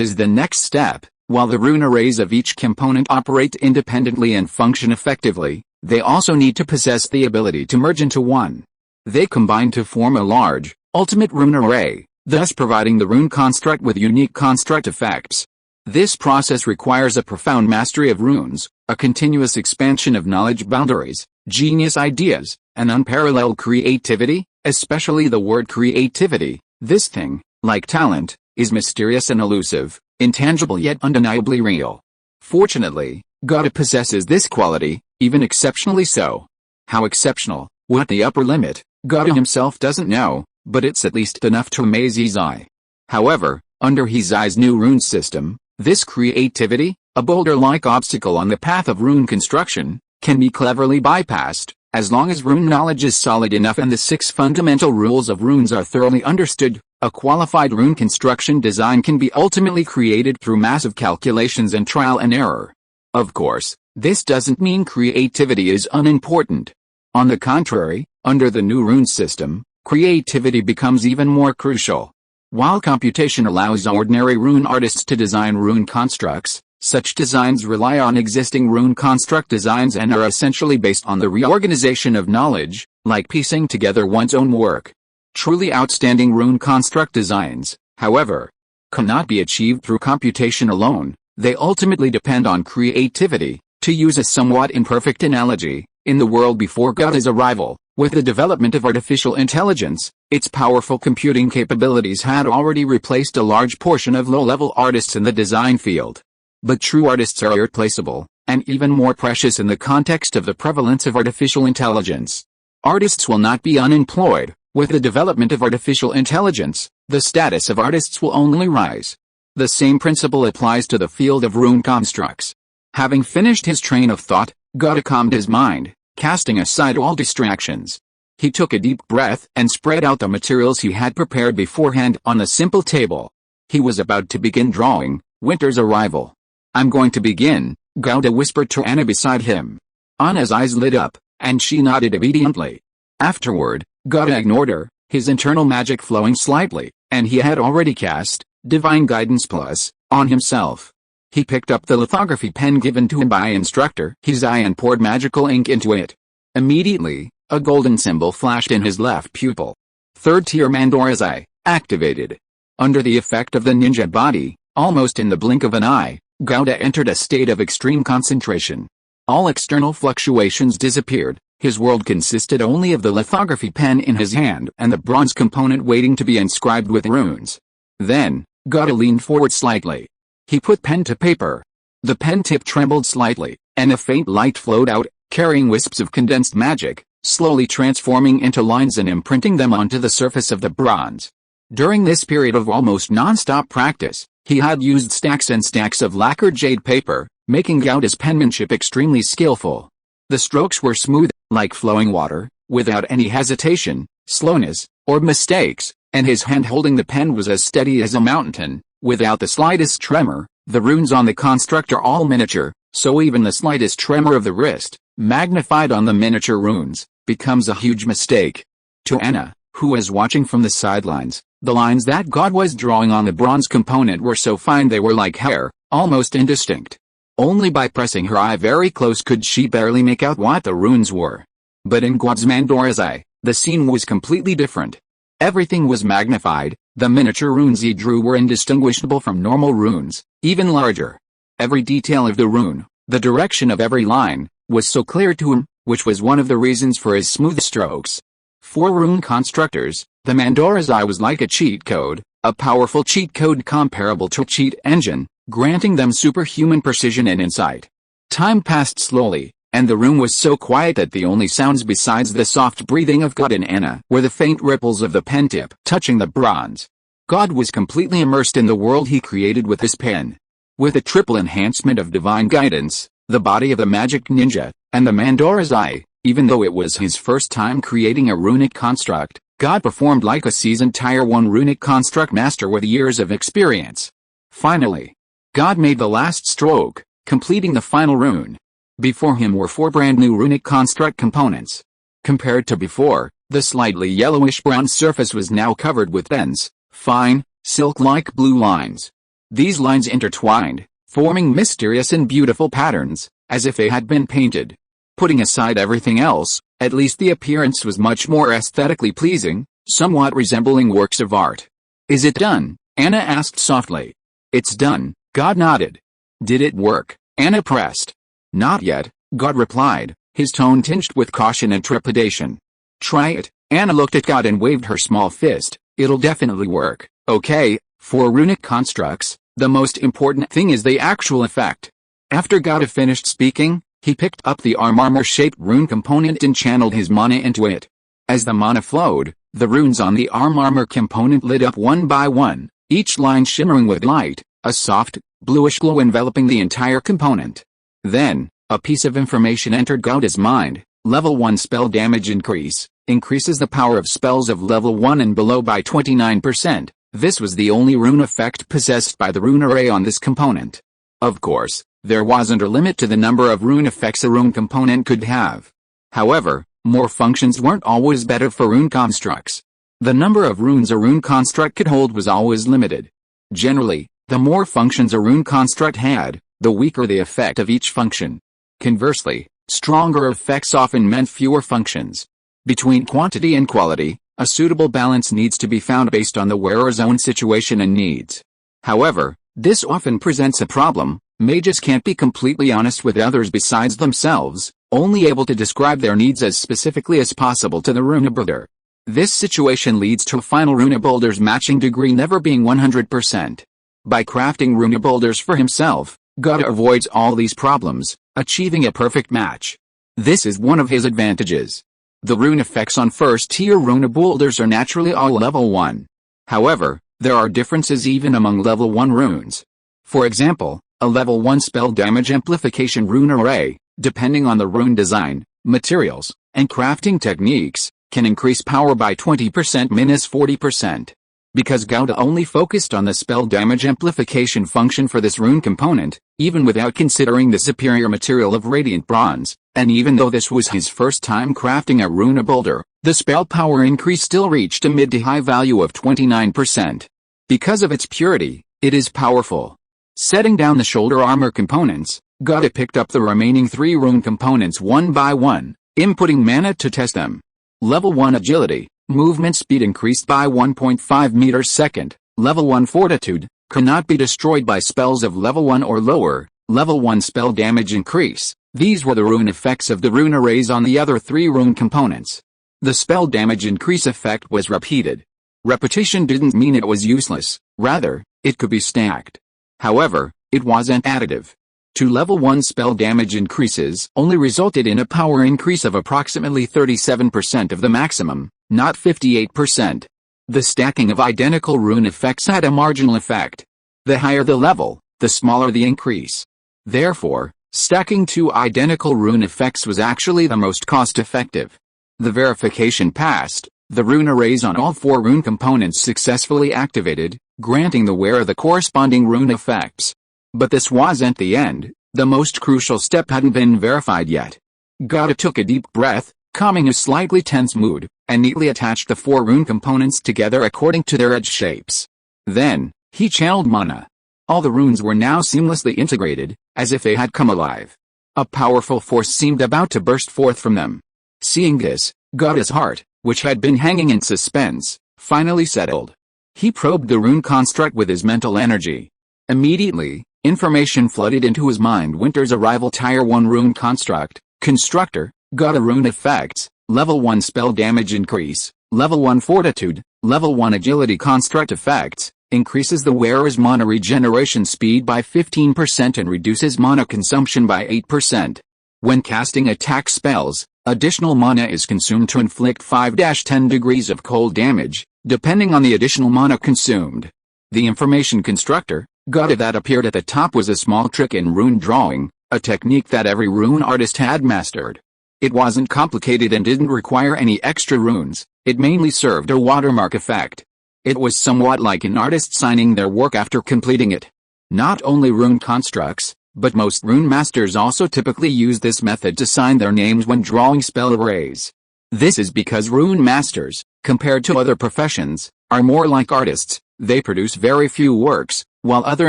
is the next step. While the rune arrays of each component operate independently and function effectively, they also need to possess the ability to merge into one. They combine to form a large, ultimate rune array, thus providing the rune construct with unique construct effects. This process requires a profound mastery of runes, a continuous expansion of knowledge boundaries, genius ideas, and unparalleled creativity, especially the word creativity. This thing, like talent, is mysterious and elusive, intangible yet undeniably real. Fortunately, God possesses this quality, even exceptionally so. How exceptional, what the upper limit, God himself doesn't know, but it's at least enough to amaze his eye. However, under his eye's new rune system, this creativity, a boulder-like obstacle on the path of rune construction, can be cleverly bypassed, as long as rune knowledge is solid enough and the 6 fundamental rules of runes are thoroughly understood. A qualified rune construction design can be ultimately created through massive calculations and trial and error. Of course, this doesn't mean creativity is unimportant. On the contrary, under the new rune system, creativity becomes even more crucial. While computation allows ordinary rune artists to design rune constructs, such designs rely on existing rune construct designs and are essentially based on the reorganization of knowledge, like piecing together one's own work. Truly outstanding rune construct designs, however, cannot be achieved through computation alone. They ultimately depend on creativity. To use a somewhat imperfect analogy, in the world before God's arrival, with the development of artificial intelligence, its powerful computing capabilities had already replaced a large portion of low-level artists in the design field. But true artists are irreplaceable, and even more precious in the context of the prevalence of artificial intelligence. Artists will not be unemployed. With the development of artificial intelligence, the status of artists will only rise. The same principle applies to the field of rune constructs. Having finished his train of thought, God calmed his mind, casting aside all distractions. He took a deep breath and spread out the materials he had prepared beforehand on a simple table. He was about to begin drawing Winter's Arrival. "I'm going to begin," Gauda whispered to Anna beside him. Anna's eyes lit up, and she nodded obediently. Afterward, Gauda ignored her, his internal magic flowing slightly, and he had already cast Divine Guidance Plus on himself. He picked up the lithography pen given to him by instructor his eye and poured magical ink into it. Immediately, a golden symbol flashed in his left pupil. 3rd tier Mandora's Eye, activated. Under the effect of the ninja body, almost in the blink of an eye, Gauda entered a state of extreme concentration. All external fluctuations disappeared. His world consisted only of the lithography pen in his hand and the bronze component waiting to be inscribed with runes. Then, Gauda leaned forward slightly. He put pen to paper. The pen tip trembled slightly, and a faint light flowed out, carrying wisps of condensed magic, slowly transforming into lines and imprinting them onto the surface of the bronze. During this period of almost non-stop practice, he had used stacks and stacks of lacquered jade paper, making Gauda's penmanship extremely skillful. The strokes were smooth, like flowing water, without any hesitation, slowness, or mistakes, and his hand holding the pen was as steady as a mountain, without the slightest tremor. The runes on the construct are all miniature, so even the slightest tremor of the wrist, magnified on the miniature runes, becomes a huge mistake. To Anna, who was watching from the sidelines, the lines that God was drawing on the bronze component were so fine they were like hair, almost indistinct. Only by pressing her eye very close could she barely make out what the runes were. But in God's Mandora's Eye, the scene was completely different. Everything was magnified. The miniature runes he drew were indistinguishable from normal runes, even larger. Every detail of the rune, the direction of every line, was so clear to him, which was one of the reasons for his smooth strokes. For rune constructors, the Mandora's Eye was like a cheat code, a powerful cheat code comparable to a cheat engine, granting them superhuman precision and insight. Time passed slowly, and the room was so quiet that the only sounds besides the soft breathing of God and Anna were the faint ripples of the pen tip touching the bronze. God was completely immersed in the world he created with his pen. With a triple enhancement of divine guidance, the body of the magic ninja, and the Mandora's eye, even though it was his first time creating a runic construct, God performed like a seasoned Tier 1 runic construct master with years of experience. Finally, God made the last stroke, completing the final rune. Before him were 4 brand new runic construct components. Compared to before, the slightly yellowish-brown surface was now covered with dense, fine, silk-like blue lines. These lines intertwined, forming mysterious and beautiful patterns, as if they had been painted. Putting aside everything else, at least the appearance was much more aesthetically pleasing, somewhat resembling works of art. "Is it done?" Anna asked softly. "It's done," God nodded. "Did it work?" Anna pressed. "Not yet," God replied, his tone tinged with caution and trepidation. "Try it." Anna looked at God and waved her small fist. "It'll definitely work." "Okay, for runic constructs, the most important thing is the actual effect." After God had finished speaking, he picked up the armor-shaped rune component and channeled his mana into it. As the mana flowed, the runes on the armor component lit up one by one, each line shimmering with light, a soft, bluish glow enveloping the entire component. Then, a piece of information entered Gauda's mind. Level 1 spell damage increase, increases the power of spells of level 1 and below by 29%. This was the only rune effect possessed by the rune array on this component. Of course, there wasn't a limit to the number of rune effects a rune component could have. However, more functions weren't always better for rune constructs. The number of runes a rune construct could hold was always limited. Generally, the more functions a rune construct had, the weaker the effect of each function. Conversely, stronger effects often meant fewer functions. Between quantity and quality, a suitable balance needs to be found based on the wearer's own situation and needs. However, this often presents a problem. Mages can't be completely honest with others besides themselves, only able to describe their needs as specifically as possible to the runebuilder. This situation leads to a final runebuilder's matching degree never being 100%. By crafting runebuilders for himself, God avoids all these problems, achieving a perfect match. This is one of his advantages. The rune effects on first-tier runebuilders are naturally all level 1. However, there are differences even among level 1 runes. For example, a level 1 spell damage amplification rune array, depending on the rune design, materials, and crafting techniques, can increase power by 20%-40%. Because Gauda only focused on the spell damage amplification function for this rune component, even without considering the superior material of radiant bronze, and even though this was his first time crafting a runebuilder, the spell power increase still reached a mid to high value of 29%. Because of its purity, it is powerful. Setting down the shoulder armor components, Gauda picked up the remaining 3 rune components one by one, inputting mana to test them. Level 1 agility, movement speed increased by 1.5 meters second. Level 1 fortitude, cannot be destroyed by spells of level 1 or lower. Level 1 spell damage increase. These were the rune effects of the rune arrays on the other 3 rune components. The spell damage increase effect was repeated. Repetition didn't mean it was useless, rather, it could be stacked. However, it wasn't additive. 2 level 1 spell damage increases only resulted in a power increase of approximately 37% of the maximum, not 58%. The stacking of identical rune effects had a marginal effect. The higher the level, the smaller the increase. Therefore, stacking 2 identical rune effects was actually the most cost-effective. The verification passed. The rune arrays on all 4 rune components successfully activated, granting the wearer the corresponding rune effects. But this wasn't the end. The most crucial step hadn't been verified yet. Gauda took a deep breath, calming a slightly tense mood, and neatly attached the 4 rune components together according to their edge shapes. Then, he channeled mana. All the runes were now seamlessly integrated, as if they had come alive. A powerful force seemed about to burst forth from them. Seeing this, Gauda's heart, which had been hanging in suspense, finally settled. He probed the rune construct with his mental energy. Immediately, information flooded into his mind. Winter's arrival Tier 1 rune construct, constructor, Gauda rune effects, level 1 spell damage increase, level 1 fortitude, level 1 agility construct effects, increases the wearer's mana regeneration speed by 15% and reduces mana consumption by 8%. When casting attack spells, additional mana is consumed to inflict 5-10 degrees of cold damage, depending on the additional mana consumed. The information constructor, Gota, that appeared at the top was a small trick in rune drawing, a technique that every rune artist had mastered. It wasn't complicated and didn't require any extra runes, it mainly served a watermark effect. It was somewhat like an artist signing their work after completing it. Not only rune constructs, but most rune masters also typically use this method to sign their names when drawing spell arrays. This is because rune masters, compared to other professions, are more like artists. They produce very few works, while other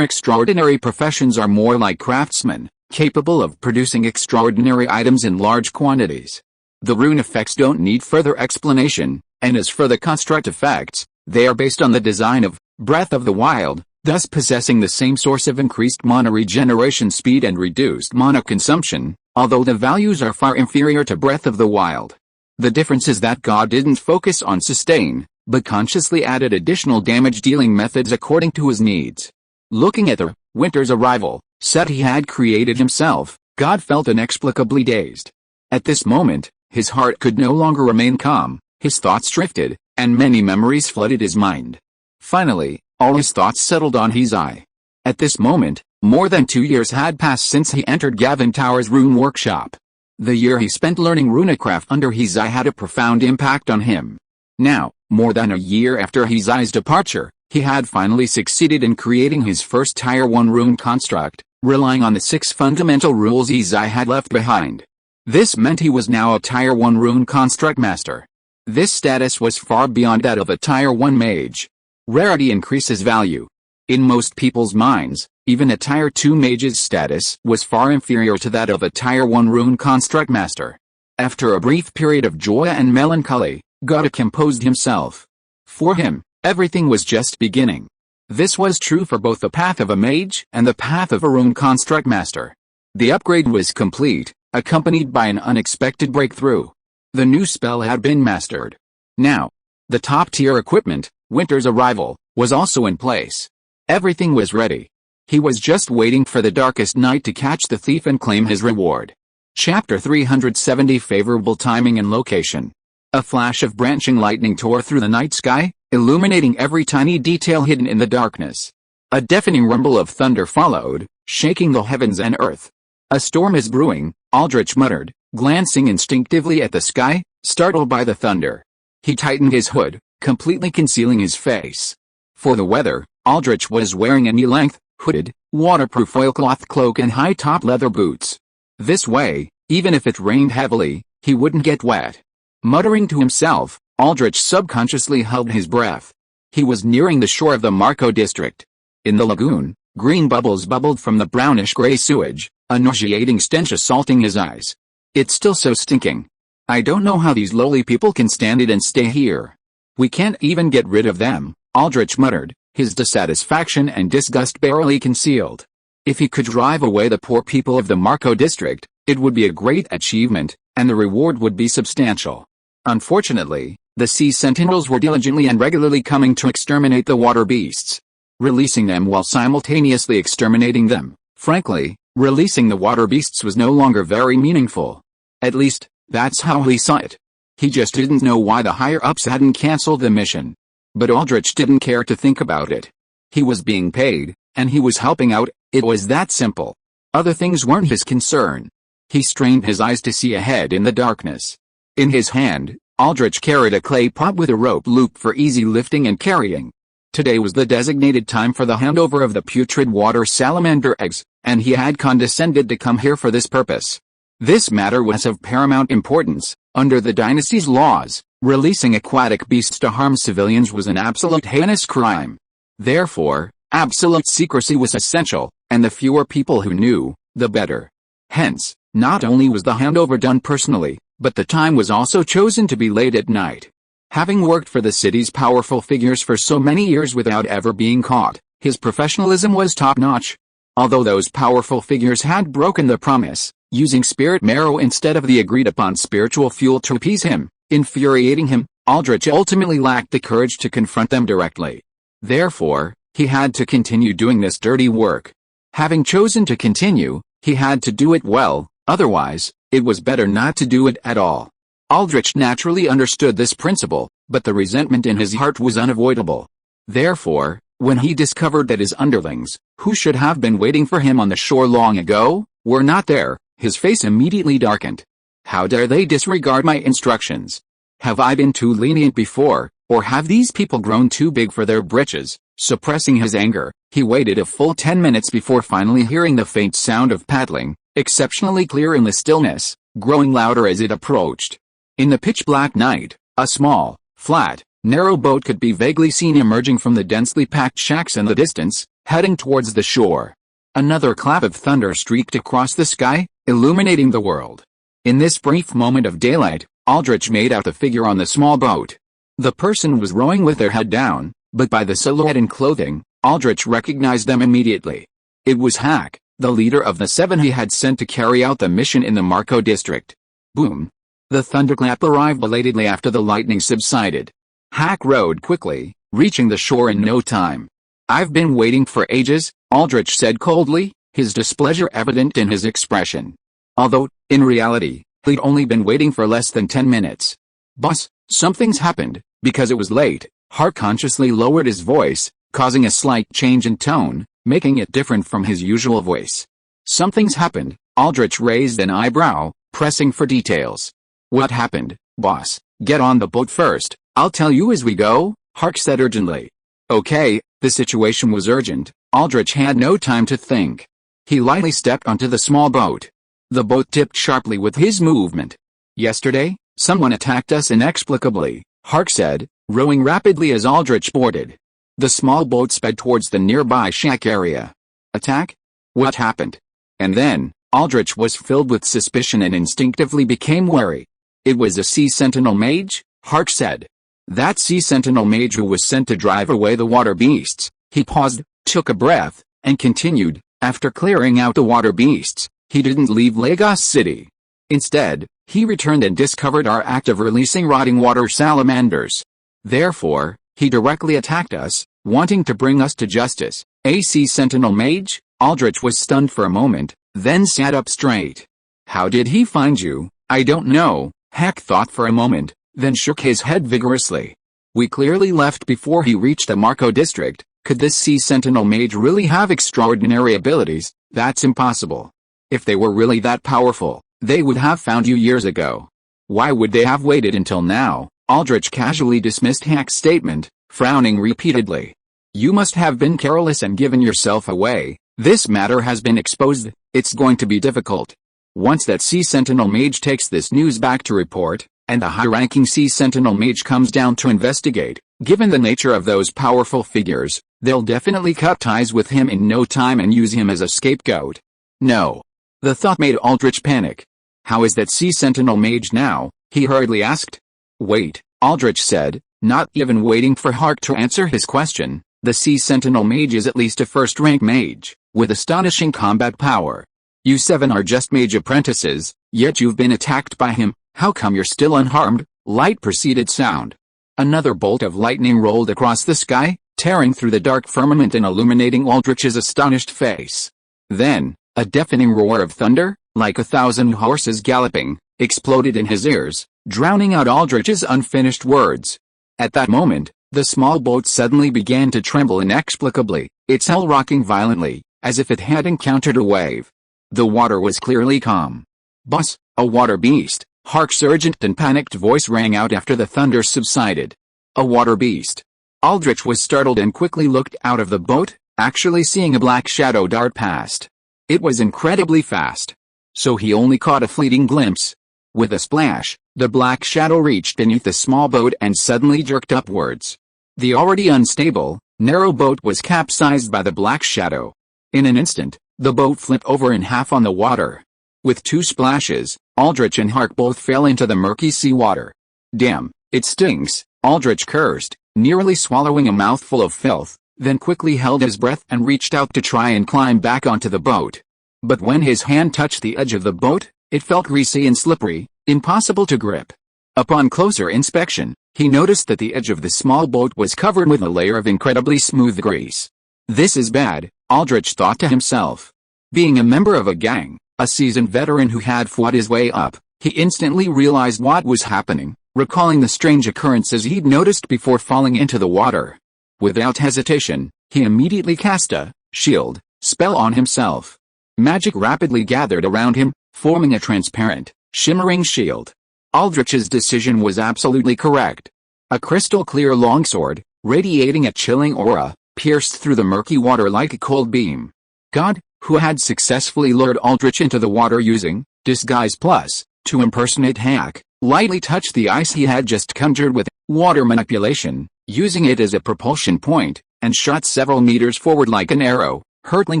extraordinary professions are more like craftsmen, capable of producing extraordinary items in large quantities. The rune effects don't need further explanation, and as for the construct effects, they are based on the design of Breath of the Wild, thus possessing the same source of increased mana regeneration speed and reduced mana consumption, although the values are far inferior to Breath of the Wild. The difference is that God didn't focus on sustain, but consciously added additional damage-dealing methods according to his needs. Looking at the Winter's Arrival set he had created himself, God felt inexplicably dazed. At this moment, his heart could no longer remain calm, his thoughts drifted, and many memories flooded his mind. Finally, all his thoughts settled on Hizai. At this moment, more than 2 years had passed since he entered Gavin Tower's rune workshop. The year he spent learning runecraft under Hizai had a profound impact on him. Now, more than a year after Hizai's departure, he had finally succeeded in creating his first Tier 1 rune construct, relying on the 6 fundamental rules Hizai had left behind. This meant he was now a Tier 1 rune construct master. This status was far beyond that of a Tier 1 mage. Rarity increases value. In most people's minds, even a Tier 2 mage's status was far inferior to that of a Tier 1 rune construct master. After a brief period of joy and melancholy, Gota composed himself. For him, everything was just beginning. This was true for both the path of a mage and the path of a rune construct master. The upgrade was complete, accompanied by an unexpected breakthrough. The new spell had been mastered. Now, the top-tier equipment, Winter's Arrival, was also in place. Everything was ready. He was just waiting for the darkest night to catch the thief and claim his reward. Chapter 370 Favorable Timing and Location. A flash of branching lightning tore through the night sky, illuminating every tiny detail hidden in the darkness. A deafening rumble of thunder followed, shaking the heavens and earth. "A storm is brewing," Aldrich muttered, glancing instinctively at the sky, startled by the thunder. He tightened his hood, completely concealing his face. For the weather, Aldrich was wearing a knee-length, hooded, waterproof oilcloth cloak and high-top leather boots. This way, even if it rained heavily, he wouldn't get wet. Muttering to himself, Aldrich subconsciously held his breath. He was nearing the shore of the Marco district. In the lagoon, green bubbles bubbled from the brownish-gray sewage, a nauseating stench assaulting his eyes. "It's still so stinking. I don't know how these lowly people can stand it and stay here. We can't even get rid of them," Aldrich muttered, his dissatisfaction and disgust barely concealed. If he could drive away the poor people of the Marco district, it would be a great achievement, and the reward would be substantial. Unfortunately, the sea sentinels were diligently and regularly coming to exterminate the water beasts. Releasing them while simultaneously exterminating them, frankly, releasing the water beasts was no longer very meaningful. At least, that's how he saw it. He just didn't know why the higher-ups hadn't cancelled the mission. But Aldrich didn't care to think about it. He was being paid, and he was helping out, it was that simple. Other things weren't his concern. He strained his eyes to see ahead in the darkness. In his hand, Aldrich carried a clay pot with a rope loop for easy lifting and carrying. Today was the designated time for the handover of the putrid water salamander eggs, and he had condescended to come here for this purpose. This matter was of paramount importance. Under the dynasty's laws, releasing aquatic beasts to harm civilians was an absolute heinous crime. Therefore, absolute secrecy was essential, and the fewer people who knew, the better. Hence, not only was the handover done personally, but the time was also chosen to be late at night. Having worked for the city's powerful figures for so many years without ever being caught, his professionalism was top-notch. Although those powerful figures had broken the promise, using spirit marrow instead of the agreed-upon spiritual fuel to appease him, infuriating him, Aldrich ultimately lacked the courage to confront them directly. Therefore, he had to continue doing this dirty work. Having chosen to continue, he had to do it well, otherwise, It was better not to do it at all. Aldrich naturally understood this principle, but the resentment in his heart was unavoidable. Therefore, when he discovered that his underlings, who should have been waiting for him on the shore long ago, were not there, his face immediately darkened. How dare they disregard my instructions? Have I been too lenient before, or have these people grown too big for their britches? Suppressing his anger, he waited a full 10 minutes before finally hearing the faint sound of paddling, exceptionally clear in the stillness, growing louder as it approached. In the pitch-black night, a small, flat, narrow boat could be vaguely seen emerging from the densely packed shacks in the distance, heading towards the shore. Another clap of thunder streaked across the sky, illuminating the world. In this brief moment of daylight, Aldrich made out the figure on the small boat. The person was rowing with their head down, but by the silhouette and clothing, Aldrich recognized them immediately. It was Hack, the leader of the 7 he had sent to carry out the mission in the Marco district. Boom! The thunderclap arrived belatedly after the lightning subsided. Hack rowed quickly, reaching the shore in no time. "I've been waiting for ages," Aldrich said coldly, his displeasure evident in his expression. Although, in reality, he'd only been waiting for less than 10 minutes. "Boss, something's happened." Because it was late, Hart consciously lowered his voice, causing a slight change in tone, making it different from his usual voice. "Something's happened." Aldrich raised an eyebrow, pressing for details. "What happened, boss? Get on the boat first, I'll tell you as we go," Hart said urgently. "Okay." The situation was urgent. Aldrich had no time to think. He lightly stepped onto the small boat. The boat tipped sharply with his movement. "Yesterday, someone attacked us inexplicably," Hart said, rowing rapidly as Aldrich boarded. The small boat sped towards the nearby shack area. "Attack? What happened?" And then, Aldrich was filled with suspicion and instinctively became wary. "It was a Sea Sentinel Mage," Hart said. "That Sea Sentinel Mage who was sent to drive away the water beasts." He paused, took a breath, and continued, "After clearing out the water beasts, he didn't leave Lagos City. Instead, he returned and discovered our act of releasing rotting water salamanders. Therefore, he directly attacked us, wanting to bring us to justice." "A Sea Sentinel Mage?" Aldrich was stunned for a moment, then sat up straight. "How did he find you?" "I don't know." Hack thought for a moment, then shook his head vigorously. "We clearly left before he reached the Marco district. Could this Sea Sentinel Mage really have extraordinary abilities? That's impossible. If they were really that powerful, they would have found you years ago. Why would they have waited until now?" Aldrich casually dismissed Hack's statement, frowning repeatedly. "You must have been careless and given yourself away. This matter has been exposed. It's going to be difficult. Once that Sea Sentinel Mage takes this news back to report, and a high-ranking Sea Sentinel Mage comes down to investigate, given the nature of those powerful figures, they'll definitely cut ties with him in no time and use him as a scapegoat." "No." The thought made Aldrich panic. "How is that Sea Sentinel Mage now?" he hurriedly asked. "Wait," Aldrich said, not even waiting for Hart to answer his question. "The Sea Sentinel Mage is at least a first-rank mage, with astonishing combat power. You 7 are just mage apprentices, yet you've been attacked by him. How come you're still unharmed?" Light preceded sound. Another bolt of lightning rolled across the sky, tearing through the dark firmament and illuminating Aldrich's astonished face. Then, a deafening roar of thunder, like 1,000 horses galloping, exploded in his ears, drowning out Aldrich's unfinished words. At that moment, the small boat suddenly began to tremble inexplicably, its hull rocking violently, as if it had encountered a wave. The water was clearly calm. "Boss, a water beast!" Hark's urgent and panicked voice rang out after the thunder subsided. "A water beast?" Aldrich was startled and quickly looked out of the boat, actually seeing a black shadow dart past. It was incredibly fast. So he only caught a fleeting glimpse. With a splash, the black shadow reached beneath the small boat and suddenly jerked upwards. The already unstable, narrow boat was capsized by the black shadow. In an instant, the boat flipped over in half on the water. With 2 splashes, Aldrich and Hark both fell into the murky sea water. "Damn, it stinks," Aldrich cursed, nearly swallowing a mouthful of filth, then quickly held his breath and reached out to try and climb back onto the boat. But when his hand touched the edge of the boat, it felt greasy and slippery, impossible to grip. Upon closer inspection, he noticed that the edge of the small boat was covered with a layer of incredibly smooth grease. "This is bad," Aldrich thought to himself. Being a member of a gang, A seasoned veteran who had fought his way up, he instantly realized what was happening, recalling the strange occurrences he'd noticed before falling into the water. Without hesitation, he immediately cast a shield spell on himself. Magic rapidly gathered around him, forming a transparent, shimmering shield. Aldrich's decision was absolutely correct. A crystal-clear longsword, radiating a chilling aura, pierced through the murky water like a cold beam. God, who had successfully lured Aldrich into the water using disguise plus to impersonate Hack, lightly touched the ice he had just conjured with water manipulation, using it as a propulsion point, and shot several meters forward like an arrow, hurtling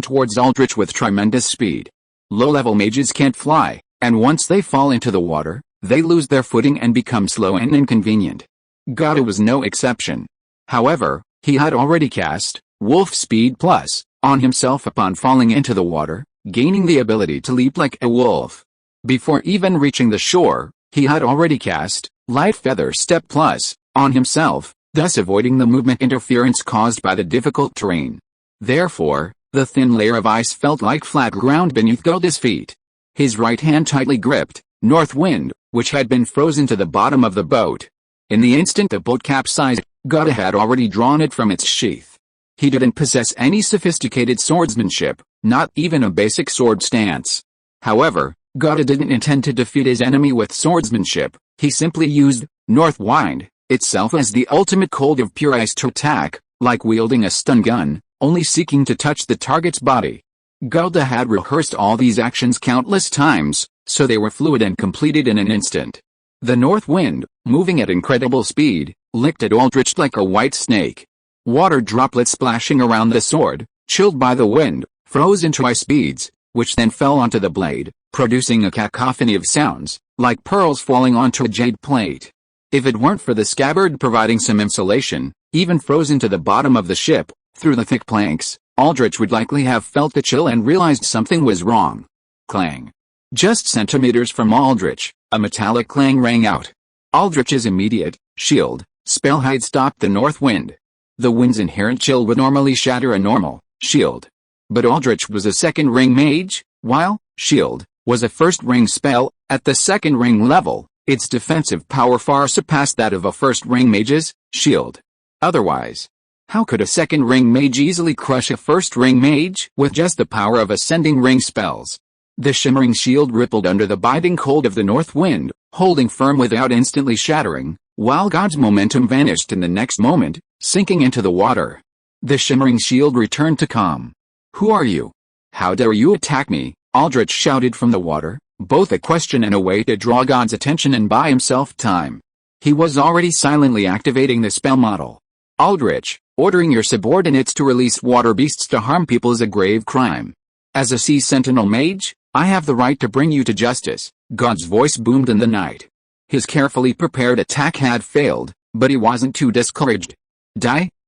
towards Aldrich with tremendous speed. Low-level mages can't fly, and once they fall into the water, they lose their footing and become slow and inconvenient. God was no exception. However, he had already cast Wolf Speed Plus on himself upon falling into the water, gaining the ability to leap like a wolf. Before even reaching the shore, he had already cast Light Feather Step Plus on himself, thus avoiding the movement interference caused by the difficult terrain. Therefore, the thin layer of ice felt like flat ground beneath God's feet. His right hand tightly gripped North Wind, which had been frozen to the bottom of the boat. In the instant the boat capsized, God had already drawn it from its sheath. He didn't possess any sophisticated swordsmanship, not even a basic sword stance. However, God didn't intend to defeat his enemy with swordsmanship. He simply used North Wind itself as the ultimate cold of pure ice to attack, like wielding a stun gun, only seeking to touch the target's body. Golda had rehearsed all these actions countless times, so they were fluid and completed in an instant. The North Wind, moving at incredible speed, licked at Aldrich like a white snake. Water droplets splashing around the sword, chilled by the wind, froze into ice beads, which then fell onto the blade, producing a cacophony of sounds, like pearls falling onto a jade plate. If it weren't for the scabbard providing some insulation, even frozen to the bottom of the ship, through the thick planks, Aldrich would likely have felt the chill and realized something was wrong. Clang. Just centimeters from Aldrich, a metallic clang rang out. Aldrich's immediate shield spell had stopped the North Wind. The wind's inherent chill would normally shatter a normal shield. But Aldrich was a second-ring mage, while shield was a first-ring spell. At the second-ring level, its defensive power far surpassed that of a first-ring mage's shield. Otherwise, how could a second-ring mage easily crush a first-ring mage with just the power of ascending-ring spells? The shimmering shield rippled under the biting cold of the North Wind, holding firm without instantly shattering, while God's momentum vanished in the next moment, sinking into the water. The shimmering shield returned to calm. "Who are you? How dare you attack me?" Aldrich shouted from the water, both a question and a way to draw God's attention and buy himself time. He was already silently activating the spell model. "Aldrich, ordering your subordinates to release water beasts to harm people is a grave crime. As a sea sentinel mage, I have the right to bring you to justice." God's voice boomed in the night. His carefully prepared attack had failed, but he wasn't too discouraged.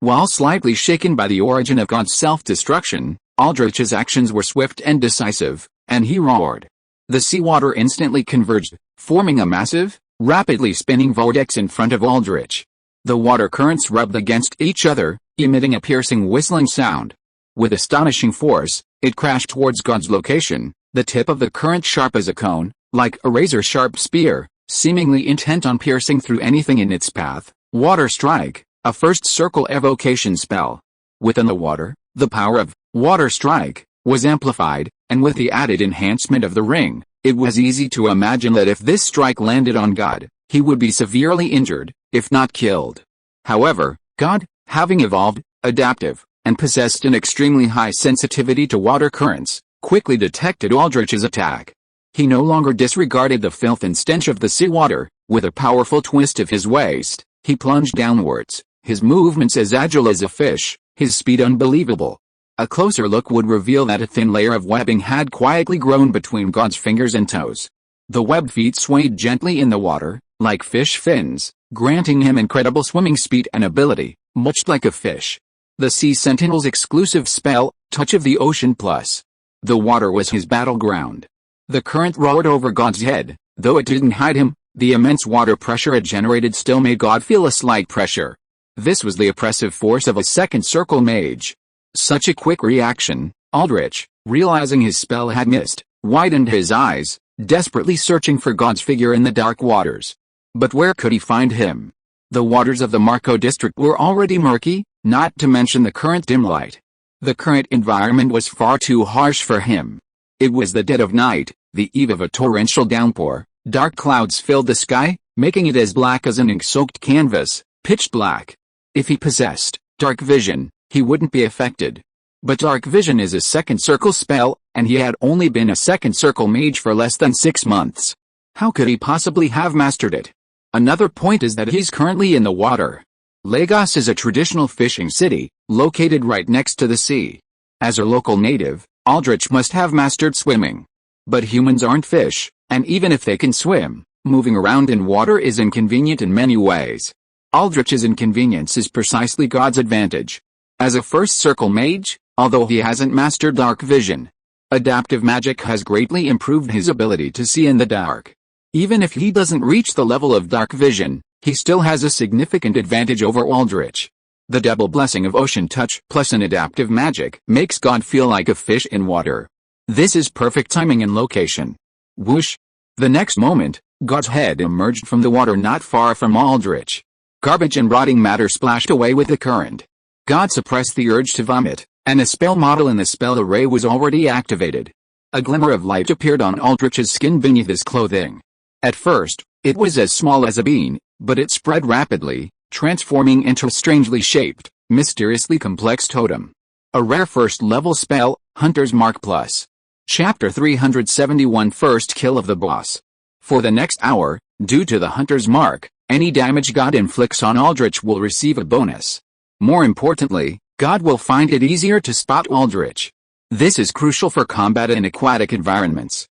While slightly shaken by the origin of God's self-destruction, Aldrich's actions were swift and decisive, and he roared. The seawater instantly converged, forming a massive, rapidly spinning vortex in front of Aldrich. The water currents rubbed against each other, emitting a piercing whistling sound. With astonishing force, it crashed towards God's location, the tip of the current sharp as a cone, like a razor-sharp spear, seemingly intent on piercing through anything in its path. Water Strike, a first circle evocation spell. Within the water, the power of Water Strike was amplified, and with the added enhancement of the ring, it was easy to imagine that if this strike landed on God, he would be severely injured, if not killed. However, God, having evolved, adaptive, and possessed an extremely high sensitivity to water currents, quickly detected Aldrich's attack. He no longer disregarded the filth and stench of the seawater. With a powerful twist of his waist, he plunged downwards, his movements as agile as a fish, his speed unbelievable. A closer look would reveal that a thin layer of webbing had quietly grown between God's fingers and toes. The webbed feet swayed gently in the water, like fish fins, granting him incredible swimming speed and ability, much like a fish. The Sea Sentinel's exclusive spell, Touch of the Ocean Plus. The water was his battleground. The current roared over God's head, though it didn't hide him. The immense water pressure it generated still made God feel a slight pressure. This was the oppressive force of a second circle mage. Such a quick reaction, Aldrich, realizing his spell had missed, widened his eyes, desperately searching for God's figure in the dark waters. But where could he find him? The waters of the Marco district were already murky, not to mention the current dim light. The current environment was far too harsh for him. It was the dead of night, the eve of a torrential downpour. Dark clouds filled the sky, making it as black as an ink-soaked canvas, pitch black. If he possessed dark vision, he wouldn't be affected. But dark vision is a second circle spell, and he had only been a second circle mage for less than 6 months. How could he possibly have mastered it? Another point is that he's currently in the water. Lagos is a traditional fishing city, located right next to the sea. As a local native, Aldrich must have mastered swimming. But humans aren't fish, and even if they can swim, moving around in water is inconvenient in many ways. Aldrich's inconvenience is precisely God's advantage. As a first circle mage, although he hasn't mastered dark vision, adaptive magic has greatly improved his ability to see in the dark. Even if he doesn't reach the level of dark vision, he still has a significant advantage over Aldrich. The double blessing of ocean touch plus an adaptive magic makes God feel like a fish in water. This is perfect timing and location. Whoosh! The next moment, God's head emerged from the water not far from Aldrich. Garbage and rotting matter splashed away with the current. God suppressed the urge to vomit, and a spell model in the spell array was already activated. A glimmer of light appeared on Aldrich's skin beneath his clothing. At first, it was as small as a bean, but it spread rapidly, transforming into a strangely shaped, mysteriously complex totem. A rare first-level spell, Hunter's Mark Plus. Chapter 371 First Kill of the Boss. For the next hour, due to the Hunter's Mark, any damage God inflicts on Aldrich will receive a bonus. More importantly, God will find it easier to spot Aldrich. This is crucial for combat in aquatic environments.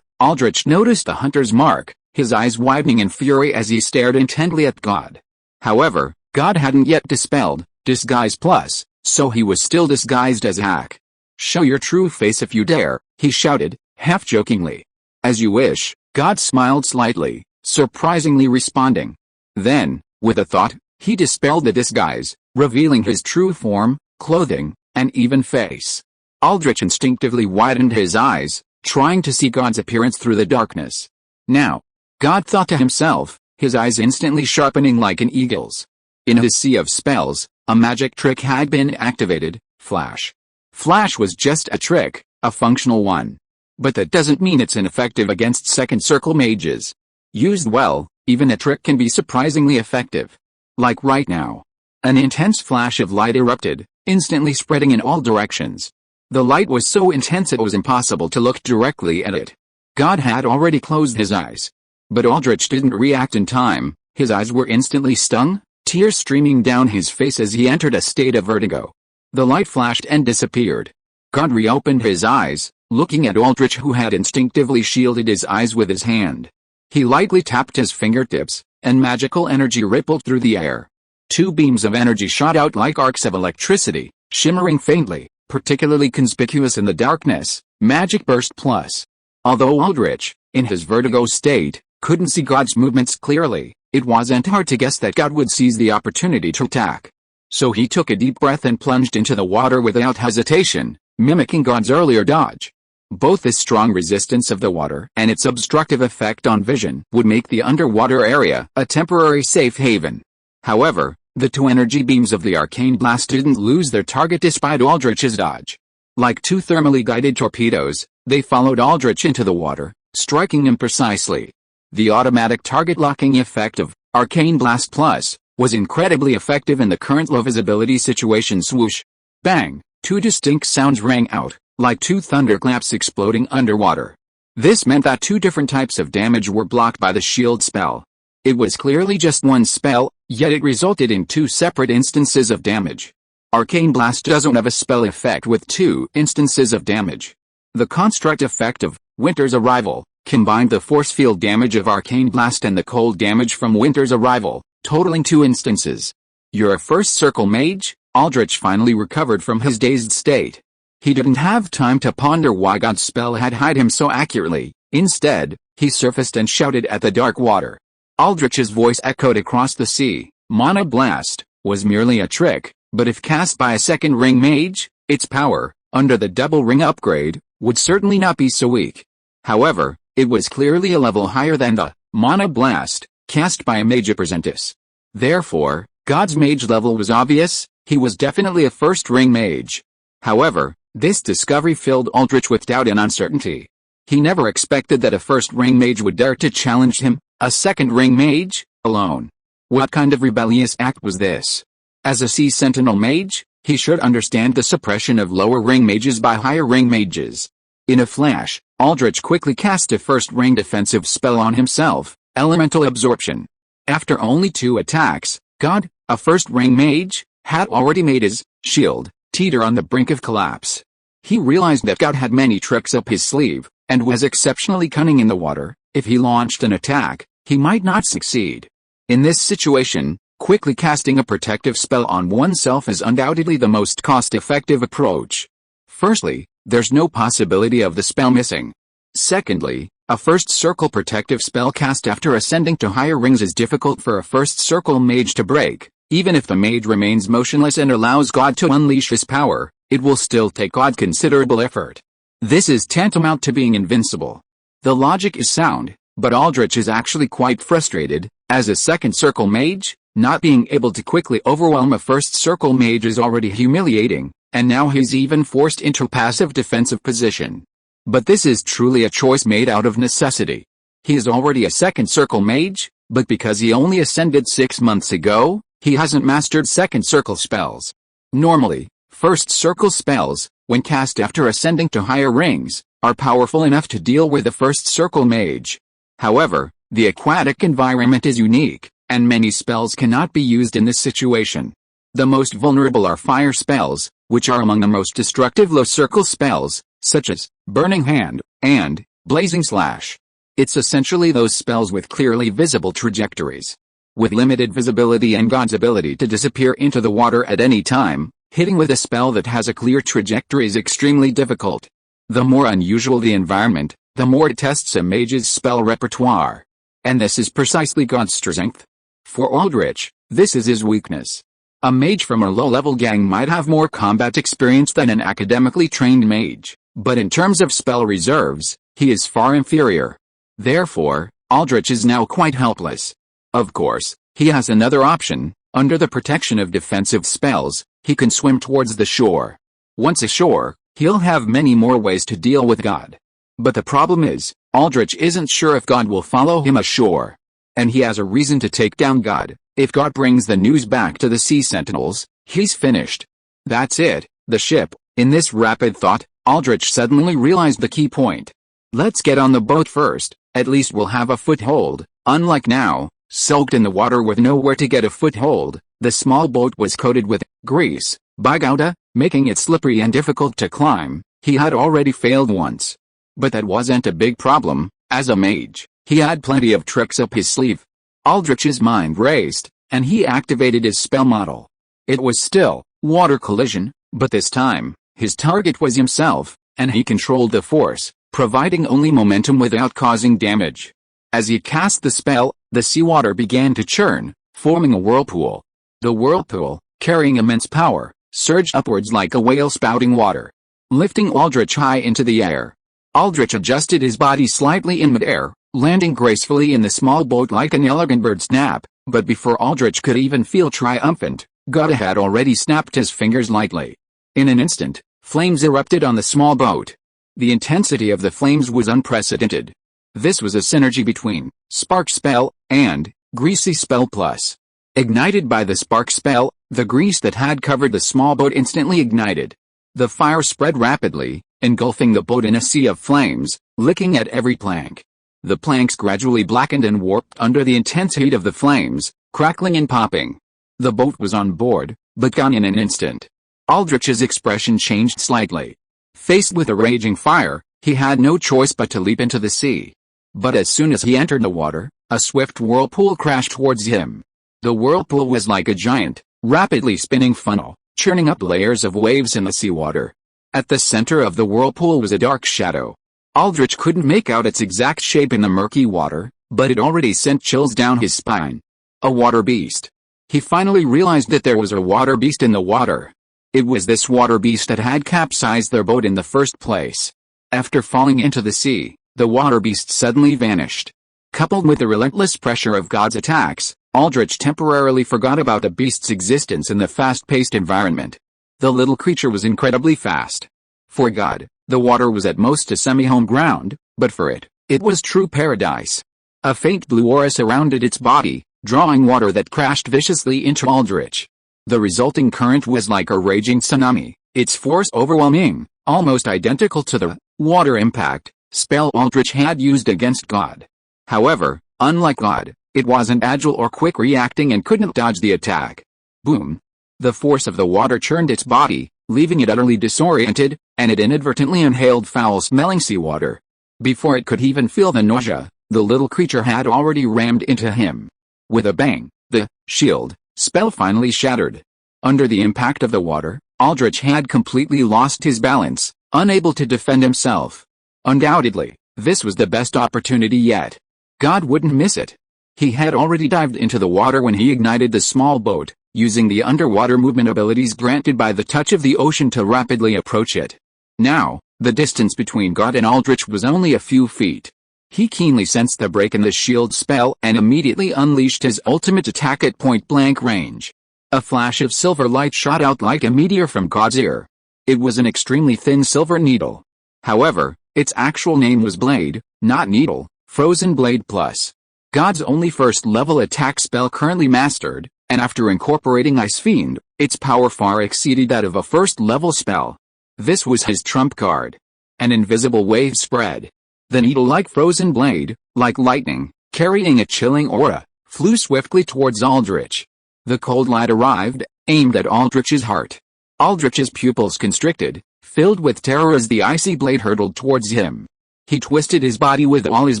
Aldrich noticed the Hunter's Mark, his eyes widening in fury as he stared intently at God. However, God hadn't yet dispelled Disguise Plus, so he was still disguised as Hack. "Show your true face if you dare," he shouted, half-jokingly. "As you wish," God smiled slightly, surprisingly responding. Then, with a thought, he dispelled the disguise, revealing his true form, clothing, and even face. Aldrich instinctively widened his eyes, trying to see God's appearance through the darkness. "Now," God thought to himself, his eyes instantly sharpening like an eagle's. In his sea of spells, a magic trick had been activated, Flash. Flash was just a trick, a functional one. But that doesn't mean it's ineffective against second circle mages. Used well, even a trick can be surprisingly effective. Like right now. An intense flash of light erupted, instantly spreading in all directions. The light was so intense it was impossible to look directly at it. God had already closed his eyes. But Aldrich didn't react in time. His eyes were instantly stung, tears streaming down his face as he entered a state of vertigo. The light flashed and disappeared. God reopened his eyes, looking at Aldrich, who had instinctively shielded his eyes with his hand. He lightly tapped his fingertips, and magical energy rippled through the air. Two beams of energy shot out like arcs of electricity, shimmering faintly, particularly conspicuous in the darkness. Magic Burst Plus. Although Aldrich, in his vertigo state, couldn't see God's movements clearly, it wasn't hard to guess that God would seize the opportunity to attack. So he took a deep breath and plunged into the water without hesitation, mimicking God's earlier dodge. Both the strong resistance of the water and its obstructive effect on vision would make the underwater area a temporary safe haven. However, the two energy beams of the arcane blast didn't lose their target despite Aldrich's dodge. Like two thermally guided torpedoes, they followed Aldrich into the water, striking him precisely. The automatic target locking effect of Arcane Blast Plus was incredibly effective in the current low visibility situation. Swoosh! Bang! Two distinct sounds rang out, like two thunderclaps exploding underwater. This meant that two different types of damage were blocked by the shield spell. It was clearly just one spell, yet it resulted in two separate instances of damage. Arcane Blast doesn't have a spell effect with two instances of damage. The construct effect of Winter's Arrival combined the force field damage of Arcane Blast and the cold damage from Winter's Arrival, totaling two instances. "You're a first circle mage?" Aldrich finally recovered from his dazed state. He didn't have time to ponder why God's spell had hid him so accurately. Instead, he surfaced and shouted at the dark water. Aldrich's voice echoed across the sea. Mana Blast was merely a trick, but if cast by a second ring mage, its power, under the double ring upgrade, would certainly not be so weak. However, it was clearly a level higher than the Mana Blast cast by a Mage Apprentice. Therefore, God's mage level was obvious. He was definitely a first-ring mage. However, this discovery filled Aldrich with doubt and uncertainty. He never expected that a first-ring mage would dare to challenge him, a second-ring mage, alone. What kind of rebellious act was this? As a Sea Sentinel mage, he should understand the suppression of lower-ring mages by higher-ring mages. In a flash, Aldrich quickly cast a first-ring defensive spell on himself, Elemental Absorption. After only 2 attacks, God, a first-ring mage, had already made his shield teeter on the brink of collapse. He realized that God had many tricks up his sleeve, and was exceptionally cunning in the water. If he launched an attack, he might not succeed. In this situation, quickly casting a protective spell on oneself is undoubtedly the most cost-effective approach. Firstly, there's no possibility of the spell missing. Secondly, a first circle protective spell cast after ascending to higher rings is difficult for a first circle mage to break. Even if the mage remains motionless and allows God to unleash his power, it will still take God considerable effort. This is tantamount to being invincible. The logic is sound, but Aldrich is actually quite frustrated. As a second circle mage, not being able to quickly overwhelm a first circle mage is already humiliating, and now he's even forced into a passive defensive position. But this is truly a choice made out of necessity. He is already a second circle mage, but because he only ascended 6 months ago, he hasn't mastered second circle spells. Normally, first circle spells, when cast after ascending to higher rings, are powerful enough to deal with the first circle mage. However, the aquatic environment is unique, and many spells cannot be used in this situation. The most vulnerable are fire spells, which are among the most destructive low circle spells, such as Burning Hand and Blazing Slash. It's essentially those spells with clearly visible trajectories. With limited visibility and God's ability to disappear into the water at any time, hitting with a spell that has a clear trajectory is extremely difficult. The more unusual the environment, the more it tests a mage's spell repertoire. And this is precisely God's strength. For Aldrich, this is his weakness. A mage from a low-level gang might have more combat experience than an academically trained mage, but in terms of spell reserves, he is far inferior. Therefore, Aldrich is now quite helpless. Of course, he has another option. Under the protection of defensive spells, he can swim towards the shore. Once ashore, he'll have many more ways to deal with God. But the problem is, Aldrich isn't sure if God will follow him ashore. And he has a reason to take down God. If God brings the news back to the Sea Sentinels, he's finished. That's it, the ship. In this rapid thought, Aldrich suddenly realized the key point. Let's get on the boat first, at least we'll have a foothold. Unlike now, soaked in the water with nowhere to get a foothold, the small boat was coated with grease by Gouda, making it slippery and difficult to climb. He had already failed once. But that wasn't a big problem. As a mage, he had plenty of tricks up his sleeve. Aldrich's mind raced, and he activated his spell model. It was still water collision, but this time, his target was himself, and he controlled the force, providing only momentum without causing damage. As he cast the spell, the seawater began to churn, forming a whirlpool. The whirlpool, carrying immense power, surged upwards like a whale spouting water, lifting Aldrich high into the air. Aldrich adjusted his body slightly in midair, landing gracefully in the small boat like an elegant bird's nap, but before Aldrich could even feel triumphant, Gouda had already snapped his fingers lightly. In an instant, flames erupted on the small boat. The intensity of the flames was unprecedented. This was a synergy between Spark Spell and Greasy Spell Plus. Ignited by the Spark Spell, the grease that had covered the small boat instantly ignited. The fire spread rapidly, engulfing the boat in a sea of flames, licking at every plank. The planks gradually blackened and warped under the intense heat of the flames, crackling and popping. The boat was on board, but gone in an instant. Aldrich's expression changed slightly. Faced with a raging fire, he had no choice but to leap into the sea. But as soon as he entered the water, a swift whirlpool crashed towards him. The whirlpool was like a giant, rapidly spinning funnel, churning up layers of waves in the seawater. At the center of the whirlpool was a dark shadow. Aldrich couldn't make out its exact shape in the murky water, but it already sent chills down his spine. A water beast. He finally realized that there was a water beast in the water. It was this water beast that had capsized their boat in the first place. After falling into the sea, the water beast suddenly vanished. Coupled with the relentless pressure of God's attacks, Aldrich temporarily forgot about the beast's existence in the fast-paced environment. The little creature was incredibly fast. For God, the water was at most a semi-home ground, but for it, it was true paradise. A faint blue aura surrounded its body, drawing water that crashed viciously into Aldrich. The resulting current was like a raging tsunami, its force overwhelming, almost identical to the water impact spell Aldrich had used against God. However, unlike God, it wasn't agile or quick reacting and couldn't dodge the attack. Boom! The force of the water churned its body, leaving it utterly disoriented, and it inadvertently inhaled foul-smelling seawater. Before it could even feel the nausea, the little creature had already rammed into him. With a bang, the shield spell finally shattered. Under the impact of the water, Aldrich had completely lost his balance, unable to defend himself. Undoubtedly, this was the best opportunity yet. God wouldn't miss it. He had already dived into the water when he ignited the small boat, using the underwater movement abilities granted by the touch of the ocean to rapidly approach it. Now, the distance between God and Aldrich was only a few feet. He keenly sensed the break in the shield spell and immediately unleashed his ultimate attack at point-blank range. A flash of silver light shot out like a meteor from God's ear. It was an extremely thin silver needle. However, its actual name was Blade, not Needle, Frozen Blade Plus. God's only first-level attack spell currently mastered, and after incorporating Ice Fiend, its power far exceeded that of a first-level spell. This was his trump card. An invisible wave spread. The needle-like frozen blade, like lightning, carrying a chilling aura, flew swiftly towards Aldrich. The cold light arrived, aimed at Aldrich's heart. Aldrich's pupils constricted, filled with terror as the icy blade hurtled towards him. He twisted his body with all his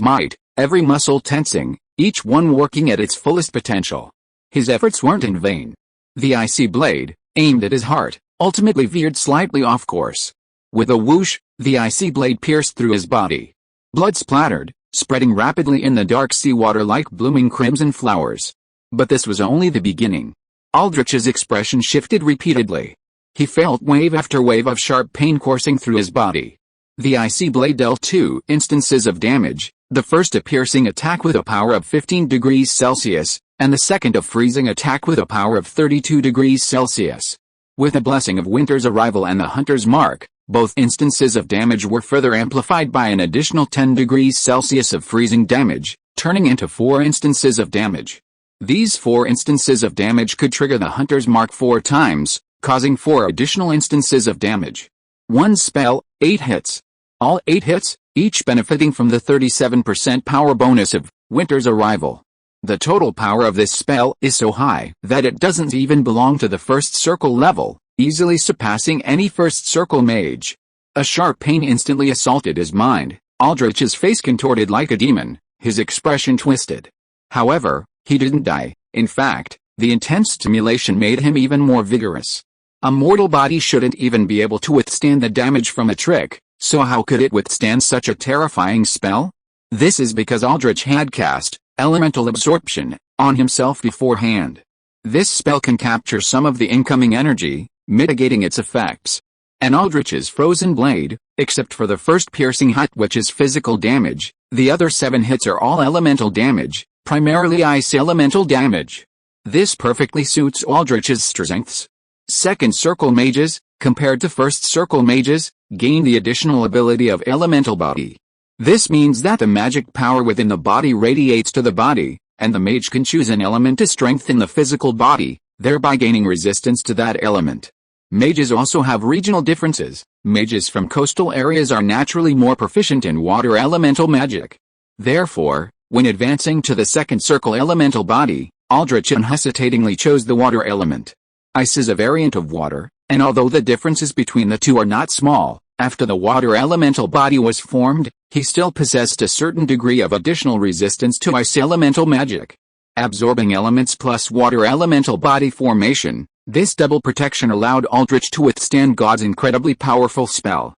might, every muscle tensing, each one working at its fullest potential. His efforts weren't in vain. The icy blade, aimed at his heart, ultimately veered slightly off course. With a whoosh, the icy blade pierced through his body. Blood splattered, spreading rapidly in the dark seawater like blooming crimson flowers. But this was only the beginning. Aldrich's expression shifted repeatedly. He felt wave after wave of sharp pain coursing through his body. The icy blade dealt 2 instances of damage, the first a piercing attack with a power of 15 degrees Celsius, and the second a freezing attack with a power of 32 degrees Celsius. With the blessing of winter's arrival and the hunter's mark, both instances of damage were further amplified by an additional 10 degrees Celsius of freezing damage, turning into 4 instances of damage. These 4 instances of damage could trigger the hunter's mark 4 times, causing 4 additional instances of damage. One spell, 8 hits. All 8 hits, each benefiting from the 37% power bonus of winter's arrival. The total power of this spell is so high that it doesn't even belong to the first circle level, easily surpassing any first circle mage. A sharp pain instantly assaulted his mind. Aldrich's face contorted like a demon, his expression twisted. However, he didn't die. In fact, the intense stimulation made him even more vigorous. A mortal body shouldn't even be able to withstand the damage from a trick, so how could it withstand such a terrifying spell? This is because Aldrich had cast elemental absorption on himself beforehand. This spell can capture some of the incoming energy, mitigating its effects. And Aldrich's frozen blade, except for the first piercing hit which is physical damage, the other 7 hits are all elemental damage, primarily ice elemental damage. This perfectly suits Aldrich's strengths. Second circle mages, compared to first circle mages, gain the additional ability of elemental body. This means that the magic power within the body radiates to the body, and the mage can choose an element to strengthen the physical body, thereby gaining resistance to that element. Mages also have regional differences. Mages from coastal areas are naturally more proficient in water elemental magic. Therefore, when advancing to the second circle elemental body, Aldrich unhesitatingly chose the water element. Ice is a variant of water, and although the differences between the two are not small, after the water elemental body was formed, he still possessed a certain degree of additional resistance to ice elemental magic. Absorbing elements plus water elemental body formation, this double protection allowed Aldrich to withstand God's incredibly powerful spell.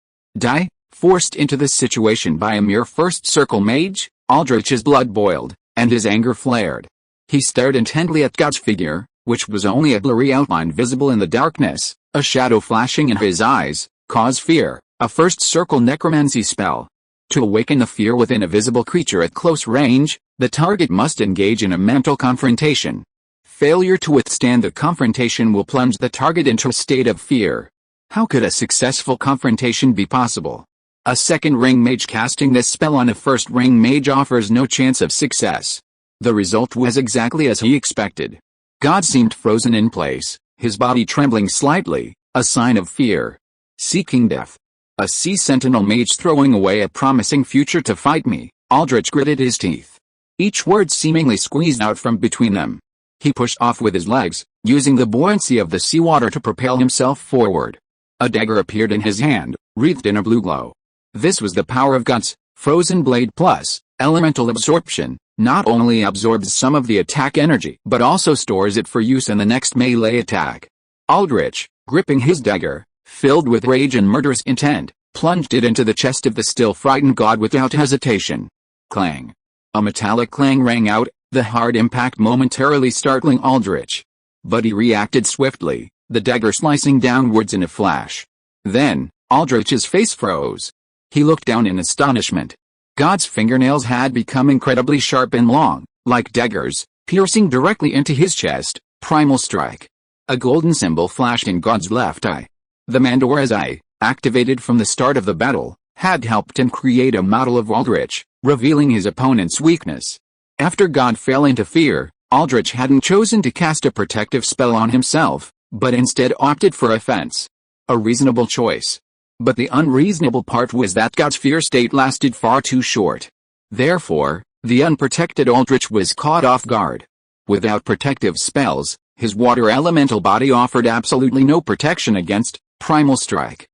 Forced into this situation by a mere first circle mage, Aldrich's blood boiled, and his anger flared. He stared intently at God's figure, which was only a blurry outline visible in the darkness. A shadow flashing in his eyes caused fear, A first circle necromancy spell. To awaken the fear within a visible creature at close range, the target must engage in a mental confrontation. Failure to withstand the confrontation will plunge the target into a state of fear. How could a successful confrontation be possible? A second ring mage casting this spell on a first ring mage offers no chance of success. The result was exactly as he expected. God seemed frozen in place, his body trembling slightly, a sign of fear. Seeking death. A sea sentinel mage throwing away a promising future to fight me, Aldrich gritted his teeth. Each word seemingly squeezed out from between them. He pushed off with his legs, using the buoyancy of the seawater to propel himself forward. A dagger appeared in his hand, wreathed in a blue glow. This was the power of God's Frozen Blade Plus, elemental absorption, not only absorbs some of the attack energy but also stores it for use in the next melee attack. Aldrich, gripping his dagger, filled with rage and murderous intent, plunged it into the chest of the still frightened god without hesitation. Clang. A metallic clang rang out, the hard impact momentarily startling Aldrich. But he reacted swiftly, the dagger slicing downwards in a flash. Then, Aldrich's face froze. He looked down in astonishment. God's fingernails had become incredibly sharp and long, like daggers, piercing directly into his chest. Primal strike. A golden symbol flashed in God's left eye. The Mandora's eye, activated from the start of the battle, had helped him create a model of Aldrich, revealing his opponent's weakness. After God fell into fear, Aldrich hadn't chosen to cast a protective spell on himself, but instead opted for offense. A reasonable choice. But the unreasonable part was that God's fear state lasted far too short. Therefore, the unprotected Aldrich was caught off guard. Without protective spells, his water elemental body offered absolutely no protection against primal strike.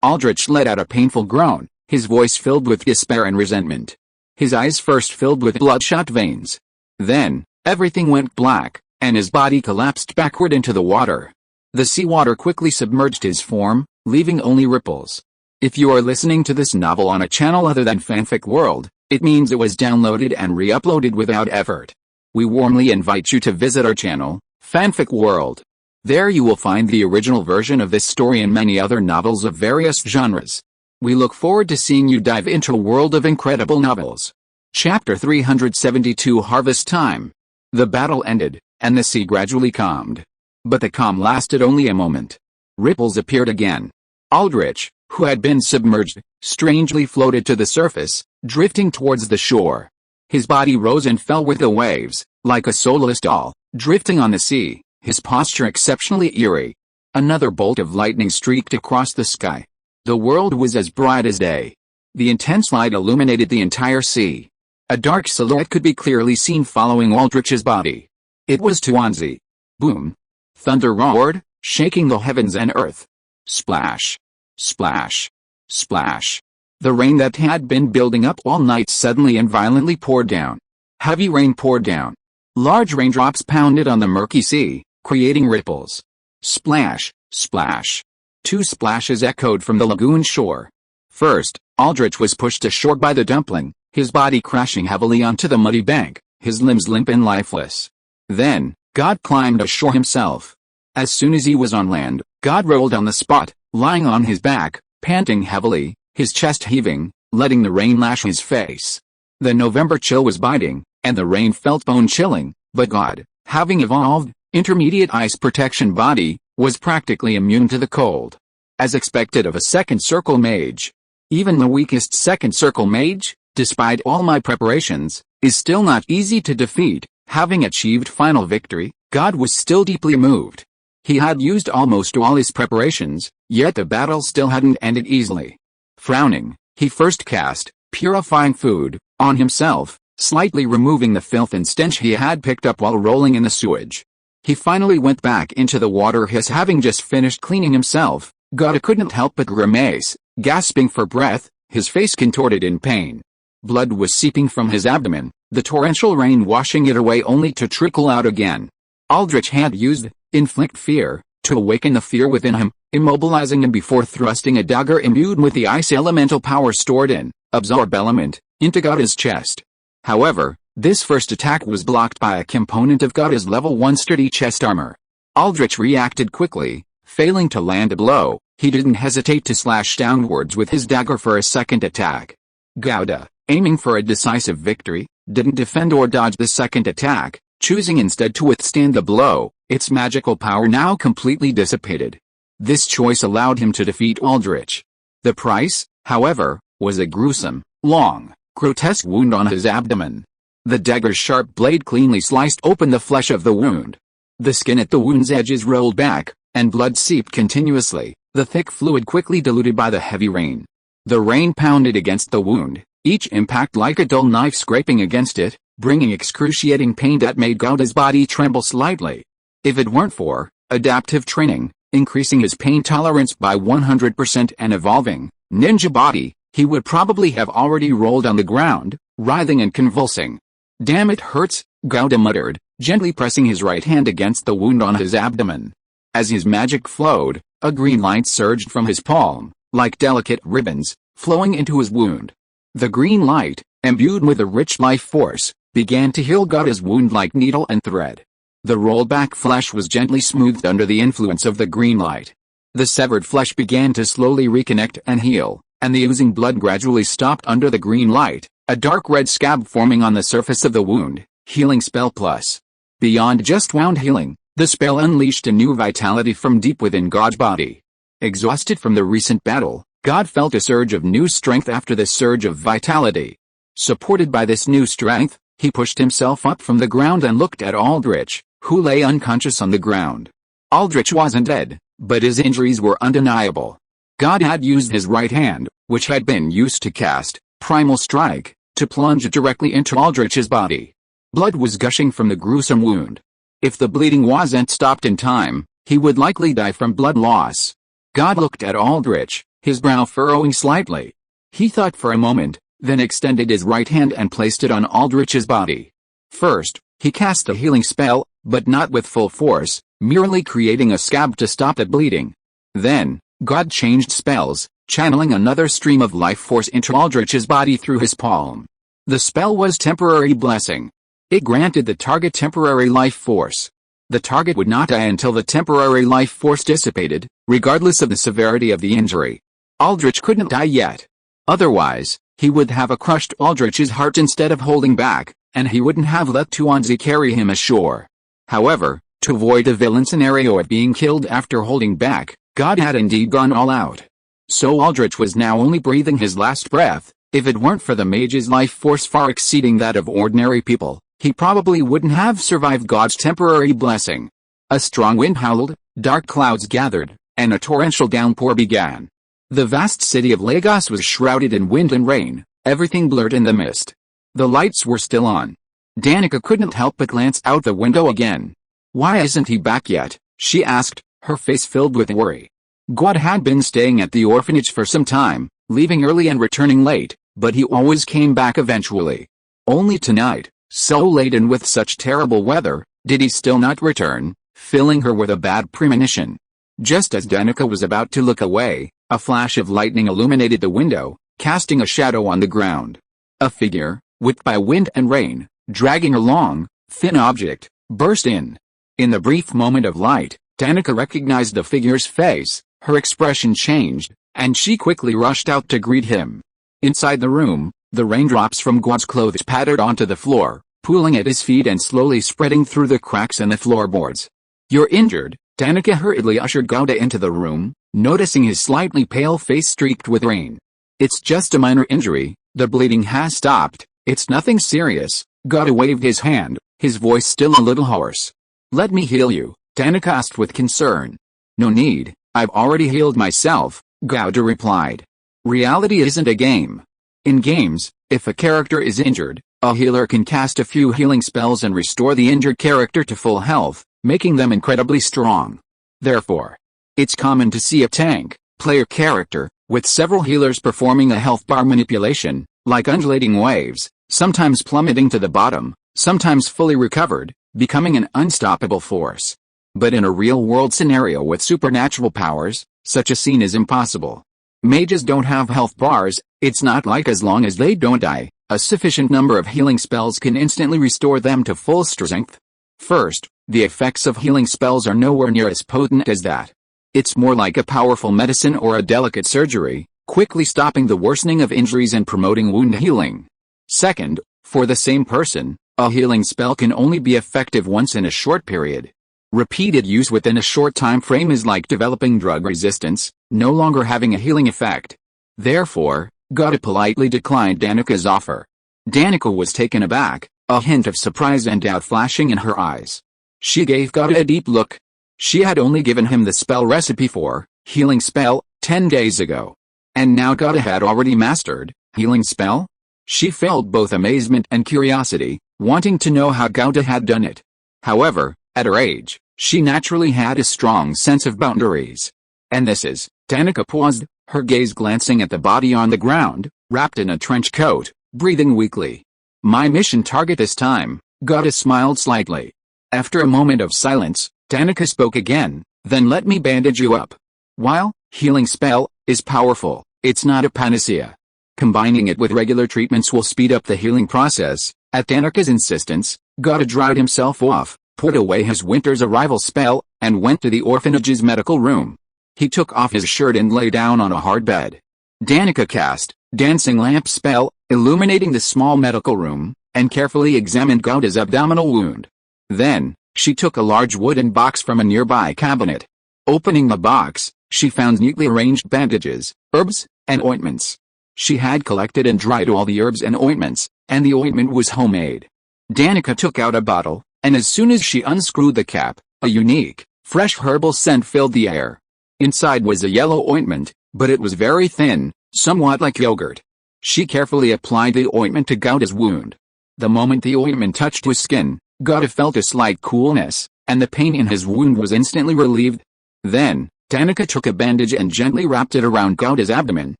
Aldrich let out a painful groan, his voice filled with despair and resentment. His eyes first filled with bloodshot veins. Then, everything went black, and his body collapsed backward into the water. The seawater quickly submerged his form, leaving only ripples. If you are listening to this novel on a channel other than Fanfic World, it means it was downloaded and re-uploaded without effort. We warmly invite you to visit our channel, Fanfic World. There you will find the original version of this story and many other novels of various genres. We look forward to seeing you dive into a world of incredible novels. Chapter 372 Harvest Time. The battle ended, and the sea gradually calmed. But the calm lasted only a moment. Ripples appeared again. Aldrich, who had been submerged, strangely floated to the surface, drifting towards the shore. His body rose and fell with the waves, like a soulless doll, drifting on the sea, his posture exceptionally eerie. Another bolt of lightning streaked across the sky. The world was as bright as day. The intense light illuminated the entire sea. A dark silhouette could be clearly seen following Aldrich's body. It was Tuanzi. Boom. Thunder roared, shaking the heavens and earth. Splash. Splash. Splash. The rain that had been building up all night suddenly and violently poured down. Heavy rain poured down. Large raindrops pounded on the murky sea, creating ripples. Splash. Splash. Two splashes echoed from the lagoon shore. First, Aldrich was pushed ashore by the dumpling, his body crashing heavily onto the muddy bank, his limbs limp and lifeless. Then, God climbed ashore himself. As soon as he was on land, God rolled on the spot, lying on his back, panting heavily, his chest heaving, letting the rain lash his face. The November chill was biting, and the rain felt bone-chilling, but God, having evolved, intermediate ice protection body, was practically immune to the cold. As expected of a second circle mage. Even the weakest second circle mage, despite all my preparations, is still not easy to defeat. Having achieved final victory, God was still deeply moved. He had used almost all his preparations, yet the battle still hadn't ended easily. Frowning, he first cast Purifying Food on himself, slightly removing the filth and stench he had picked up while rolling in the sewage. He finally went back into the water, having just finished cleaning himself. God couldn't help but grimace, gasping for breath, his face contorted in pain. Blood was seeping from his abdomen, the torrential rain washing it away only to trickle out again. Aldrich had used Inflict Fear to awaken the fear within him, immobilizing him before thrusting a dagger imbued with the ice elemental power stored in Absorb Element into God's chest. However, this first attack was blocked by a component of God's level 1 sturdy chest armor. Aldrich reacted quickly, failing to land a blow, He didn't hesitate to slash downwards with his dagger for a second attack. Gowda, aiming for a decisive victory, didn't defend or dodge the second attack, choosing instead to withstand the blow, its magical power now completely dissipated. This choice allowed him to defeat Aldrich. The price, however, was a gruesome, long, grotesque wound on his abdomen. The dagger's sharp blade cleanly sliced open the flesh of the wound. The skin at the wound's edges rolled back, and blood seeped continuously, the thick fluid quickly diluted by the heavy rain. The rain pounded against the wound, each impact like a dull knife scraping against it, bringing excruciating pain that made Gowda's body tremble slightly. If it weren't for adaptive training, increasing his pain tolerance by 100% and evolving ninja body, he would probably have already rolled on the ground, writhing and convulsing. "Damn, it hurts," Gowda muttered, gently pressing his right hand against the wound on his abdomen. As his magic flowed, a green light surged from his palm, like delicate ribbons, flowing into his wound. The green light, imbued with a rich life force, began to heal Gowda's wound like needle and thread. The rolled-back flesh was gently smoothed under the influence of the green light. The severed flesh began to slowly reconnect and heal, and the oozing blood gradually stopped under the green light, a dark red scab forming on the surface of the wound. Healing spell plus. Beyond just wound healing, the spell unleashed a new vitality from deep within God's body. Exhausted from the recent battle, God felt a surge of new strength after this surge of vitality. Supported by this new strength, he pushed himself up from the ground and looked at Aldrich, who lay unconscious on the ground. Aldrich wasn't dead, but his injuries were undeniable. God had used his right hand, which had been used to cast Primal Strike, to plunge directly into Aldrich's body. Blood was gushing from the gruesome wound. If the bleeding wasn't stopped in time, he would likely die from blood loss. God looked at Aldrich, his brow furrowing slightly. He thought for a moment, then extended his right hand and placed it on Aldrich's body. First, he cast a healing spell, but not with full force, merely creating a scab to stop the bleeding. Then, God changed spells, channeling another stream of life force into Aldrich's body through his palm. The spell was Temporary Blessing. It granted the target temporary life force. The target would not die until the temporary life force dissipated, regardless of the severity of the injury. Aldrich couldn't die yet. Otherwise, he would have crushed Aldrich's heart instead of holding back, and he wouldn't have let Tuanzi carry him ashore. However, to avoid a villain scenario of being killed after holding back, God had indeed gone all out. So Aldrich was now only breathing his last breath. If it weren't for the mage's life force far exceeding that of ordinary people, he probably wouldn't have survived God's temporary blessing. A strong wind howled, dark clouds gathered, and a torrential downpour began. The vast city of Lagos was shrouded in wind and rain, everything blurred in the mist. The lights were still on. Danica couldn't help but glance out the window again. "Why isn't he back yet?" she asked, her face filled with worry. God had been staying at the orphanage for some time, leaving early and returning late, but he always came back eventually. Only tonight, so late and with such terrible weather, did he still not return, filling her with a bad premonition. Just as Danica was about to look away, a flash of lightning illuminated the window, casting a shadow on the ground. A figure, whipped by wind and rain, dragging a long, thin object, burst in. In the brief moment of light, Danica recognized the figure's face, her expression changed, and she quickly rushed out to greet him. Inside the room, the raindrops from God's clothes pattered onto the floor, pooling at his feet and slowly spreading through the cracks in the floorboards. "You're injured," Danica hurriedly ushered Gowda into the room, noticing his slightly pale face streaked with rain. "It's just a minor injury, the bleeding has stopped, it's nothing serious." Gowda waved his hand, his voice still a little hoarse. "Let me heal you," Danica asked with concern. "No need, I've already healed myself," Gowda replied. "Reality isn't a game. In games, if a character is injured, a healer can cast a few healing spells and restore the injured character to full health, making them incredibly strong. Therefore, it's common to see a tank player character with several healers performing a health bar manipulation, like undulating waves, sometimes plummeting to the bottom, sometimes fully recovered, becoming an unstoppable force. But in a real-world scenario with supernatural powers, such a scene is impossible. Mages don't have health bars. It's not like as long as they don't die, a sufficient number of healing spells can instantly restore them to full strength. First, the effects of healing spells are nowhere near as potent as that. It's more like a powerful medicine or a delicate surgery, quickly stopping the worsening of injuries and promoting wound healing. Second, for the same person, a healing spell can only be effective once in a short period. Repeated use within a short time frame is like developing drug resistance, no longer having a healing effect. Therefore, Gauda politely declined Danika's offer. Danika was taken aback, a hint of surprise and doubt flashing in her eyes. She gave Gauda a deep look. She had only given him the spell recipe for healing spell 10 days ago. And now Gauda had already mastered healing spell? She felt both amazement and curiosity, wanting to know how Gauda had done it. However, at her age, she naturally had a strong sense of boundaries. And this is, Danika paused, her gaze glancing at the body on the ground, wrapped in a trench coat, breathing weakly. My mission target this time, Gauda smiled slightly. After a moment of silence, Danika spoke again, then let me bandage you up. While healing spell is powerful, it's not a panacea. Combining it with regular treatments will speed up the healing process. At Danika's insistence, Gauda dried himself off, put away his winter's arrival spell, and went to the orphanage's medical room. He took off his shirt and lay down on a hard bed. Danika cast dancing lamp spell, illuminating the small medical room, and carefully examined Gauda's abdominal wound. Then, she took a large wooden box from a nearby cabinet. Opening the box, she found neatly arranged bandages, herbs, and ointments. She had collected and dried all the herbs and ointments, and the ointment was homemade. Danika took out a bottle, and as soon as she unscrewed the cap, a unique, fresh herbal scent filled the air. Inside was a yellow ointment, but it was very thin, somewhat like yogurt. She carefully applied the ointment to Gauda's wound. The moment the ointment touched his skin, Gauda felt a slight coolness, and the pain in his wound was instantly relieved. Then, Danika took a bandage and gently wrapped it around Gauda's abdomen,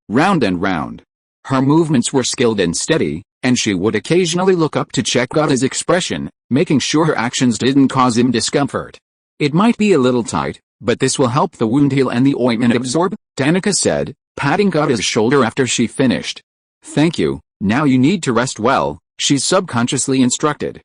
round and round. Her movements were skilled and steady, and she would occasionally look up to check Gauda's expression, making sure her actions didn't cause him discomfort. It might be a little tight, but this will help the wound heal and the ointment absorb, Danika said, patting Gauda's shoulder after she finished. Thank you, now you need to rest well, she subconsciously instructed.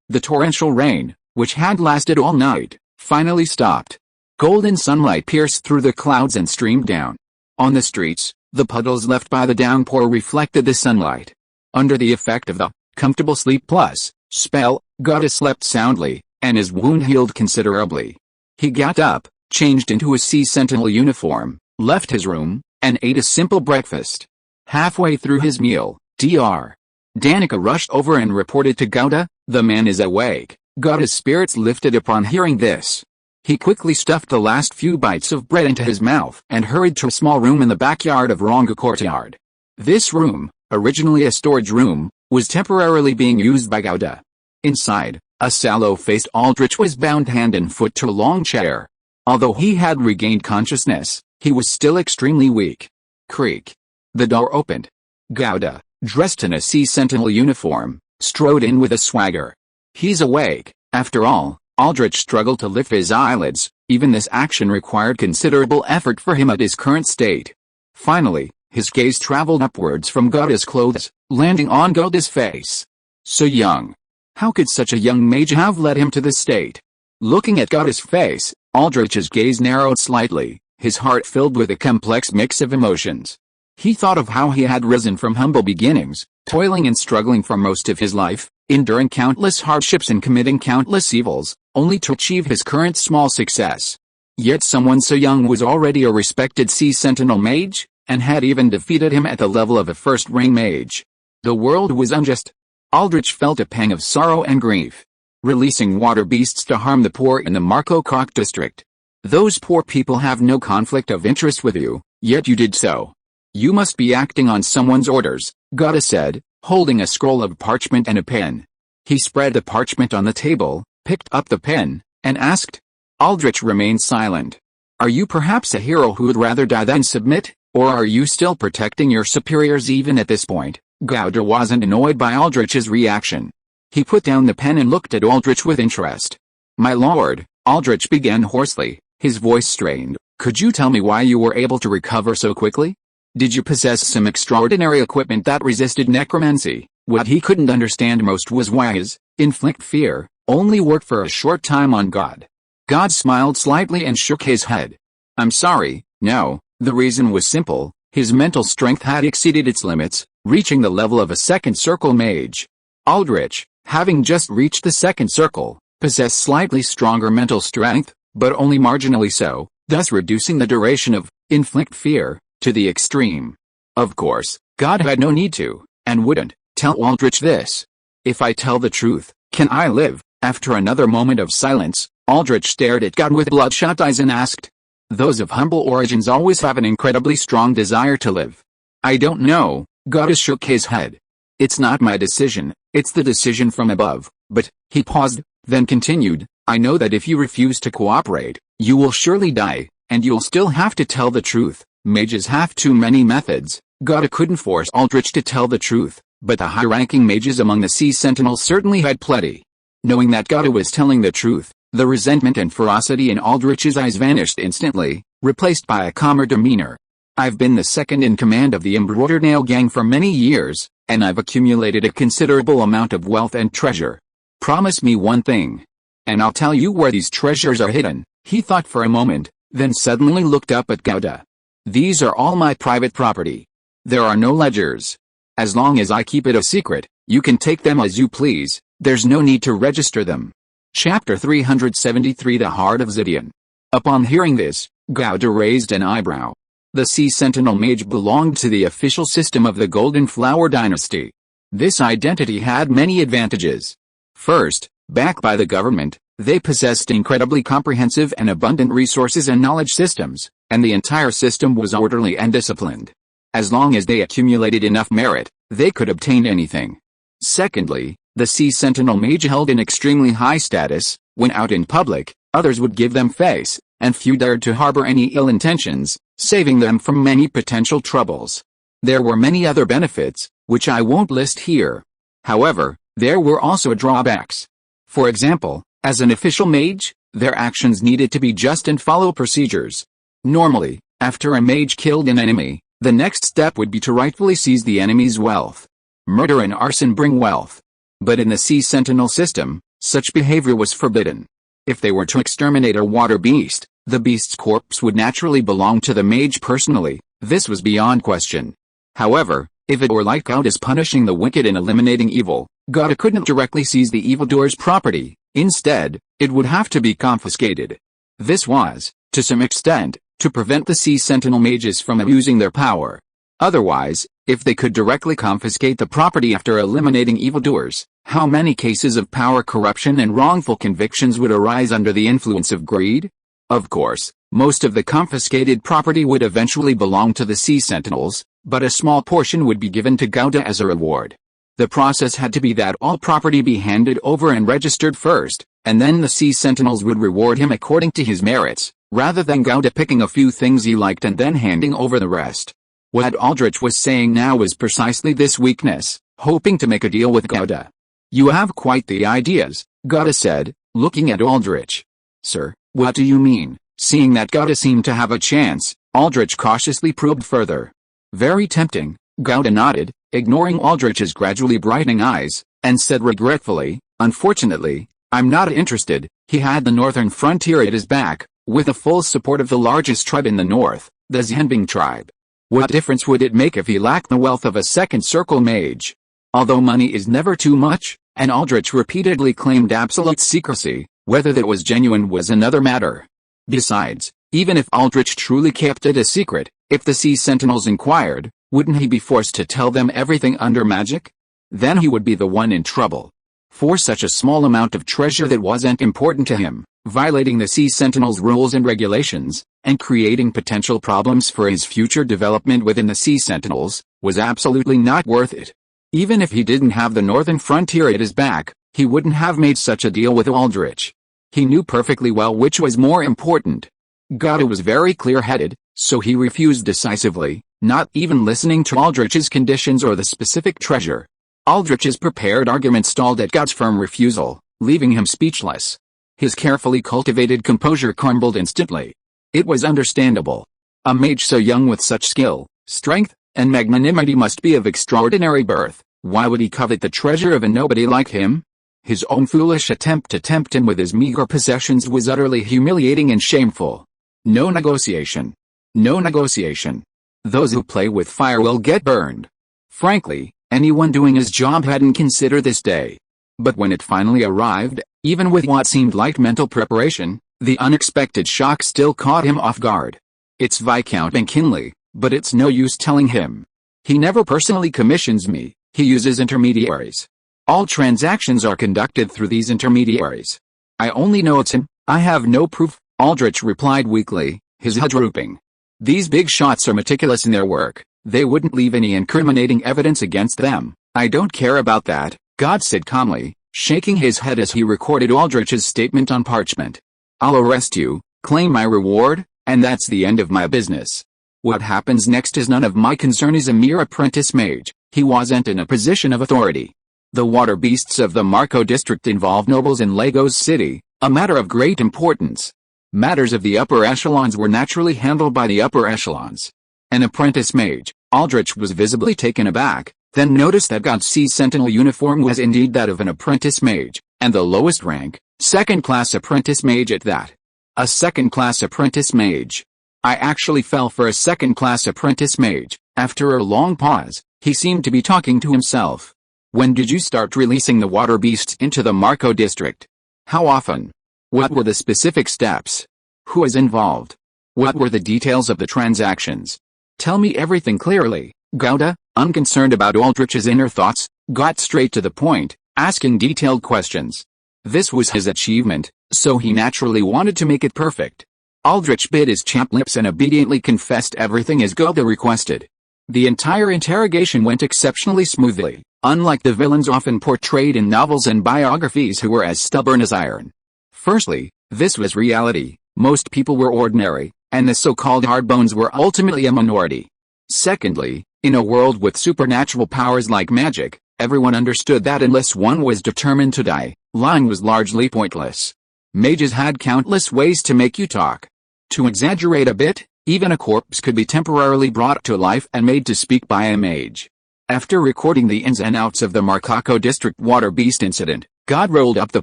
The torrential rain, which had lasted all night, finally stopped. Golden sunlight pierced through the clouds and streamed down. On the streets, the puddles left by the downpour reflected the sunlight. Under the effect of the comfortable sleep plus spell, Gauda slept soundly, and his wound healed considerably. He got up, changed into a Sea Sentinel uniform, left his room, and ate a simple breakfast. Halfway through his meal, Dr. Danika rushed over and reported to Gauda, "The man is awake." Gauda's spirits lifted upon hearing this. He quickly stuffed the last few bites of bread into his mouth and hurried to a small room in the backyard of Ranga courtyard. This room, originally a storage room, was temporarily being used by Gauda. Inside, a sallow-faced Aldrich was bound hand and foot to a long chair. Although he had regained consciousness, he was still extremely weak. Creak. The door opened. Gauda, dressed in a Sea Sentinel uniform, strode in with a swagger. He's awake, after all. Aldrich struggled to lift his eyelids. Even this action required considerable effort for him at his current state. Finally, his gaze traveled upwards from Gauda's clothes, landing on Gauda's face. So young. How could such a young mage have led him to this state? Looking at Gauda's face, Aldrich's gaze narrowed slightly, his heart filled with a complex mix of emotions. He thought of how he had risen from humble beginnings, toiling and struggling for most of his life, enduring countless hardships and committing countless evils, only to achieve his current small success. Yet someone so young was already a respected Sea Sentinel mage, and had even defeated him at the level of a first-ring mage. The world was unjust. Aldrich felt a pang of sorrow and grief. Releasing water beasts to harm the poor in the Marco Cock district. Those poor people have no conflict of interest with you, yet you did so. You must be acting on someone's orders, Gauda said, holding a scroll of parchment and a pen. He spread the parchment on the table, picked up the pen, and asked. Aldrich remained silent. Are you perhaps a hero who would rather die than submit, or are you still protecting your superiors even at this point? Gauda wasn't annoyed by Aldrich's reaction. He put down the pen and looked at Aldrich with interest. My lord, Aldrich began hoarsely, his voice strained, could you tell me why you were able to recover so quickly? Did you possess some extraordinary equipment that resisted necromancy? What he couldn't understand most was why his inflict fear only worked for a short time on God. God smiled slightly and shook his head. I'm sorry, no, the reason was simple. His mental strength had exceeded its limits, reaching the level of a second circle mage. Aldrich, having just reached the second circle, possessed slightly stronger mental strength, but only marginally so, thus reducing the duration of inflict fear to the extreme. Of course, God had no need to, and wouldn't, tell Aldrich this. If I tell the truth, can I live? After another moment of silence, Aldrich stared at God with bloodshot eyes and asked. Those of humble origins always have an incredibly strong desire to live. I don't know, God shook his head. It's not my decision, it's the decision from above, but, he paused, then continued, I know that if you refuse to cooperate, you will surely die, and you'll still have to tell the truth. Mages have too many methods. God couldn't force Aldrich to tell the truth, but the high-ranking mages among the Sea Sentinels certainly had plenty. Knowing that God was telling the truth, the resentment and ferocity in Aldrich's eyes vanished instantly, replaced by a calmer demeanor. I've been the second in command of the Embroidered Nail Gang for many years, and I've accumulated a considerable amount of wealth and treasure. Promise me one thing, and I'll tell you where these treasures are hidden. He thought for a moment, then suddenly looked up at Gauda. These are all my private property. There are no ledgers. As long as I keep it a secret, you can take them as you please, there's no need to register them. Chapter 373 The Heart of Zidian. Upon hearing this, Gauda raised an eyebrow. The Sea Sentinel Mage belonged to the official system of the Golden Flower Dynasty. This identity had many advantages. First, backed by the government, they possessed incredibly comprehensive and abundant resources and knowledge systems, and the entire system was orderly and disciplined. As long as they accumulated enough merit, they could obtain anything. Secondly, the Sea Sentinel Mage held an extremely high status. When out in public, others would give them face, and few dared to harbor any ill intentions, saving them from many potential troubles. There were many other benefits, which I won't list here. However, there were also drawbacks. For example, as an official mage, their actions needed to be just and follow procedures. Normally, after a mage killed an enemy, the next step would be to rightfully seize the enemy's wealth. Murder and arson bring wealth. But in the Sea Sentinel system, such behavior was forbidden. If they were to exterminate a water beast, the beast's corpse would naturally belong to the mage personally. This was beyond question. However, if it were like God is punishing the wicked and eliminating evil, God couldn't directly seize the evildoer's property. Instead, it would have to be confiscated. This was, to some extent, to prevent the Sea Sentinel mages from abusing their power. Otherwise, if they could directly confiscate the property after eliminating evildoers, how many cases of power corruption and wrongful convictions would arise under the influence of greed? Of course, most of the confiscated property would eventually belong to the Sea Sentinels, but a small portion would be given to Gauda as a reward. The process had to be that all property be handed over and registered first, and then the Sea Sentinels would reward him according to his merits, rather than Gauda picking a few things he liked and then handing over the rest. What Aldrich was saying now was precisely this weakness, hoping to make a deal with Gauda. You have quite the ideas, Gauda said, looking at Aldrich. Sir, what do you mean? Seeing that Gauda seemed to have a chance, Aldrich cautiously probed further. Very tempting, Gauda nodded, ignoring Aldrich's gradually brightening eyes, and said regretfully, unfortunately, I'm not interested. He had the northern frontier at his back, with the full support of the largest tribe in the north, the Xianbing tribe. What difference would it make if he lacked the wealth of a second circle mage? Although money is never too much, and Aldrich repeatedly claimed absolute secrecy, whether that was genuine was another matter. Besides, even if Aldrich truly kept it a secret, if the Sea Sentinels inquired, wouldn't he be forced to tell them everything under magic? Then he would be the one in trouble. For such a small amount of treasure that wasn't important to him, violating the Sea Sentinels' rules and regulations, and creating potential problems for his future development within the Sea Sentinels, was absolutely not worth it. Even if he didn't have the northern frontier at his back, he wouldn't have made such a deal with Aldrich. He knew perfectly well which was more important. Gauda was very clear-headed, so he refused decisively, not even listening to Aldrich's conditions or the specific treasure. Aldrich's prepared argument stalled at Gauda's firm refusal, leaving him speechless. His carefully cultivated composure crumbled instantly. It was understandable. A mage so young with such skill, strength, and magnanimity must be of extraordinary birth. Why would he covet the treasure of a nobody like him? His own foolish attempt to tempt him with his meager possessions was utterly humiliating and shameful. No negotiation. No negotiation. Those who play with fire will get burned. Frankly, anyone doing his job hadn't considered this day. But when it finally arrived, even with what seemed like mental preparation, the unexpected shock still caught him off guard. It's Viscount McKinley, but it's no use telling him. He never personally commissions me, he uses intermediaries. All transactions are conducted through these intermediaries. I only know it's him, I have no proof, Aldrich replied weakly, his head drooping. These big shots are meticulous in their work, they wouldn't leave any incriminating evidence against them. I don't care about that, God said calmly, shaking his head as he recorded Aldrich's statement on parchment. I'll arrest you, claim my reward, and that's the end of my business. What happens next is none of my concern. As a mere apprentice mage, he wasn't in a position of authority. The water beasts of the Marco district involved nobles in Lagos City, a matter of great importance. Matters of the upper echelons were naturally handled by the upper echelons. An apprentice mage, Aldrich was visibly taken aback, then noticed that God's sentinel uniform was indeed that of an apprentice mage, and the lowest rank, second-class apprentice mage at that. A second-class apprentice mage. I actually fell for a second-class apprentice mage. After a long pause, he seemed to be talking to himself. When did you start releasing the water beasts into the Marco district? How often? What were the specific steps? Who was involved? What were the details of the transactions? Tell me everything clearly. Gouda, unconcerned about Aldrich's inner thoughts, got straight to the point, asking detailed questions. This was his achievement, so he naturally wanted to make it perfect. Aldrich bit his chapped lips and obediently confessed everything as Gouda requested. The entire interrogation went exceptionally smoothly, unlike the villains often portrayed in novels and biographies who were as stubborn as iron. Firstly, this was reality, most people were ordinary, and the so-called hardbones were ultimately a minority. Secondly, in a world with supernatural powers like magic, everyone understood that unless one was determined to die, lying was largely pointless. Mages had countless ways to make you talk. To exaggerate a bit, even a corpse could be temporarily brought to life and made to speak by a mage. After recording the ins and outs of the Marco district water beast incident, God rolled up the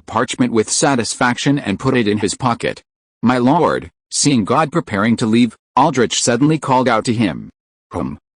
parchment with satisfaction and put it in his pocket. My lord, seeing God preparing to leave, Aldrich suddenly called out to him.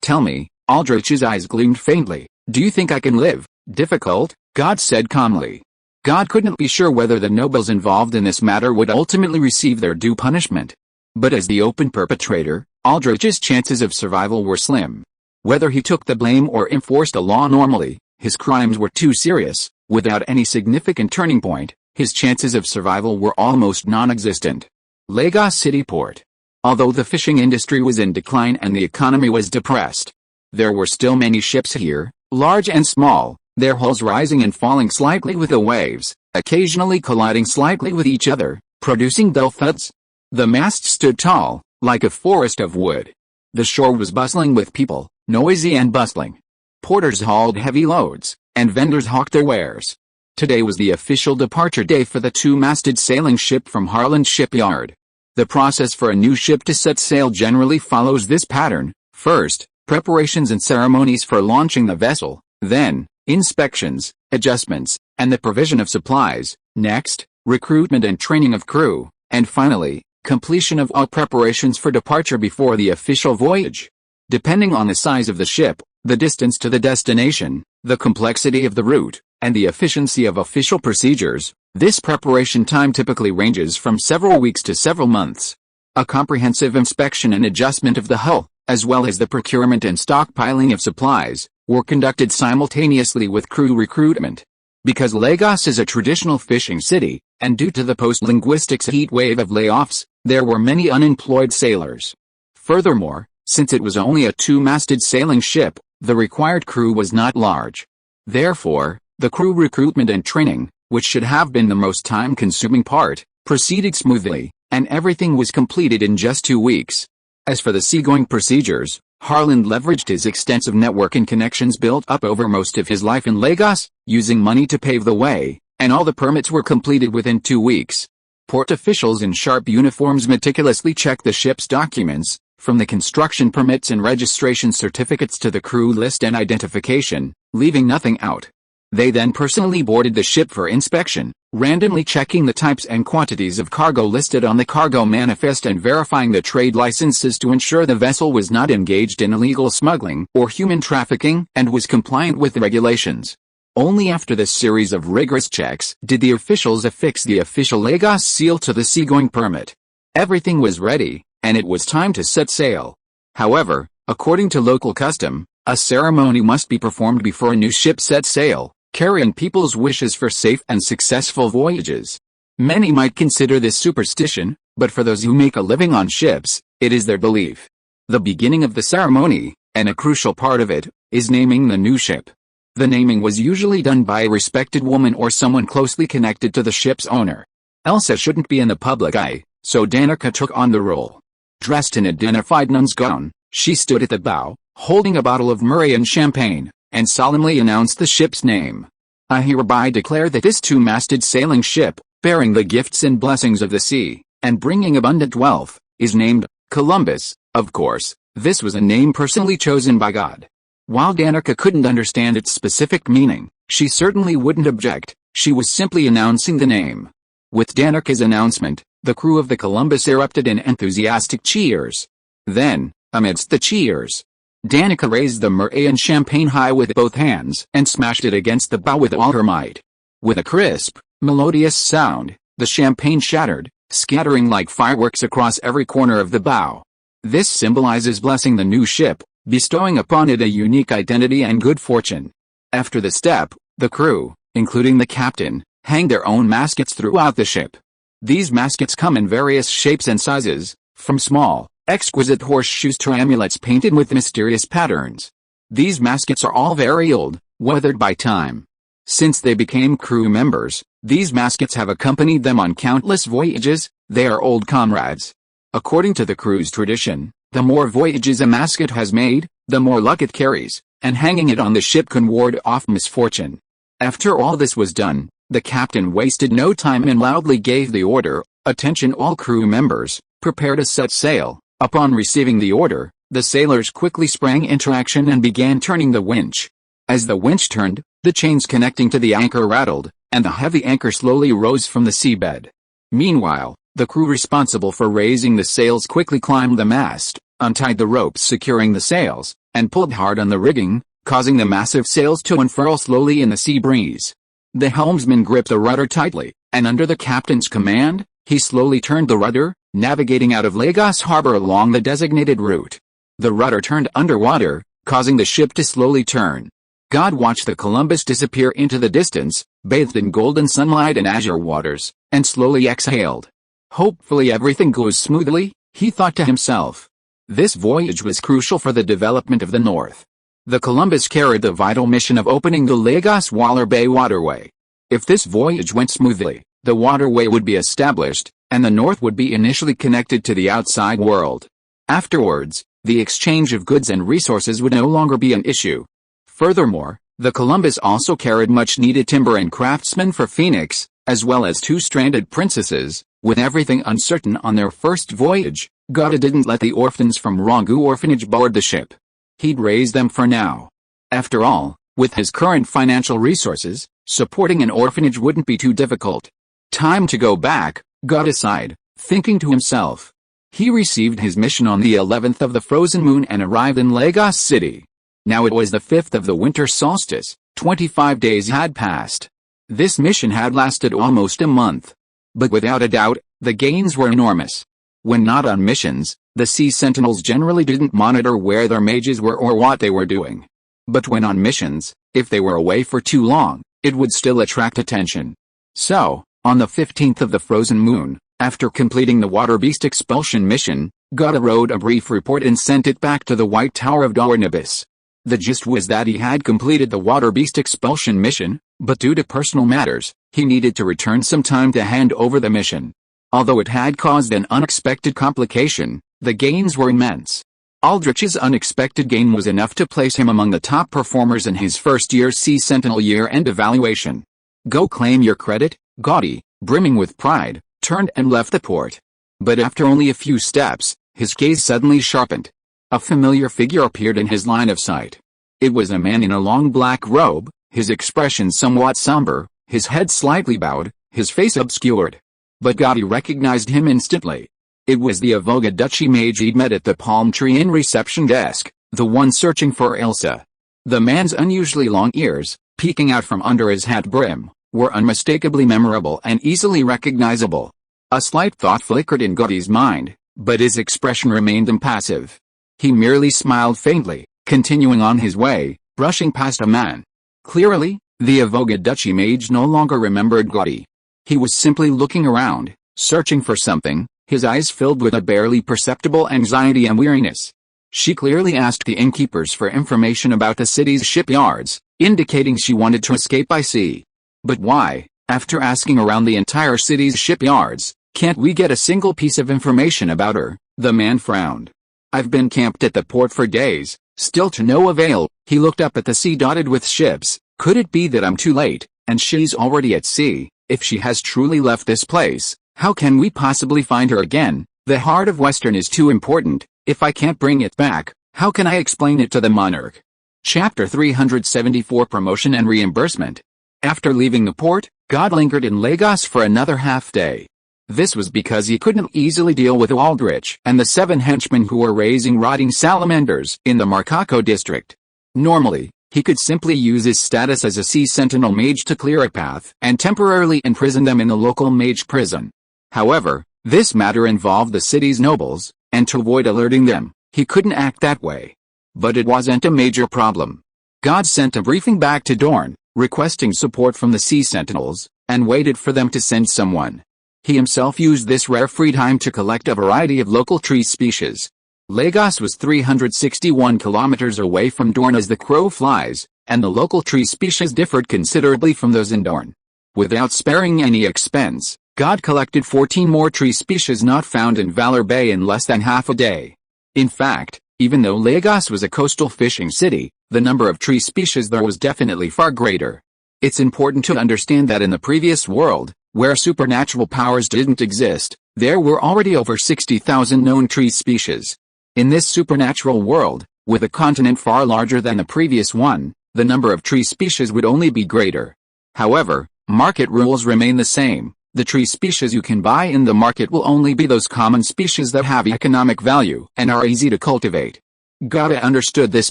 Tell me, Aldrich's eyes gleamed faintly, do you think I can live? Difficult, God said calmly. God couldn't be sure whether the nobles involved in this matter would ultimately receive their due punishment. But as the open perpetrator, Aldrich's chances of survival were slim. Whether he took the blame or enforced a law normally, his crimes were too serious. Without any significant turning point, his chances of survival were almost non-existent. Lagos City Port. Although the fishing industry was in decline and the economy was depressed, there were still many ships here, large and small, their hulls rising and falling slightly with the waves, occasionally colliding slightly with each other, producing dull thuds. The mast stood tall, like a forest of wood. The shore was bustling with people, noisy and bustling. Porters hauled heavy loads, and vendors hawked their wares. Today was the official departure day for the two-masted sailing ship from Harland Shipyard. The process for a new ship to set sail generally follows this pattern. First, preparations and ceremonies for launching the vessel, then, inspections, adjustments, and the provision of supplies, next, recruitment and training of crew, and finally, completion of all preparations for departure before the official voyage. Depending on the size of the ship, the distance to the destination, the complexity of the route, and the efficiency of official procedures, this preparation time typically ranges from several weeks to several months. A comprehensive inspection and adjustment of the hull, as well as the procurement and stockpiling of supplies, were conducted simultaneously with crew recruitment. Because Lagos is a traditional fishing city, and due to the post-linguistics heat wave of layoffs, there were many unemployed sailors. Furthermore, since it was only a two-masted sailing ship, the required crew was not large. Therefore, the crew recruitment and training, which should have been the most time-consuming part, proceeded smoothly, and everything was completed in just 2 weeks. As for the seagoing procedures, Harland leveraged his extensive network and connections built up over most of his life in Lagos, using money to pave the way, and all the permits were completed within 2 weeks. Port officials in sharp uniforms meticulously checked the ship's documents, from the construction permits and registration certificates to the crew list and identification, leaving nothing out. They then personally boarded the ship for inspection, randomly checking the types and quantities of cargo listed on the cargo manifest and verifying the trade licenses to ensure the vessel was not engaged in illegal smuggling or human trafficking and was compliant with the regulations. Only after this series of rigorous checks did the officials affix the official Lagos seal to the seagoing permit. Everything was ready, and it was time to set sail. However, according to local custom, a ceremony must be performed before a new ship sets sail, carrying people's wishes for safe and successful voyages. Many might consider this superstition, but for those who make a living on ships, it is their belief. The beginning of the ceremony, and a crucial part of it, is naming the new ship. The naming was usually done by a respected woman or someone closely connected to the ship's owner. Elsa shouldn't be in the public eye, so Danica took on the role. Dressed in a dignified nun's gown, she stood at the bow, holding a bottle of Murayan champagne, and solemnly announced the ship's name. I hereby declare that this two-masted sailing ship, bearing the gifts and blessings of the sea, and bringing abundant wealth, is named Columbus. Of course, this was a name personally chosen by God. While Danica couldn't understand its specific meaning, she certainly wouldn't object. She was simply announcing the name. With Danica's announcement, the crew of the Columbus erupted in enthusiastic cheers. Then, amidst the cheers, Danica raised the Murayan champagne high with both hands and smashed it against the bow with all her might. With a crisp, melodious sound, the champagne shattered, scattering like fireworks across every corner of the bow. This symbolizes blessing the new ship, bestowing upon it a unique identity and good fortune. After the step, the crew, including the captain, hang their own maskets throughout the ship. These maskets come in various shapes and sizes, from small, exquisite horseshoes to amulets painted with mysterious patterns. These maskets are all very old, weathered by time. Since they became crew members, these maskets have accompanied them on countless voyages. They are old comrades. According to the crew's tradition, the more voyages a masket has made, the more luck it carries, and hanging it on the ship can ward off misfortune. After all this was done, the captain wasted no time and loudly gave the order, "Attention all crew members, prepare to set sail." Upon receiving the order, the sailors quickly sprang into action and began turning the winch. As the winch turned, the chains connecting to the anchor rattled, and the heavy anchor slowly rose from the seabed. Meanwhile, the crew responsible for raising the sails quickly climbed the mast, untied the ropes securing the sails, and pulled hard on the rigging, causing the massive sails to unfurl slowly in the sea breeze. The helmsman gripped the rudder tightly, and under the captain's command, he slowly turned the rudder, navigating out of Lagos harbor along the designated route. The rudder turned underwater, causing the ship to slowly turn. God watched the Columbus disappear into the distance, bathed in golden sunlight and azure waters, and slowly exhaled. Hopefully everything goes smoothly, he thought to himself. This voyage was crucial for the development of the North. The Columbus carried the vital mission of opening the Lagos-Waller Bay waterway. If this voyage went smoothly, the waterway would be established, and the North would be initially connected to the outside world. Afterwards, the exchange of goods and resources would no longer be an issue. Furthermore, the Columbus also carried much-needed timber and craftsmen for Phoenix, as well as 2 stranded princesses. With everything uncertain on their first voyage, God didn't let the orphans from Rangu orphanage board the ship. He'd raise them for now. After all, with his current financial resources, supporting an orphanage wouldn't be too difficult. Time to go back, God sighed, thinking to himself. He received his mission on the 11th of the frozen moon and arrived in Lagos City. Now it was the 5th of the winter solstice, 25 days had passed. This mission had lasted almost a month. But without a doubt, the gains were enormous. When not on missions, the sea sentinels generally didn't monitor where their mages were or what they were doing. But when on missions, if they were away for too long, it would still attract attention. So, on the 15th of the frozen moon, after completing the water beast expulsion mission, God wrote a brief report and sent it back to the White Tower of Dornibus. The gist was that he had completed the water beast expulsion mission, but due to personal matters, he needed to return some time to hand over the mission. Although it had caused an unexpected complication, the gains were immense. Aldrich's unexpected gain was enough to place him among the top performers in his first year Sea Sentinel year-end evaluation. Go claim your credit, Gaudy, brimming with pride, turned and left the port. But after only a few steps, his gaze suddenly sharpened. A familiar figure appeared in his line of sight. It was a man in a long black robe, his expression somewhat somber, his head slightly bowed, his face obscured. But Gotti recognized him instantly. It was the Avoga Duchy mage he'd met at the palm tree inn reception desk, the one searching for Ilsa. The man's unusually long ears, peeking out from under his hat brim, were unmistakably memorable and easily recognizable. A slight thought flickered in Gotti's mind, but his expression remained impassive. He merely smiled faintly, continuing on his way, brushing past a man. Clearly, the Avoga Duchy mage no longer remembered Gotti. He was simply looking around, searching for something, his eyes filled with a barely perceptible anxiety and weariness. She clearly asked the innkeepers for information about the city's shipyards, indicating she wanted to escape by sea. But why, after asking around the entire city's shipyards, can't we get a single piece of information about her? The man frowned. I've been camped at the port for days, still to no avail. He looked up at the sea dotted with ships. Could it be that I'm too late, and she's already at sea? If she has truly left this place, how can we possibly find her again? The heart of Western is too important. If I can't bring it back, how can I explain it to the monarch? Chapter 374 Promotion and Reimbursement. After leaving the port, God lingered in Lagos for another half day. This was because he couldn't easily deal with Aldrich and the 7 henchmen who were raising rotting salamanders in the Marcaco district. Normally, he could simply use his status as a sea sentinel mage to clear a path and temporarily imprison them in the local mage prison. However, this matter involved the city's nobles, and to avoid alerting them, he couldn't act that way. But it wasn't a major problem. God sent a briefing back to Dorne, requesting support from the sea sentinels, and waited for them to send someone. He himself used this rare free time to collect a variety of local tree species. Lagos was 361 kilometers away from Dorne as the crow flies, and the local tree species differed considerably from those in Dorne. Without sparing any expense, God collected 14 more tree species not found in Valor Bay in less than half a day. In fact, even though Lagos was a coastal fishing city, the number of tree species there was definitely far greater. It's important to understand that in the previous world, where supernatural powers didn't exist, there were already over 60,000 known tree species. In this supernatural world, with a continent far larger than the previous one, the number of tree species would only be greater. However, market rules remain the same. The tree species you can buy in the market will only be those common species that have economic value and are easy to cultivate. Gata understood this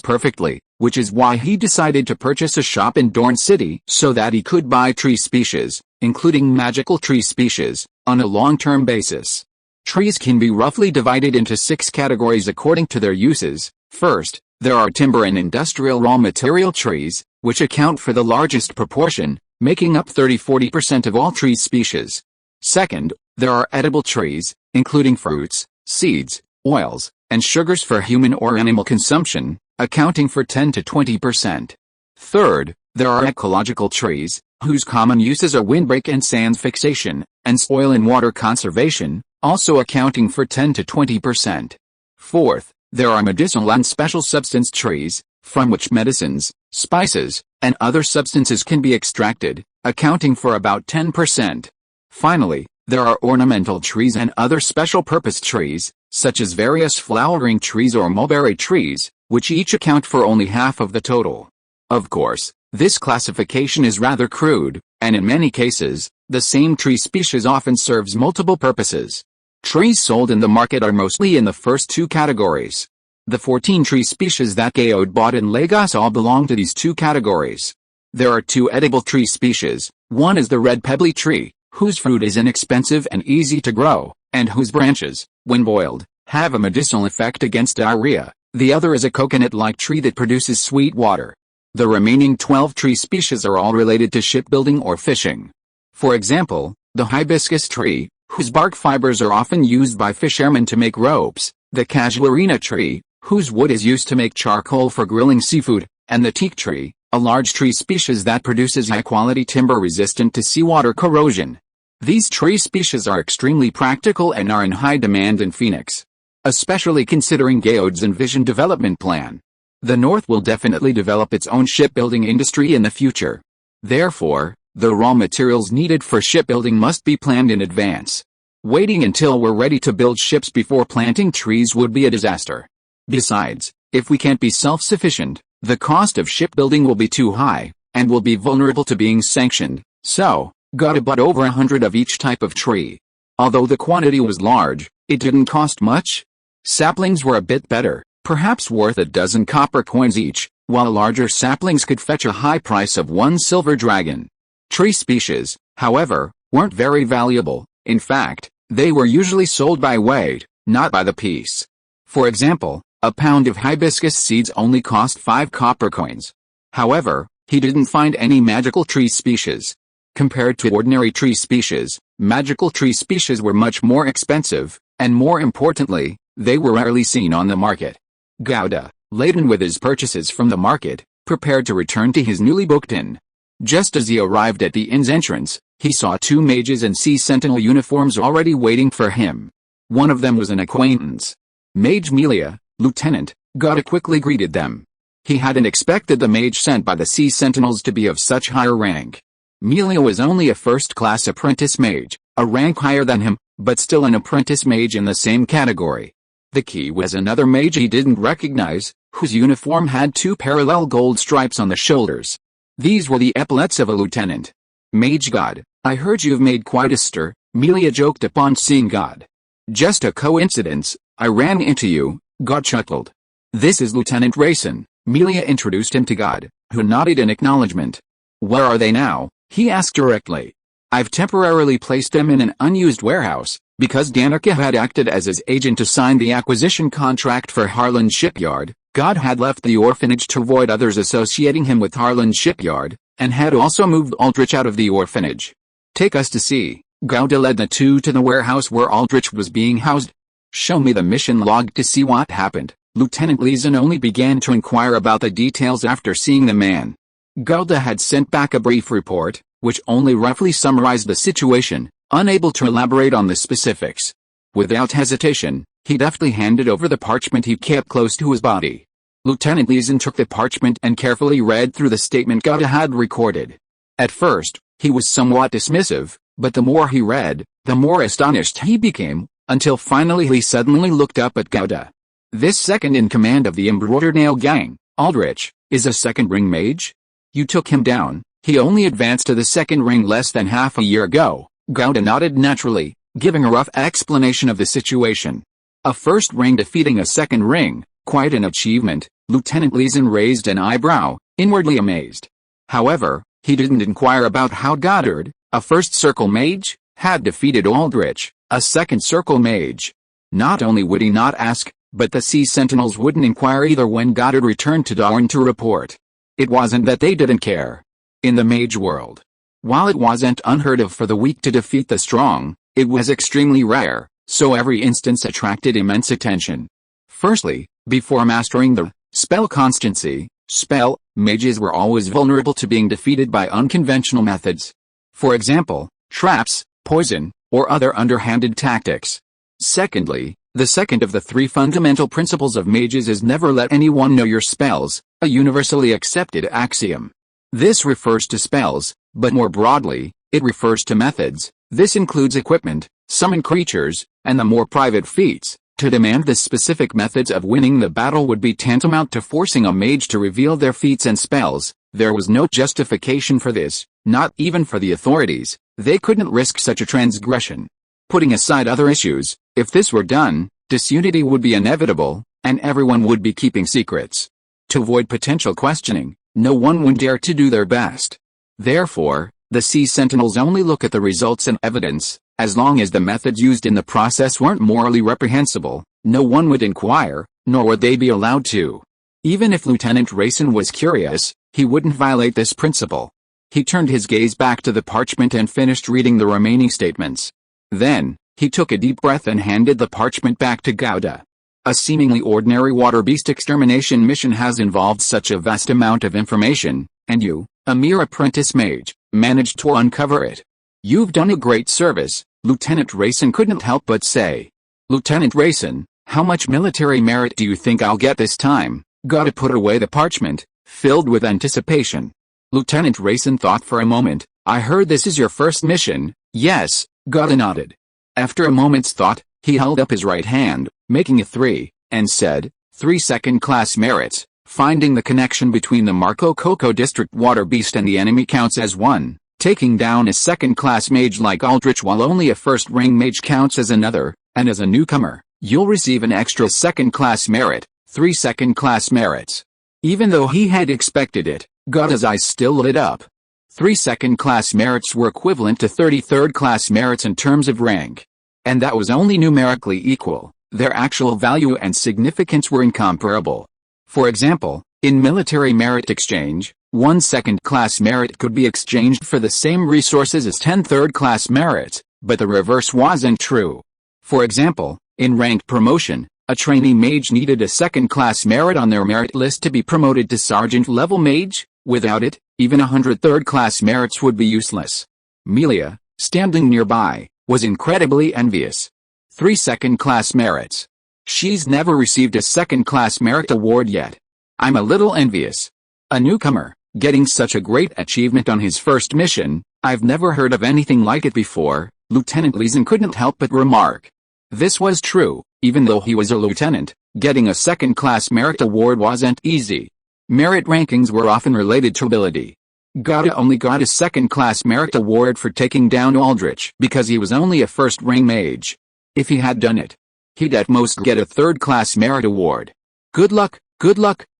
perfectly, which is why he decided to purchase a shop in Dorne City so that he could buy tree species, including magical tree species, on a long-term basis. Trees can be roughly divided into 6 categories according to their uses. First, there are timber and industrial raw material trees, which account for the largest proportion, making up 30–40% of all tree species. Second, there are edible trees, including fruits, seeds, oils, and sugars for human or animal consumption, accounting for 10–20%. Third, there are ecological trees, whose common uses are windbreak and sand fixation, and soil and water conservation, also accounting for 10–20%. Fourth, there are medicinal and special substance trees, from which medicines, spices, and other substances can be extracted, accounting for about 10%. Finally, there are ornamental trees and other special-purpose trees, such as various flowering trees or mulberry trees, which each account for only half of the total. Of course, this classification is rather crude, and in many cases, the same tree species often serves multiple purposes. Trees sold in the market are mostly in the first 2 categories. The 14 tree species that Gaode bought in Lagos all belong to these 2 categories. There are 2 edible tree species. One is the red pebbly tree, whose fruit is inexpensive and easy to grow, and whose branches, when boiled, have a medicinal effect against diarrhea. The other is a coconut-like tree that produces sweet water. The remaining 12 tree species are all related to shipbuilding or fishing. For example, the hibiscus tree, whose bark fibers are often used by fishermen to make ropes, the casuarina tree, whose wood is used to make charcoal for grilling seafood, and the teak tree, a large tree species that produces high-quality timber resistant to seawater corrosion. These tree species are extremely practical and are in high demand in Phoenix, especially considering Gaode's envisioned development plan. The North will definitely develop its own shipbuilding industry in the future. Therefore, the raw materials needed for shipbuilding must be planned in advance. Waiting until we're ready to build ships before planting trees would be a disaster. Besides, if we can't be self-sufficient, the cost of shipbuilding will be too high, and will be vulnerable to being sanctioned. So, Gauda bought over 100 of each type of tree. Although the quantity was large, it didn't cost much. Saplings were a bit better, perhaps worth a dozen copper coins each, while larger saplings could fetch a high price of 1 silver dragon. Tree species, however, weren't very valuable. In fact, they were usually sold by weight, not by the piece. For example, a pound of hibiscus seeds only cost 5 copper coins. However, he didn't find any magical tree species. Compared to ordinary tree species, magical tree species were much more expensive, and more importantly, they were rarely seen on the market. Gauda, laden with his purchases from the market, prepared to return to his newly booked inn. Just as he arrived at the inn's entrance, he saw 2 mages in sea sentinel uniforms already waiting for him. One of them was an acquaintance. Mage Melia, Lieutenant. Gauda quickly greeted them. He hadn't expected the mage sent by the sea sentinels to be of such higher rank. Melia was only a first-class apprentice mage, a rank higher than him, but still an apprentice mage in the same category. The key was another mage he didn't recognize, whose uniform had 2 parallel gold stripes on the shoulders. These were the epaulets of a lieutenant. Mage God, I heard you've made quite a stir, Melia joked upon seeing God. Just a coincidence, I ran into you, God chuckled. This is Lieutenant Rayson, Melia introduced him to God, who nodded in acknowledgement. Where are they now? He asked directly. I've temporarily placed them in an unused warehouse, because Danica had acted as his agent to sign the acquisition contract for Harlan Shipyard. God had left the orphanage to avoid others associating him with Harlan Shipyard, and had also moved Aldrich out of the orphanage. Take us to see. Gauda led the 2 to the warehouse where Aldrich was being housed. Show me the mission log to see what happened. Lieutenant Leeson only began to inquire about the details after seeing the man. Gauda had sent back a brief report, which only roughly summarized the situation, unable to elaborate on the specifics. Without hesitation, he deftly handed over the parchment he kept close to his body. Lieutenant Leeson took the parchment and carefully read through the statement Gauda had recorded. At first, he was somewhat dismissive, but the more he read, the more astonished he became, until finally he suddenly looked up at Gauda. This second in command of the Embroidered Nail Gang, Aldrich, is a second-ring mage? You took him down. He only advanced to the second ring less than half a year ago. Gauda nodded naturally, giving a rough explanation of the situation. A first ring defeating a second ring, quite an achievement. Lieutenant Leeson raised an eyebrow, inwardly amazed. However, he didn't inquire about how Goddard, a first circle mage, had defeated Aldrich, a second circle mage. Not only would he not ask, but the sea sentinels wouldn't inquire either when Goddard returned to Darn to report. It wasn't that they didn't care. In the mage world, while it wasn't unheard of for the weak to defeat the strong, it was extremely rare, so every instance attracted immense attention. Firstly, before mastering the spell constancy spell, mages were always vulnerable to being defeated by unconventional methods. For example, traps, poison, or other underhanded tactics. Secondly, the second of the 3 fundamental principles of mages is never let anyone know your spells, a universally accepted axiom. This refers to spells, but more broadly, it refers to methods. This includes equipment, summon creatures, and the more private feats. To demand the specific methods of winning the battle would be tantamount to forcing a mage to reveal their feats and spells. There was no justification for this, not even for the authorities. They couldn't risk such a transgression. Putting aside other issues, if this were done, disunity would be inevitable, and everyone would be keeping secrets. To avoid potential questioning, no one would dare to do their best. Therefore, the sea sentinels only look at the results and evidence. As long as the methods used in the process weren't morally reprehensible, no one would inquire, nor would they be allowed to. Even if Lieutenant Rayson was curious, he wouldn't violate this principle. He turned his gaze back to the parchment and finished reading the remaining statements. Then, he took a deep breath and handed the parchment back to Gauda. A seemingly ordinary water beast extermination mission has involved such a vast amount of information, and you, a mere apprentice mage, managed to uncover it. You've done a great service, Lieutenant Rayson couldn't help but say. Lieutenant Rayson, how much military merit do you think I'll get this time? Gauda put away the parchment, filled with anticipation. Lieutenant Rayson thought for a moment. I heard this is your first mission. Yes, Gauda nodded. After a moment's thought, he held up his right hand, making a 3, and said, 3 second-class merits. Finding the connection between the Marco Coco District water beast and the enemy counts as 1. Taking down a second-class mage like Aldrich while only a first-ring mage counts as another, and as a newcomer, you'll receive an extra second-class merit, 3 second-class merits. Even though he had expected it, Goda's eyes still lit up. 3 second-class merits were equivalent to 30 third-class merits in terms of rank. And that was only numerically equal. Their actual value and significance were incomparable. For example, in military merit exchange, 1 second-class merit could be exchanged for the same resources as 10 third-class merits, but the reverse wasn't true. For example, in ranked promotion, a trainee mage needed a second-class merit on their merit list to be promoted to sergeant-level mage. Without it, even 100 third-class merits would be useless. Melia, standing nearby, was incredibly envious. 3 second-class merits. She's never received a second-class merit award yet. I'm a little envious. A newcomer, getting such a great achievement on his first mission, I've never heard of anything like it before, Lieutenant Leeson couldn't help but remark. This was true, even though he was a lieutenant, getting a second-class merit award wasn't easy. Merit rankings were often related to ability. Goda only got a second-class merit award for taking down Aldrich because he was only a first-ring mage. If he had done it, he'd at most get a third-class merit award. Good luck,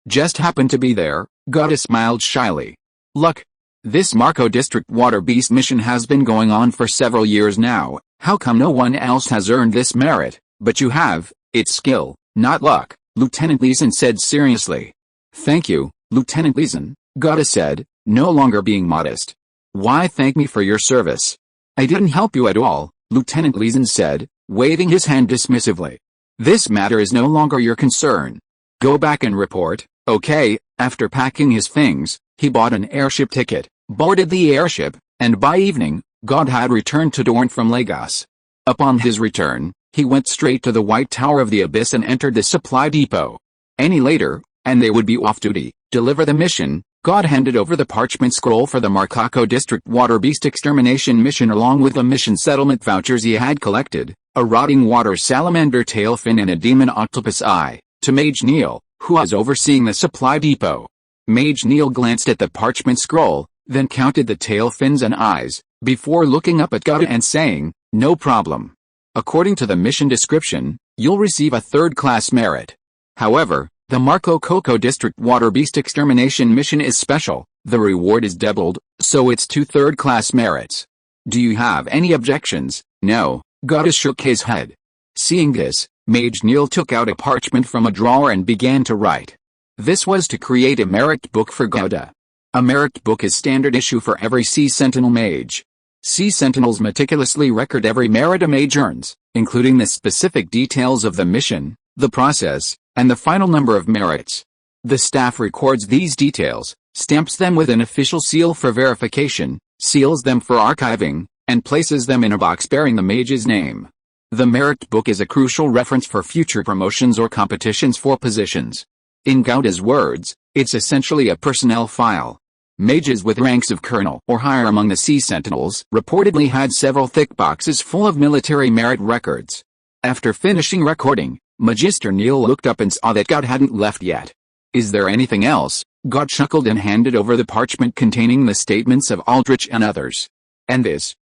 just happened to be there, Goda smiled shyly. Luck? This Marco District Water Beast mission has been going on for several years now, how come no one else has earned this merit? But you have, it's skill, not luck, Lieutenant Leeson said seriously. Thank you, Lieutenant Leeson, Goda said, no longer being modest. Why thank me for your service? I didn't help you at all, Lieutenant Leeson said, waving his hand dismissively. This matter is no longer your concern. Go back and report, okay? After packing his things, he bought an airship ticket, boarded the airship, and by evening, God had returned to Dorne from Lagos. Upon his return, he went straight to the White Tower of the Abyss and entered the supply depot. Any later, and they would be off duty, deliver the mission. God handed over the parchment scroll for the Marco District Water Beast Extermination mission along with the mission settlement vouchers he had collected, a rotting water salamander tail fin and a demon octopus eye, to Mage Neil, who was overseeing the supply depot. Mage Neil glanced at the parchment scroll, then counted the tail fins and eyes, before looking up at Goda and saying, no problem. According to the mission description, you'll receive a third-class merit. However, the Marco District Water Beast Extermination mission is special, the reward is doubled, so it's 2 third-class merits. Do you have any objections? No, Goda shook his head. Seeing this, Mage Neil took out a parchment from a drawer and began to write. This was to create a merit book for Goda. A merit book is standard issue for every Sea Sentinel mage. Sea Sentinels meticulously record every merit a mage earns, including the specific details of the mission, the process, and the final number of merits. The staff records these details, stamps them with an official seal for verification, seals them for archiving, and places them in a box bearing the mage's name. The merit book is a crucial reference for future promotions or competitions for positions. In Goda's words, it's essentially a personnel file. Mages with ranks of colonel or higher among the Sea Sentinels reportedly had several thick boxes full of military merit records. After finishing recording, Magister Neil looked up and saw that God hadn't left yet. Is there anything else? God chuckled and handed over the parchment containing the statements of Aldrich and others. And this,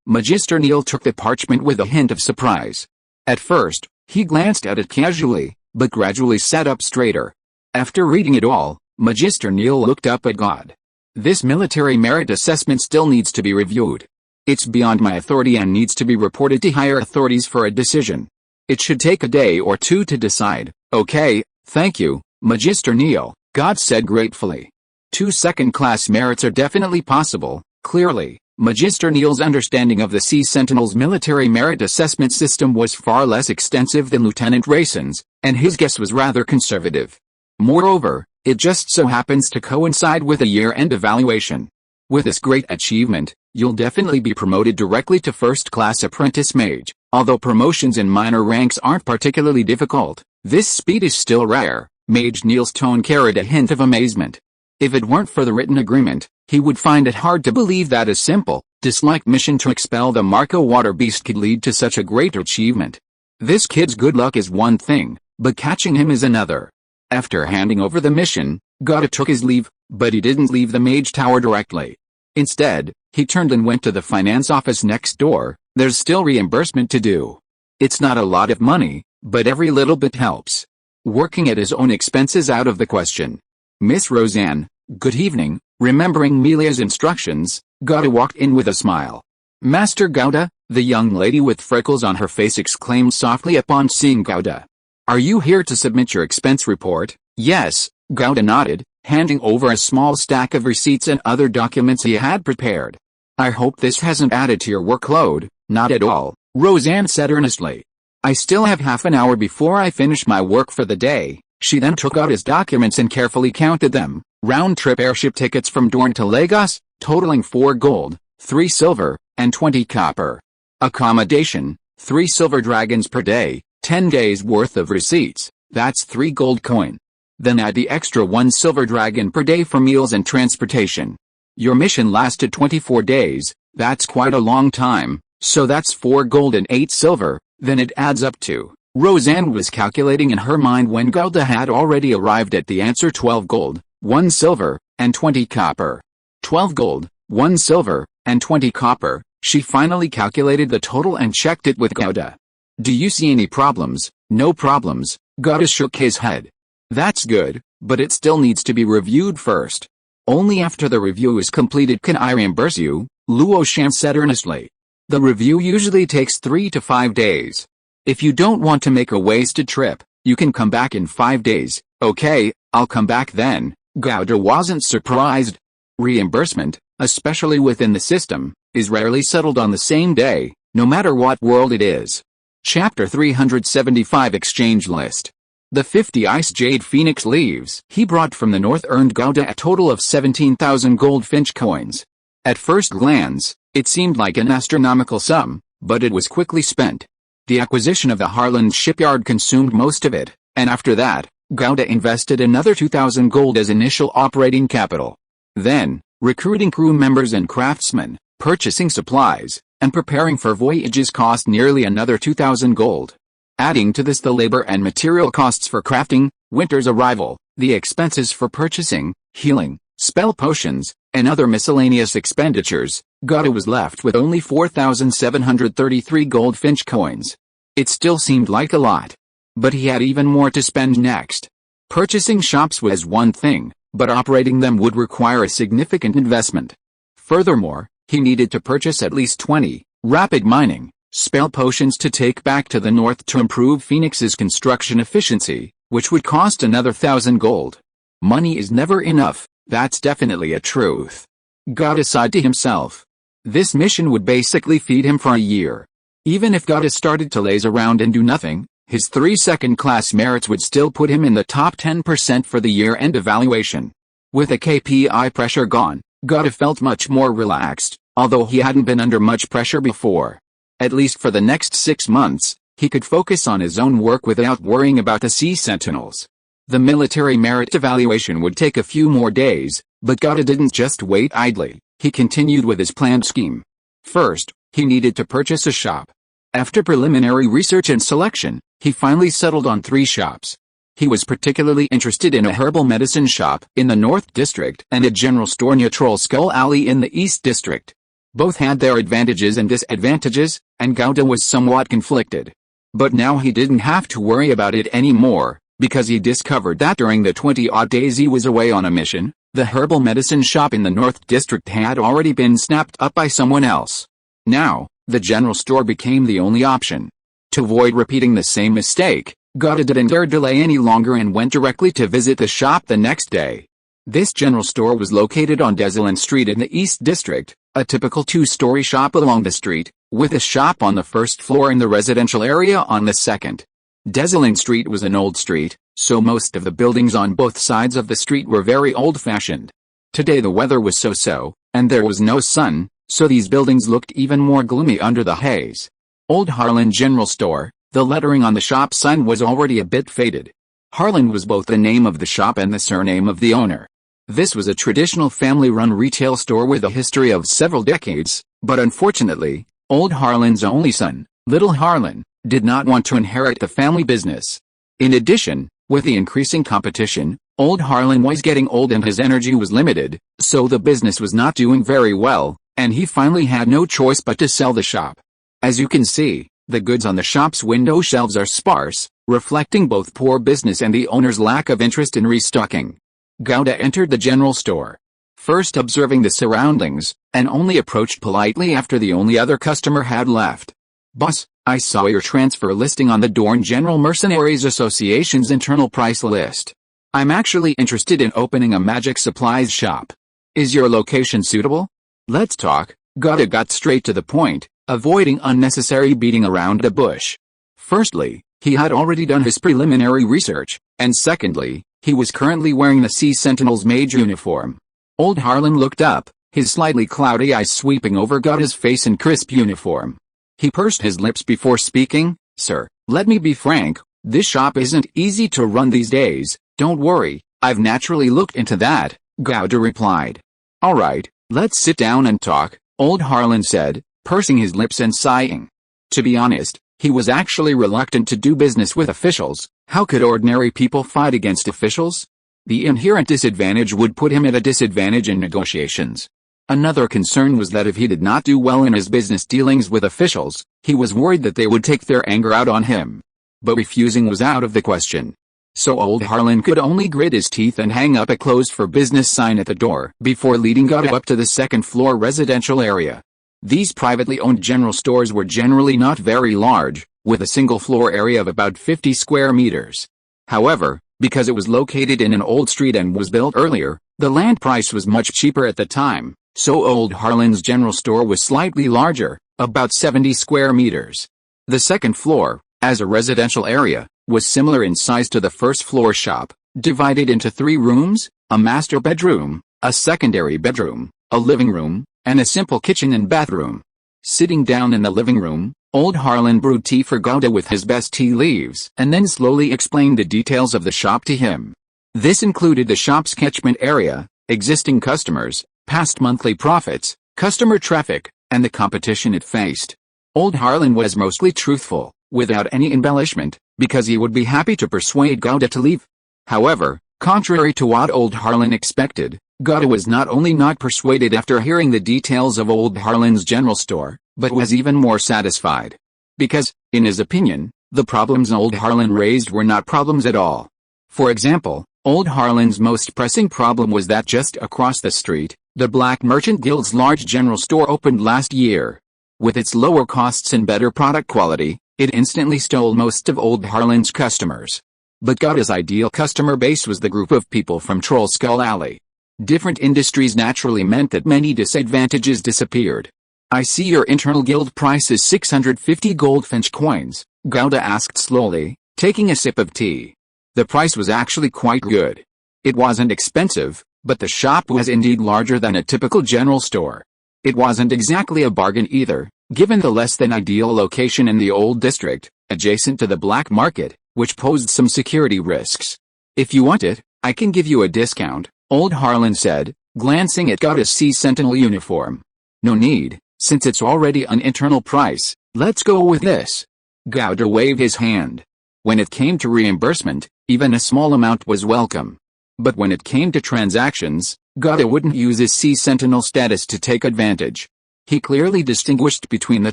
Magister Neil took the parchment with a hint of surprise. At first, he glanced at it casually, but gradually sat up straighter. After reading it all, Magister Neil looked up at God. This military merit assessment still needs to be reviewed. It's beyond my authority and needs to be reported to higher authorities for a decision. It should take a day or two to decide. Okay, thank you, Magister Neil, God said gratefully. 2 second-class merits are definitely possible, clearly. Magister Neil's understanding of the Sea Sentinel's military merit assessment system was far less extensive than Lieutenant Rayson's, and his guess was rather conservative. Moreover, it just so happens to coincide with a year-end evaluation. With this great achievement, you'll definitely be promoted directly to first-class apprentice mage. Although promotions in minor ranks aren't particularly difficult, this speed is still rare. Mage Neil's tone carried a hint of amazement. If it weren't for the written agreement, he would find it hard to believe that a simple, disliked mission to expel the Marco Water Beast could lead to such a great achievement. This kid's good luck is one thing, but catching him is another. After handing over the mission, Goda took his leave, but he didn't leave the Mage Tower directly. Instead, He turned and went to the finance office next door. There's still reimbursement to do. It's not a lot of money, but every little bit helps. Working at his own expense is out of the question. Miss Roseanne, good evening. Remembering Melia's instructions, Gauda walked in with a smile. Master Gauda, the young lady with freckles on her face exclaimed softly upon seeing Gauda. Are you here to submit your expense report? Yes, Gauda nodded, handing over a small stack of receipts and other documents he had prepared. I hope this hasn't added to your workload. Not at all, Roseanne said earnestly. I still have half an hour before I finish my work for the day. She then took out his documents and carefully counted them. Round-trip airship tickets from Dorne to Lagos, totaling 4 gold, 3 silver, and 20 copper. Accommodation, 3 silver dragons per day, 10 days worth of receipts, that's 3 gold coin. Then add the extra 1 silver dragon per day for meals and transportation. Your mission lasted 24 days, that's quite a long time, so that's 4 gold and 8 silver, then it adds up to. Roseanne was calculating in her mind when Gauda had already arrived at the answer 12 gold, 1 silver, and 20 copper. 12 gold, 1 silver, and 20 copper. She finally calculated the total and checked it with Gauda. Do you see any problems? No problems, Gauda shook his head. That's good, but it still needs to be reviewed first. Only after the review is completed can I reimburse you, Luo Shan said earnestly. The review usually takes 3 to 5 days. If you don't want to make a wasted trip, you can come back in 5 days. Okay, I'll come back then. Gauda wasn't surprised. Reimbursement, especially within the system, is rarely settled on the same day, no matter what world it is. Chapter 375 Exchange List. The 50 Ice Jade Phoenix leaves he brought from the north earned Gauda a total of 17,000 goldfinch coins. At first glance, it seemed like an astronomical sum, but it was quickly spent. The acquisition of the Harland shipyard consumed most of it, and after that, Gauda invested another 2,000 gold as initial operating capital. Then, recruiting crew members and craftsmen, purchasing supplies, and preparing for voyages cost nearly another 2,000 gold. Adding to this the labor and material costs for crafting, winter's arrival, the expenses for purchasing, healing, spell potions, and other miscellaneous expenditures, Gauda was left with only 4,733 goldfinch coins. It still seemed like a lot. But he had even more to spend next. Purchasing shops was one thing, but operating them would require a significant investment. Furthermore, he needed to purchase at least 20 rapid mining spell potions to take back to the north to improve Phoenix's construction efficiency, which would cost another 1,000 gold. Money is never enough, that's definitely a truth. Gauda sighed to himself. This mission would basically feed him for a year. Even if Gauda started to laze around and do nothing, his 3 second-class merits would still put him in the top 10% for the year-end evaluation. With the KPI pressure gone, Gauda felt much more relaxed, although he hadn't been under much pressure before. At least for the next 6 months, he could focus on his own work without worrying about the Sea Sentinels. The military merit evaluation would take a few more days, but Gauda didn't just wait idly. He continued with his planned scheme. First, he needed to purchase a shop. After preliminary research and selection, he finally settled on 3 shops. He was particularly interested in a herbal medicine shop in the North District and a general store near Troll Skull Alley in the East District. Both had their advantages and disadvantages, and Gauda was somewhat conflicted. But now he didn't have to worry about it anymore, because he discovered that during the 20-odd days he was away on a mission, the herbal medicine shop in the North District had already been snapped up by someone else. Now, the general store became the only option. To avoid repeating the same mistake, Gauda didn't dare delay any longer and went directly to visit the shop the next day. This general store was located on Desolin Street in the East District, a typical 2-story shop along the street, with a shop on the first floor and the residential area on the second. Desolin Street was an old street, so most of the buildings on both sides of the street were very old-fashioned. Today the weather was so-so, and there was no sun, so these buildings looked even more gloomy under the haze. Old Harlan General Store, the lettering on the shop sign was already a bit faded. Harlan was both the name of the shop and the surname of the owner. This was a traditional family-run retail store with a history of several decades, but unfortunately, Old Harlan's only son, Little Harlan, did not want to inherit the family business. In addition, with the increasing competition, Old Harlan was getting old and his energy was limited, so the business was not doing very well, and he finally had no choice but to sell the shop. As you can see, the goods on the shop's window shelves are sparse, reflecting both poor business and the owner's lack of interest in restocking. Gouda entered the general store, first observing the surroundings, and only approached politely after the only other customer had left. "Boss, I saw your transfer listing on the Dorn General Mercenaries Association's internal price list. I'm actually interested in opening a magic supplies shop. Is your location suitable? Let's talk." Gouda got straight to the point, avoiding unnecessary beating around the bush. Firstly, he had already done his preliminary research, and secondly, he was currently wearing the Sea Sentinel's Mage uniform. Old Harlan looked up, his slightly cloudy eyes sweeping over Gouda's face in crisp uniform. He pursed his lips before speaking. "Sir, let me be frank, this shop isn't easy to run these days." "Don't worry, I've naturally looked into that," Gouda replied. "Alright, let's sit down and talk," Old Harlan said, pursing his lips and sighing. To be honest, he was actually reluctant to do business with officials. How could ordinary people fight against officials? The inherent disadvantage would put him at a disadvantage in negotiations. Another concern was that if he did not do well in his business dealings with officials, he was worried that they would take their anger out on him. But refusing was out of the question. So Old Harlan could only grit his teeth and hang up a closed for business sign at the door before leading Gouda up to the second-floor residential area. These privately owned general stores were generally not very large, with a single floor area of about 50 square meters. However, because it was located in an old street and was built earlier, the land price was much cheaper at the time, so Old Harlan's general store was slightly larger, about 70 square meters. The second floor, as a residential area, was similar in size to the first-floor shop, divided into 3 rooms, a master bedroom, a secondary bedroom, a living room, and a simple kitchen and bathroom. Sitting down in the living room, Old Harlan brewed tea for Gouda with his best tea leaves and then slowly explained the details of the shop to him. This included the shop's catchment area, existing customers, past monthly profits, customer traffic, and the competition it faced. Old Harlan was mostly truthful, without any embellishment, because he would be happy to persuade Gouda to leave. However, contrary to what Old Harlan expected, Gouda was not only not persuaded after hearing the details of Old Harlan's general store, but was even more satisfied. Because, in his opinion, the problems Old Harlan raised were not problems at all. For example, Old Harlan's most pressing problem was that just across the street, the Black Merchant Guild's large general store opened last year. With its lower costs and better product quality, it instantly stole most of Old Harlan's customers. But Gouda's ideal customer base was the group of people from Troll Skull Alley. Different industries naturally meant that many disadvantages disappeared. "I see your internal guild price is 650 goldfinch coins," Gouda asked slowly, taking a sip of tea. The price was actually quite good. It wasn't expensive, but the shop was indeed larger than a typical general store. It wasn't exactly a bargain either, given the less than ideal location in the old district, adjacent to the black market, which posed some security risks. "If you want it, I can give you a discount," Old Harlan said, glancing at Gouda's Sea Sentinel uniform. "No need, since it's already an internal price, let's go with this." Gouda waved his hand. When it came to reimbursement, even a small amount was welcome. But when it came to transactions, Gouda wouldn't use his Sea Sentinel status to take advantage. He clearly distinguished between the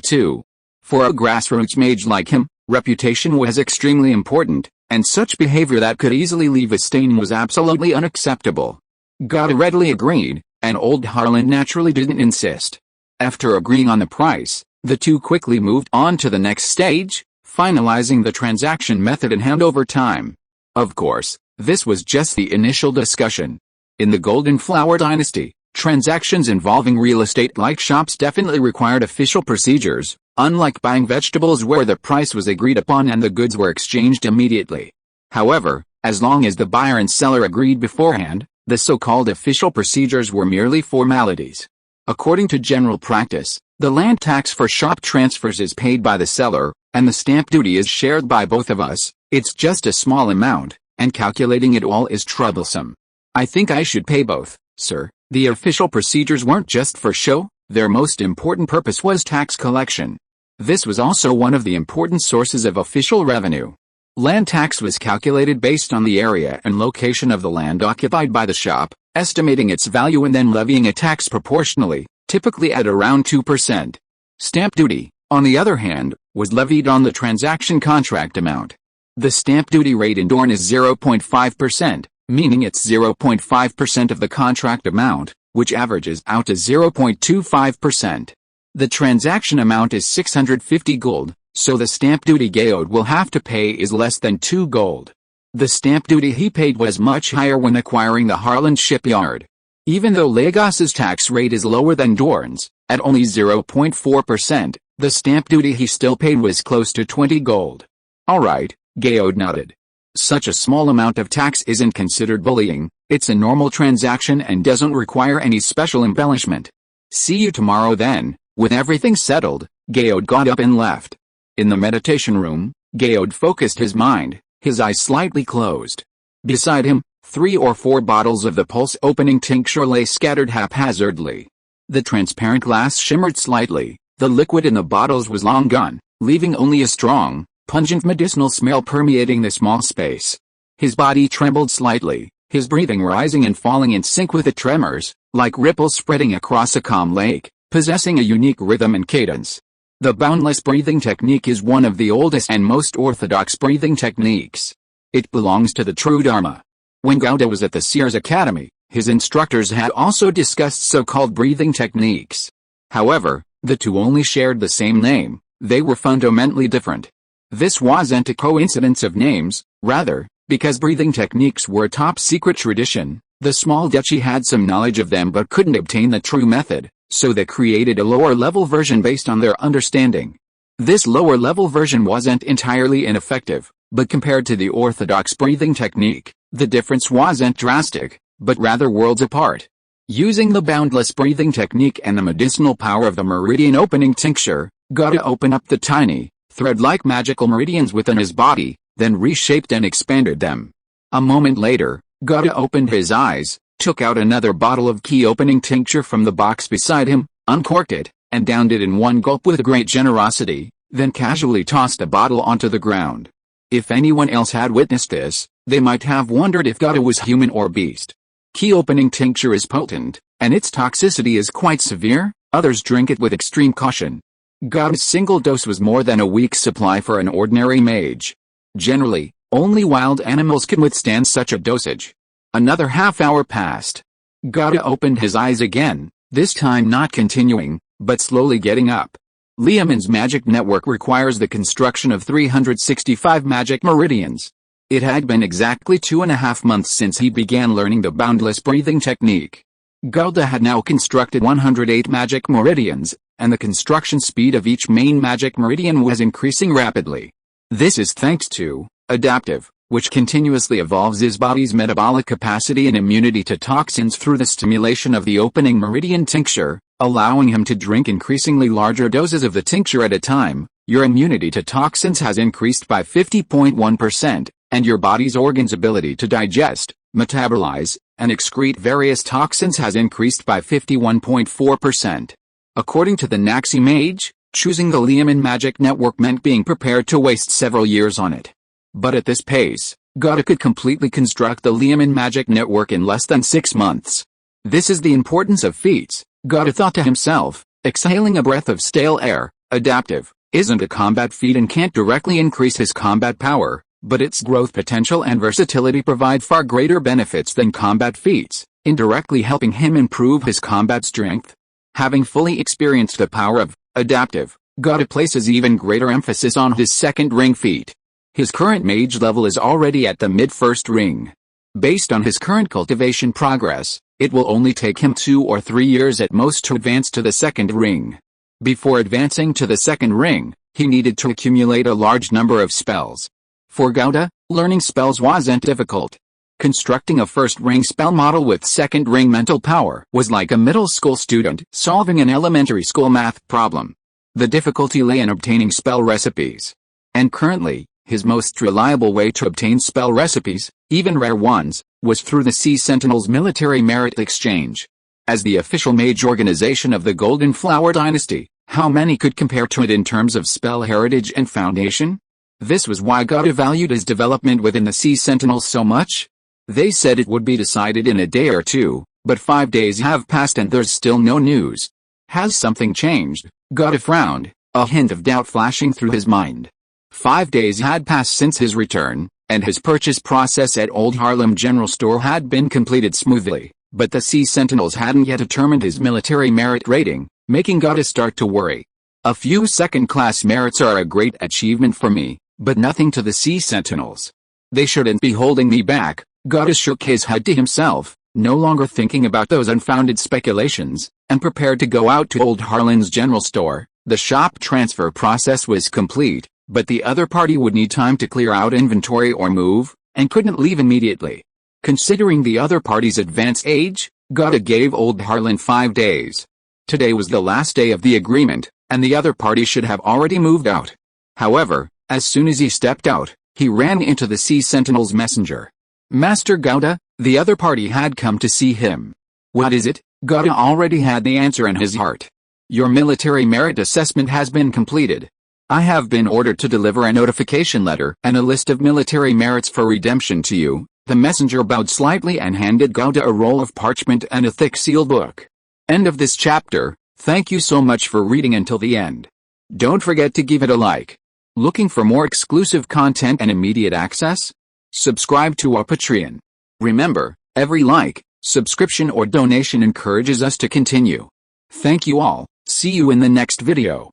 two. For a grassroots mage like him, reputation was extremely important, and such behavior that could easily leave a stain was absolutely unacceptable. Gouda readily agreed, and Old Harlan naturally didn't insist. After agreeing on the price, the two quickly moved on to the next stage, finalizing the transaction method and handover time. Of course, this was just the initial discussion. In the Golden Flower Dynasty, transactions involving real estate-like shops definitely required official procedures, unlike buying vegetables where the price was agreed upon and the goods were exchanged immediately. However, as long as the buyer and seller agreed beforehand, the so-called official procedures were merely formalities. According to general practice, the land tax for shop transfers is paid by the seller, and the stamp duty is shared by both of us. It's just a small amount, and calculating it all is troublesome. "I think I should pay both, sir." The official procedures weren't just for show, their most important purpose was tax collection. This was also one of the important sources of official revenue. Land tax was calculated based on the area and location of the land occupied by the shop, estimating its value and then levying a tax proportionally, typically at around 2%. Stamp duty, on the other hand, was levied on the transaction contract amount. The stamp duty rate in Dorn is 0.5%, meaning it's 0.5% of the contract amount, which averages out to 0.25%. The transaction amount is 650 gold, so the stamp duty Gaod will have to pay is less than 2 gold. The stamp duty he paid was much higher when acquiring the Harland shipyard. Even though Lagos's tax rate is lower than Dorn's, at only 0.4%, the stamp duty he still paid was close to 20 gold. Alright, Gaod nodded. Such a small amount of tax isn't considered bullying, it's a normal transaction and doesn't require any special embellishment. See you tomorrow then. With everything settled, Gaod got up and left. In the meditation room, Gaod focused his mind, his eyes slightly closed. Beside him, 3 or 4 bottles of the pulse-opening tincture lay scattered haphazardly. The transparent glass shimmered slightly, the liquid in the bottles was long gone, leaving only a strong, pungent medicinal smell permeating the small space. His body trembled slightly, his breathing rising and falling in sync with the tremors, like ripples spreading across a calm lake, possessing a unique rhythm and cadence. The boundless breathing technique is one of the oldest and most orthodox breathing techniques. It belongs to the true Dharma. When Gauda was at the Seer's Academy, his instructors had also discussed so-called breathing techniques. However, the two only shared the same name, they were fundamentally different. This wasn't a coincidence of names, rather, because breathing techniques were a top-secret tradition, the small duchy had some knowledge of them but couldn't obtain the true method, so they created a lower-level version based on their understanding. This lower-level version wasn't entirely ineffective, but compared to the orthodox breathing technique, the difference wasn't drastic, but rather worlds apart. Using the boundless breathing technique and the medicinal power of the meridian opening tincture, Gauda opened up the tiny, thread-like magical meridians within his body, then reshaped and expanded them. A moment later, Gauda opened his eyes, took out another bottle of key-opening tincture from the box beside him, uncorked it, and downed it in one gulp with great generosity, then casually tossed the bottle onto the ground. If anyone else had witnessed this, they might have wondered if Gauda was human or beast. Key-opening tincture is potent, and its toxicity is quite severe, others drink it with extreme caution. Gauda's single dose was more than a week's supply for an ordinary mage. Generally, only wild animals can withstand such a dosage. Another half-hour passed. Gauda opened his eyes again, this time not continuing, but slowly getting up. Liamon's magic network requires the construction of 365 magic meridians. It had been exactly 2.5 months since he began learning the boundless breathing technique. Gauda had now constructed 108 magic meridians, and the construction speed of each main magic meridian was increasing rapidly. This is thanks to adaptive, which continuously evolves his body's metabolic capacity and immunity to toxins through the stimulation of the opening meridian tincture, allowing him to drink increasingly larger doses of the tincture at a time. Your immunity to toxins has increased by 50.1%, and your body's organs' ability to digest, metabolize, and excrete various toxins has increased by 51.4%. According to the Naxi Mage, choosing the Liamon magic network meant being prepared to waste several years on it. But at this pace, Gauda could completely construct the Liamon magic network in less than 6 months. This is the importance of feats, Gauda thought to himself, exhaling a breath of stale air. Adaptive isn't a combat feat and can't directly increase his combat power, but its growth potential and versatility provide far greater benefits than combat feats, indirectly helping him improve his combat strength. Having fully experienced the power of adaptive, Gauda places even greater emphasis on his second ring feat. His current mage level is already at the mid-first ring. Based on his current cultivation progress, it will only take him 2 or 3 years at most to advance to the second ring. Before advancing to the second ring, he needed to accumulate a large number of spells. For Gauda, learning spells wasn't difficult. Constructing a first-ring spell model with second-ring mental power was like a middle school student solving an elementary school math problem. The difficulty lay in obtaining spell recipes. And currently, his most reliable way to obtain spell recipes, even rare ones, was through the Sea Sentinels Military Merit Exchange. As the official mage organization of the Golden Flower Dynasty, how many could compare to it in terms of spell heritage and foundation? This was why Gauda valued his development within the Sea Sentinels so much. They said it would be decided in a day or two, but 5 days have passed and there's still no news. Has something changed? Gauda frowned, a hint of doubt flashing through his mind. 5 days had passed since his return, and his purchase process at Old Harlem General Store had been completed smoothly, but the Sea Sentinels hadn't yet determined his military merit rating, making Gauda start to worry. A few second-class merits are a great achievement for me, but nothing to the Sea Sentinels. They shouldn't be holding me back. Gauda shook his head to himself, no longer thinking about those unfounded speculations, and prepared to go out to Old Harlem's General Store. The shop transfer process was complete, but the other party would need time to clear out inventory or move, and couldn't leave immediately. Considering the other party's advanced age, Gauda gave Old Harlem 5 days. Today was the last day of the agreement, and the other party should have already moved out. However, as soon as he stepped out, he ran into the Sea Sentinel's messenger. Master Gauda, the other party had come to see him. What is it? Gauda already had the answer in his heart. Your military merit assessment has been completed. I have been ordered to deliver a notification letter and a list of military merits for redemption to you. The messenger bowed slightly and handed Gauda a roll of parchment and a thick sealed book. End of this chapter. Thank you so much for reading until the end. Don't forget to give it a like. Looking for more exclusive content and immediate access? Subscribe to our Patreon. Remember, every like, subscription or donation encourages us to continue. Thank you all. See you in the next video.